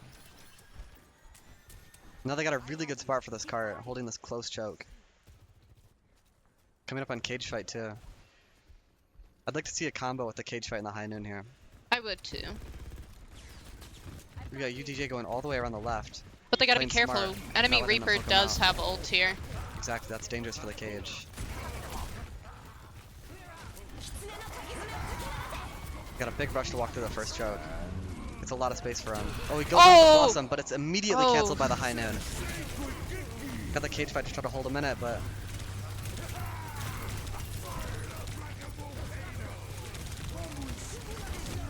Now they got a really good spot for this cart, holding this close choke. Coming up on cage fight too. I'd like to see a combo with the cage fight in the high noon here. I would too. We got UDJ going all the way around the left. But they gotta be Playing careful. smart, Enemy not letting them Reaper poke 'em does out. have ult here. Exactly, that's dangerous for the cage. Got a big rush to walk through the first choke. It's a lot of space for him. Oh, he goes into the Blossom, but it's immediately canceled by the high noon. Got the cage fight to try to hold him in it, but...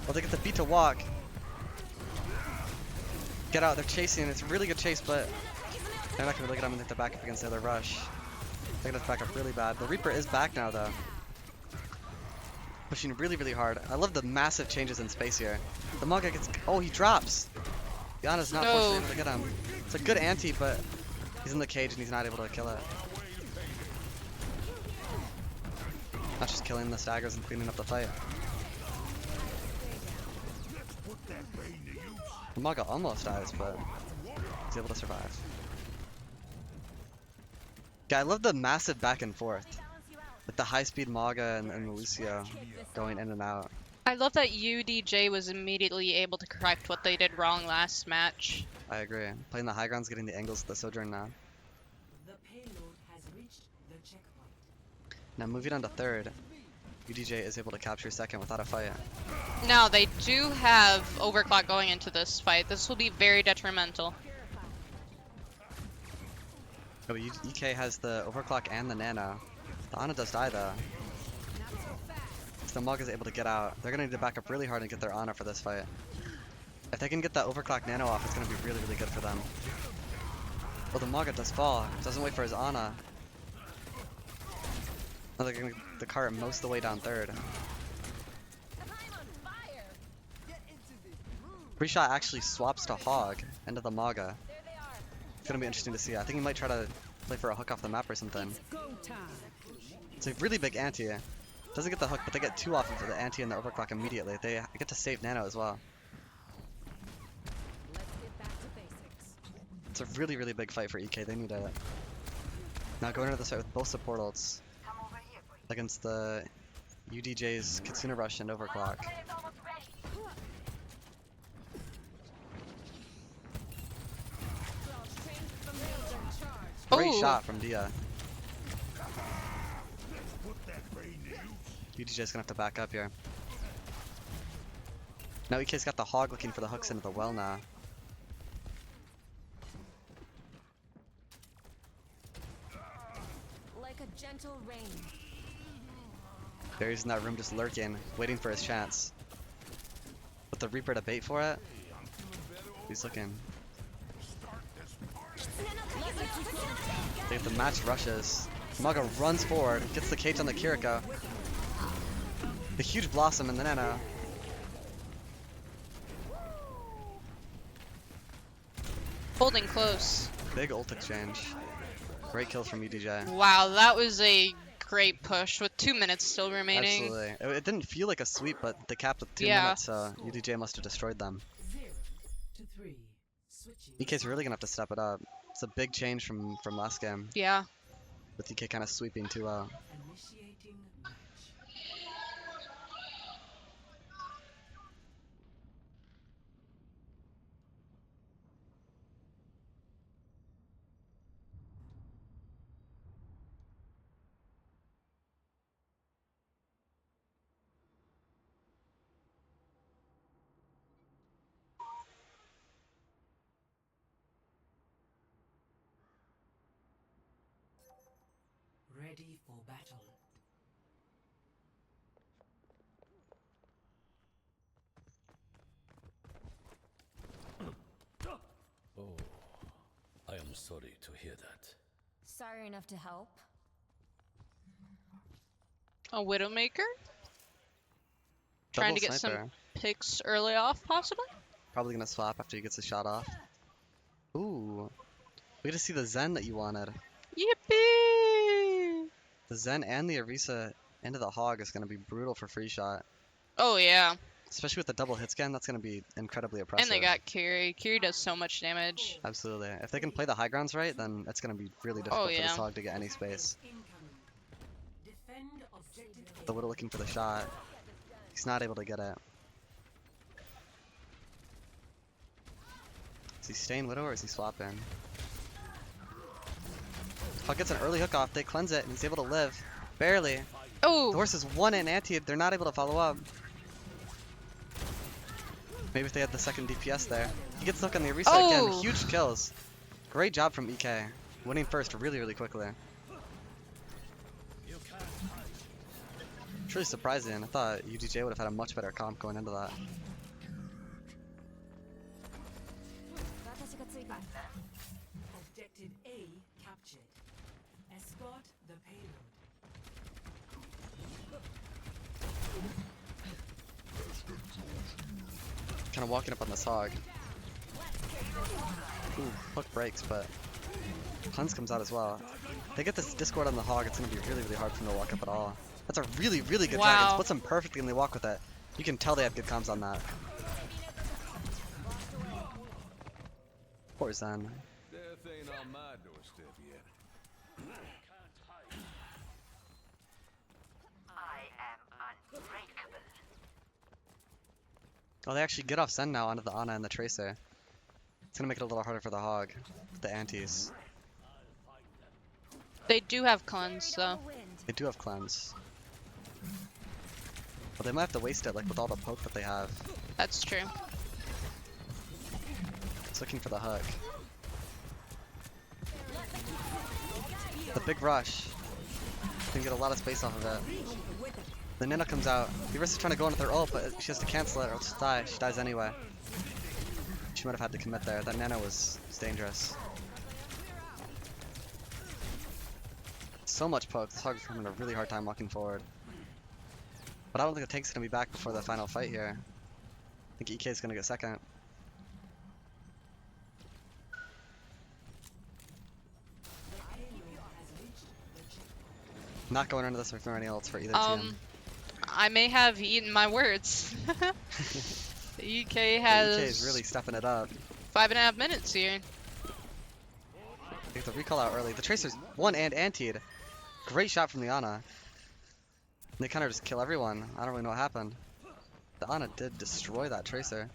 Well, they get the beat to walk. Get out, they're chasing. It's a really good chase, but they're not going to really get him and they have to back up against the other rush. They're going to back up really bad. The Reaper is back now, though. Pushing really, really hard. I love the massive changes in space here. The Maga gets... Oh, he drops! Yana's not fortunately able to get him. It's a good anti, but he's in the cage and he's not able to kill it. Not just killing the staggers and cleaning up the fight. The Maga almost dies, but he's able to survive. Yeah, I love the massive back and forth. Like the high-speed Maga and Lucio going in and out. I love that UDJ was immediately able to correct what they did wrong last match. I agree. Playing the high ground's getting the angles of the Sojourn now. The payload has reached the checkpoint. Now moving on to third, UDJ is able to capture second without a fight. Now they do have overclock going into this fight. This will be very detrimental. Oh, but EK has the overclock and the nano. The Ana does die though. So the Mug is able to get out. They're gonna need to back up really hard and get their Ana for this fight. If they can get that overclock nano off, it's gonna be really, really good for them. Well, the Maga does fall. Doesn't wait for his Ana. Now they're gonna get the cart most of the way down third. Pre-shot actually swaps to Hog into the Maga. It's gonna be interesting to see. I think he might try to play for a hook off the map or something. It's a really big anti. Doesn't get the hook, but they get two off of the anti and the overclock immediately. They get to save nano as well. Let's get back to basics. It's a really, really big fight for EK. They need it. Now going into this fight with both support ults against the UDJ's Kitsune Rush and overclock. Great Ooh. shot from Dia. UDJ's gonna have to back up here. Now EK's got the Hog looking for the hooks into the well now. Like a gentle rain. There he's in that room just lurking, waiting for his chance. With the Reaper to bait for it. He's looking. They get the match rushes. Maga runs forward, gets the cage on the Kiriko. The huge Blossom in the Nano. Holding close. Big ult exchange. Great kills from UDJ. Wow, that was a great push with 2 minutes still remaining. Absolutely. It didn't feel like a sweep, but they capped with 2 Yeah. minutes, so UDJ must have destroyed them. 0 to 3. Switching. EK's really gonna have to step it up. It's a big change from last game, Yeah. with EK kind of sweeping too well. Initiating match. Ready for battle. Oh, I am sorry to hear that. Sorry enough to help. A Widowmaker? Double Trying to get sniper. some picks early off, possibly? Probably gonna swap after he gets a shot off. Ooh. We get to see the Zen that you wanted. Yippee! The Zen and the Orisa into the Hog is gonna be brutal for free shot. Oh, yeah. Especially with the double hit scan, that's gonna be incredibly oppressive. And they got Kiri. Kiri does so much damage. Absolutely. If they can play the high grounds right, then it's gonna be really difficult for this yeah. Hog to get any space. Incoming. Defend objective A. The Widow looking for the shot. He's not able to get it. Is he staying Widow or is he swapping? Hog gets an early hook off, they cleanse it, and he's able to live. Barely. The Oh! horse is one and anti, they're not able to follow up. Maybe if they had the second DPS there. He gets stuck on the Orisa again, Oh! huge kills. Great job from EK. Winning first really, really quickly. Truly surprising. I thought UDJ would have had a much better comp going into that. Objective A captured. Escort the payload. Kind of walking up on this Hog. Ooh, hook breaks, but Cleanse comes out as well. If they get this Discord on the Hog, it's going to be really, really hard for them to walk up at all. That's a really, really good Wow. dragon. Splits them perfectly and they walk with it. You can tell they have good comms on that. Poor Zen. Death ain't on my doorstep yet. Oh, they actually get off Zen now onto the Ana and the Tracer. It's going to make it a little harder for the Hog. The antis. They do have cleanse, though. They do have cleanse. But they might have to waste it, like with all the poke that they have. That's true. It's looking for the hook. The big rush. Can get a lot of space off of it. The Nana comes out. The Orisa's trying to go in with her ult, but she has to cancel it or else she'll die. She dies anyway. She might have had to commit there. That Nana was dangerous. So much poke. This Hog's having a really hard time walking forward. But I don't think the tank's going to be back before the final fight here. I think EK is going to get second. Not going into this with any ults for either team. I may have eaten my words. EK EK has is really stepping it up. 5.5 minutes here. They get the recall out early. The Tracer's one and antied. Great shot from the Ana. They kind of just kill everyone. I don't really know what happened. The Ana did destroy that Tracer.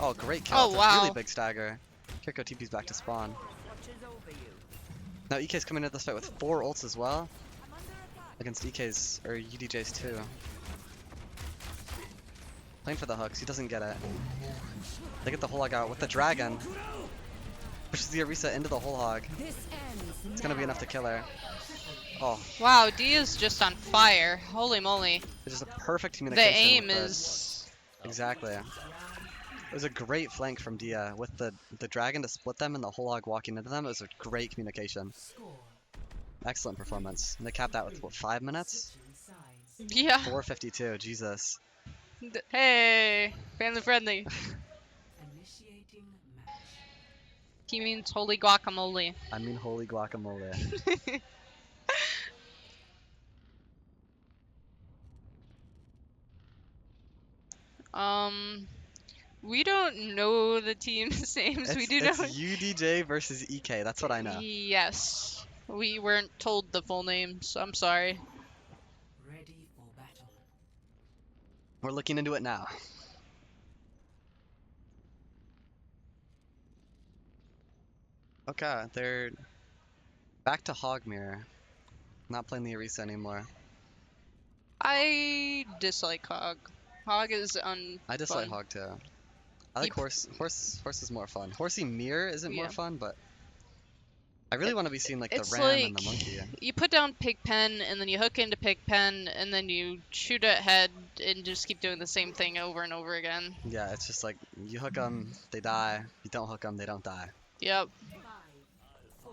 Oh, great kill. Oh, It's a wow. really big stagger. Kiriko TP's back to spawn. Now EK's coming into this fight with 4 ults as well. Against EK's, or UDJ's too. Playing for the hooks, he doesn't get it. They get the whole hog out with the dragon. Pushes the Orisa into the whole hog. It's gonna be enough to kill her. Oh, Wow, D is just on fire. Holy moly. it's just a perfect The communication. aim with it. is... Exactly. It was a great flank from Dia with the dragon to split them and the whole hog walking into them. It was a great communication. Score. Excellent performance. And they capped that with what, 5 minutes? Size. Yeah. 452. Jesus. Hey, family friendly. Initiating match. He means holy guacamole. I mean, holy guacamole. We don't know the team's names. We do It's know. UDJ versus EK. That's what I know. Yes. We weren't told the full names. I'm sorry. Ready for battle. We're looking into it now. Okay, they're back to Hogmere. Not playing the Orisa anymore. I dislike Hog. Hog is I dislike fun. Hog too. I like Yep. Horse. Horse is more fun. Horsey Mirror isn't more Yeah. fun, but I really want to be seeing like the It's ram and like the monkey. you put down Pigpen and then you hook into Pigpen and then you shoot ahead and just keep doing the same thing over and over again. Yeah, it's just like you hook them, they die. You don't hook them, they don't die. Yep. 5, 4,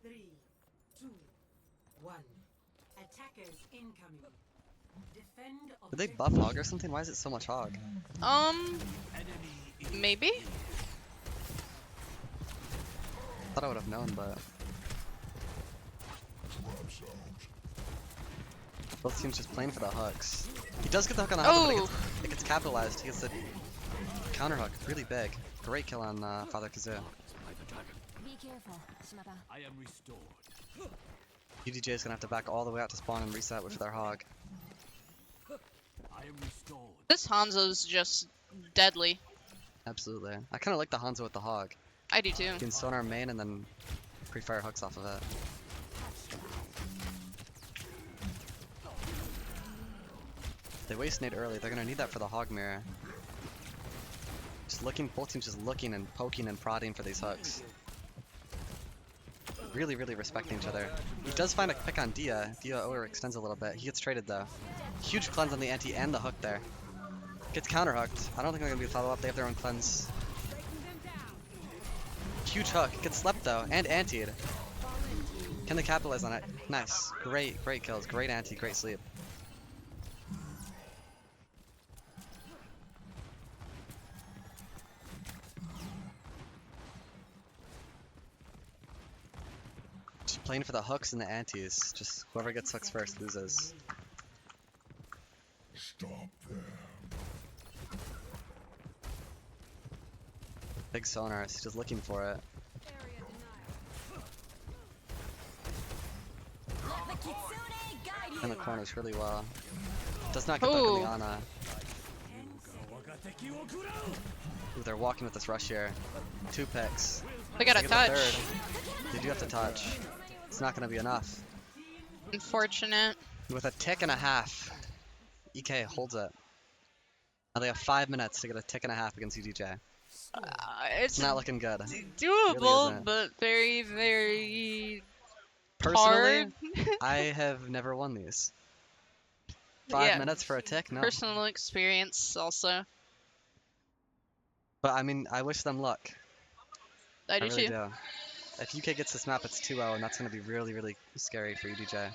3, 2, 1. Attackers incoming. Defend Did they objective. buff hog or something? Why is it so much hog? Maybe? Thought I would have known, but both teams just playing for the hooks. He does get the hook on the hog, but it gets capitalized. He gets the counter hook, really big. Great kill on Father Kazoo. Be careful, Shimada. I am restored. UDJ is gonna have to back all the way out to spawn and reset with their hog. I am restored. This Hanzo's just deadly. Absolutely. I kind of like the Hanzo with the hog. I do too. You can sonar main and then pre-fire hooks off of it. They waste nade early. They're gonna need that for the hog mirror. Just looking, both teams just looking and poking and prodding for these hooks. Really, really respecting each other. He does find a pick on Dia. Dia overextends a little bit. He gets traded though. Huge cleanse on the anti and the hook there. Gets counter hooked. I don't think they're gonna be follow up. They have their own cleanse. Huge hook. Gets slept though and antied. Can they capitalize on it? Nice. Great, great kills. Great anti. Great sleep. Just playing for the hooks and the antis. Just whoever gets hooks first loses. Big sonars, he's just looking for it. Let the Kitsune guide you. In the corners really well. Does not get the hook in the Ana. Ooh, they're walking with this rush here. 2 picks. They got a They get the touch. third. They do have to touch. It's not gonna be enough. Unfortunate. With a tick and a half, EK holds it. Now they have 5 minutes to get a tick and a half against UDJ. It's Not looking good. doable, isn't. but very, very Personally, hard. I have never won these. 5 Yeah. minutes for a tick? No. Personal experience also. But I mean, I wish them luck. I do really too. do. If UK gets this map, it's 2-0, and that's going to be really, really scary for UDJ.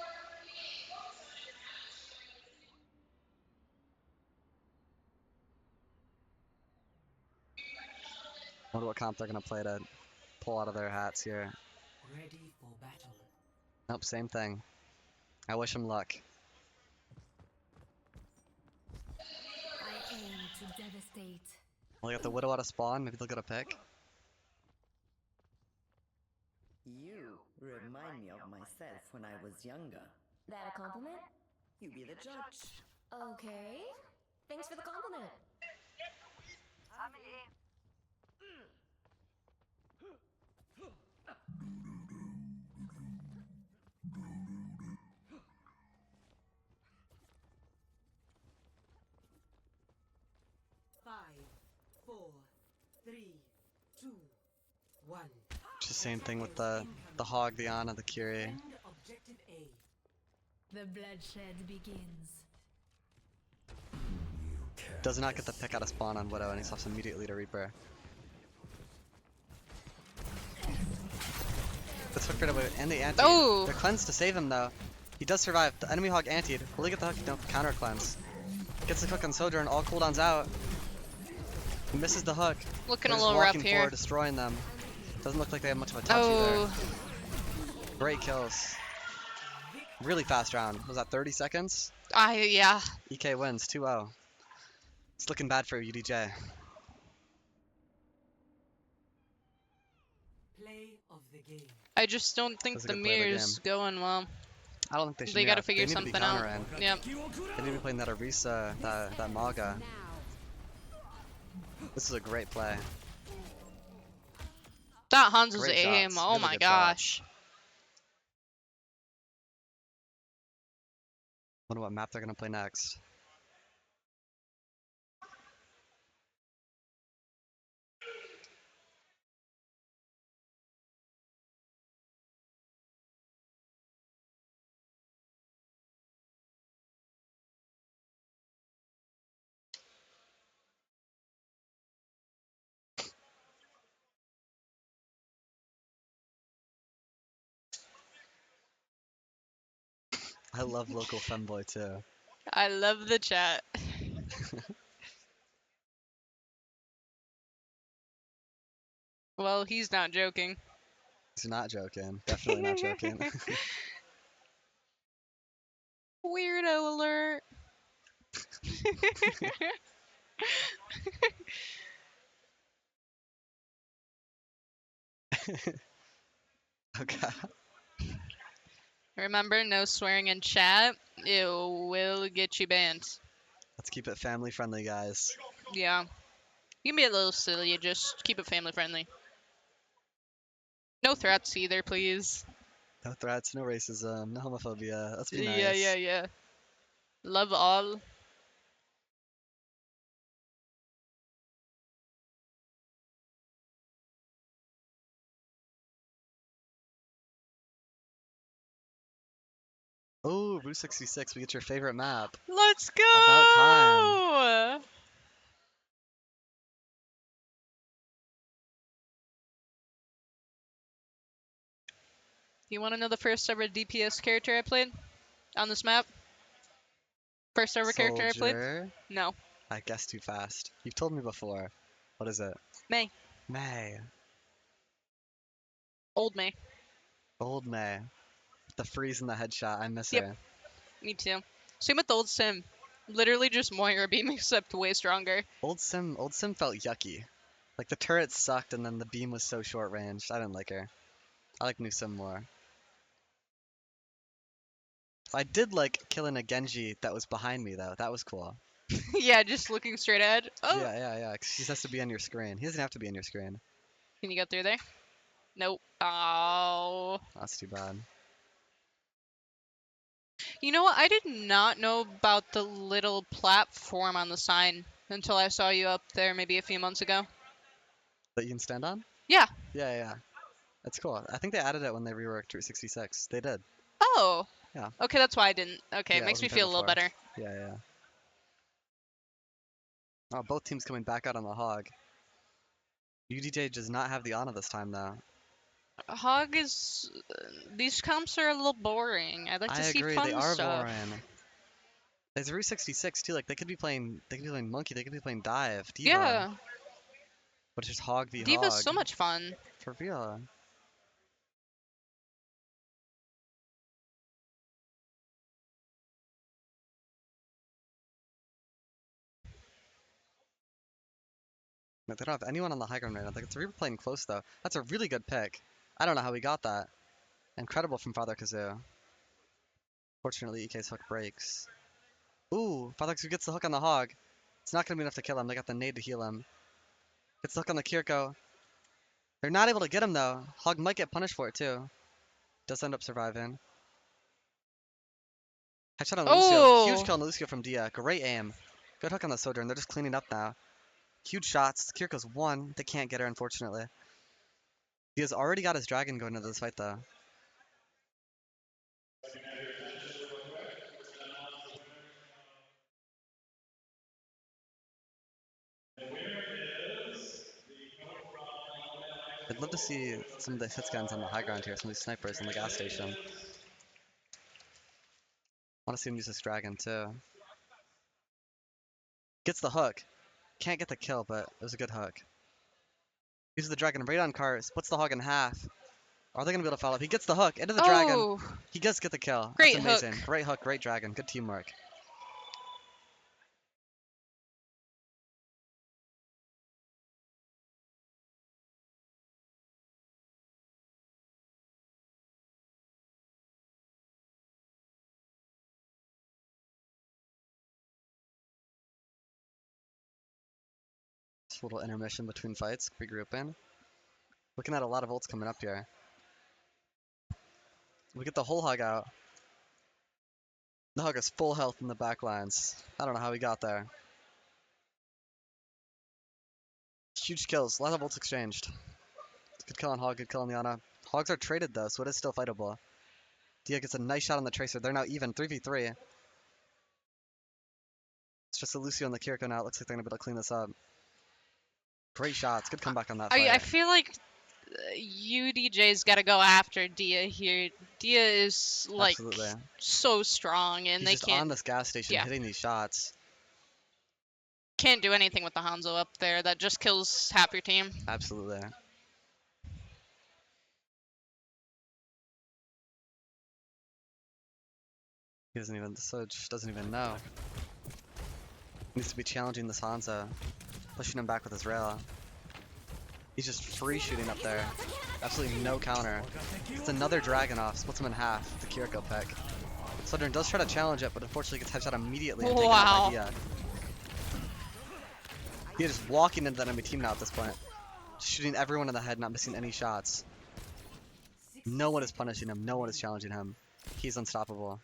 Wonder what comp they're going to play to pull out of their hats here. Ready for battle. Nope, same thing. I wish them luck. I aim to devastate. Well, they got the Widow out of spawn. Maybe they'll get a pick. You remind me of myself when I was younger. That a compliment? You be the judge. Okay. Thanks for the compliment. 5, 4, 3, 2, 1. Just the same thing with the Hog, the Ana, the Curie. Defend objective A. The bloodshed begins. Does not get the pick out of spawn on Widow, and he's off immediately to Reaper. Let's hook right away, and the anti. Oh! They're cleansed to save him though. He does survive. The enemy Hog antied. Will he get the hook? No, counter cleanse. Gets the hook on Sojourn, all cooldowns out. He misses the hook. Looking They're a just little rough walking here. forward, destroying them. Doesn't look like they have much of a touch Oh, either. Great kills. Really fast round. Was that 30 seconds? yeah. EK wins 2-0. It's looking bad for UDJ. Play of the game. I just don't think That's a the good play of the mirror's going well. I don't think they should. They be gotta out. figure They need to be something out. countering. Yep. They need to be playing that Orisa, that Maga. This is a great play. That Hanzo's Great aim. shots. Oh Really my good shot. gosh. Wonder what map they're gonna play next. I love local femboy too. I love the chat. Well, he's not joking. He's not joking. Definitely not joking. Weirdo alert. Okay. Remember, no swearing in chat. It will get you banned. Let's keep it family friendly, guys. Yeah. You can be a little silly, just keep it family friendly. No threats either, please. No threats, no racism, no homophobia. Let's be Yeah, yeah, nice. yeah. Love all. Oh, Route 66, we get your favorite map. Let's About time. go! Do you want to know the first ever DPS character I played on this map? First ever character I played? Soldier. No. I guessed too fast. You've told me before. What is it? May. May. Old May. Old May. The freeze and the headshot. I miss Yep. her. Me too. Same with Old Sim. Literally just Moira beam except way stronger. Old Sim felt yucky. Like the turret sucked and then the beam was so short ranged. I didn't like her. I like New Sim more. I did like killing a Genji that was behind me though. That was cool. Yeah, just looking straight ahead. Oh! Yeah. 'Cause he has to be on your screen. He doesn't have to be on your screen. Can you get through there? Nope. Oh. That's too bad. You know what? I did not know about the little platform on the sign until I saw you up there maybe a few months ago. That you can stand on? Yeah. Yeah. That's cool. I think they added it when they reworked Route 66. They did. Oh. Yeah. Okay, that's why I didn't. Okay, Yeah, it it makes me wasn't there feel a little before. better. Yeah. Oh, both teams coming back out on the hog. UDJ does not have the Ana this time though. Hog is. These comps are a little boring. I'd like to I see agree, fun they are stuff. boring. There's Route 66 too. Like they could be playing Monkey, they could be playing Dive, Diva. Yeah. But it's just Hog v Diva's Hog. so much fun. For real. Like, they don't have anyone on the high ground right now. Like, we were playing close though. That's a really good pick. I don't know how we got that. Incredible from Father Kazoo. Fortunately, EK's hook breaks. Ooh, Father Kazoo gets the hook on the hog. It's not gonna be enough to kill him. They got the nade to heal him. Gets the hook on the Kiriko. They're not able to get him though. Hog might get punished for it too. Does end up surviving. Headshot on Lucio. Huge kill on Lucio from Dia. Great aim. Good hook on the Soldier, and they're just cleaning up now. Huge shots. Kiriko's one. They can't get her, unfortunately. He has already got his dragon going into this fight, though. I'd love to see some of the hit guns on the high ground here, some of these snipers in the gas station. I want to see him use this dragon, too. Gets the hook. Can't get the kill, but it was a good hook. Uses the dragon right on cart, splits the hog in half. Are they going to be able to follow up? He gets the hook into the dragon. He does get the kill. Great That's amazing. hook. Great hook, great dragon. Good teamwork. Just a little intermission between fights, regrouping. Looking at a lot of ults coming up here. We get the whole hog out. The hog has full health in the back lines. I don't know how he got there. Huge kills. A lot of ults exchanged. Good kill on Hog, good kill on the Ana. Hogs are traded though, so it is still fightable. Dia gets a nice shot on the Tracer. They're now even, 3v3. It's just a Lucio and the Kiriko now. It looks like they're going to be able to clean this up. Great shots. Good comeback on that fight. I feel like UDJ's got to go after Dia here. Dia is like Absolutely. so strong, and He's they just on can't this gas station yeah. hitting these shots. can't do anything with the Hanzo up there. That just kills half your team. Absolutely. He doesn't even, the Soj doesn't even know. He needs to be challenging this Hanzo, pushing him back with his rail. He's just free shooting up there. Absolutely no counter. It's another dragon off, splits him in half, the Kiriko pick. Sudden does try to challenge it, but unfortunately gets headshot immediately and taken out by Dia. Dia just walking into that enemy team now at this point. Shooting everyone in the head, not missing any shots. No one is punishing him, no one is challenging him. He's unstoppable.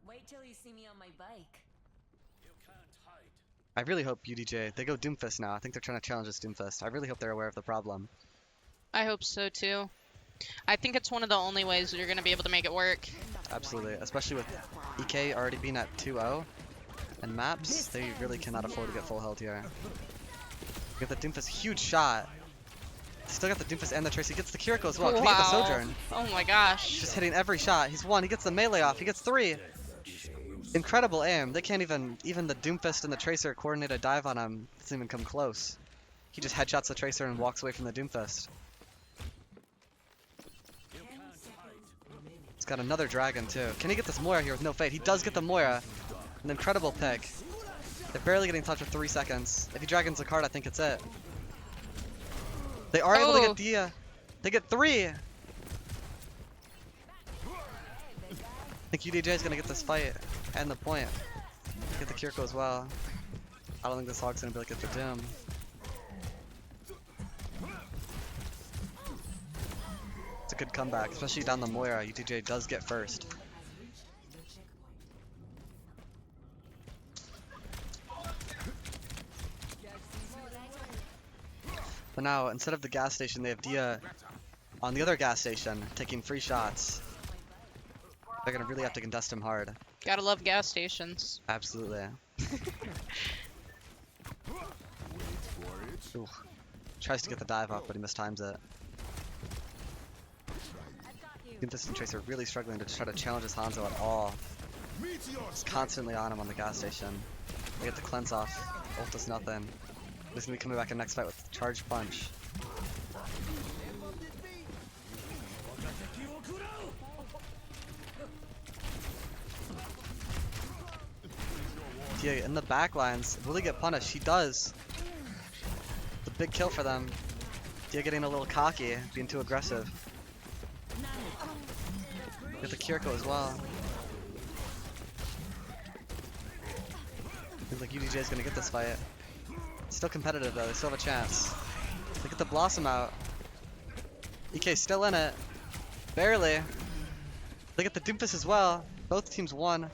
Wait till you see me on my bike. You can't hide. I really hope UDJ, they go Doomfist now. I think they're trying to challenge this Doomfist. I really hope they're aware of the problem. I hope so too. I think it's one of the only ways you're going to be able to make it work. Absolutely, especially with EK already being at 2-0 and maps, they really cannot afford to get full health here. Get the Doomfist, huge shot. Still got the Doomfist and the Tracer. He gets the Kiriko as well. Can he get the Sojourn? Oh my gosh. Just hitting every shot. He's won. He gets the melee off. He gets 3. Incredible aim. They can't even the Doomfist and the Tracer coordinate a dive on him. Doesn't even come close. He just headshots the Tracer and walks away from the Doomfist. He's got another dragon too. Can he get this Moira here with no fate? He does get the Moira. An incredible pick. They're barely getting touched with 3 seconds. If he dragons the card, I think it's it. They are able to get Dia. They get 3. I think UDJ is gonna get this fight and the point. Get the Kiriko as well. I don't think this Hog's gonna be able to get the Doom. It's a good comeback, especially down the Moira. UDJ does get first. But now, instead of the gas station, they have Dia on the other gas station, taking free shots. They're gonna really have to contest him hard. Gotta love gas stations. Absolutely. Ooh. Tries to get the dive off, but he mistimes it. Doomfist and Tracer really struggling to try to challenge his Hanzo at all. He's constantly on him on the gas station. They get the cleanse off. Ult does nothing. He's gonna be coming back in next fight with charge punch. Dia in the back lines really get punished. He does. The big kill for them. Dia getting a little cocky, being too aggressive. Get the Kiriko as well. Seems like UDJ is gonna get this fight. Still competitive though, they still have a chance. They get the Blossom out. EK still in it. Barely. They get the Doomfist as well. Both teams won.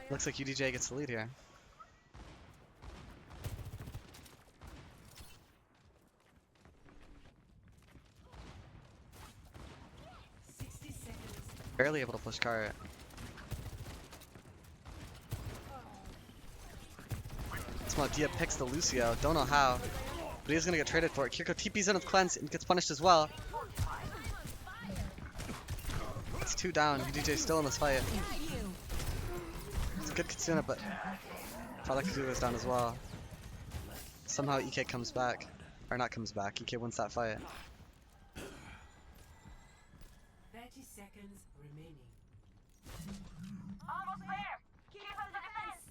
Looks like UDJ gets the lead here. Barely able to push cart. Somehow Dia picks the Lucio, don't know how, but he's gonna get traded for it. Kiriko TP's in with cleanse and gets punished as well. It's 2 down, UDJ's still in this fight. It's a good Kitsune, but thought that Kitsune was down as well. Somehow EK comes back, or not comes back, EK wins that fight. 30 seconds remaining. Almost there! Keep up the defense!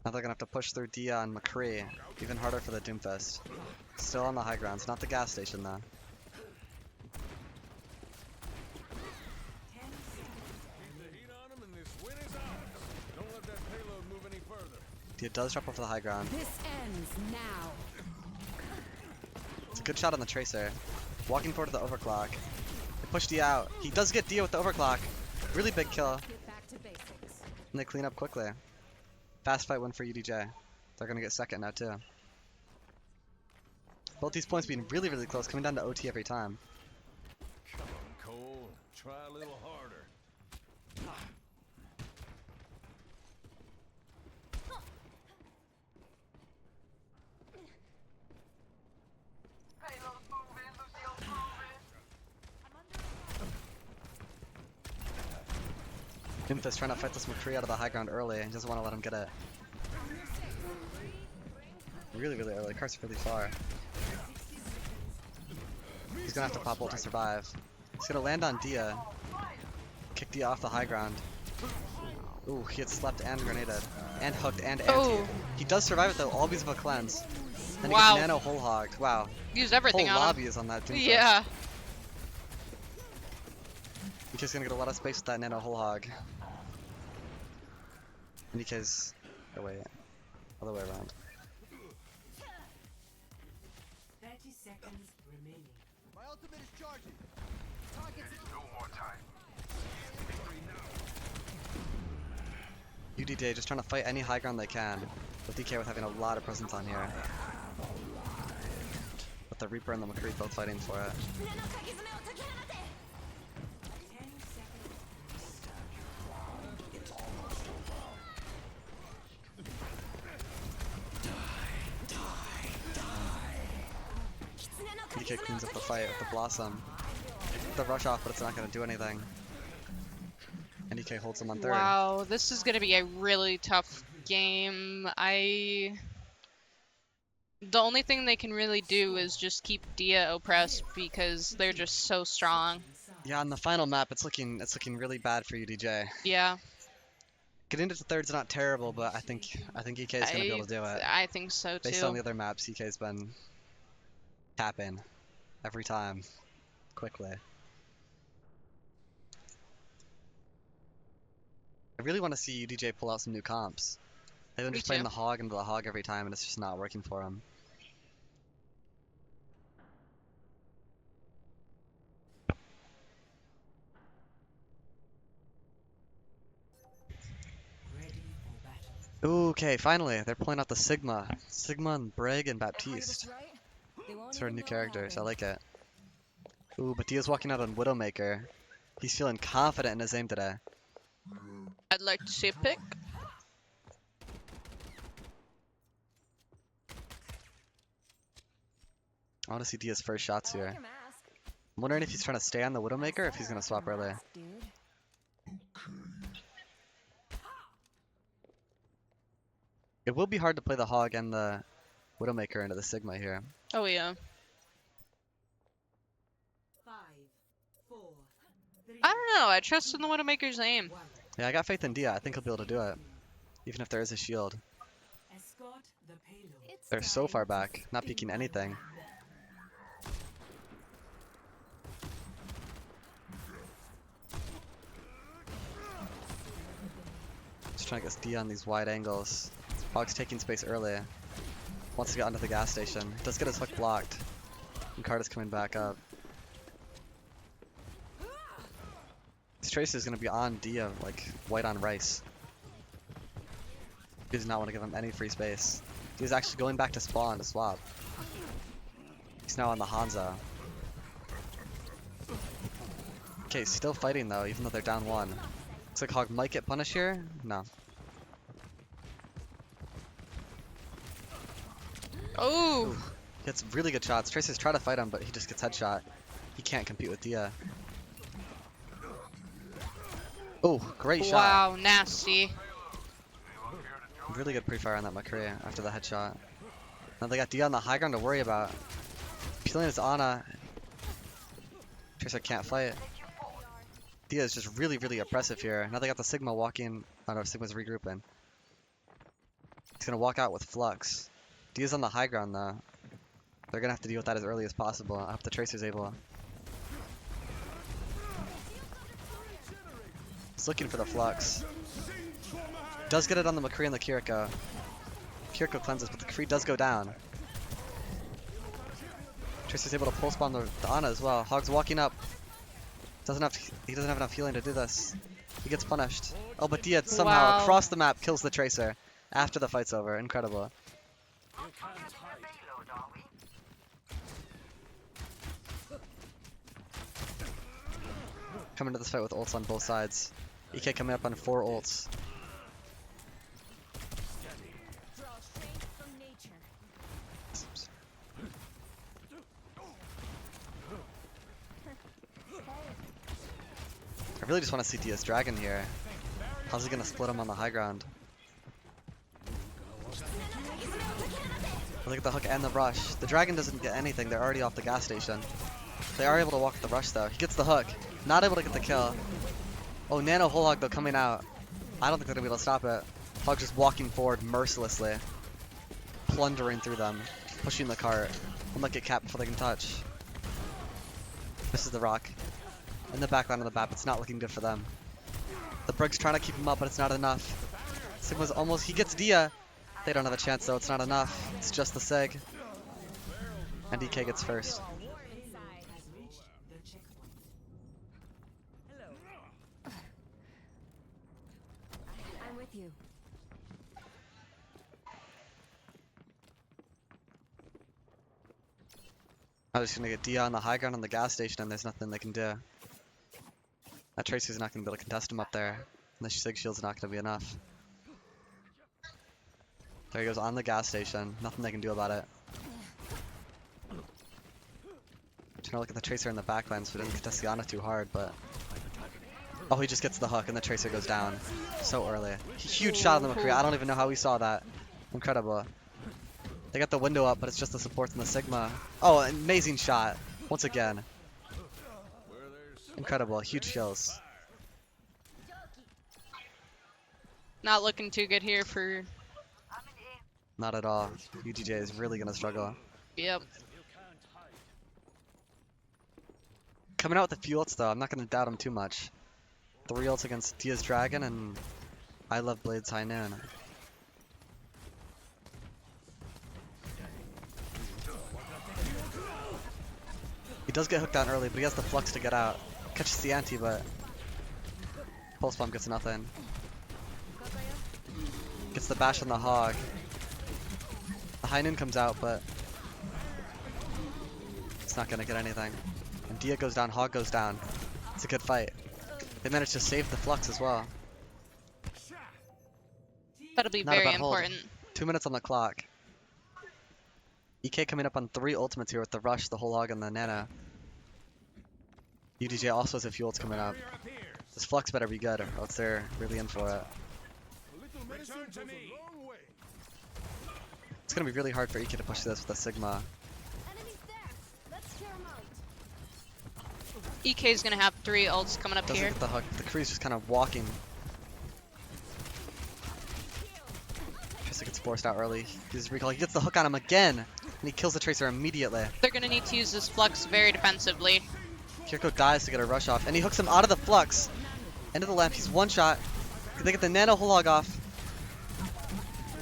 Now they're gonna have to push through Dia and McCree. Even harder for the Doomfist. Still on the high grounds, not the gas station though. 10 seconds. Keep the heat on them and this win is ours. Don't let that payload move any further. Dia does drop off the high ground. This ends now. It's a good shot on the Tracer. Walking forward to the overclock. They push Dia out. He does get Dia with the overclock. Really big kill. Get back to basics. And they clean up quickly. Fast fight win for UDJ. They're gonna get second now too. Both these points being really, really close, coming down to OT every time. Come on, Cole. Try a little harder. Doomfist trying to fight this McCree out of the high ground early. He doesn't want to let him get it. Really, really early. Cart's really far. He's gonna have to pop ult to survive. He's gonna land on Dia. Kick Dia off the high ground. Ooh, he gets slept and grenaded. And hooked and anti. Oh. He does survive it though, all because of a cleanse. Then he Wow. gets nano whole hogged. Wow. Use everything Whole on lobby him. is on that Doomfist. Yeah. He's just gonna get a lot of space with that nano whole hog. And DK's other way around. 30 seconds remaining. My ultimate is charging. No more time. UDJ just trying to fight any high ground they can. With DK with having a lot of presence on here. With the Reaper and the McCree both fighting for it. 10 seconds. DK cleans up the fight with the Blossom. The rush off, but it's not going to do anything. And DK holds him on third. Wow, this is gonna be a really tough game. The only thing they can really do is just keep Dia oppressed because they're just so strong. Yeah, on the final map, it's looking really bad for UDJ. Yeah. Getting into third is not terrible, but I think EK is going to be able to do it. I think so too. Based on the other maps, EK's been tapping every time, quickly. I really want to see UDJ pull out some new comps. They've been just playing the hog into the hog every time, and it's just not working for them. Ready for battle. Okay, finally, they're pulling out the Sigma. Sigma and Brig and Baptiste. Sort of new characters, I like it. Ooh, but Dia's walking out on Widowmaker. He's feeling confident in his aim today. I'd like to see a pick. I want to see Dia's first shots here. I'm wondering if he's trying to stay on the Widowmaker or if he's going to swap early. It will be hard to play the Hog and the Widowmaker into the Sigma here. Oh yeah. 5, 4, 3, I don't know. I trust in the Widowmaker's aim. 1. Yeah, I got faith in Dia. I think he'll be able to do it. Even if there is a shield. Escort the payload. They're so far back, not peeking anything. Just trying to get Dia on these wide angles. Hog's taking space early. Wants to get onto the gas station. Does get his hook blocked. And Carter's coming back up. This Tracer is going to be on Dia like white on rice. He does not want to give him any free space. He's actually going back to spawn to swap. He's now on the Hanzo. Okay, still fighting though, even though they're down one. Looks like Hog might get punished here. No. Oh. He gets really good shots. Tracer's trying to fight him, but he just gets headshot. He can't compete with Dia. Oh, great shot. Wow, nasty. Really good pre-fire on that McCree after the headshot. Now they got Dia on the high ground to worry about. Peeling is Ana. Tracer can't fight. Dia is just really, really oppressive here. Now they got the Sigma walking. Oh no, Sigma's regrouping. He's gonna walk out with Flux. Dia's on the high ground though. They're gonna have to deal with that as early as possible. I hope the Tracer's able. He's looking for the Flux. Does get it on the McCree and the Kiriko. Kiriko cleanses, but the McCree does go down. Tracer's able to pull spawn the Ana as well. Hog's walking up. He doesn't have enough healing to do this. He gets punished. Oh, but Dia somehow across the map kills the Tracer after the fight's over. Incredible. Coming to this fight with ults on both sides. EK coming up on 4 ults. I really just want to see Dia's Dragon here. How's he gonna split him on the high ground? Look at the hook and the rush. The dragon doesn't get anything. They're already off the gas station. They are able to walk the rush though. He gets the hook. Not able to get the kill. Oh, Nano whole hog though coming out. I don't think they're gonna be able to stop it. Hog just walking forward mercilessly. Plundering through them. Pushing the cart. Will not get capped before they can touch. This is the rock. In the backline of the map, it's not looking good for them. The Brig's trying to keep him up, but it's not enough. Sigma's almost, he gets Dia. They don't have a chance though, it's not enough. It's just the Sig. And DK gets first. Has reached the checkpoint. I'm with you. I'm just gonna get Dia on the high ground on the gas station and there's nothing they can do. That Tracer's not gonna be able to contest him up there. And the Sig shield's not gonna be enough. There he goes on the gas station. Nothing they can do about it. Trying to look at the Tracer in the backline so he doesn't contest the Ana too hard, but... Oh, he just gets the hook and the Tracer goes down. So early. Huge shot on the McCree. I don't even know how we saw that. Incredible. They got the window up, but it's just the supports and the Sigma. Oh, amazing shot. Once again. Incredible. Huge kills. Not looking too good here for... Not at all. UGJ is really going to struggle. Yep. Coming out with the few ults though, I'm not going to doubt him too much. 3 ults against Dia's Dragon and I Love Blade's High Noon. He does get hooked down early, but he has the flux to get out. Catches the anti, but Pulse Bomb gets nothing. Gets the bash on the hog. The High Noon comes out, but it's not gonna get anything. And Dia goes down, Hog goes down. It's a good fight. They managed to save the flux as well. That'll be Not a very bad hold. important. 2 minutes on the clock. EK coming up on 3 ultimates here with the rush, the whole hog, and the nano. UDJ also has a few ults coming up. This flux better be good, or else they're really in for it. Return to me. It's gonna be really hard for EK to push this with a Sigma. EK's gonna have 3 ults coming up Doesn't here. get the hook. The crew's just kind of walking. Tracer gets forced out early. He's recall. He gets the hook on him again, and he kills the Tracer immediately. They're gonna need to use this flux very defensively. Kiriko dies to get a rush off, and he hooks him out of the flux. Into the lamp. He's one shot. They get the nano whole hog off.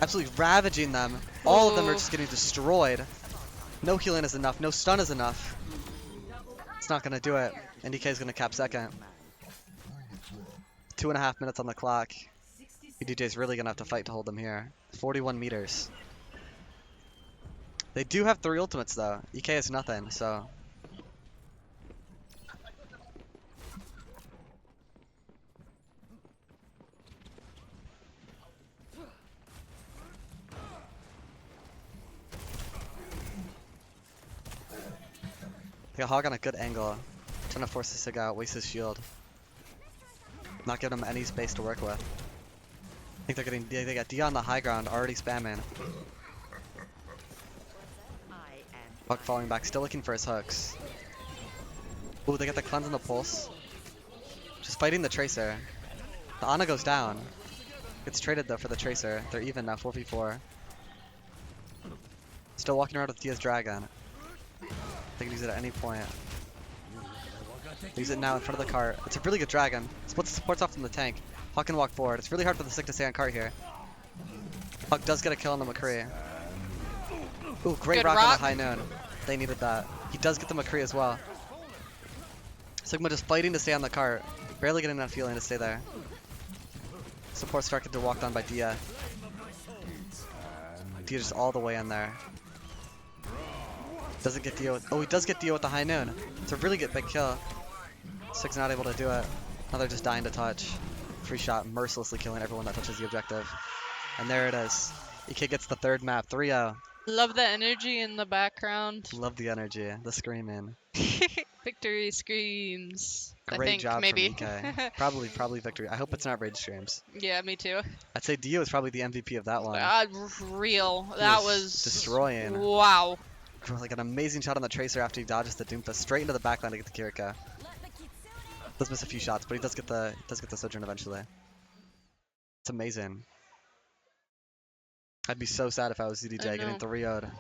Absolutely ravaging them. All of them are just getting destroyed. No healing is enough. No stun is enough. It's not gonna do it. NDK is gonna cap second. 2.5 minutes on the clock. EDJ is really gonna have to fight to hold them here. 41 meters. They do have 3 ultimates though. EK has nothing, so. They got Hog on a good angle. Trying to force the Sig out, waste his shield. Not giving him any space to work with. I think they're getting, they got D on the high ground, already spamming. Hog falling back, still looking for his hooks. Ooh, they got the cleanse and the pulse. Just fighting the Tracer. The Ana goes down. Gets traded though for the Tracer. They're even now, 4v4. Still walking around with Dia's Dragon. They can use it at any point. Use it now in front of the cart. It's a really good dragon. Splits the supports off from the tank. Hawk can walk forward. It's really hard for the Sig to stay on cart here. Hawk does get a kill on the McCree. Ooh, great Good rock on rock. the High Noon. They needed that. He does get the McCree as well. Sigma just fighting to stay on the cart. Barely getting enough healing to stay there. Support started to walk down by Dia. Dia just all the way in there. Doesn't get Dio with, oh, he does get Dio with the High Noon. It's a really good big kill. Sig's not able to do it. Now they're just dying to touch. Free shot, mercilessly killing everyone that touches the objective. And there it is. EK gets the 3rd map, 3-0. Love the energy in the background. Love the energy, the screaming. Victory screams. I Great think, job maybe. from EK. Probably victory. I hope it's not rage streams. Yeah, me too. I'd say Dio is probably the MVP of that one. Real. He That was was destroying. Wow. Like an amazing shot on the Tracer after he dodges the Doomfist straight into the backline to get the Kirika. Does miss a few shots, but he does get the Sojourn eventually. It's amazing. I'd be so sad if I was ZDJ getting 3-0'd.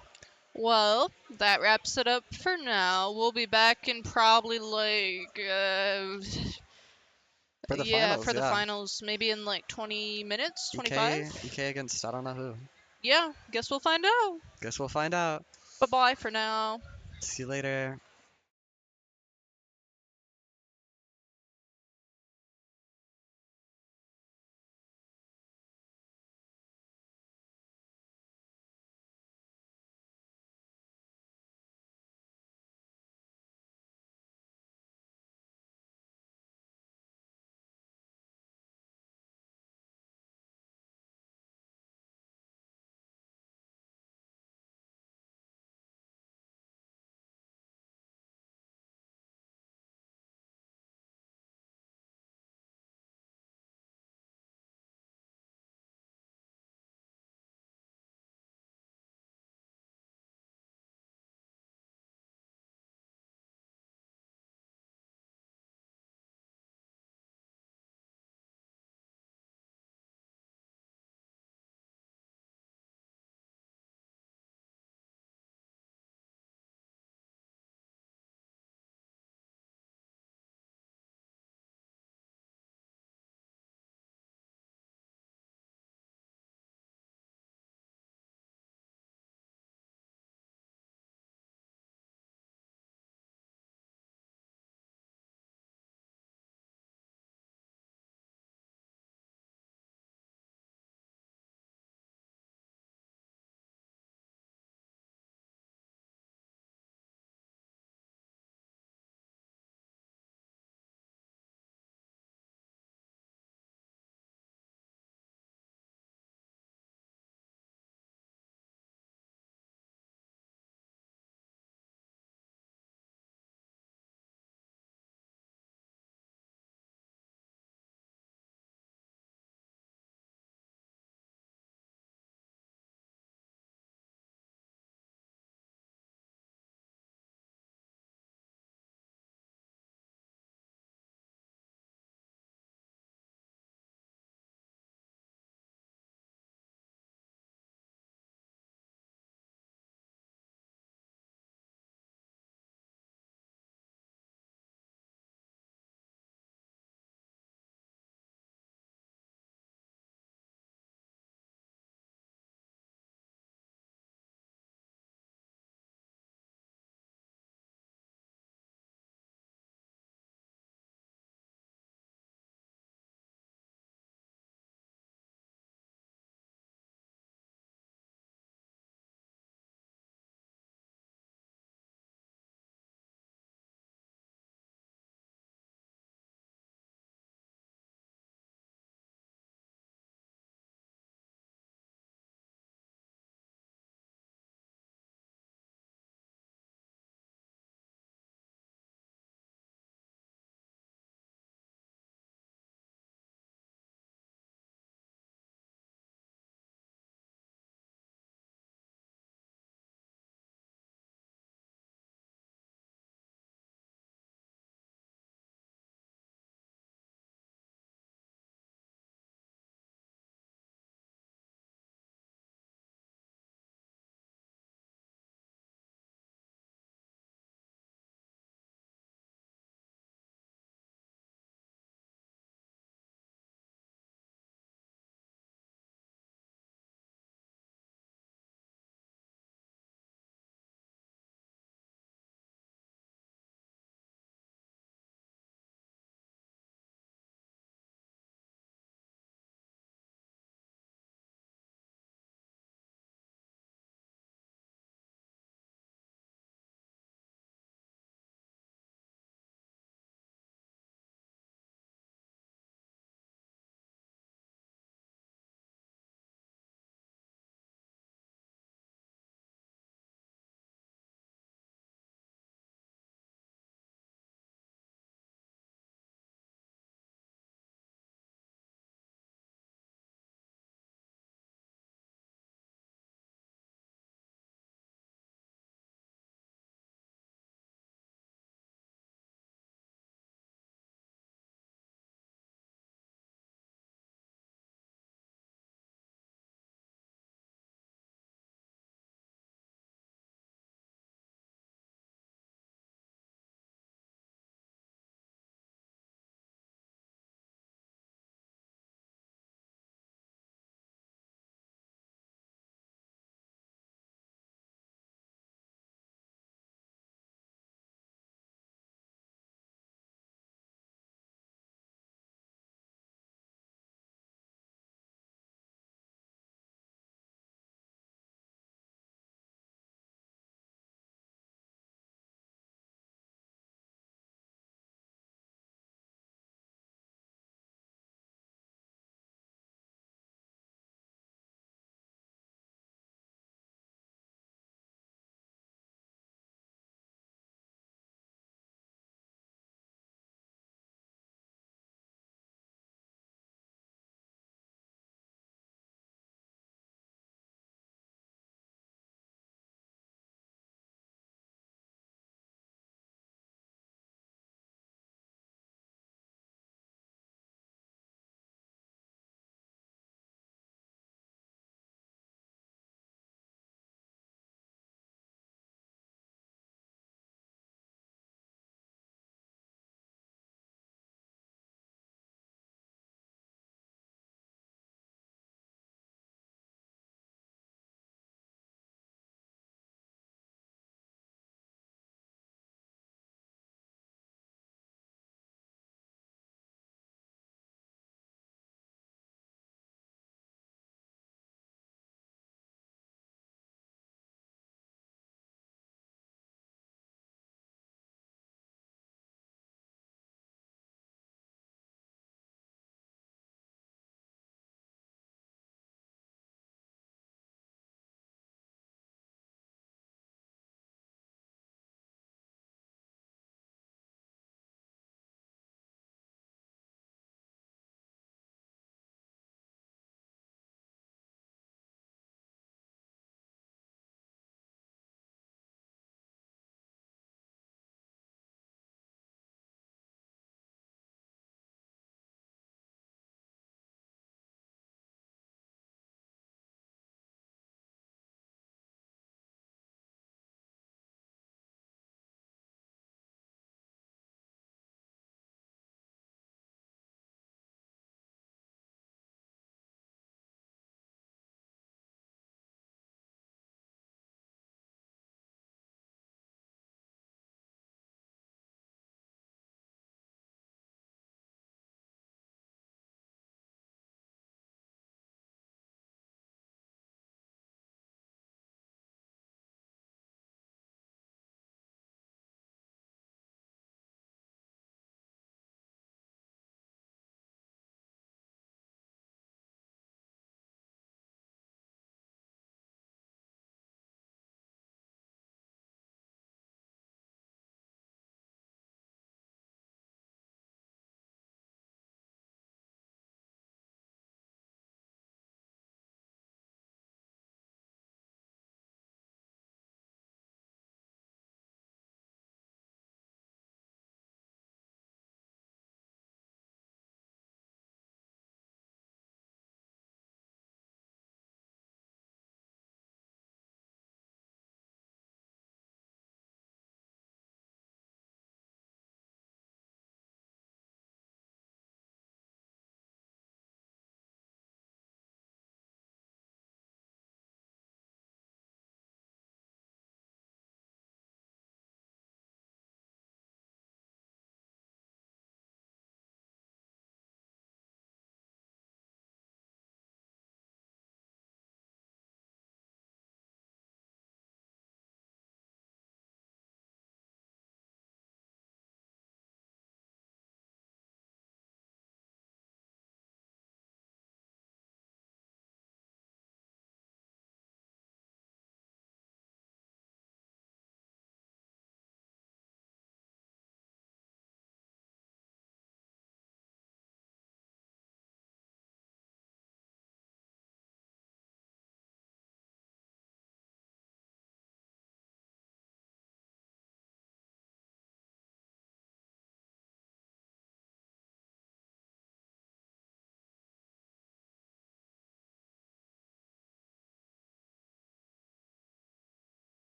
Well, that wraps it up for now. We'll be back in probably like For the yeah, finals, for the yeah. finals, maybe in like 20 minutes, 25. EK against I don't know who. Yeah, guess we'll find out. Guess we'll find out. Bye-bye for now. See you later.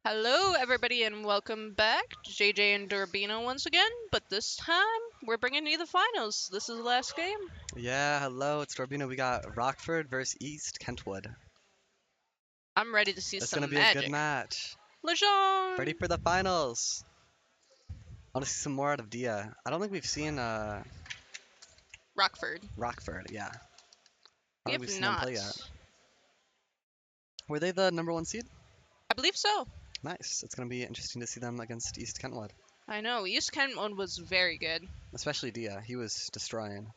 Hello, everybody, and welcome back. JJ and Dorbino once again, but this time we're bringing you the finals. This is the last game. Yeah, hello, it's Dorbino. We got Rockford versus East Kentwood. I'm ready to see It's some gonna be a good magic. match. Lejeune! Ready for the finals. I want to see some more out of Dia. I don't think we've seen Rockford. Rockford. Yeah, I We don't think have we've seen them not. play yet. Were they the #1 seed? I believe so. Nice. It's gonna be interesting to see them against East Kentwood, I know. East Kent one was very good. especially Dia. He was destroying.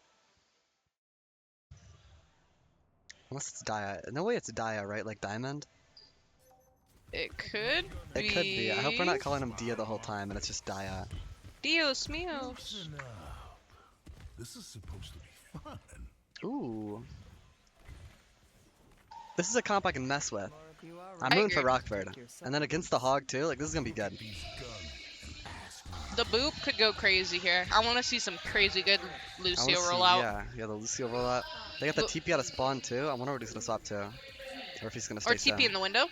Unless it's Dia. No way it's Dia, right? Like Diamond? It could be. It could be. I hope we're not calling him Dia the whole time and it's just Dia. Dios míos. Listen up. This is supposed to be fun. Ooh. This is a comp I can mess with. More of you are I'm I rooting for agree. Rockford. And then against the Hog too, like this is gonna be good. These gun and ass The boop could go crazy here. I want to see some crazy good I Lucio wanna see, rollout. yeah, the Lucio rollout. They got the Lu- TP out of spawn too. I wonder what he's gonna swap to. Or if he's gonna stay Or TP so. in the window.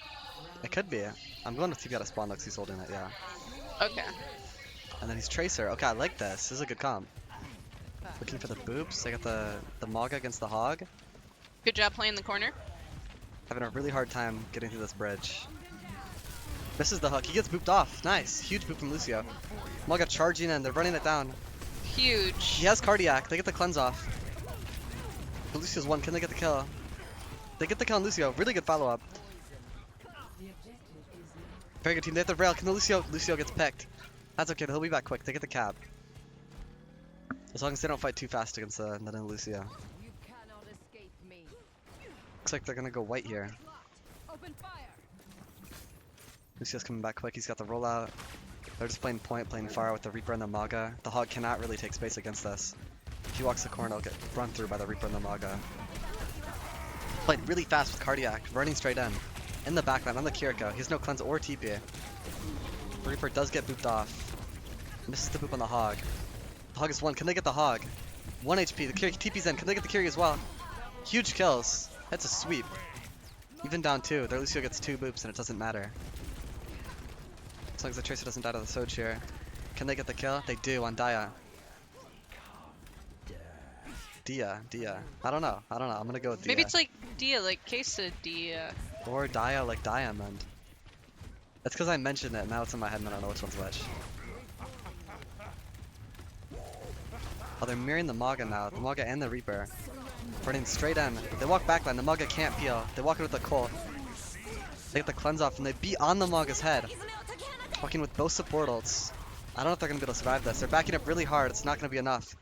It could be. I'm going with TP out of spawn because he's holding it, yeah. Okay. And then he's Tracer. Okay, I like this. This is a good comp. Looking for the boops. They got the Maga against the Hog. Good job playing the corner. Having a really hard time getting through this bridge. Misses the hook. He gets booped off. Nice. Huge boop from Lucio. Maga charging in. They're running it down. Huge. He has Cardiac. They get the cleanse off. But Lucio's one. Can they get the kill? They get the kill on Lucio. Really good follow-up. Very good team. They have the rail. Can the Lucio gets picked. That's okay. He'll be back quick. They get the cab. As long as they don't fight too fast against the Lucio. You cannot escape me. Looks like they're gonna go white here. Open fire. Lucio's coming back quick. He's got the rollout. They're just playing point, playing fire with the Reaper and the Maga. The Hog cannot really take space against this. If he walks the corner, he'll get run through by the Reaper and the Maga. Played really fast with Cardiac, running straight in. In the backline on the Kiriko. He has no cleanse or TP. The Reaper does get booped off. Misses the boop on the Hog. The Hog is one. Can they get the Hog? 1 HP. The Kiri TP's in. Can they get the Kiri as well? Huge kills. That's a sweep. Even down 2. Their Lucio gets 2 boops and it doesn't matter. As long as the Tracer doesn't die to the Soj here. Can they get the kill? They do on Dia. Dia. I don't know. I'm gonna go with Dia. Maybe it's like Dia, like quesadilla. Or Dia like Diamond. That's because I mentioned it and now it's in my head and I don't know which one's which. Oh, they're mirroring the Maga now. The Maga and the Reaper. Running straight in. They walk backline. The Maga can't peel. They walk in with the Colt. They get the cleanse off and they beat on the Maga's head. Walking with both support ults. I don't know if they're going to be able to survive this. They're backing up really hard. It's not going to be enough.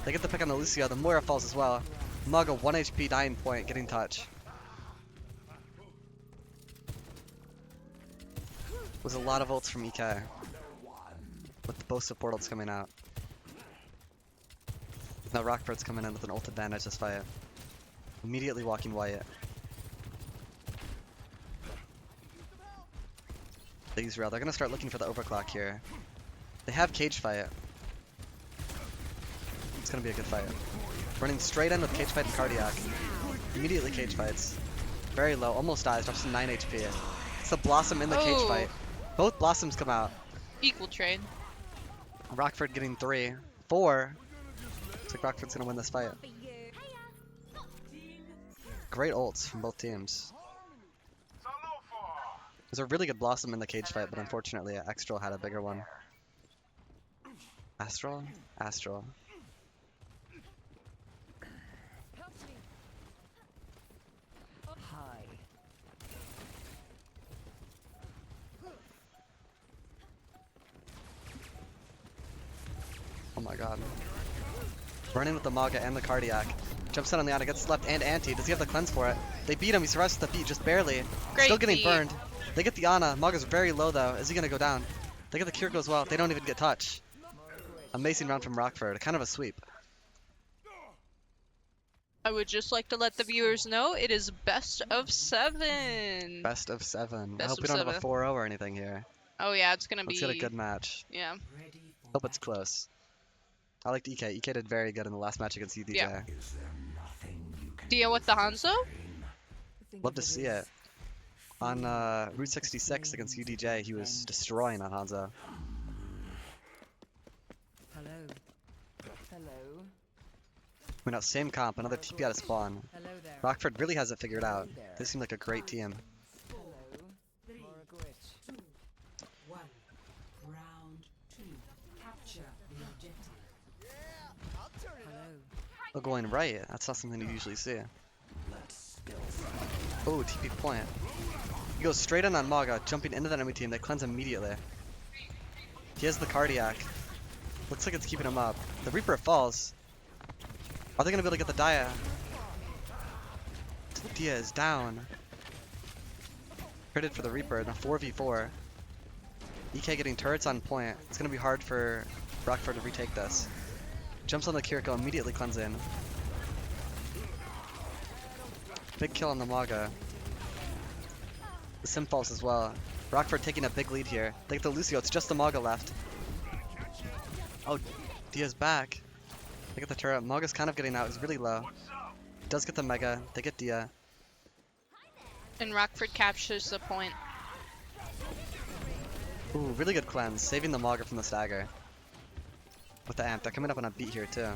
They get the pick on the Lucio. The Moira falls as well. Maga 1 HP dying point. Getting touch. Was a lot of ults from EK. With both support ults coming out. Now Rockford's coming in with an ult advantage this fight. Immediately walking white. They use rail. They're gonna start looking for the overclock here. They have cage fight. It's gonna be a good fight. Running straight in with cage fight and Cardiac. Immediately cage fights. Very low, almost dies, drops to 9 HP. It's the Blossom in the cage Oh. fight. Both Blossoms come out. Equal trade. Rockford getting 3. 4. Looks like Rockford's gonna win this fight. Great ults from both teams. There's a really good Blossom in the cage fight, but unfortunately Extral had a bigger one. Astral? Astral. Hi. Oh my god. Running with the Maga and the Cardiac. Jumps in on the Ana, gets left and anti. Does he have the cleanse for it? They beat him, he survives with the beat, just barely. Great Still getting beat. burned. They get the Ana. Maga's very low though. Is he gonna go down? They get the Kiriko as well. They don't even get touch. Amazing round from Rockford. Kind of a sweep. I would just like to let the viewers know it is best of 7. Best of 7. I Best hope of we don't have a 7. 4-0 or anything here. Oh yeah, it's gonna Let's be. get a good match. Yeah. Hope it's close. I liked EK. EK did very good in the last match against UDJ. Yeah. Dia with the Hanzo? Love to see it. On Route 66 against UDJ, he was destroying on Hanzo. Hello. Hello. Went out same comp, another TP out of spawn. Hello there. Rockford really has it figured out. They seem like a great team. Hello. Margaret. 1. Round 2. Capture the objective. Hello. Oh, going right. That's not something you usually see. Oh, TP plant. He goes straight in on Maga, jumping into that enemy team. They cleanse immediately. He has the cardiac. Looks like it's keeping him up. The Reaper falls. Are they going to be able to get the Dia? Dia is down. Credit for the Reaper in a 4v4. EK getting turrets on point. It's going to be hard for Rockford to retake this. Jumps on the Kiriko, immediately cleansing. Big kill on the Maga. The Sim falls as well. Rockford taking a big lead here. They get the Lucio, it's just the Maga left. Oh, Dia's back. They get the turret. Maga's kind of getting out, he's really low. Does get the Mega, they get Dia. And Rockford captures the point. Ooh, really good cleanse, saving the Maga from the stagger. With the amp, they're coming up on a beat here too.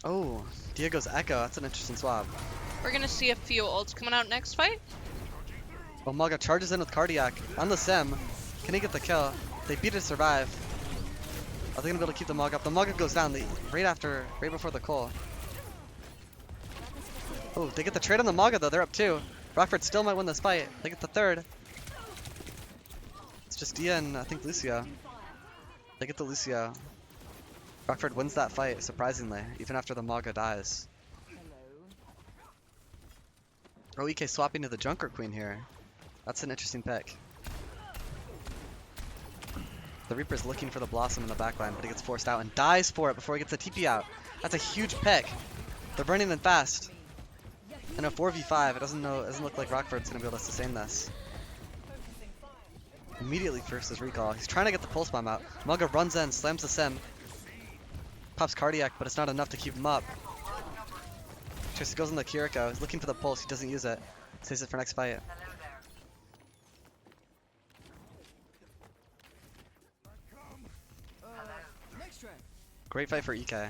Oh, Diego's Echo, that's an interesting swap. We're gonna see a few ults coming out next fight. Oh, Maga charges in with Cardiac on the Sim. Can he get the kill? They beat it to survive. Are they gonna be able to keep the Maga up? The Maga goes down right before the Cole. Oh, they get the trade on the Maga though, they're up 2. Rockford still might win this fight. They get the 3rd. It's just Dia and I think Lucio. They get the Lucio. Rockford wins that fight, surprisingly, even after the Maga dies. Oh, EK swapping to the Junker Queen here. That's an interesting pick. The Reaper's looking for the Blossom in the backline, but he gets forced out and dies for it before he gets the TP out. That's a huge pick. They're running in fast. In a 4v5, it doesn't look like Rockford's gonna be able to sustain this. Immediately first his recall. He's trying to get the pulse bomb out. Maga runs in, slams the Sim. Pops Cardiac, but it's not enough to keep him up. Just goes on the Kiriko. He's looking for the pulse. He doesn't use it. Saves it for next fight. Great fight for EK.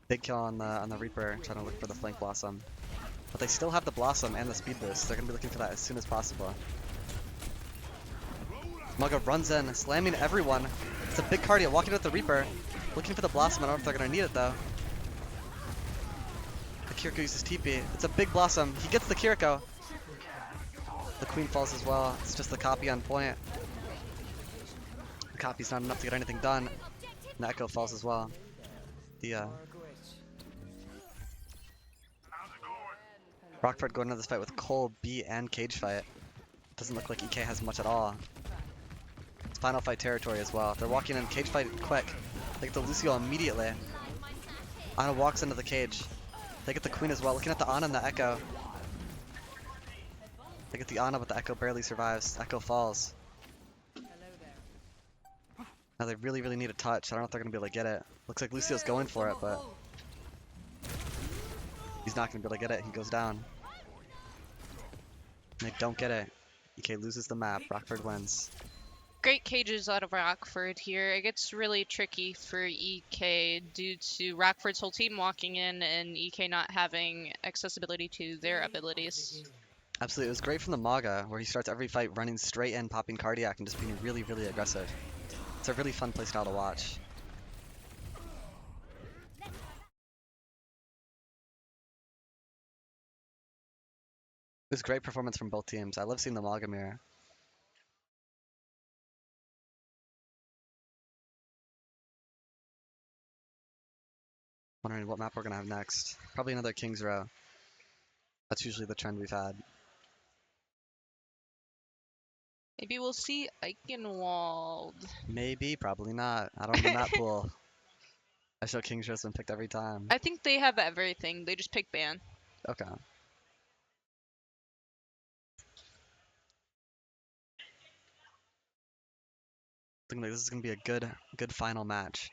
Big kill on the Reaper, trying to look for the flank Blossom. But they still have the Blossom and the speed boost. They're gonna be looking for that as soon as possible. Maga runs in, slamming everyone. It's a big cardio, walking with the Reaper. Looking for the Blossom. I don't know if they're gonna need it though. The Kiriko uses TP. It's a big Blossom. He gets the Kiriko. The Queen falls as well. It's just the copy on point. The copy's not enough to get anything done. And the Echo falls as well. The Rockford going into this fight with Cole, B, and Cage fight. Doesn't look like EK has much at all. It's final fight territory as well. They're walking in Cage fight quick. They get the Lucio immediately. Ana walks into the cage. They get the Queen as well. Looking at the Ana and the Echo. They get the Ana, but the Echo barely survives. Echo falls. Now they really, really need a touch. I don't know if they're going to be able to get it. Looks like Lucio's going for it, but he's not going to be able to get it. He goes down. And they don't get it. EK loses the map. Rockford wins. Great cages out of Rockford here. It gets really tricky for EK due to Rockford's whole team walking in and EK not having accessibility to their abilities. Absolutely. It was great from the Maga, where he starts every fight running straight in, popping Cardiac, and just being really, really aggressive. It's a really fun playstyle to watch. It was great performance from both teams. I love seeing the Maga mirror. Wondering what map we're going to have next. Probably another King's Row. That's usually the trend we've had. Maybe we'll see Eichenwald. Maybe, probably not. I don't know the map pool. I show King's Row's been picked every time. I think they have everything. They just pick ban. Okay. Looking like this is gonna be a good final match.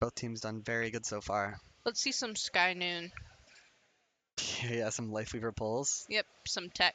Both teams done very good so far. Let's see some Sky Noon. Yeah, some Lifeweaver pulls. Yep, some tech.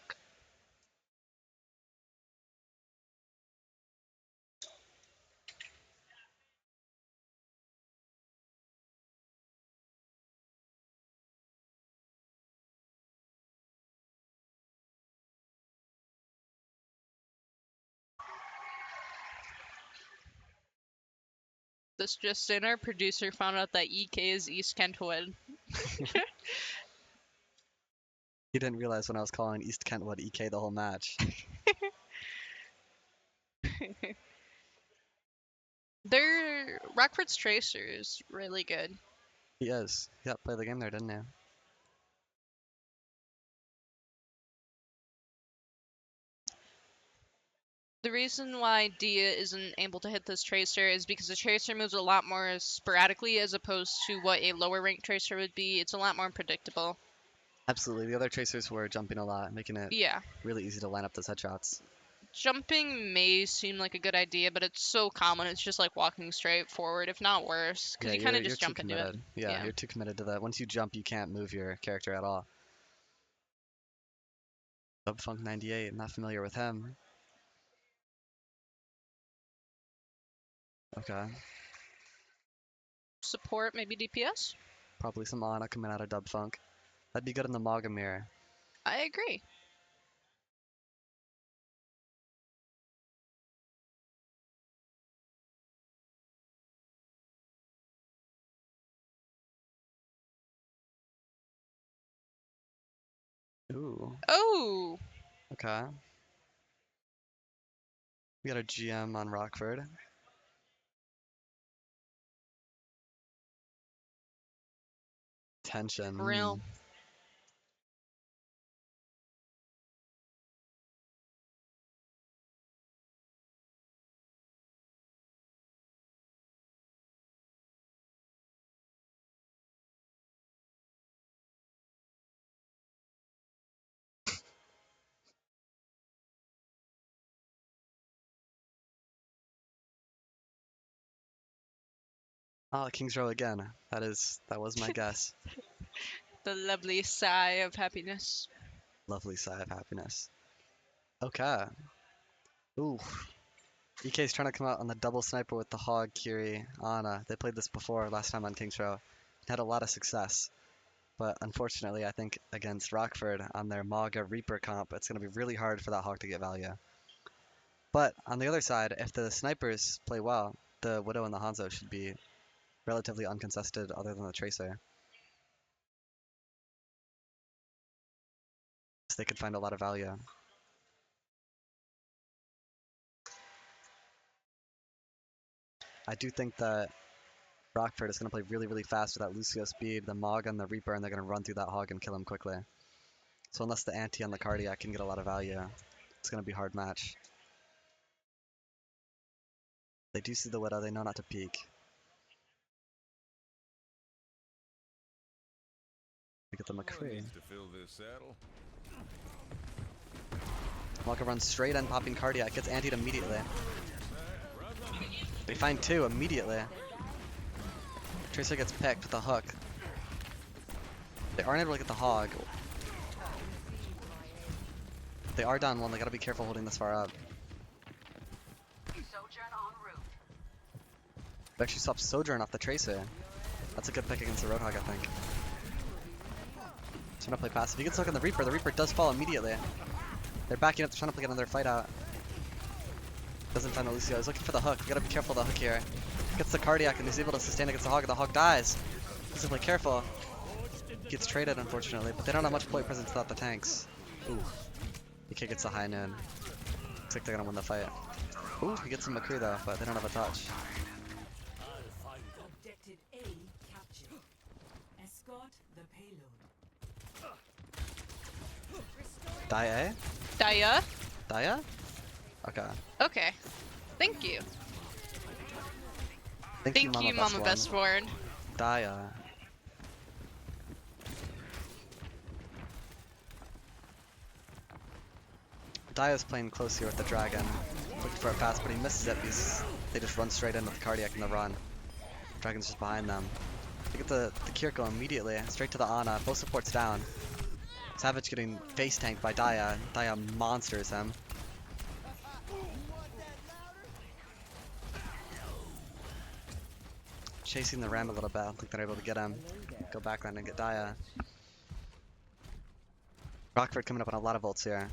This just in, our producer found out that EK is East Kentwood. He didn't realize when I was calling East Kentwood EK the whole match. Rockford's Tracer is really good. He is. He got play the game there, didn't he? The reason why Dia isn't able to hit this Tracer is because the Tracer moves a lot more sporadically as opposed to what a lower ranked Tracer would be. It's a lot more predictable. Absolutely. The other tracers were jumping a lot, making it Yeah. really easy to line up those headshots. Jumping may seem like a good idea, but it's so common. It's just like walking straight forward, if not worse, because you kind of you're just too jump into it. committed. Yeah, you're too committed to that. Once you jump, you can't move your character at all. Subfunk 98, not familiar with him. Okay. Support, maybe DPS? Probably some Ana coming out of Dubfunk. That'd be good in the Maga mirror. I agree. Ooh. Oh! Okay. We got a GM on Rockford. Tension. Real. Oh, King's Row again. That was my guess. The lovely sigh of happiness. Lovely sigh of happiness. Okay. Ooh. EK's trying to come out on the double sniper with the Hog, Kiri, Ana. They played this before last time on King's Row. Had a lot of success. But unfortunately, I think against Rockford on their Maga Reaper comp, it's going to be really hard for that Hog to get value. But on the other side, if the snipers play well, the Widow and the Hanzo should be relatively uncontested other than the Tracer. So they could find a lot of value. I do think that Rockford is going to play really, really fast with that Lucio speed, the Mog and the Reaper, and they're going to run through that Hog and kill him quickly. So unless the anti on the Cardiac can get a lot of value, it's going to be a hard match. They do see the Widow, they know not to peek. We get the McCree. To fill this saddle. Waka runs straight in, popping Cardiac, gets antied immediately. They find two immediately. Tracer gets picked with the hook. They aren't able to get the Hog. They are down one, they gotta be careful holding this far up. They actually swapped Sojourn off the Tracer. That's a good pick against the Roadhog, I think. He's trying to play passive. He gets hooked on the Reaper. The Reaper does fall immediately. They're backing up, trying to play another fight out. Doesn't find the Lucio. He's looking for the hook. You gotta be careful of the hook here. Gets the Cardiac and he's able to sustain against the Hog, and the Hog dies. He's to play careful. Gets traded, unfortunately, but they don't have much point presence without the tanks. Ooh. EK gets the high noon. Looks like they're gonna win the fight. Ooh, he gets some McCree though, but they don't have a touch. Objective A captured. Escort the payload. Die A? Daya? Daya? Okay. Okay. Thank you. Thank you, Mama Best Word. Daya. Daya's playing close here with the dragon. Looking for it fast, but he misses it because they just run straight in with the cardiac in the run. Dragon's just behind them. They get the Kiriko immediately, straight to the Ana. Both supports down. Savage getting face tanked by Daya. Daya monsters him. Chasing the Ram a little bit. I don't think they're able to get him. Go backline and get Daya. Rockford coming up on a lot of ults here.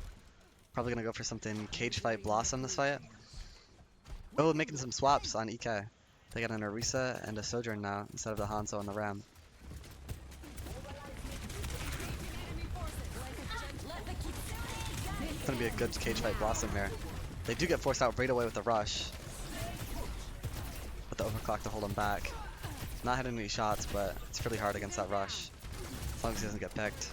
Probably gonna go for something cage fight Blossom this fight. Oh, making some swaps on EK. They got an Orisa and a Sojourn now instead of the Hanzo and the Ram. It's gonna be a good cage fight Blossom here. They do get forced out right away with the rush. With the overclock to hold them back. Not hitting any shots, but it's really hard against that rush. As long as he doesn't get picked.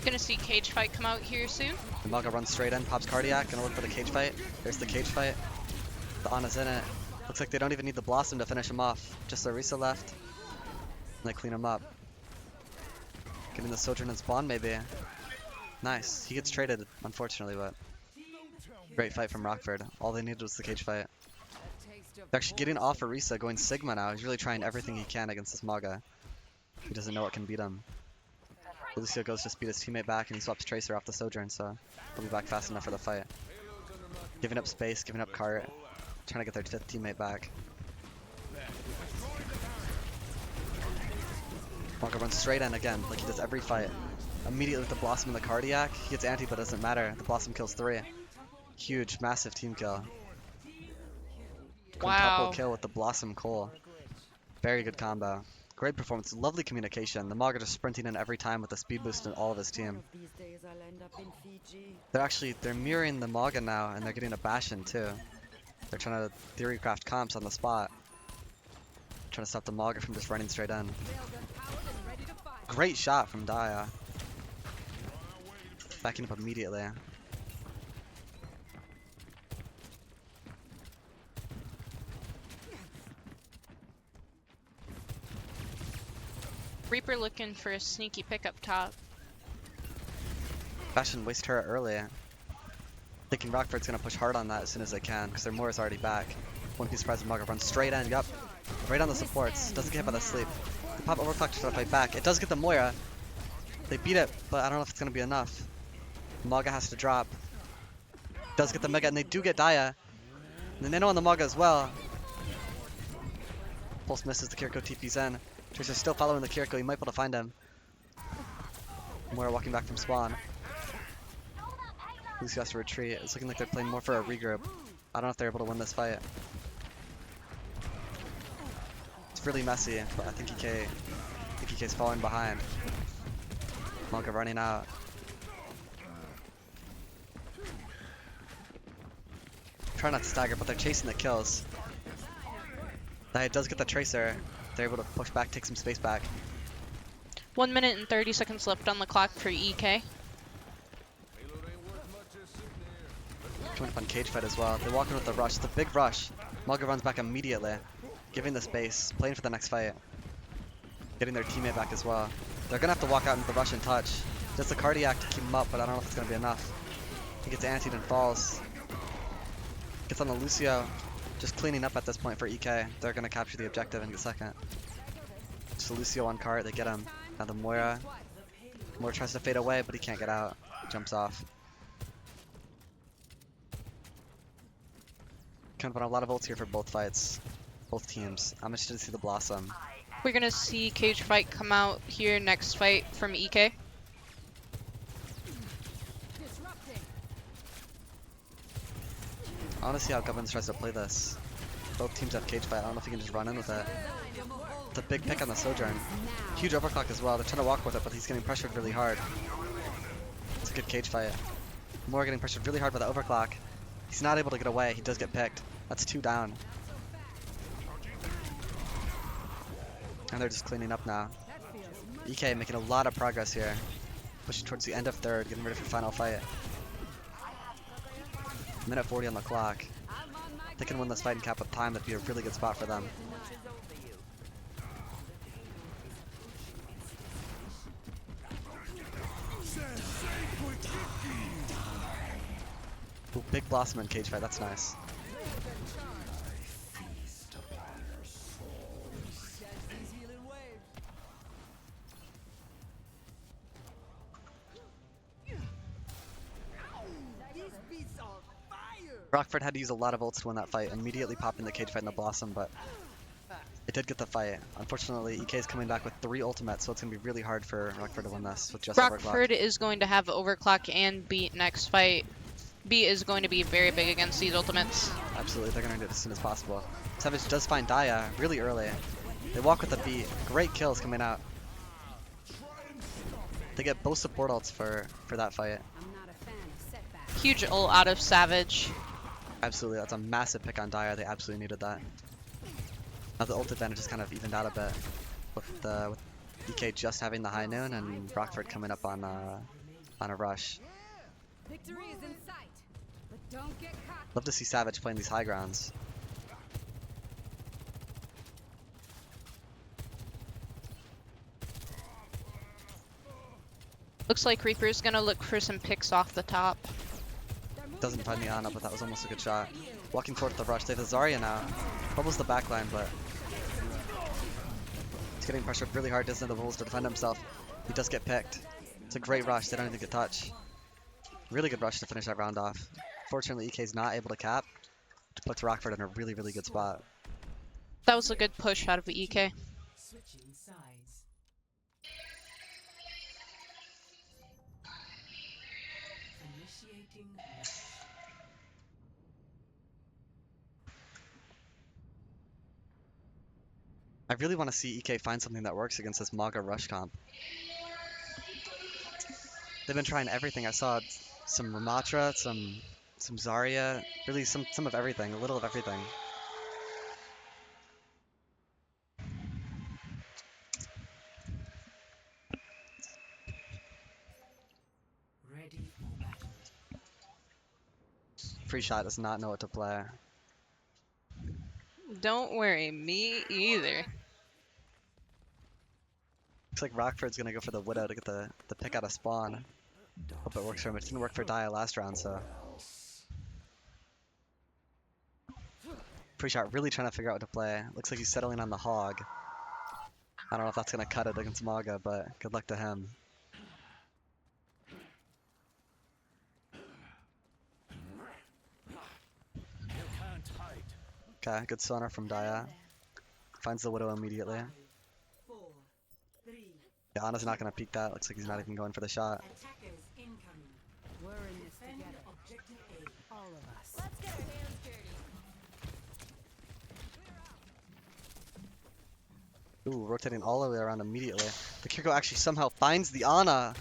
Gonna see cage fight come out here soon. The Maga runs straight in, pops cardiac, gonna look for the cage fight. There's the cage fight. The Ana's in it. Looks like they don't even need the Blossom to finish him off. Just Orisa left. And they clean him up. Getting the Sojourn and spawn maybe. Nice. He gets traded, unfortunately, but great fight from Rockford. All they needed was the cage fight. They're actually getting off Orisa, going Sigma now. He's really trying everything he can against this Maga. He doesn't know what can beat him. Lucio goes to speed his teammate back and he swaps Tracer off the Sojourn, so he'll be back fast enough for the fight. Giving up space, giving up cart, trying to get their 5th teammate back. Maga runs straight in again, like he does every fight. Immediately with the Blossom and the Cardiac, he gets anti, but it doesn't matter. The Blossom kills 3. Huge, massive team kill. Quintuple Wow. kill with the Blossom Cole. Very good combo. Great performance, lovely communication. The Maga just sprinting in every time with the speed boost in all of his team. They're mirroring the Maga now, and they're getting a Bastion too. They're trying to theory craft comps on the spot. Trying to stop the Maga from just running straight in. Great shot from Daya. Backing up immediately. Reaper looking for a sneaky pick up top. Bastion waste her early. Thinking Rockford's gonna push hard on that as soon as they can, because their Moira's already back. Wouldn't be surprised if Maga runs straight in, yup. Right on the supports. Doesn't get hit by the sleep. The pop overclock to try to fight back. It does get the Moira. They beat it, but I don't know if it's gonna be enough. Maga has to drop. Does get the Mega, and they do get Daya. And then they know on the Maga as well. Pulse misses, the Kiriko TP's in. Tracer's still following the Kiriko, he might be able to find him. Moira walking back from spawn. Lucio has to retreat. It's looking like they're playing more for a regroup. I don't know if they're able to win this fight. It's really messy, but I think EK's falling behind. Maga running out. Try not to stagger, but they're chasing the kills. That does get the Tracer. They're able to push back, take some space back. 1 minute and 30 seconds left on the clock for EK. Coming up on cage fight as well. They walk in with the rush. It's a big rush. Maga runs back immediately, giving the space, playing for the next fight. Getting their teammate back as well. They're gonna have to walk out into the rush and touch. Just the Cardiac to keep him up, but I don't know if it's gonna be enough. He gets antied and falls. Gets on the Lucio. Just cleaning up at this point for EK. They're gonna capture the objective and get second. Just Lucio on cart, they get him. Now the Moira. Moira tries to fade away, but he can't get out. Jumps off. Kind of a lot of ults here for both fights. Both teams. I'm interested to see the Blossom. We're gonna see cage fight come out here next fight from EK. I want to see how Gubbins tries to play this. Both teams have cage fight. I don't know if he can just run in with it. It's a big pick on the Sojourn. Huge overclock as well. They're trying to walk with it, but he's getting pressured really hard. It's a good cage fight. Moore getting pressured really hard by the overclock. He's not able to get away. He does get picked. That's 2 down. And they're just cleaning up now. EK making a lot of progress here. Pushing towards the end of 3rd, getting ready for final fight. Minute 40 on the clock. If they can win this fight and cap up time, that'd be a really good spot for them. Ooh, big Blossom and cage fight, that's nice. Rockford had to use a lot of ults to win that fight, immediately popping the cage fight in the Blossom, but it did get the fight. Unfortunately, EK is coming back with 3 ultimates, so it's going to be really hard for Rockford to win this with just Rockford Overclock. is going to have Overclock and Beat next fight. Beat is going to be very big against these ultimates. Absolutely, they're going to do it as soon as possible. Savage does find Daya really early. They walk with the beat. Great kills coming out. They get both support ults for that fight. I'm not a fan of setbacks. Huge ult out of Savage. Absolutely, that's a massive pick on Daya. They absolutely needed that. Now the ult advantage is kind of evened out a bit with EK just having the high noon and Rockford coming up on a rush. Victory is in sight, but don't get caught. Love to see Savage playing these high grounds. Looks like Reaper's gonna look for some picks off the top. Doesn't find the Ana, but that was almost a good shot. Walking toward the rush. They have the Zarya now. Bubbles the backline, but he's getting pressured really hard. Doesn't have the bubbles to defend himself. He does get picked. It's a great rush. They don't even get touch. Really good rush to finish that round off. Fortunately, EK's not able to cap, which puts Rockford in a really, really good spot. That was a good push out of the EK. Switching sides. Initiating match. I really want to see EK find something that works against this Maga rush comp. They've been trying everything. I saw some Ramatra, some Zarya, really some of everything, a little of everything. Ready for battle. Free Shot does not know what to play. Don't worry, me either. Looks like Rockford's gonna go for the Widow to get the pick out of spawn. Hope it works for him. It didn't work for Daya last round, so. Free Shot really trying to figure out what to play. Looks like he's settling on the Hog. I don't know if that's gonna cut it against Maga, but good luck to him. Okay, good sonar from Daya. Finds the Widow immediately. 4, 3. Yeah, Ana's not gonna peek that. Looks like he's not even going for the shot. Attackers incoming. We're in this Defend together, objective A. all of us. Let's get our hands dirty. Ooh, rotating all the way around immediately. The Kiriko actually somehow finds the Ana.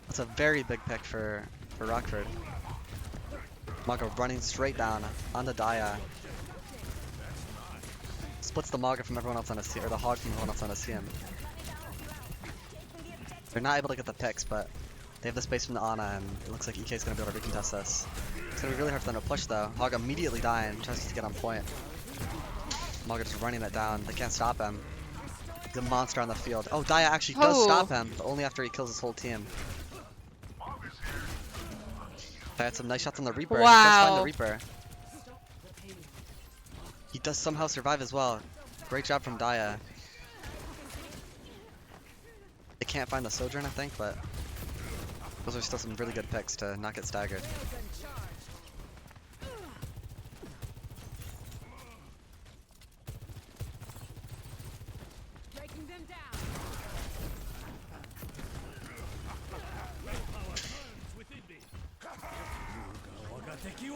That's a very big pick for Rockford. Maga running straight down onto Daya. Splits the Maga from everyone else on his team, or the Hog from everyone else on his team. They're not able to get the picks, but they have the space from the Ana, and it looks like EK is going to be able to recontest this. It's going to be really hard for them to push, though. Hog immediately dying, tries to get on point. Maga just running it down. They can't stop him. He's a monster on the field. Oh, Daya actually does Oh. stop him, but only after he kills his whole team. Daya had some nice shots on the Reaper. He does find the Wow. Reaper. He does somehow survive as well. Great job from Daya. They can't find the Sojourn, I think, but those are still some really good picks to not get staggered. Breaking them down.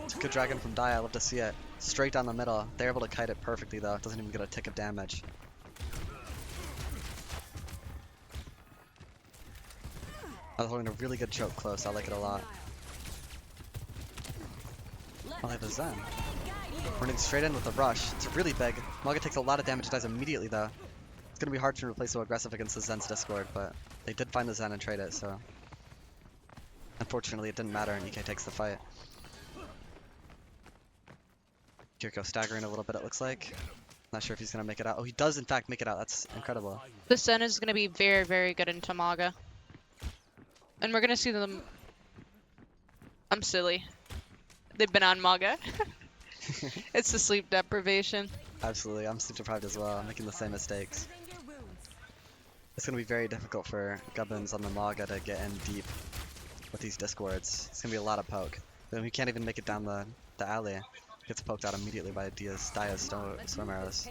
It's a good dragon from Daya. I love to see it. Straight down the middle. They're able to kite it perfectly, though. It doesn't even get a tick of damage. I was holding a really good choke close. I like it a lot. Oh, they have a Zen. Running straight in with a rush. It's really big. Maga takes a lot of damage, dies immediately, though. It's going to be hard to replace so aggressive against the Zen's Discord, but they did find the Zen and trade it, so. Unfortunately, it didn't matter, and EK takes the fight. Kiriko staggering a little bit, it looks like. Not sure if he's going to make it out. Oh, he does, in fact, make it out. That's incredible. The Zen is going to be very, very good in Tamaga. And we're going to see them I'm silly. They've been on Maga. It's the sleep deprivation. Absolutely, I'm sleep deprived as well. I'm making the same mistakes. It's gonna be very difficult for Gubbins on the Maga to get in deep with these Discords. It's gonna be a lot of poke. Then we can't even make it down the alley. Gets poked out immediately by Dia's storm arrows.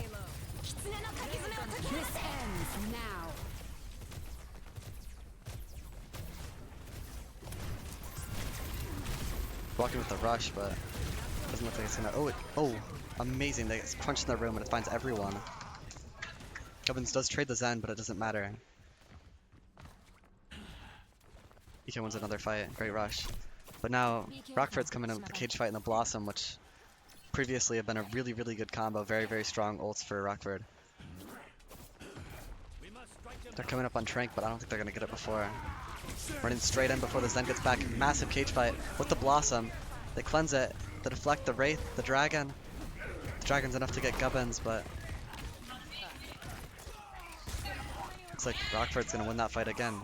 This ends now. Walking with the rush, but doesn't look like it's gonna. Oh, amazing! They it's crunched in the room and it finds everyone. Gubbins does trade the Zen, but it doesn't matter. EK wins another fight. Great rush. But now Rockford's coming in with the cage fight and the Blossom, which previously have been a really, really good combo. Very, very strong ults for Rockford. They're coming up on Trank, but I don't think they're gonna get it before. Running straight in before the Zen gets back. Massive cage fight with the Blossom. They cleanse it. They deflect the Wraith, the Dragon. The Dragon's enough to get Gubbins, but looks like Rockford's gonna win that fight again.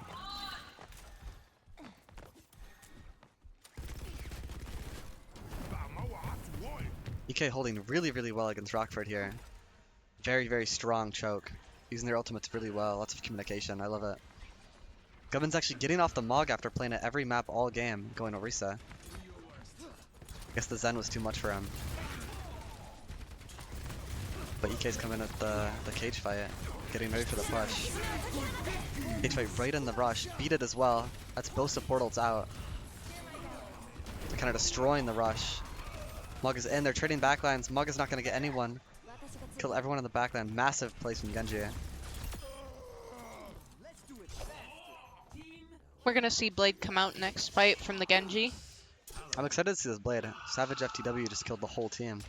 EK holding really, really well against Rockford here. Very, very strong choke. Using their ultimates really well. Lots of communication. I love it. Gubbins actually getting off the Mog after playing it every map all game, going Orisa. I guess the Zen was too much for him. But EK's coming at the cage fight, getting ready for the push. Cage fight right in the rush. Beat it as well. That's both the portals out. They're kind of destroying the rush. Mug is in. They're trading backlines. Mug is not going to get anyone. Kill everyone in the backline. Massive place from Genji. We're gonna see Blade come out next fight from the Genji. I'm excited to see this Blade. Savage FTW just killed the whole team.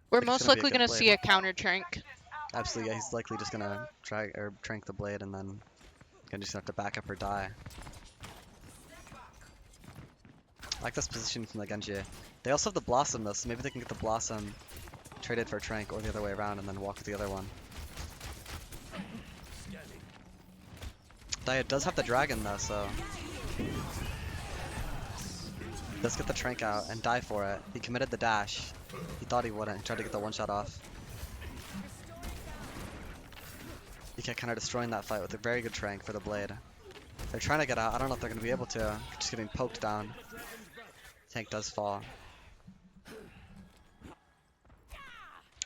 We're It's most gonna be a likely good gonna Blade. see a counter Trank. Absolutely, yeah, he's likely just gonna try or trank the Blade and then Genji's gonna have to back up or die. I like this position from the Genji. They also have the Blossom though, so maybe they can get the Blossom traded for Trank or the other way around and then walk with the other one. Dia does have the Dragon though, so let's get the Trank out and die for it. He committed the dash. He thought he wouldn't. He tried to get the one shot off. EK kind of destroying that fight with a very good Trank for the Blade. They're trying to get out. I don't know if they're going to be able to. They're just getting poked down. Tank does fall.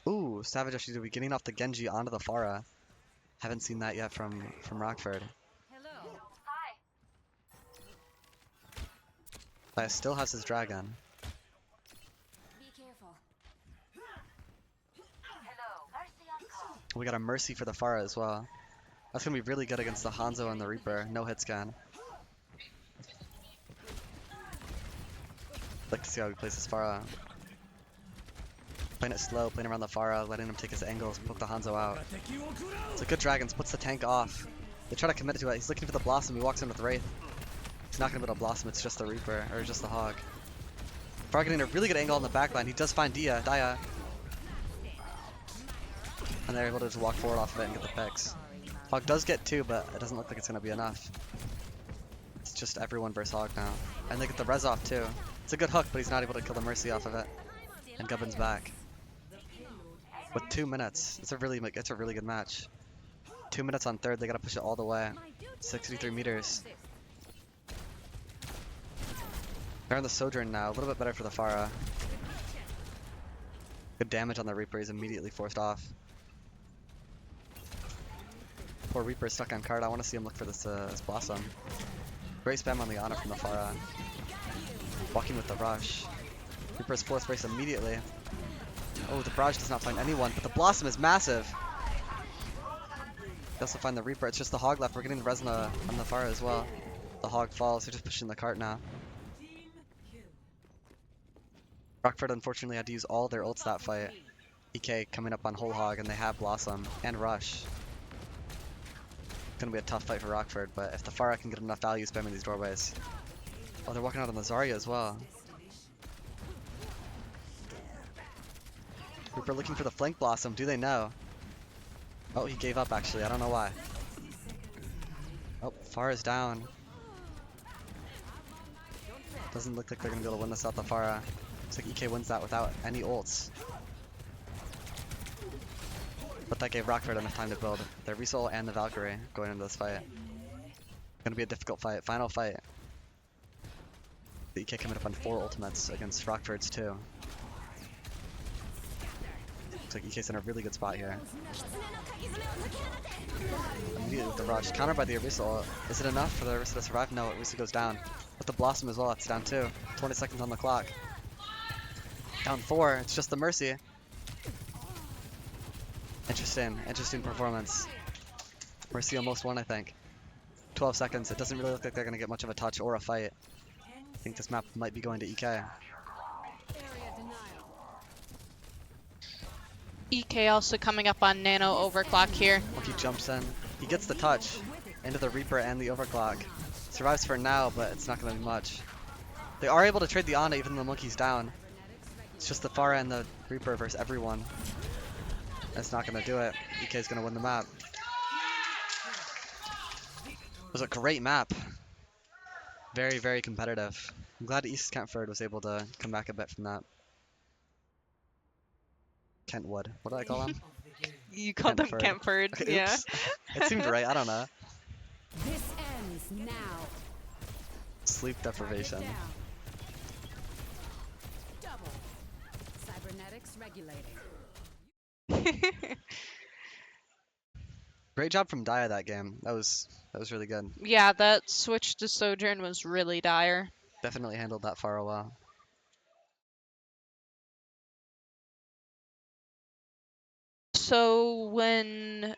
Ooh, Savage actually will be getting off the Genji onto the Pharah. Haven't seen that yet from Rockford. Hello. Dia still has his Dragon. Be careful. We got a Mercy for the Pharah as well. That's going to be really good against the Hanzo and the Reaper. No hit scan. Like to see how he plays his Pharah. Playing it slow, playing around the Pharah, letting him take his angles, poke the Hanzo out. It's a good Dragons, puts the tank off. They try to commit to it. He's looking for the Blossom. He walks in with Wraith. He's not going to be able to Blossom. It's just the Reaper, or just the Hog. Pharah getting a really good angle on the backline. He does find Dia. And they're able to just walk forward off of it and get the picks. Hog does get 2, but it doesn't look like it's going to be enough. It's just everyone versus Hog now. And they get the res off too. It's a good hook, but he's not able to kill the Mercy off of it. And Gubbins back. With 2 minutes. It's a really good match. 2 minutes on third, they gotta push it all the way. 63 meters. They're on the Sojourn now, a little bit better for the Pharah. Good damage on the Reaper, he's immediately forced off. Poor Reaper is stuck on card, I want to see him look for this Blossom. Great spam on the Ana from the Pharah. Walking with the rush. Reaper's force brace immediately. Oh, the barrage does not find anyone, but the Blossom is massive. They also find the Reaper. It's just the Hog left. We're getting the res on the Pharah as well. The Hog falls. They're just pushing the cart now. Rockford unfortunately had to use all their ults that fight. EK coming up on whole Hog, and they have Blossom and Rush. It's gonna be a tough fight for Rockford, but if the Pharah can get enough value spamming these doorways. Oh, they're walking out on the Zarya as well. Reaper looking for the flank Blossom. Do they know? Oh, he gave up actually. I don't know why. Oh, Pharah's down. Doesn't look like they're gonna be able to win this out the Pharah. Looks like EK wins that without any ults. But that gave Rockford enough time to build their Resoul and the Valkyrie going into this fight. Gonna be a difficult fight, final fight. The EK coming up on 4 ultimates against Rockford's 2. Looks like EK's in a really good spot here. Immediately with the rush, countered by the Orisa ult. Is it enough for the Orisa to survive? No, Orisa goes down. With the Blossom as well, it's down 2. 20 seconds on the clock. Down 4, it's just the Mercy. Interesting performance. Mercy almost won, I think. 12 seconds, it doesn't really look like they're going to get much of a touch or a fight. I think this map might be going to EK. EK also coming up on Nano overclock here. Monkey jumps in, he gets the touch into the Reaper and the overclock. Survives for now, but it's not going to be much. They are able to trade the Ana even though the Monkey's down. It's just the Pharah and the Reaper versus everyone. That's not going to do it. EK's going to win the map. It was a great map. Very, very competitive. I'm glad East Kentford was able to come back a bit from that. Kentwood. What did I call him? You called them Kentford, Okay, yeah. oops. It seemed right, I don't know. This ends now. Sleep deprivation. Double. Cybernetics regulating. Great job from Daya that game. That was really good. Yeah, that switch to Sojourn was really dire. Definitely handled that far well. So when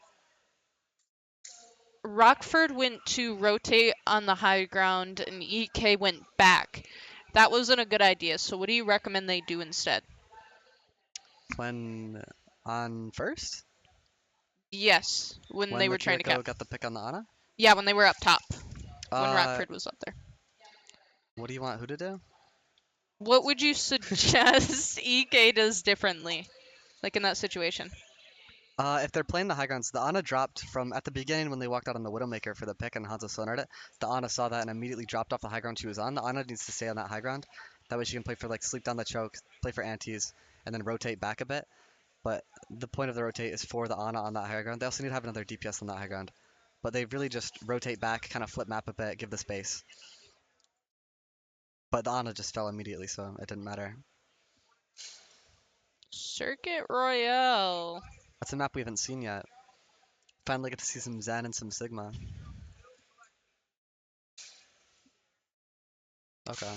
Rockford went to rotate on the high ground and EK went back, that wasn't a good idea. So what do you recommend they do instead? When on first? Yes, when they were trying to cap. got the pick on the Ana? Yeah, when they were up top. When Uh, Rockford was up there. What do you want who to do? What would you suggest EK does differently, like in that situation? If they're playing the high grounds, the Ana dropped from at the beginning when they walked out on the Widowmaker for the pick and Hanzo sonared it. The Ana saw that and immediately dropped off the high ground she was on. The Ana needs to stay on that high ground. That way she can play for like sleep down the choke, play for antis, and then rotate back a bit. But the point of the rotate is for the Ana on that high ground. They also need to have another DPS on that high ground. But they really just rotate back, kind of flip map a bit, give the space. But the Ana just fell immediately, so it didn't matter. Circuit Royale. That's a map we haven't seen yet. Finally get to see some Zen and some Sigma. Okay.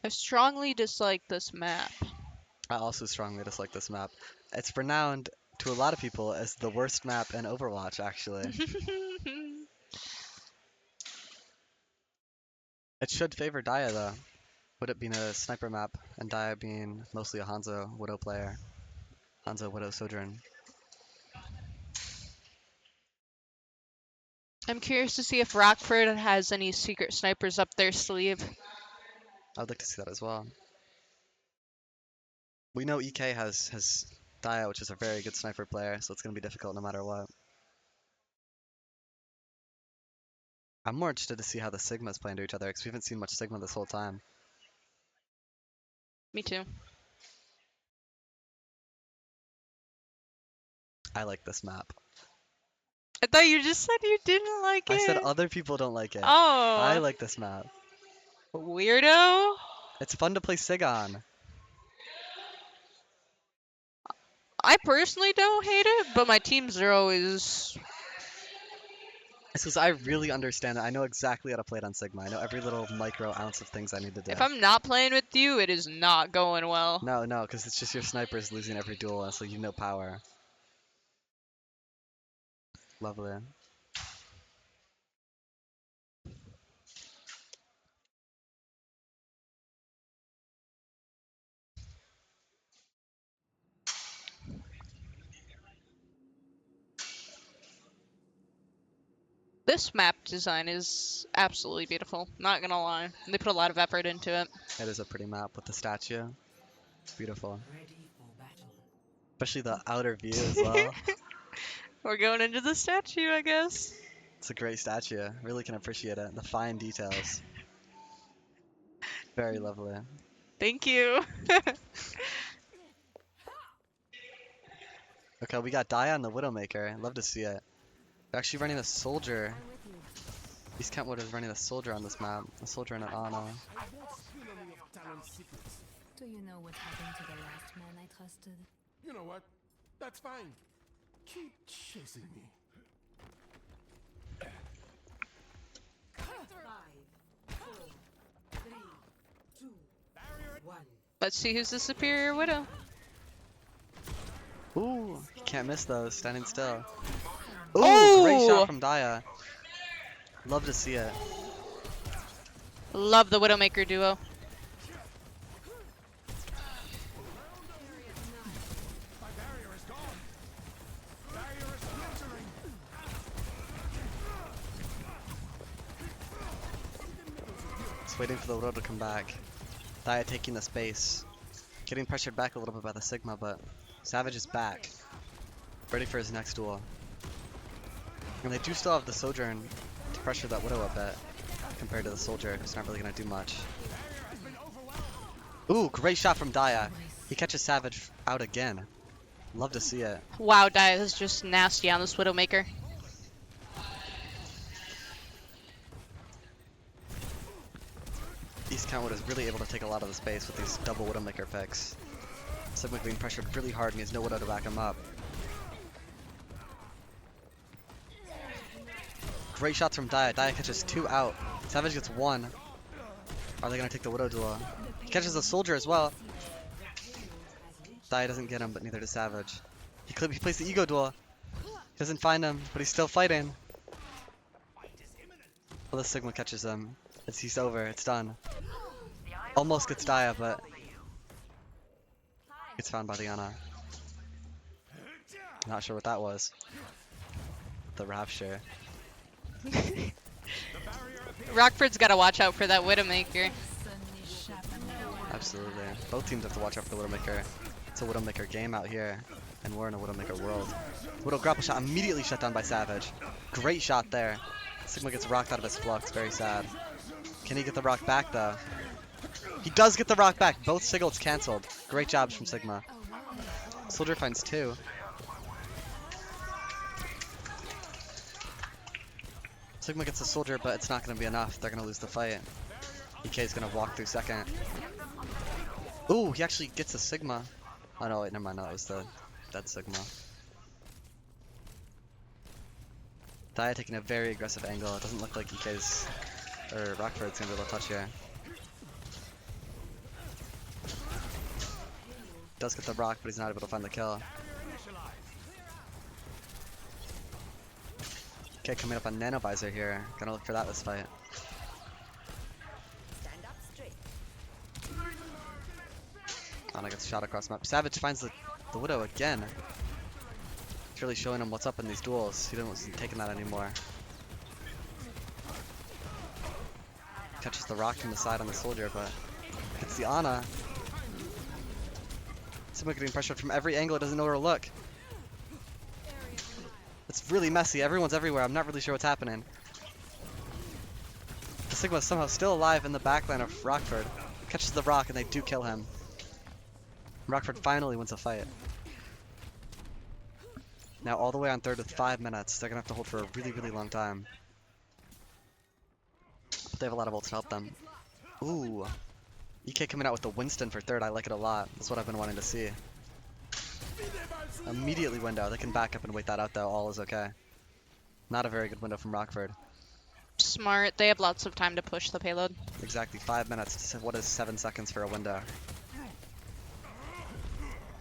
I strongly dislike this map. I also strongly dislike this map. It's renowned to a lot of people as the worst map in Overwatch, actually. It should favor Daya, though. With it being a sniper map, and Daya being mostly a Hanzo Widow player. Hanzo Widow Sojourn. I'm curious to see if Rockford has any secret snipers up their sleeve. I would like to see that as well. We know EK has Daya, which is a very good sniper player, so it's going to be difficult no matter what. I'm more interested to see how the Sigmas play into each other, because we haven't seen much Sigma this whole time. Me too. I like this map. I thought you just said you didn't like it. I said other people don't like it. Oh. I like this map. Weirdo. It's fun to play Sig on. I personally don't hate it, but my team zero is... It's because I really understand it. I know exactly how to play it on Sigma. I know every little micro ounce of things I need to do. If I'm not playing with you, it is not going well. No, because it's just your snipers losing every duel, so you know power. Lovely. This map design is absolutely beautiful. Not gonna lie. They put a lot of effort into it. It is a pretty map with the statue. It's beautiful. Ready for battle. Especially the outer view as well. We're going into the statue, I guess. It's a great statue. Really can appreciate it. The fine details. Very lovely. Thank you. Okay, we got Dia on the Widowmaker. Love to see it. They're actually running a soldier. I'm with you. East Kentwood is running a soldier on this map. A soldier and an Ana. Do you know what happened to the last man I trusted? You know what? That's fine. Keep chasing me. 5, 4, 3, 2, 1. Let's see who's the superior widow. Ooh, you can't miss those. Standing still. Ooh, Oh! great shot from Dia. Love to see it. Love the Widowmaker duo. My barrier is gone. Barrier is splintering. Just waiting for the Widow to come back. Dia taking the space. Getting pressured back a little bit by the Sigma, but Savage is back. Ready for his next duel. And they do still have the Sojourn to pressure that Widow a bit. Compared to the Soldier, who's not really going to do much. Ooh, great shot from Dia. He catches Savage out again. Love to see it. Wow, Dia is just nasty on this Widowmaker. East Kentwood is really able to take a lot of the space with these double Widowmaker picks. Sigma being pressured really hard and he has no Widow to back him up. Great shots from Dia. Dia catches 2 out. Savage gets 1. Are they going to take the Widow duel? He catches a Soldier as well. Dia doesn't get him, but neither does Savage. He plays the Ego duel. He doesn't find him, but he's still fighting. Well, the Sigma catches him. He's over. It's done. Almost gets Dia, but gets found by the Ana. Not sure what that was. The Rapture. Rockford's got to watch out for that Widowmaker. Absolutely. Both teams have to watch out for the Widowmaker. It's a Widowmaker game out here, and we're in a Widowmaker world. Widow grapple shot immediately shut down by Savage. Great shot there. Sigma gets rocked out of his flux. Very sad. Can he get the rock back, though? He does get the rock back. Both signals canceled. Great jobs from Sigma. Soldier finds 2. Sigma gets the Soldier, but it's not going to be enough. They're going to lose the fight. EK is going to walk through second. Ooh, he actually gets a Sigma. Oh no, wait, never mind. No, it was the dead Sigma. Dia taking a very aggressive angle. It doesn't look like EK's or Rockford's going to be able to touch here. Does get the rock, but he's not able to find the kill. Okay, coming up on Nanovisor here. Gonna look for that this fight. Stand up straight. Ana gets shot across the map. Savage finds the Widow again. It's really showing him what's up in these duels. He wasn't taking that anymore. Catches the rock from the side on the Soldier, but gets the Ana. Sigma getting pressured from every angle. It doesn't know where to look. It's really messy. Everyone's everywhere. I'm not really sure what's happening. The Sigma is somehow still alive in the backline of Rockford. Catches the rock and they do kill him. Rockford finally wins a fight. Now all the way on third with 5 minutes. They're going to have to hold for a really, really long time. But they have a lot of ults to help them. Ooh. EK coming out with the Winston for third. I like it a lot. That's what I've been wanting to see. Immediately window. They can back up and wait that out though. All is okay. Not a very good window from Rockford. Smart. They have lots of time to push the payload. Exactly 5 minutes. What is 7 seconds for a window?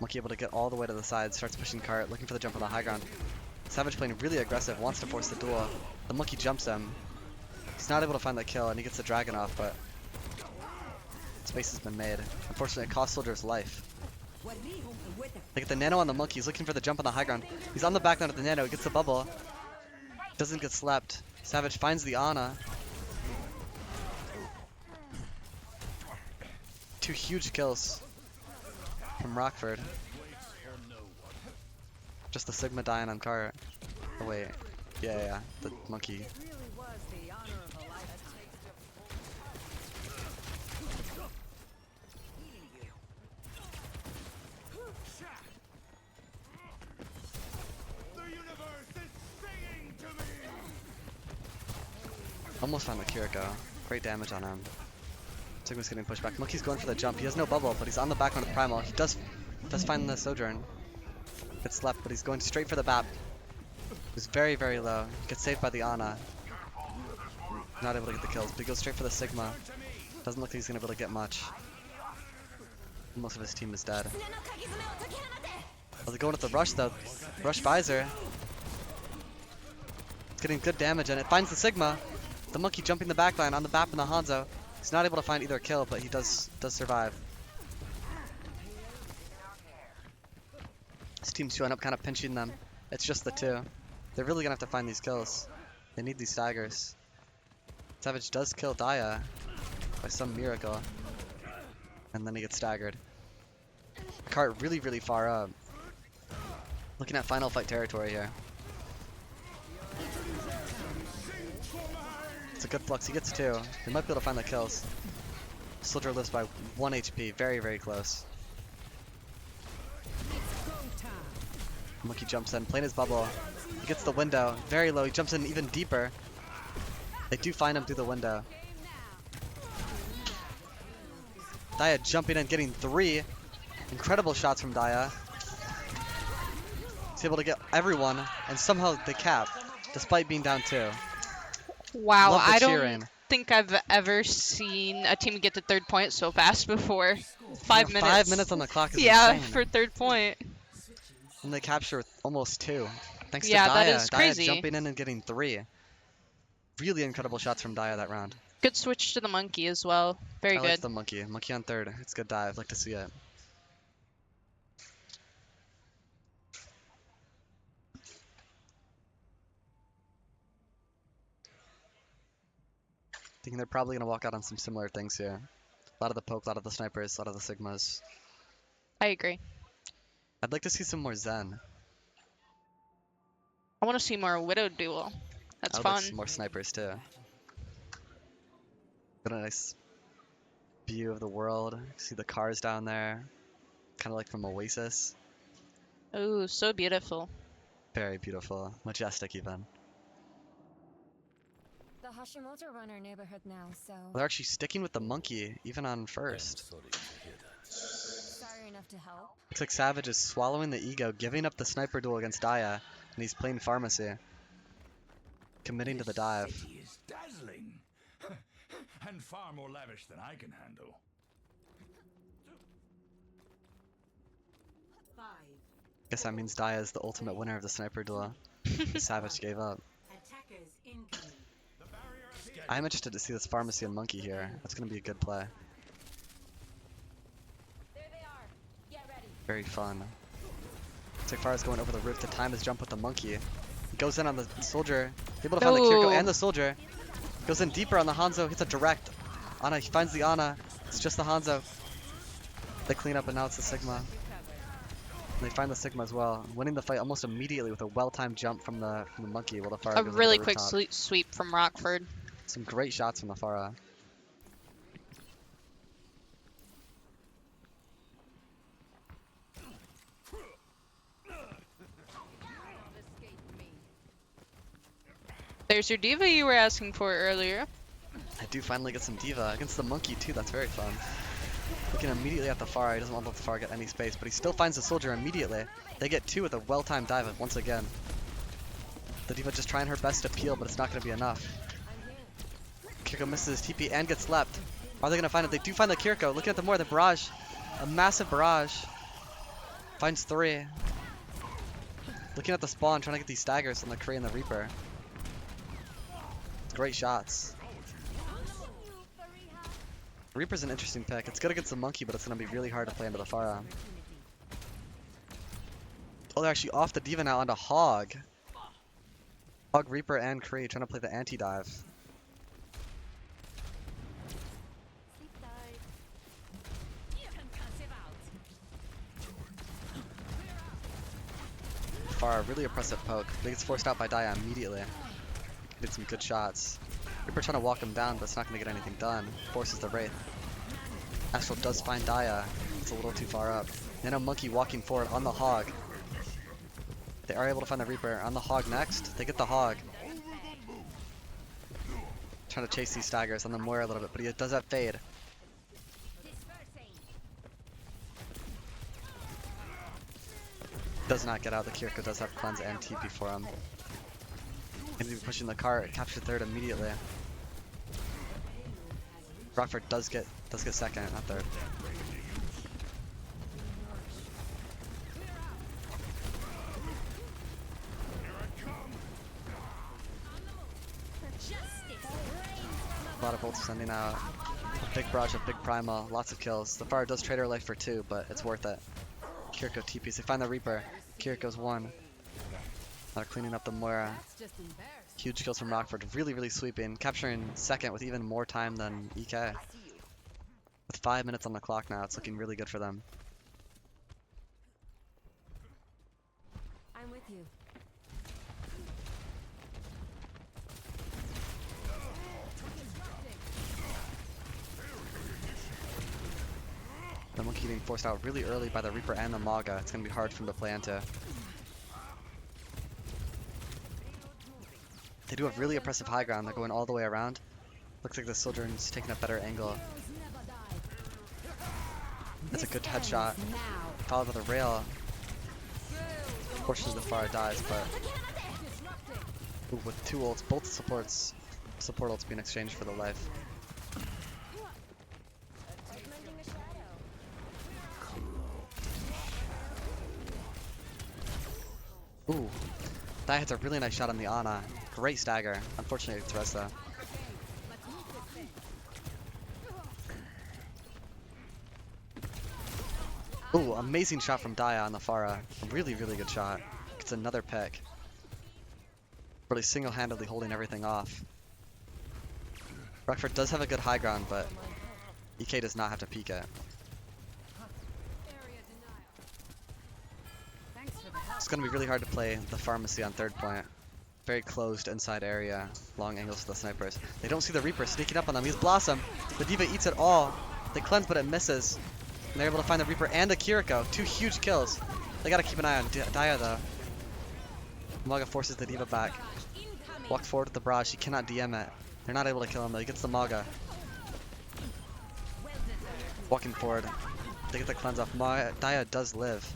Monkey able to get all the way to the side. Starts pushing cart. Looking for the jump on the high ground. Savage playing really aggressive. Wants to force the duel. The monkey jumps him. He's not able to find the kill and he gets the dragon off, but space has been made. Unfortunately, it cost Soldier's life. They get the nano on the monkey. He's looking for the jump on the high ground. He's on the back line of the nano. He gets the bubble. Doesn't get slept. Savage finds the Ana. 2 huge kills from Rockford. Just the Sigma dying on cart. Oh wait. Yeah, the monkey. It really was the honor of a lifetime. The universe is singing to me! Almost found the Kiriko. Great damage on him. Sigma's getting pushed back. Monkey's going for the jump. He has no bubble, but he's on the back one with Primal. He does find the Sojourn. Gets left, but he's going straight for the BAP. He's very, very low. Gets saved by the Ana. Not able to get the kills, but he goes straight for the Sigma. Doesn't look like he's going to be able to get much. Most of his team is dead. Oh, they're going with the rush though. Rush Visor. It's getting good damage and it finds the Sigma. The monkey jumping the backline on the BAP and the Hanzo. He's not able to find either kill, but he does survive. His team's showing up kind of pinching them. It's just the two. They're really gonna have to find these kills. They need these staggers. Savage does kill Daya by some miracle. And then he gets staggered. Cart really, really far up. Looking at final fight territory here. It's a good flux. He gets 2. They might be able to find the kills. Soldier lives by 1 HP. Very, very close. Monkey jumps in, playing his bubble. He gets the window. Very low. He jumps in even deeper. They do find him through the window. Daya jumping in, getting 3. Incredible shots from Daya. He's able to get everyone, and somehow they cap, despite being down 2. Wow, Love the I cheering. don't think I've ever seen a team get to third point so fast before. 5 minutes. 5 minutes on the clock is yeah, insane. for third point. And they capture with almost 2. Thanks Yeah, to Daya. that is Daya crazy. jumping in and getting 3. Really incredible shots from Daya that round. Good switch to the monkey as well. Very I good. like the monkey. Monkey on 3rd. It's a good dive. Like to see it. Thinking they're probably going to walk out on some similar things here. A lot of the poke, a lot of the snipers, a lot of the Sigmas. I agree. I'd like to see some more Zen. I want to see more Widow duel. That's I would fun. like some more snipers too. Got a nice view of the world. See the cars down there. Kind of like from Oasis. Ooh, so beautiful. Very beautiful. Majestic even. The Hashimoto run our neighborhood now, so They're actually sticking with the monkey even on I'm first. sorry to hear that. sorry enough to help. Looks like Savage is swallowing the ego, giving up the sniper duel against Daya, and he's playing Pharmacy. Committing to the dive. City is dazzling. And far more lavish than I can handle. 5. Guess that means Daya is the ultimate winner of the sniper duel. Savage gave up. Attackers incoming. I'm interested to see this Pharmacy and Monkey here. That's going to be a good play. There they are. Get ready. Very fun. Looks like Farah's going over the roof to time his jump with the Monkey. He goes in on the Soldier. Able to find the Kiriko No. and the Soldier. Goes in deeper on the Hanzo. Hits a direct. Ana, he finds the Ana. It's just the Hanzo. They clean up and now it's the Sigma. And they find the Sigma as well. Winning the fight almost immediately with a well-timed jump from the Monkey while the Farah A goes over really the quick rooftop. sweep from Rockford. Some great shots from the Farah. There's your diva you were asking for earlier. I do finally get some Diva against the Monkey too. That's very fun. Looking immediately at the Farah. He doesn't want to let the Farah get any space, but he still finds the Soldier immediately. They get 2 with a well-timed dive once again. The Diva just trying her best to peel, but it's not going to be enough. Kiriko misses his TP and gets leapt. Are they going to find it? They do find the Kiriko. Looking at the more, the barrage. A massive barrage. Finds 3. Looking at the spawn, trying to get these staggers on the Kree and the Reaper. Great shots. Reaper's an interesting pick. It's good against the Monkey, but it's going to be really hard to play into the Farah. Oh, they're actually off the Diva now onto Hog. Hog, Reaper, and Kree trying to play the anti-dive. Pharah, really impressive poke. But he gets forced out by Dia immediately. Did some good shots. Reaper trying to walk him down, but it's not going to get anything done. Forces the Wraith. Astral does find Dia. It's a little too far up. Nano Monkey walking forward on the Hog. They are able to find the Reaper. On the Hog next. They get the Hog. Trying to chase these staggers on the Moira a little bit, but he does have Fade. Does not get out. The Kiriko does have Cleanse and TP for him. Going to be pushing the cart. Capture third immediately. Rockford does get second, not third. A lot of bolts sending out. A big barrage of big primal, lots of kills. The Pharah does trade her life for 2, but it's worth it. Kiriko TPs. They find the Reaper. Kiriko's 1. They're cleaning up the Moira. Huge kills from Rockford. Really, really sweeping. Capturing second with even more time than EK. With 5 minutes on the clock now, it's looking really good for them. I'm with you. The Monkey getting forced out really early by the Reaper and the Maga. It's going to be hard for him to play into. They do have really impressive high ground. They're going all the way around. Looks like the Sojourn's taking a better angle. That's a good headshot. Followed by the rail. Fortunately, the Pharah dies, but ooh, with 2 ults, both support ults being exchanged for the life. Ooh, that hits a really nice shot on the Ana. Great stagger. Unfortunately, it's Reza. Ooh, amazing shot from Dia on the Pharah. Really, really good shot. Gets another pick. Really single-handedly holding everything off. Rockford does have a good high ground, but EK does not have to peek it. It's going to be really hard to play the pharmacy on third point. Very closed inside area. Long angles for the snipers. They don't see the Reaper sneaking up on them. He's Blossom. The D.Va eats it all. They cleanse, but it misses. And they're able to find the Reaper and a Kiriko. 2 huge kills. They got to keep an eye on Dia, though. Maga forces the D.Va back. Walks forward with the barrage. He cannot DM it. They're not able to kill him, though. He gets the Maga. Walking forward. They get the cleanse off. Dia does live.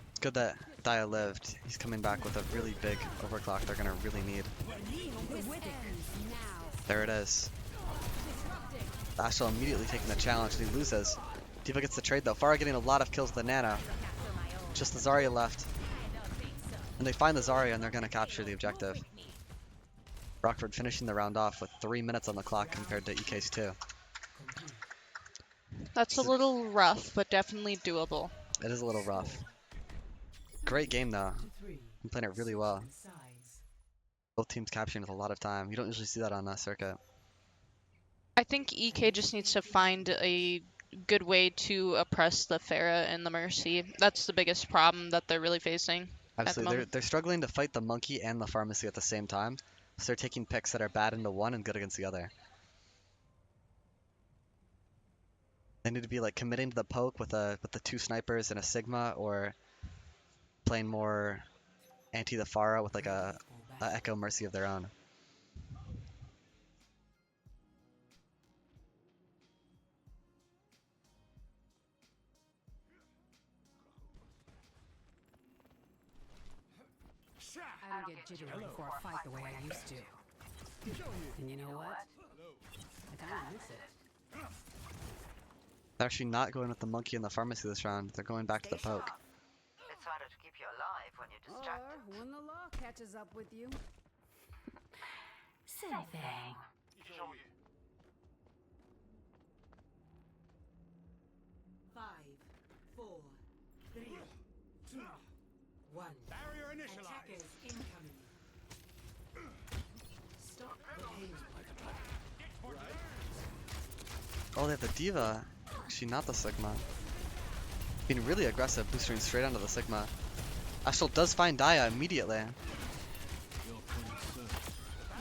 It's good that Dia lived. He's coming back with a really big overclock they're going to really need. There it is. Astral immediately taking the challenge and he loses. D.Va gets the trade though. Pharah getting a lot of kills with the Nano. Just the Zarya left. And they find the Zarya and they're going to capture the objective. Rockford finishing the round off with 3 minutes on the clock compared to EK's 2. That's a little rough, but definitely doable. It is a little rough. Great game though. I'm playing it really well. Both teams capturing with a lot of time. You don't usually see that on that circuit. I think EK just needs to find a good way to oppress the Pharah and the Mercy. That's the biggest problem that they're really facing. Absolutely. They're struggling to fight the Monkey and the Pharmacy at the same time. So they're taking picks that are bad into one and good against the other. They need to be like committing to the poke with the 2 snipers and a Sigma, or playing more anti the Pharah with like a Echo Mercy of their own. I don't get jittery before a fight the way I used to. And you know what? I kind of miss it. They're actually not going with the Monkey and the Pharmacy this round. They're going back to the poke. It's harder to keep you alive when you're distracted. Or when the law catches up with you. Same thing. Five, four, three, two, one. Barrier initialized. Attackers incoming. Stop the payload. Oh, they have the D.Va. actually not the Sigma. Being really aggressive, boostering straight onto the Sigma. Astral does find Daya immediately.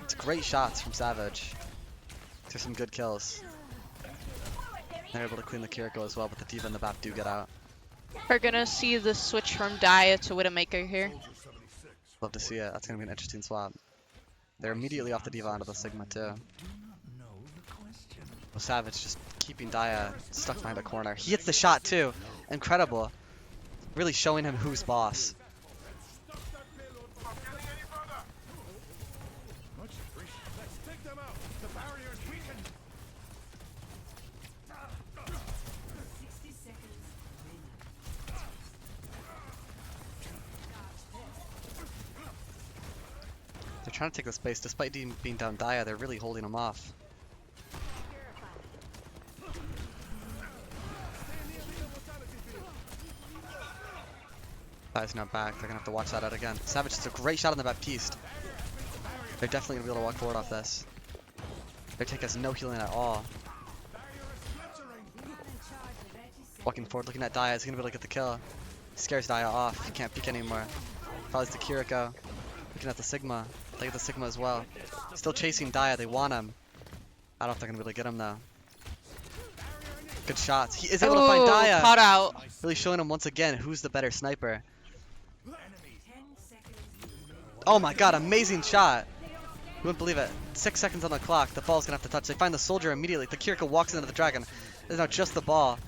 It's great shots from Savage. There's some good kills. They're able to clean the Kiriko as well, but the D.Va and the BAP do get out. We're gonna see the switch from Daya to Widowmaker here. Love to see it. That's going to be an interesting swap. They're immediately off the D.Va onto the Sigma too. Well, Savage just keeping Daya stuck behind a corner. He hits the shot too. Incredible. Really showing him who's boss. They're trying to take the space. Despite being down Daya, they're really holding him off. Daya's not back. They're going to have to watch that out again. Savage, it's a great shot on the Baptiste. They're definitely going to be able to walk forward off this. Their tank has no healing at all. Walking forward, looking at Daya. Is he going to be able to get the kill? He scares Daya off. He can't peek anymore. Follows the Kiriko. Looking at the Sigma. They get the Sigma as well. Still chasing Daya. They want him. I don't know if they're going to be able to get him though. Good shots. He is able to find Daya. Caught out. Really showing him once again who's the better sniper. Oh my god, amazing shot. You wouldn't believe it. 6 seconds on the clock. The ball's going to have to touch. They find the soldier immediately. The Kiriko walks into the dragon. It's now just the ball.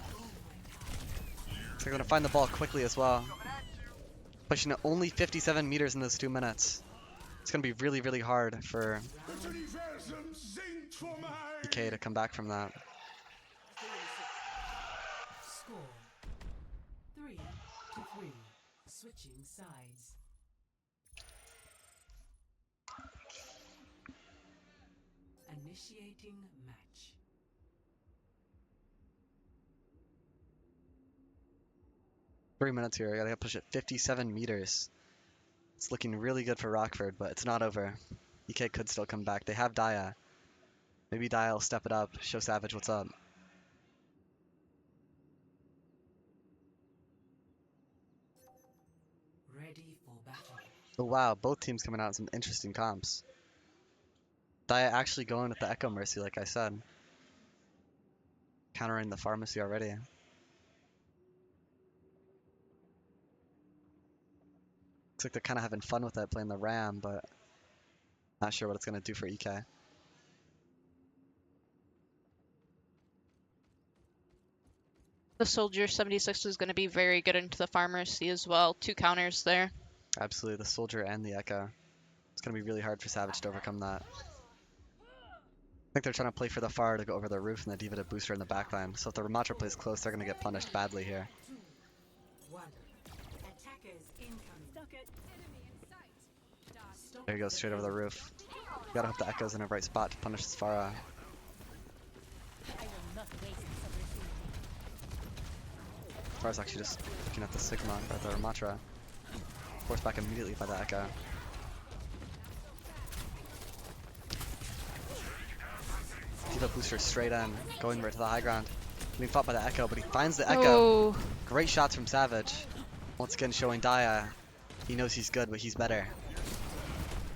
They're going to find the ball quickly as well. Pushing it only 57 meters in those 2 minutes. It's going to be really, really hard for EK to come back from that. Score 3-3. Switching sides. Initiating match. Three minutes here. I gotta push it 57 meters. It's looking really good for Rockford, but it's not over. EK could still come back. They have Daya. Maybe Daya will step it up, show Savage what's up. Ready for battle. Oh wow, both teams coming out in some interesting comps. Daya actually going with the Echo Mercy, like I said. Countering the Pharmacy already. Looks like they're kind of having fun with it, playing the Ram, but not sure what it's going to do for EK. The Soldier 76 is going to be very good into the Pharmacy as well. 2 counters there. Absolutely, the Soldier and the Echo. It's going to be really hard for Savage to overcome that. I think they're trying to play for the Far to go over the roof and the D.Va to boost her in the backline. So if the Ramatra plays close, they're going to get punished badly here. 1. Attackers incoming. There he goes, straight over the roof. You gotta hope the Echo's in a right spot to punish this Pharah. Pharah's actually just looking at the Sigma, or the Ramatra. Forced back immediately by the Echo. D.Va booster straight in, going right to the high ground. Being fought by the Echo, but he finds the Echo. Oh, Great shots from Savage. Once again showing Daya. He knows he's good, but he's better.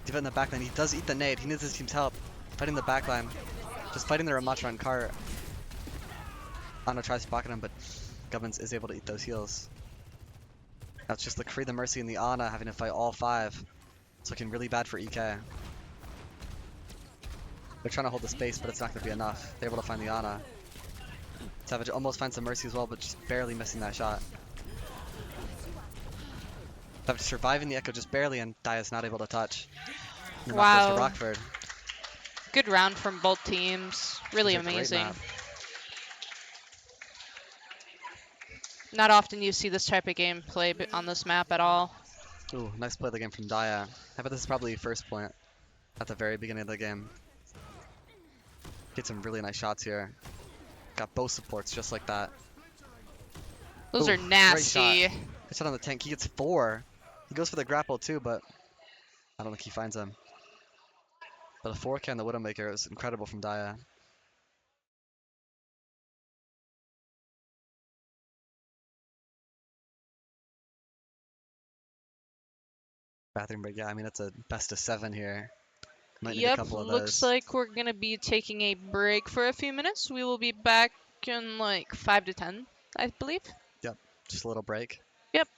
D.Va in the backline. He does eat the nade. He needs his team's help. Fighting the backline. Just fighting the Ramatra and cart. Ana tries to pocket him, but Gubbins is able to eat those heals. That's just the Kree, the Mercy, and the Ana having to fight all 5. It's looking really bad for EK. They're trying to hold the space, but it's not going to be enough. They're able to find the Ana. Savage almost finds the Mercy as well, but just barely missing that shot. Savage surviving the Echo just barely, and Daya's not able to touch. And wow. For Rockford. Good round from both teams. Really amazing. Not often you see this type of gameplay on this map at all. Ooh, nice play of the game from Daya. I bet this is probably first point at the very beginning of the game. Get some really nice shots here. Got both supports just like that. Those Ooh, are nasty. Great shot. Good shot on the tank. He gets 4. He goes for the grapple too, but I don't think he finds him. But a 4K on the Widowmaker is incredible from Daya. bathroom break. Yeah, I mean it's a best of 7 here. Might need a Yep, couple of looks those. like we're gonna be taking a break for a few minutes. We will be back in like 5 to 10, I believe. Yep, just a little break. Yep.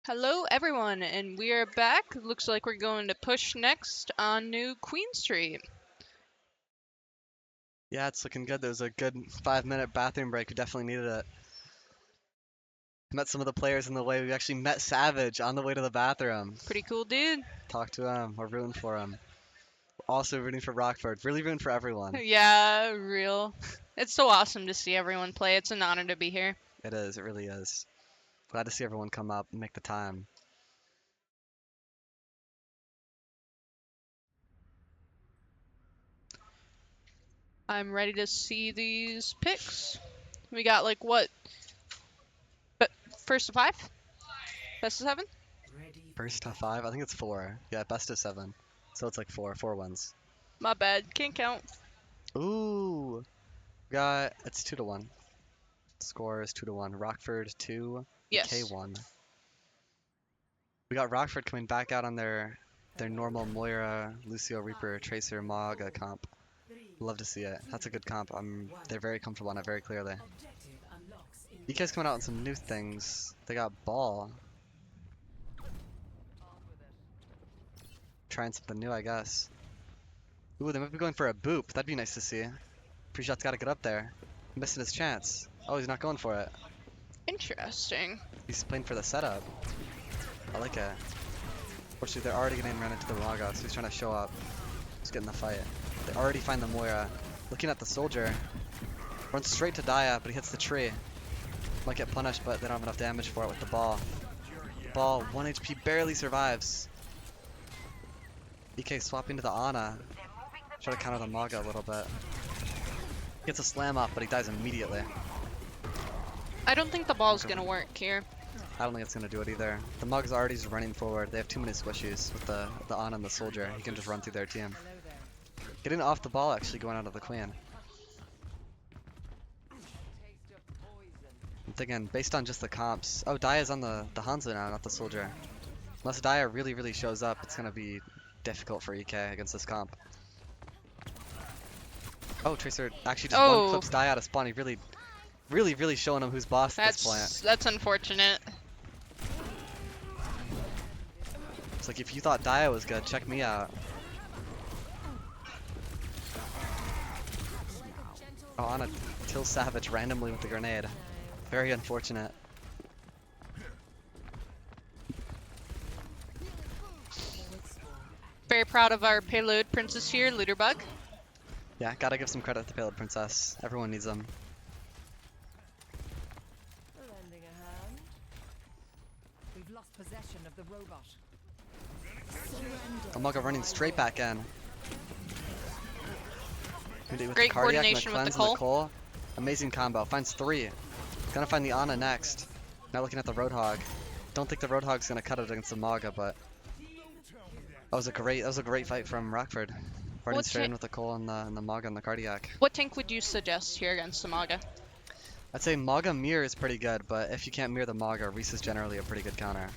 Hello everyone, and we are back. Looks like we're going to push next on New Queen Street. Yeah, it's looking good. There was a good 5-minute bathroom break. We definitely needed it. Met some of the players on the way. We actually met Savage on the way to the bathroom. Pretty cool dude. Talked to him. We're rooting for him. Also rooting for Rockford. Really rooting for everyone. Yeah, real. It's so awesome to see everyone play. It's an honor to be here. It is. It really is. Glad to see everyone come up and make the time. I'm ready to see these picks. We got like what? But first of 5? Best of 7? Ready. First to 5? I think it's 4. Yeah, best of 7. So it's like 4 wins. My bad. Can't count. Ooh. It's 2-1. Score is 2-1. Rockford 2, Yes. EK 1. We got Rockford coming back out on their normal Moira, Lucio, Reaper, Tracer, Mog comp. Love to see it. That's a good comp. They're very comfortable on it very clearly. Objective unlocks in EK's coming out with some new things. They got Ball. Trying something new, I guess. Ooh, they might be going for a boop. That'd be nice to see. Pre-shot's got to get up there. Missing his chance. Oh, he's not going for it. Interesting. He's playing for the setup. I like it. Fortunately, they're already getting run into the Maga, so he's trying to show up. Just get in the fight. They already find the Moira. Looking at the soldier. Runs straight to Daya, but he hits the tree. Might get punished, but they don't have enough damage for it with the ball. Ball, 1 HP, barely survives. EK swapping to the Ana. Try to counter the Maga a little bit. Gets a slam off, but he dies immediately. I don't think the ball's gonna work here. I don't think it's going to do it either. The Mug's already just running forward. They have too many squishies with the Ana and the soldier. He can just run through their team. Getting off the ball, actually going out of the Queen. I'm thinking, based on just the comps. Oh, Daya's on the Hanzo now, not the soldier. Unless Daya really shows up, it's going to be difficult for EK against this comp. Oh, Tracer actually just one clips Daya out of spawn. He really showing him who's boss at this point. That's unfortunate. It's like, if you thought Daya was good, check me out. Oh, Ana kills Savage randomly with the grenade. Very unfortunate. Very proud of our payload princess here, Looterbug. Yeah, gotta give some credit to Payload Princess. Everyone needs them. Lending a hand. We've lost possession of the robot. Amaga running straight back in. With Great the cardiac coordination and with the cleanse and Cole. Amazing combo. Finds 3. Gonna find the Ana next. Now looking at the Roadhog. Don't think the Roadhog's gonna cut it against the Maga, but that was a great fight from Rockford. Running straight in with the Cole and the Maga and the cardiac. What tank would you suggest here against the Maga? I'd say Maga mirror is pretty good, but if you can't mirror the Maga, Reese is generally a pretty good counter.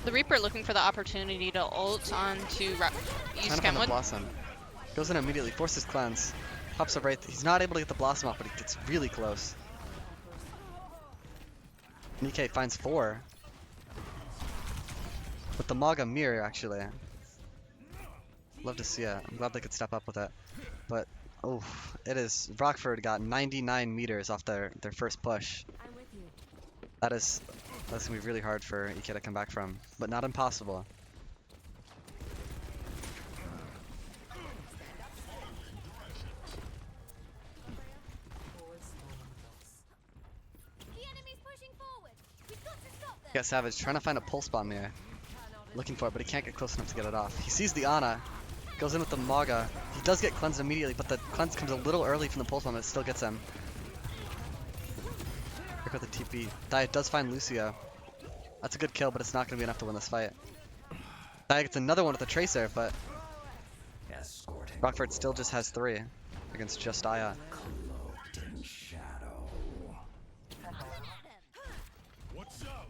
The Reaper looking for the opportunity to ult onto East Kentwood. Blossom. Goes in immediately, forces cleanse. Pops up right. He's not able to get the Blossom off, but he gets really close. Nikkei finds 4. With the Maga mirror, actually. Love to see it. I'm glad they could step up with it. But, oh, it is. Rockford got 99 meters off their first push. I'm with you. That's going to be really hard for EK to come back from. But not impossible. The enemy's pushing forward. We've got to stop them. Yeah, Savage trying to find a pulse bomb here. Looking for it, but he can't get close enough to get it off. He sees the Ana. Goes in with the Maga. He does get cleansed immediately, but the cleanse comes a little early from the pulse bomb. It still gets him. Look at the TP. Daya does find Lucio. That's a good kill, but it's not going to be enough to win this fight. Daya gets another one with the Tracer, but Rockford still just has 3 against just Daya. What's up?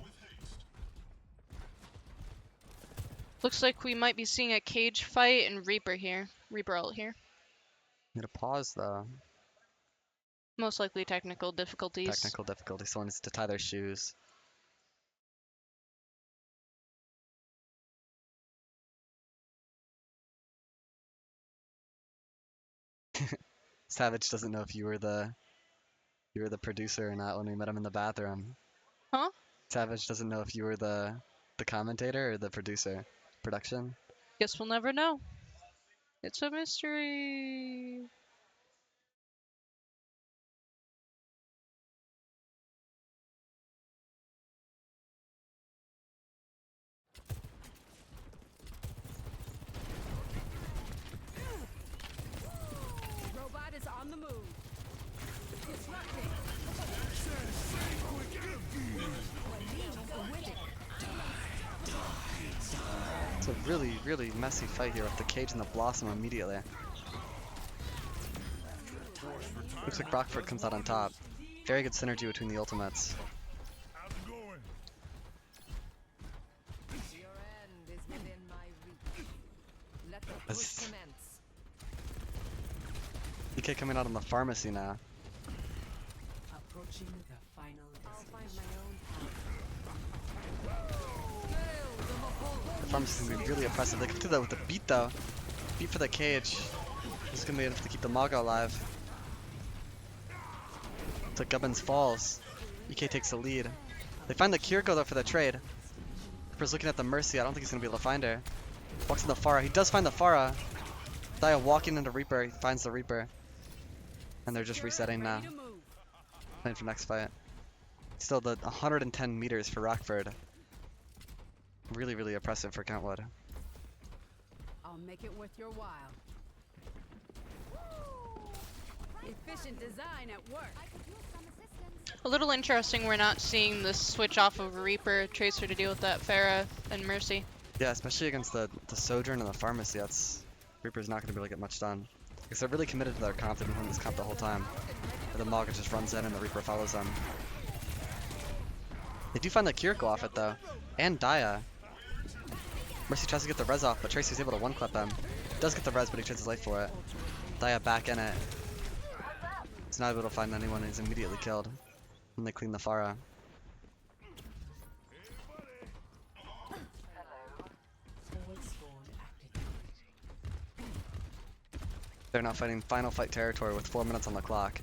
Looks like we might be seeing a cage fight and Reaper here. Reaper ult here. Need a pause though. Most likely technical difficulties. Technical difficulty. Someone needs to tie their shoes. Savage doesn't know if you were the producer or not when we met him in the bathroom. Huh? Savage doesn't know if you were the commentator or the producer. Production. Guess we'll never know. It's a mystery. Robot is on the move. Disrupting. It's a really, really messy fight here with the cage and the blossom immediately. Looks like Rockford comes out on top. Very good synergy between the ultimates. How's it going? Your end is within my reach. Let the push That's- commence. DK coming out on the pharmacy now. Approaching the final I'll find destination. my own path. The pharmacy's gonna be really oppressive. They could do that with the beat though. Beat for the cage. This is gonna be enough to keep the Maga alive. It's like Gubbins falls. EK takes the lead. They find the Kiriko though for the trade. Reaper's looking at the Mercy. I don't think he's gonna be able to find her. Walks in the Pharah. He does find the Pharah. Daya walking into Reaper. He finds the Reaper. And they're just resetting now. Ready to move. Playing for next fight. Still the 110 meters for Rockford. Really, really oppressive for Kentwood. I'll make it worth your while. Efficient design at work. A little interesting we're not seeing the switch off of Reaper Tracer to deal with that Pharah and Mercy. Yeah, especially against the Sojourn and the Pharmacy. That's Reaper's not going to be able to get much done. Because they're really committed to their comp. They've been winning this comp the whole time. And the Maga just runs in and the Reaper follows them. They do find the Kiriko off it though. And Daya. Mercy tries to get the res off, but Tracy's able to one-clip him. Does get the res, but he trades his life for it. Daya back in it. He's not able to find anyone and he's immediately killed. And they clean the Pharah. Forward spawn activated. They're now fighting final fight territory with 4 minutes on the clock.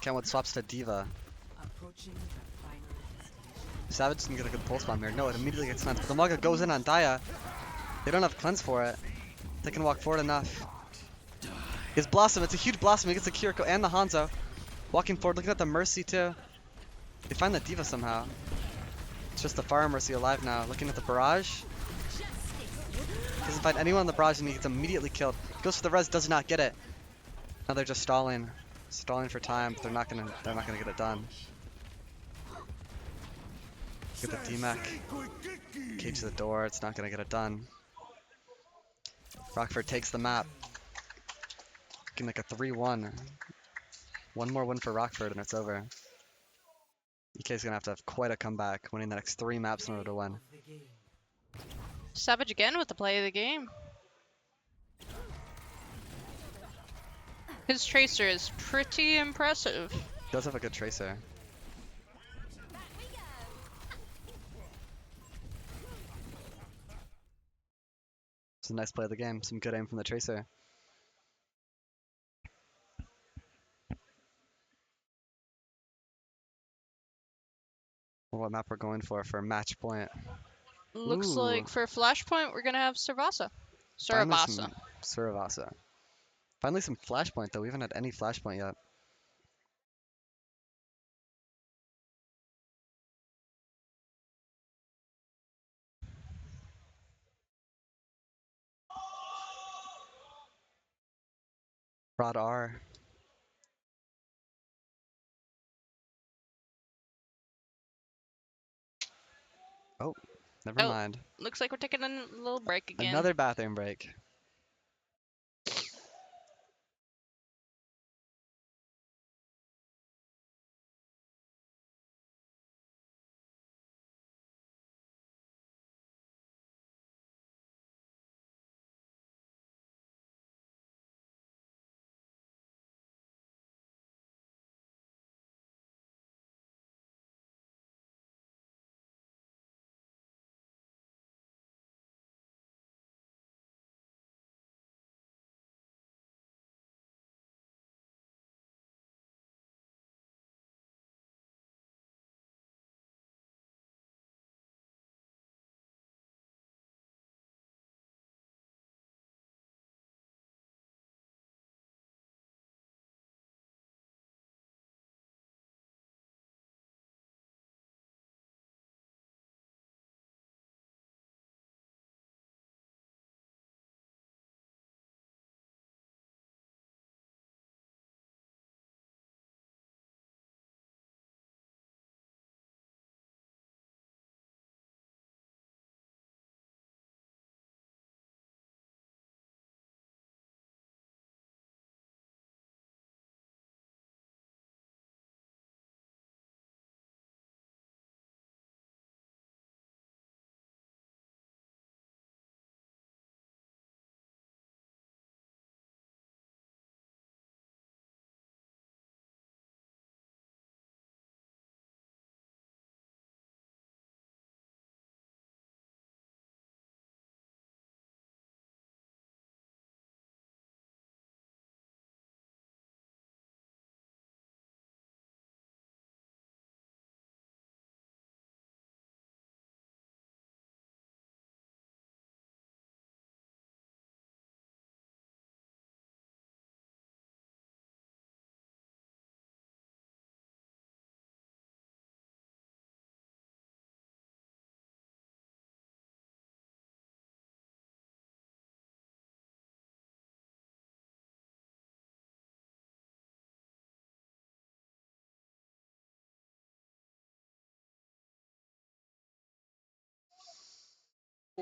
Kentwood swaps to Diva. Approaching the final destination. Savage can get a good pulse bomb here. No, it immediately gets cleansed. But the Maga goes in on Daya. They don't have cleanse for it. They can walk forward enough. His Blossom, it's a huge Blossom. He gets the Kiriko and the Hanzo. Walking forward, looking at the Mercy too. They find the Diva somehow. It's just the Fire Mercy alive now. Looking at the Barrage. Doesn't find anyone on the Barrage and he gets immediately killed. Goes for the res, does not get it. Now they're just stalling. Stalling for time, but they're not gonna get it done. Get the DMAC. Cage to the door, it's not gonna get it done. Rockford takes the map. Looking like a 3-1. One more win for Rockford and it's over. EK's gonna have to have quite a comeback, winning the next 3 maps in order to win. Of the game. Savage again with the play of the game. His Tracer is pretty impressive. He does have a good Tracer. It's a nice play of the game. Some good aim from the Tracer. What map we're going for match point. Looks Ooh. like for Flashpoint we're gonna have Saravasa. Finally Saravasa. some Suravasa. Finally some Flashpoint though. We haven't had any Flashpoint yet. Rod R. Oh, never Oh. mind. Looks like we're taking a little break again. Another bathroom break.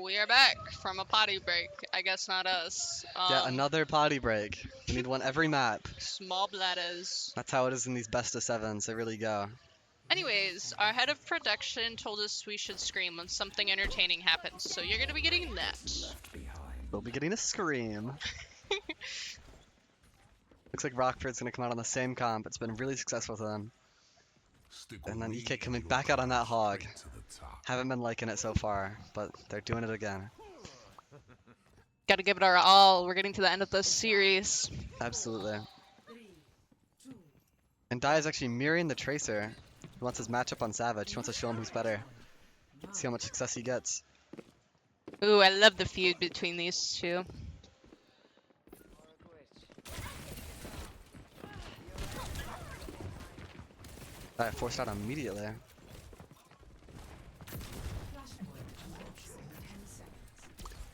We are back from a potty break. I guess not us. Yeah, another potty break. We need one every map. Small bladders. That's how it is in these best of sevens. They really go. Anyways, our head of production told us we should scream when something entertaining happens, so you're gonna be getting that. We'll be getting a scream. Looks like Rockford's gonna come out on the same comp. It's been really successful for them. And then EK coming back out on that hog. Haven't been liking it so far, but they're doing it again. Gotta give it our all. We're getting to the end of this series. Absolutely. And Dai is actually mirroring the Tracer. He wants his matchup on Savage. He wants to show him who's better. See how much success he gets. Ooh, I love the feud between these two. Dai forced out immediately.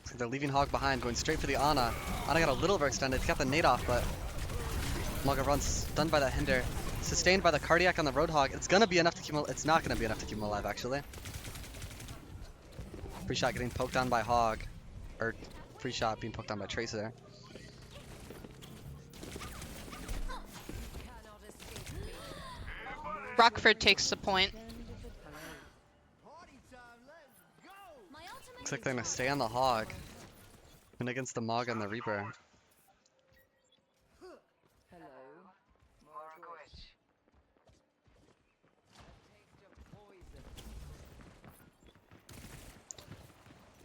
So they're leaving Hog behind, going straight for the Ana. Ana got a little overextended. He got the nade off, but Maga runs stunned by that Hinder. Sustained by the Cardiac on the Roadhog. It's gonna be enough to keep him. It's not gonna be enough to keep him alive, actually. Free shot getting poked on by Hog. Or free shot being poked on by Tracer. Rockford takes the point. Looks like they're gonna stay on the Hog. And against the Maga and the Reaper. Hello. Morgwitch.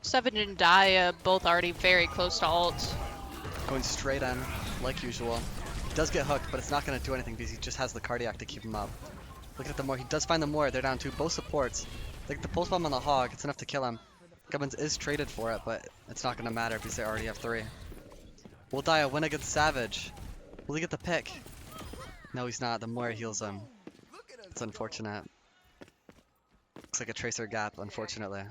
Savage and Daya both already very close to ult. Going straight in, like usual. He does get hooked, but it's not gonna do anything because he just has the Cardiac to keep him up. Look at the Moore. He does find the Moore. They're down to both supports. Like the pulse bomb on the Hog, it's enough to kill him. Gubbins is traded for it, but it's not gonna matter because they already have 3. Will Daya win against Savage? Will he get the pick? No, he's not. The Moore heals him. It's unfortunate. Looks like a Tracer gap, unfortunately.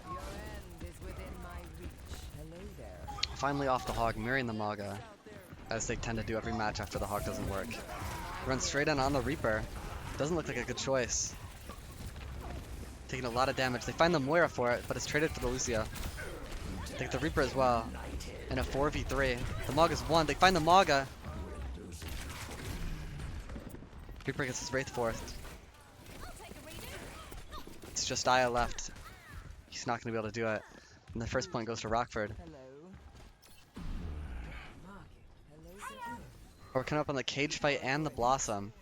Your end is within my reach. Hello there. Finally off the Hog, mirroring the Maga, as they tend to do every match after the Hog doesn't work. Runs straight in on the Reaper. Doesn't look like a good choice. Taking a lot of damage. They find the Moira for it, but it's traded for the Lucio. Take the Reaper as well. In a 4v3. The Maga's won. They find the Maga. Reaper gets his Wraith forth. It's just Aya left. He's not going to be able to do it. And the first point goes to Rockford. Hello. We're coming up on the cage fight and the Blossom.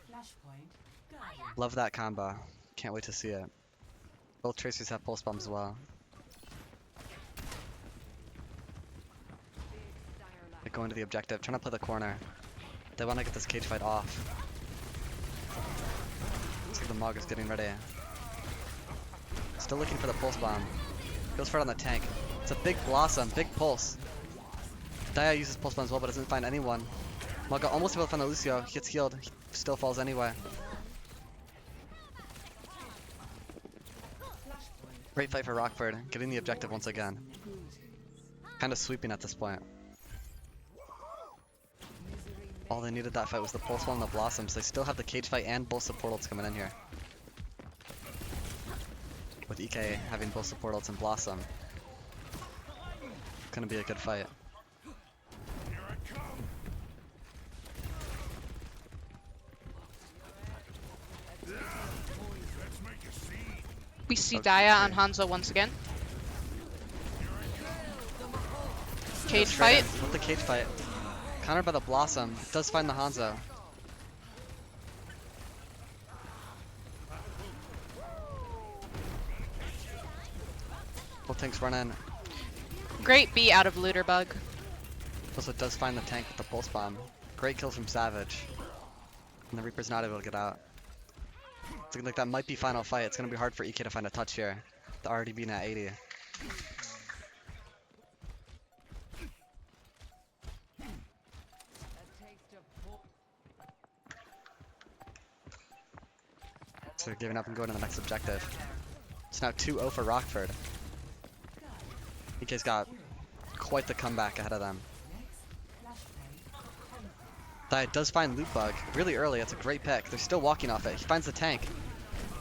Love that combo. Can't wait to see it. Both Tracers have pulse bombs as well. They're going to the objective, trying to play the corner. They want to get this cage fight off. Looks like the Mog is getting ready. Still looking for the pulse bomb. Goes for it on the tank. It's a big Blossom, big pulse. Daya uses pulse bomb as well, but doesn't find anyone. Maga almost able to find the Lucio. He gets healed. He still falls anyway. Great fight for Rockford, getting the objective once again. Kind of sweeping at this point. All they needed that fight was the pulse bomb and the Blossoms. They still have the cage fight and both support ults coming in here. With EK having both support ults and Blossom. It's gonna be a good fight. We see Daya on Hanzo once again. Cage fight. With the cage fight. Countered by the Blossom. Does find the Hanzo. Both tanks run in. Great beat out of Looterbug. Also does find the tank with the pulse bomb. Great kill from Savage. And the Reaper's not able to get out. It's looking like that might be final fight. It's going to be hard for EK to find a touch here. The already being at 80. So they're giving up and going to the next objective. It's now 2-0 for Rockford. EK's got quite the comeback ahead of them. Dia does find Loot Bug really early. That's a great pick. They're still walking off it. He finds the tank.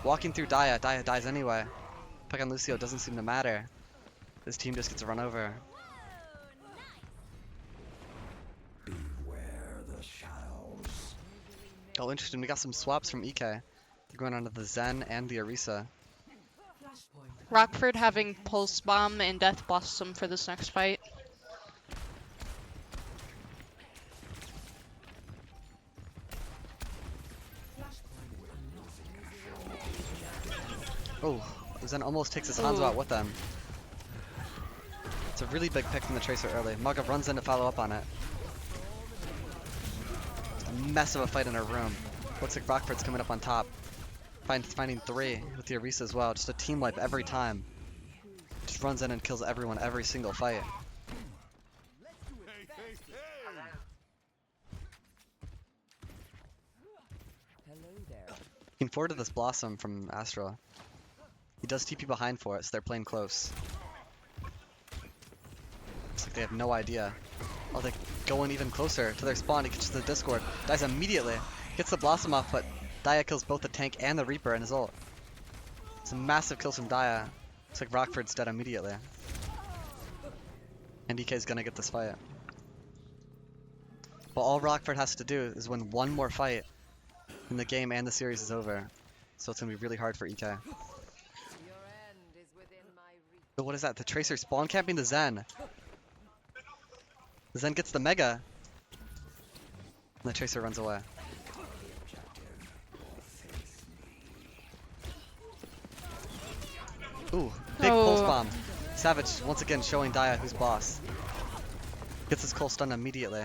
Walking through Dia. Dia dies anyway. Pick on Lucio doesn't seem to matter. This team just gets run over. Oh, interesting. We got some swaps from EK. They're going on to the Zen and the Orisa. Rockford having Pulse Bomb and Death Blossom for this next fight. Oh, Zen almost takes his Hanzo out with them. It's a really big pick from the Tracer early. Maga runs in to follow up on it. It's a mess of a fight in her room. Looks like Rockford's coming up on top. Finding 3 with the Orisa as well. Just a team wipe every time. Just runs in and kills everyone every single fight. Hello there. Looking forward to this Blossom from Astral. He does TP behind for it, so they're playing close. Looks like they have no idea. Oh, they go in even closer to their spawn. He catches the Discord. Dies immediately. Gets the Blossom off, but Dia kills both the tank and the Reaper in his ult. Some massive kills from Dia. Looks like Rockford's dead immediately. And DK's gonna get this fight. But all Rockford has to do is win one more fight, and the game and the series is over. So it's gonna be really hard for EK. Your end is within my reach. But what is that? The Tracer spawn camping the Zen. The Zen gets the Mega. And the Tracer runs away. Ooh, big pulse bomb. Savage once again showing Dia who's boss. Gets his Cole stunned immediately.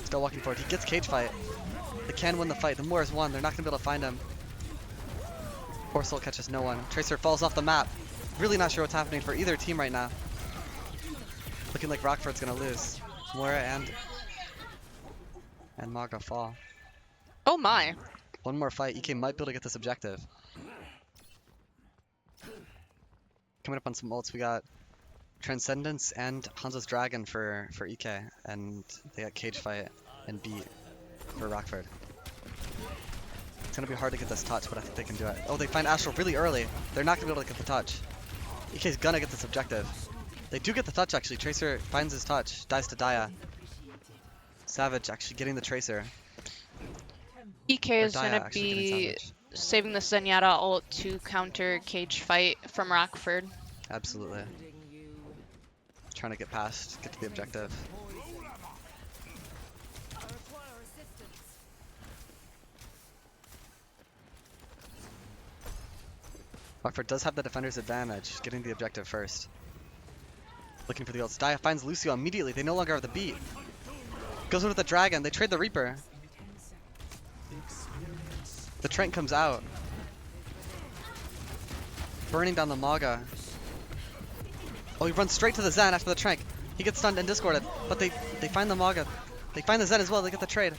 Still walking forward. He gets cage fight. They can win the fight. The Moira's won. They're not gonna be able to find him. Poor Soul catches no one. Tracer falls off the map. Really not sure what's happening for either team right now. Looking like Rockford's gonna lose. Moira and Maga fall. Oh my. One more fight. EK might be able to get this objective. Coming up on some ults, we got Transcendence and Hanzo's Dragon for EK, and they got Cage Fight and Beat for Rockford. It's gonna be hard to get this touch, but I think they can do it. Oh, they find Astral really early. They're not gonna be able to get the touch. EK's gonna get this objective. They do get the touch actually. Tracer finds his touch, dies to Dia. Savage actually getting the Tracer. EK is Dia gonna actually be getting Savage. saving the Zenyatta ult to counter Cage Fight from Rockford. Absolutely. Trying to get past, get to the objective. Rockford does have the defender's advantage, getting the objective first. Looking for the ults. Dia finds Lucio immediately. They no longer have the beat. Goes in with the Dragon. They trade the Reaper. The Trent comes out. Burning down the Maga. Oh, he runs straight to the Zen after the Trank. He gets stunned and discorded, but they find the Maga. They find the Zen as well. They get the trade.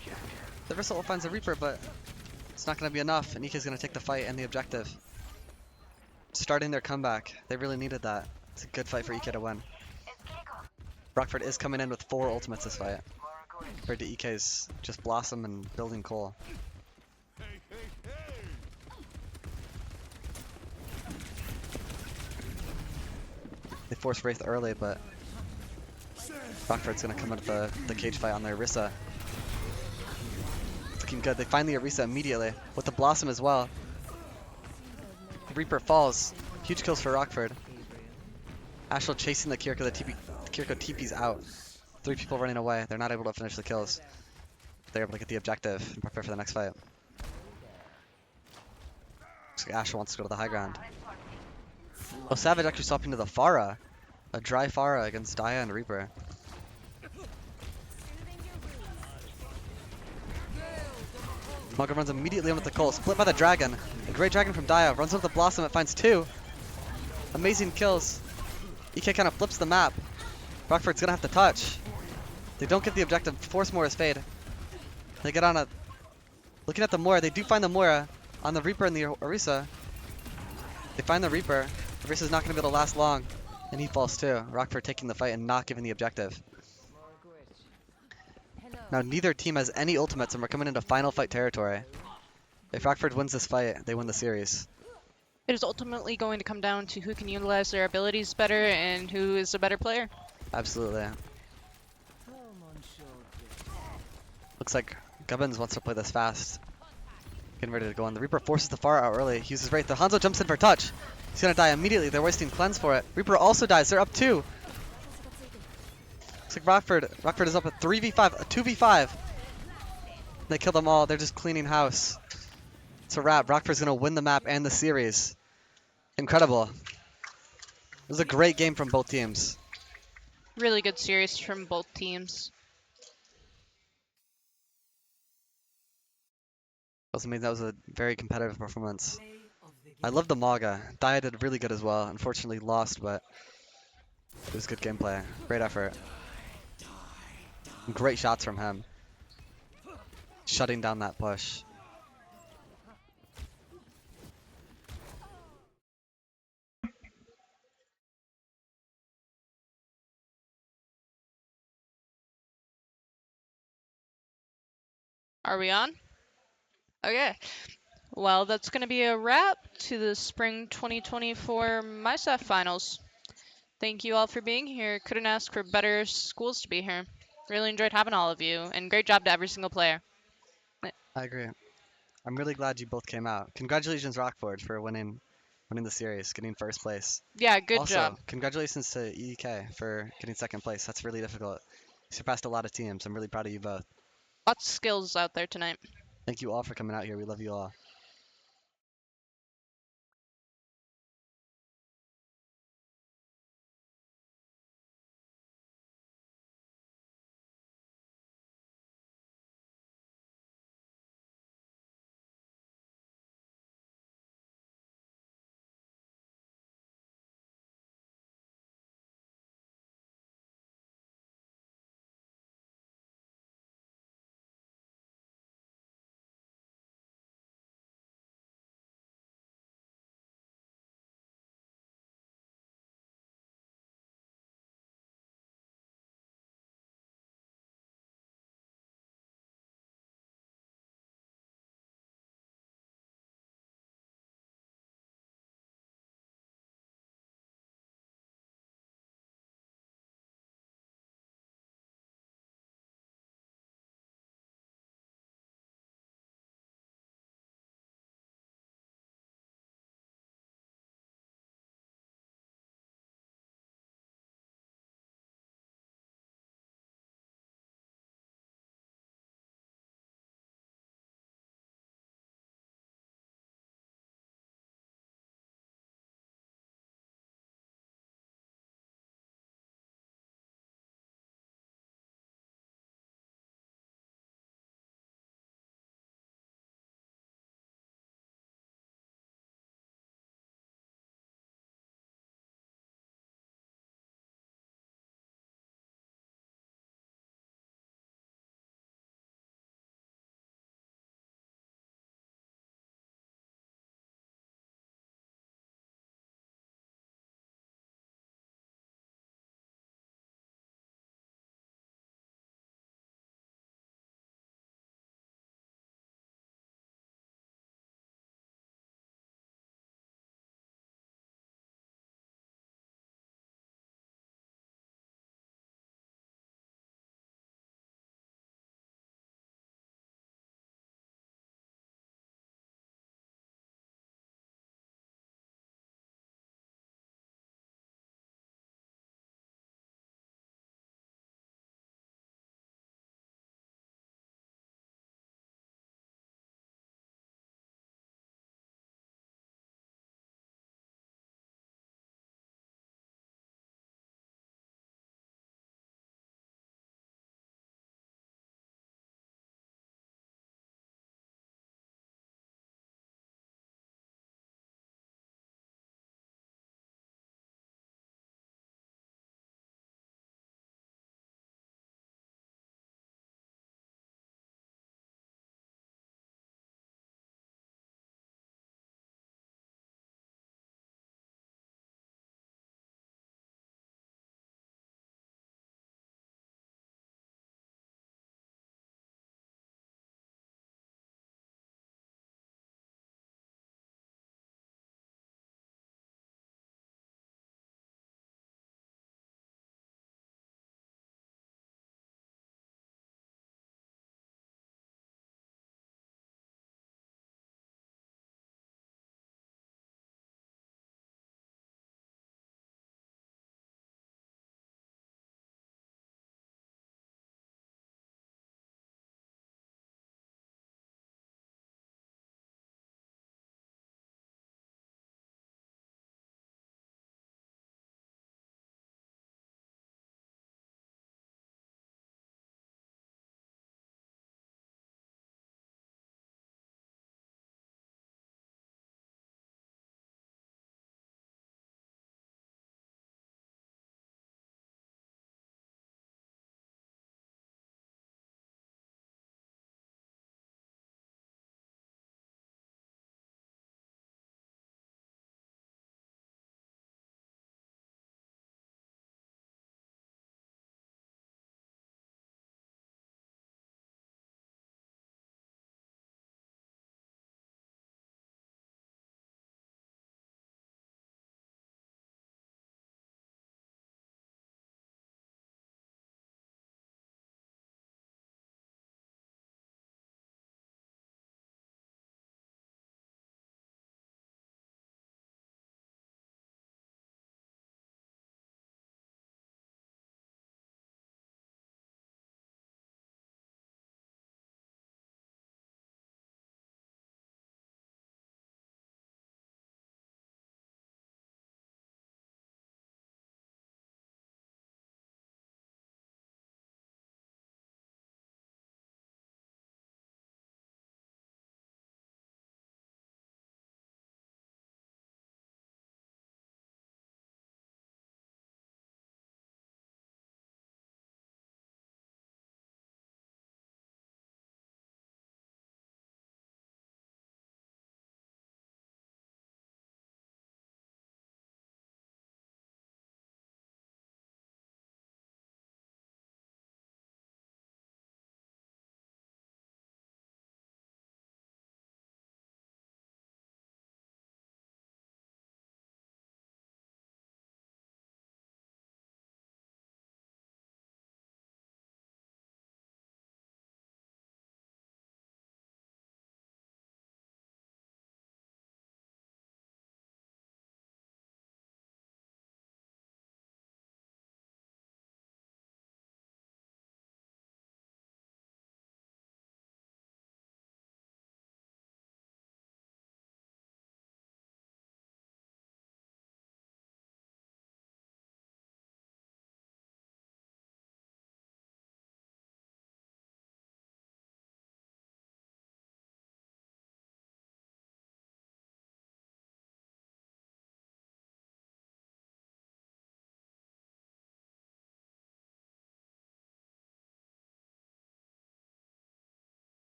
The Versal finds the Reaper, but it's not going to be enough, and EK's going to take the fight and the objective. Starting their comeback. They really needed that. It's a good fight for EK to win. Rockford is coming in with 4 ultimates this fight, compared to EK's just Blossom and building Cole. They force Wraith early, but Rockford's gonna come out of the cage fight on their Orisa. It's looking good. They find the Orisa immediately with the Blossom as well. The Reaper falls. Huge kills for Rockford. Astral chasing the Kiriko. The Kiriko TP's out. 3 people running away. They're not able to finish the kills. They're able to get the objective and prepare for the next fight. Looks like Astral wants to go to the high ground. Oh, Savage actually swapping to the Pharah. A dry Pharah against Dia and Reaper. Maga runs immediately in with the Cole. Split by the Dragon. A great Dragon from Dia. Runs with the Blossom. It finds 2. Amazing kills. EK kind of flips the map. Rockford's gonna have to touch. They don't get the objective. Force Moira's fade. They get on a... Looking at the Moira. They do find the Moira on the Reaper and the Orisa. They find the Reaper. The Orisa's not gonna be able to last long. And he falls too. Rockford taking the fight and not giving the objective. Hello. Now neither team has any ultimates, and we're coming into final fight territory. If Rockford wins this fight, they win the series. It is ultimately going to come down to who can utilize their abilities better and who is a better player. Absolutely. Looks like Gubbins wants to play this fast. Getting ready to go on. The Reaper forces the Pharah out early. He uses Wraith. The Hanzo jumps in for touch. He's gonna die immediately. They're wasting cleanse for it. Reaper also dies. They're up 2. Looks like Rockford is up a 3v5, a 2v5. They kill them all. They're just cleaning house. It's a wrap. Rockford's gonna win the map and the series. Incredible. It was a great game from both teams. Really good series from both teams. That was a very competitive performance. Play of the game. I love the Maga. Dia did really good as well. Unfortunately lost, but it was good gameplay. Great effort. Great shots from him. Shutting down that push. Are we on? Okay. Well, that's going to be a wrap to the Spring 2024 MySAF Finals. Thank you all for being here. Couldn't ask for better schools to be here. Really enjoyed having all of you, and great job to every single player. I agree. I'm really glad you both came out. Congratulations, Rockford, for winning the series, getting first place. Yeah, good Also, job. congratulations to EK for getting second place. That's really difficult. You surpassed a lot of teams. I'm really proud of you both. Lots of skills out there tonight. Thank you all for coming out here. We love you all.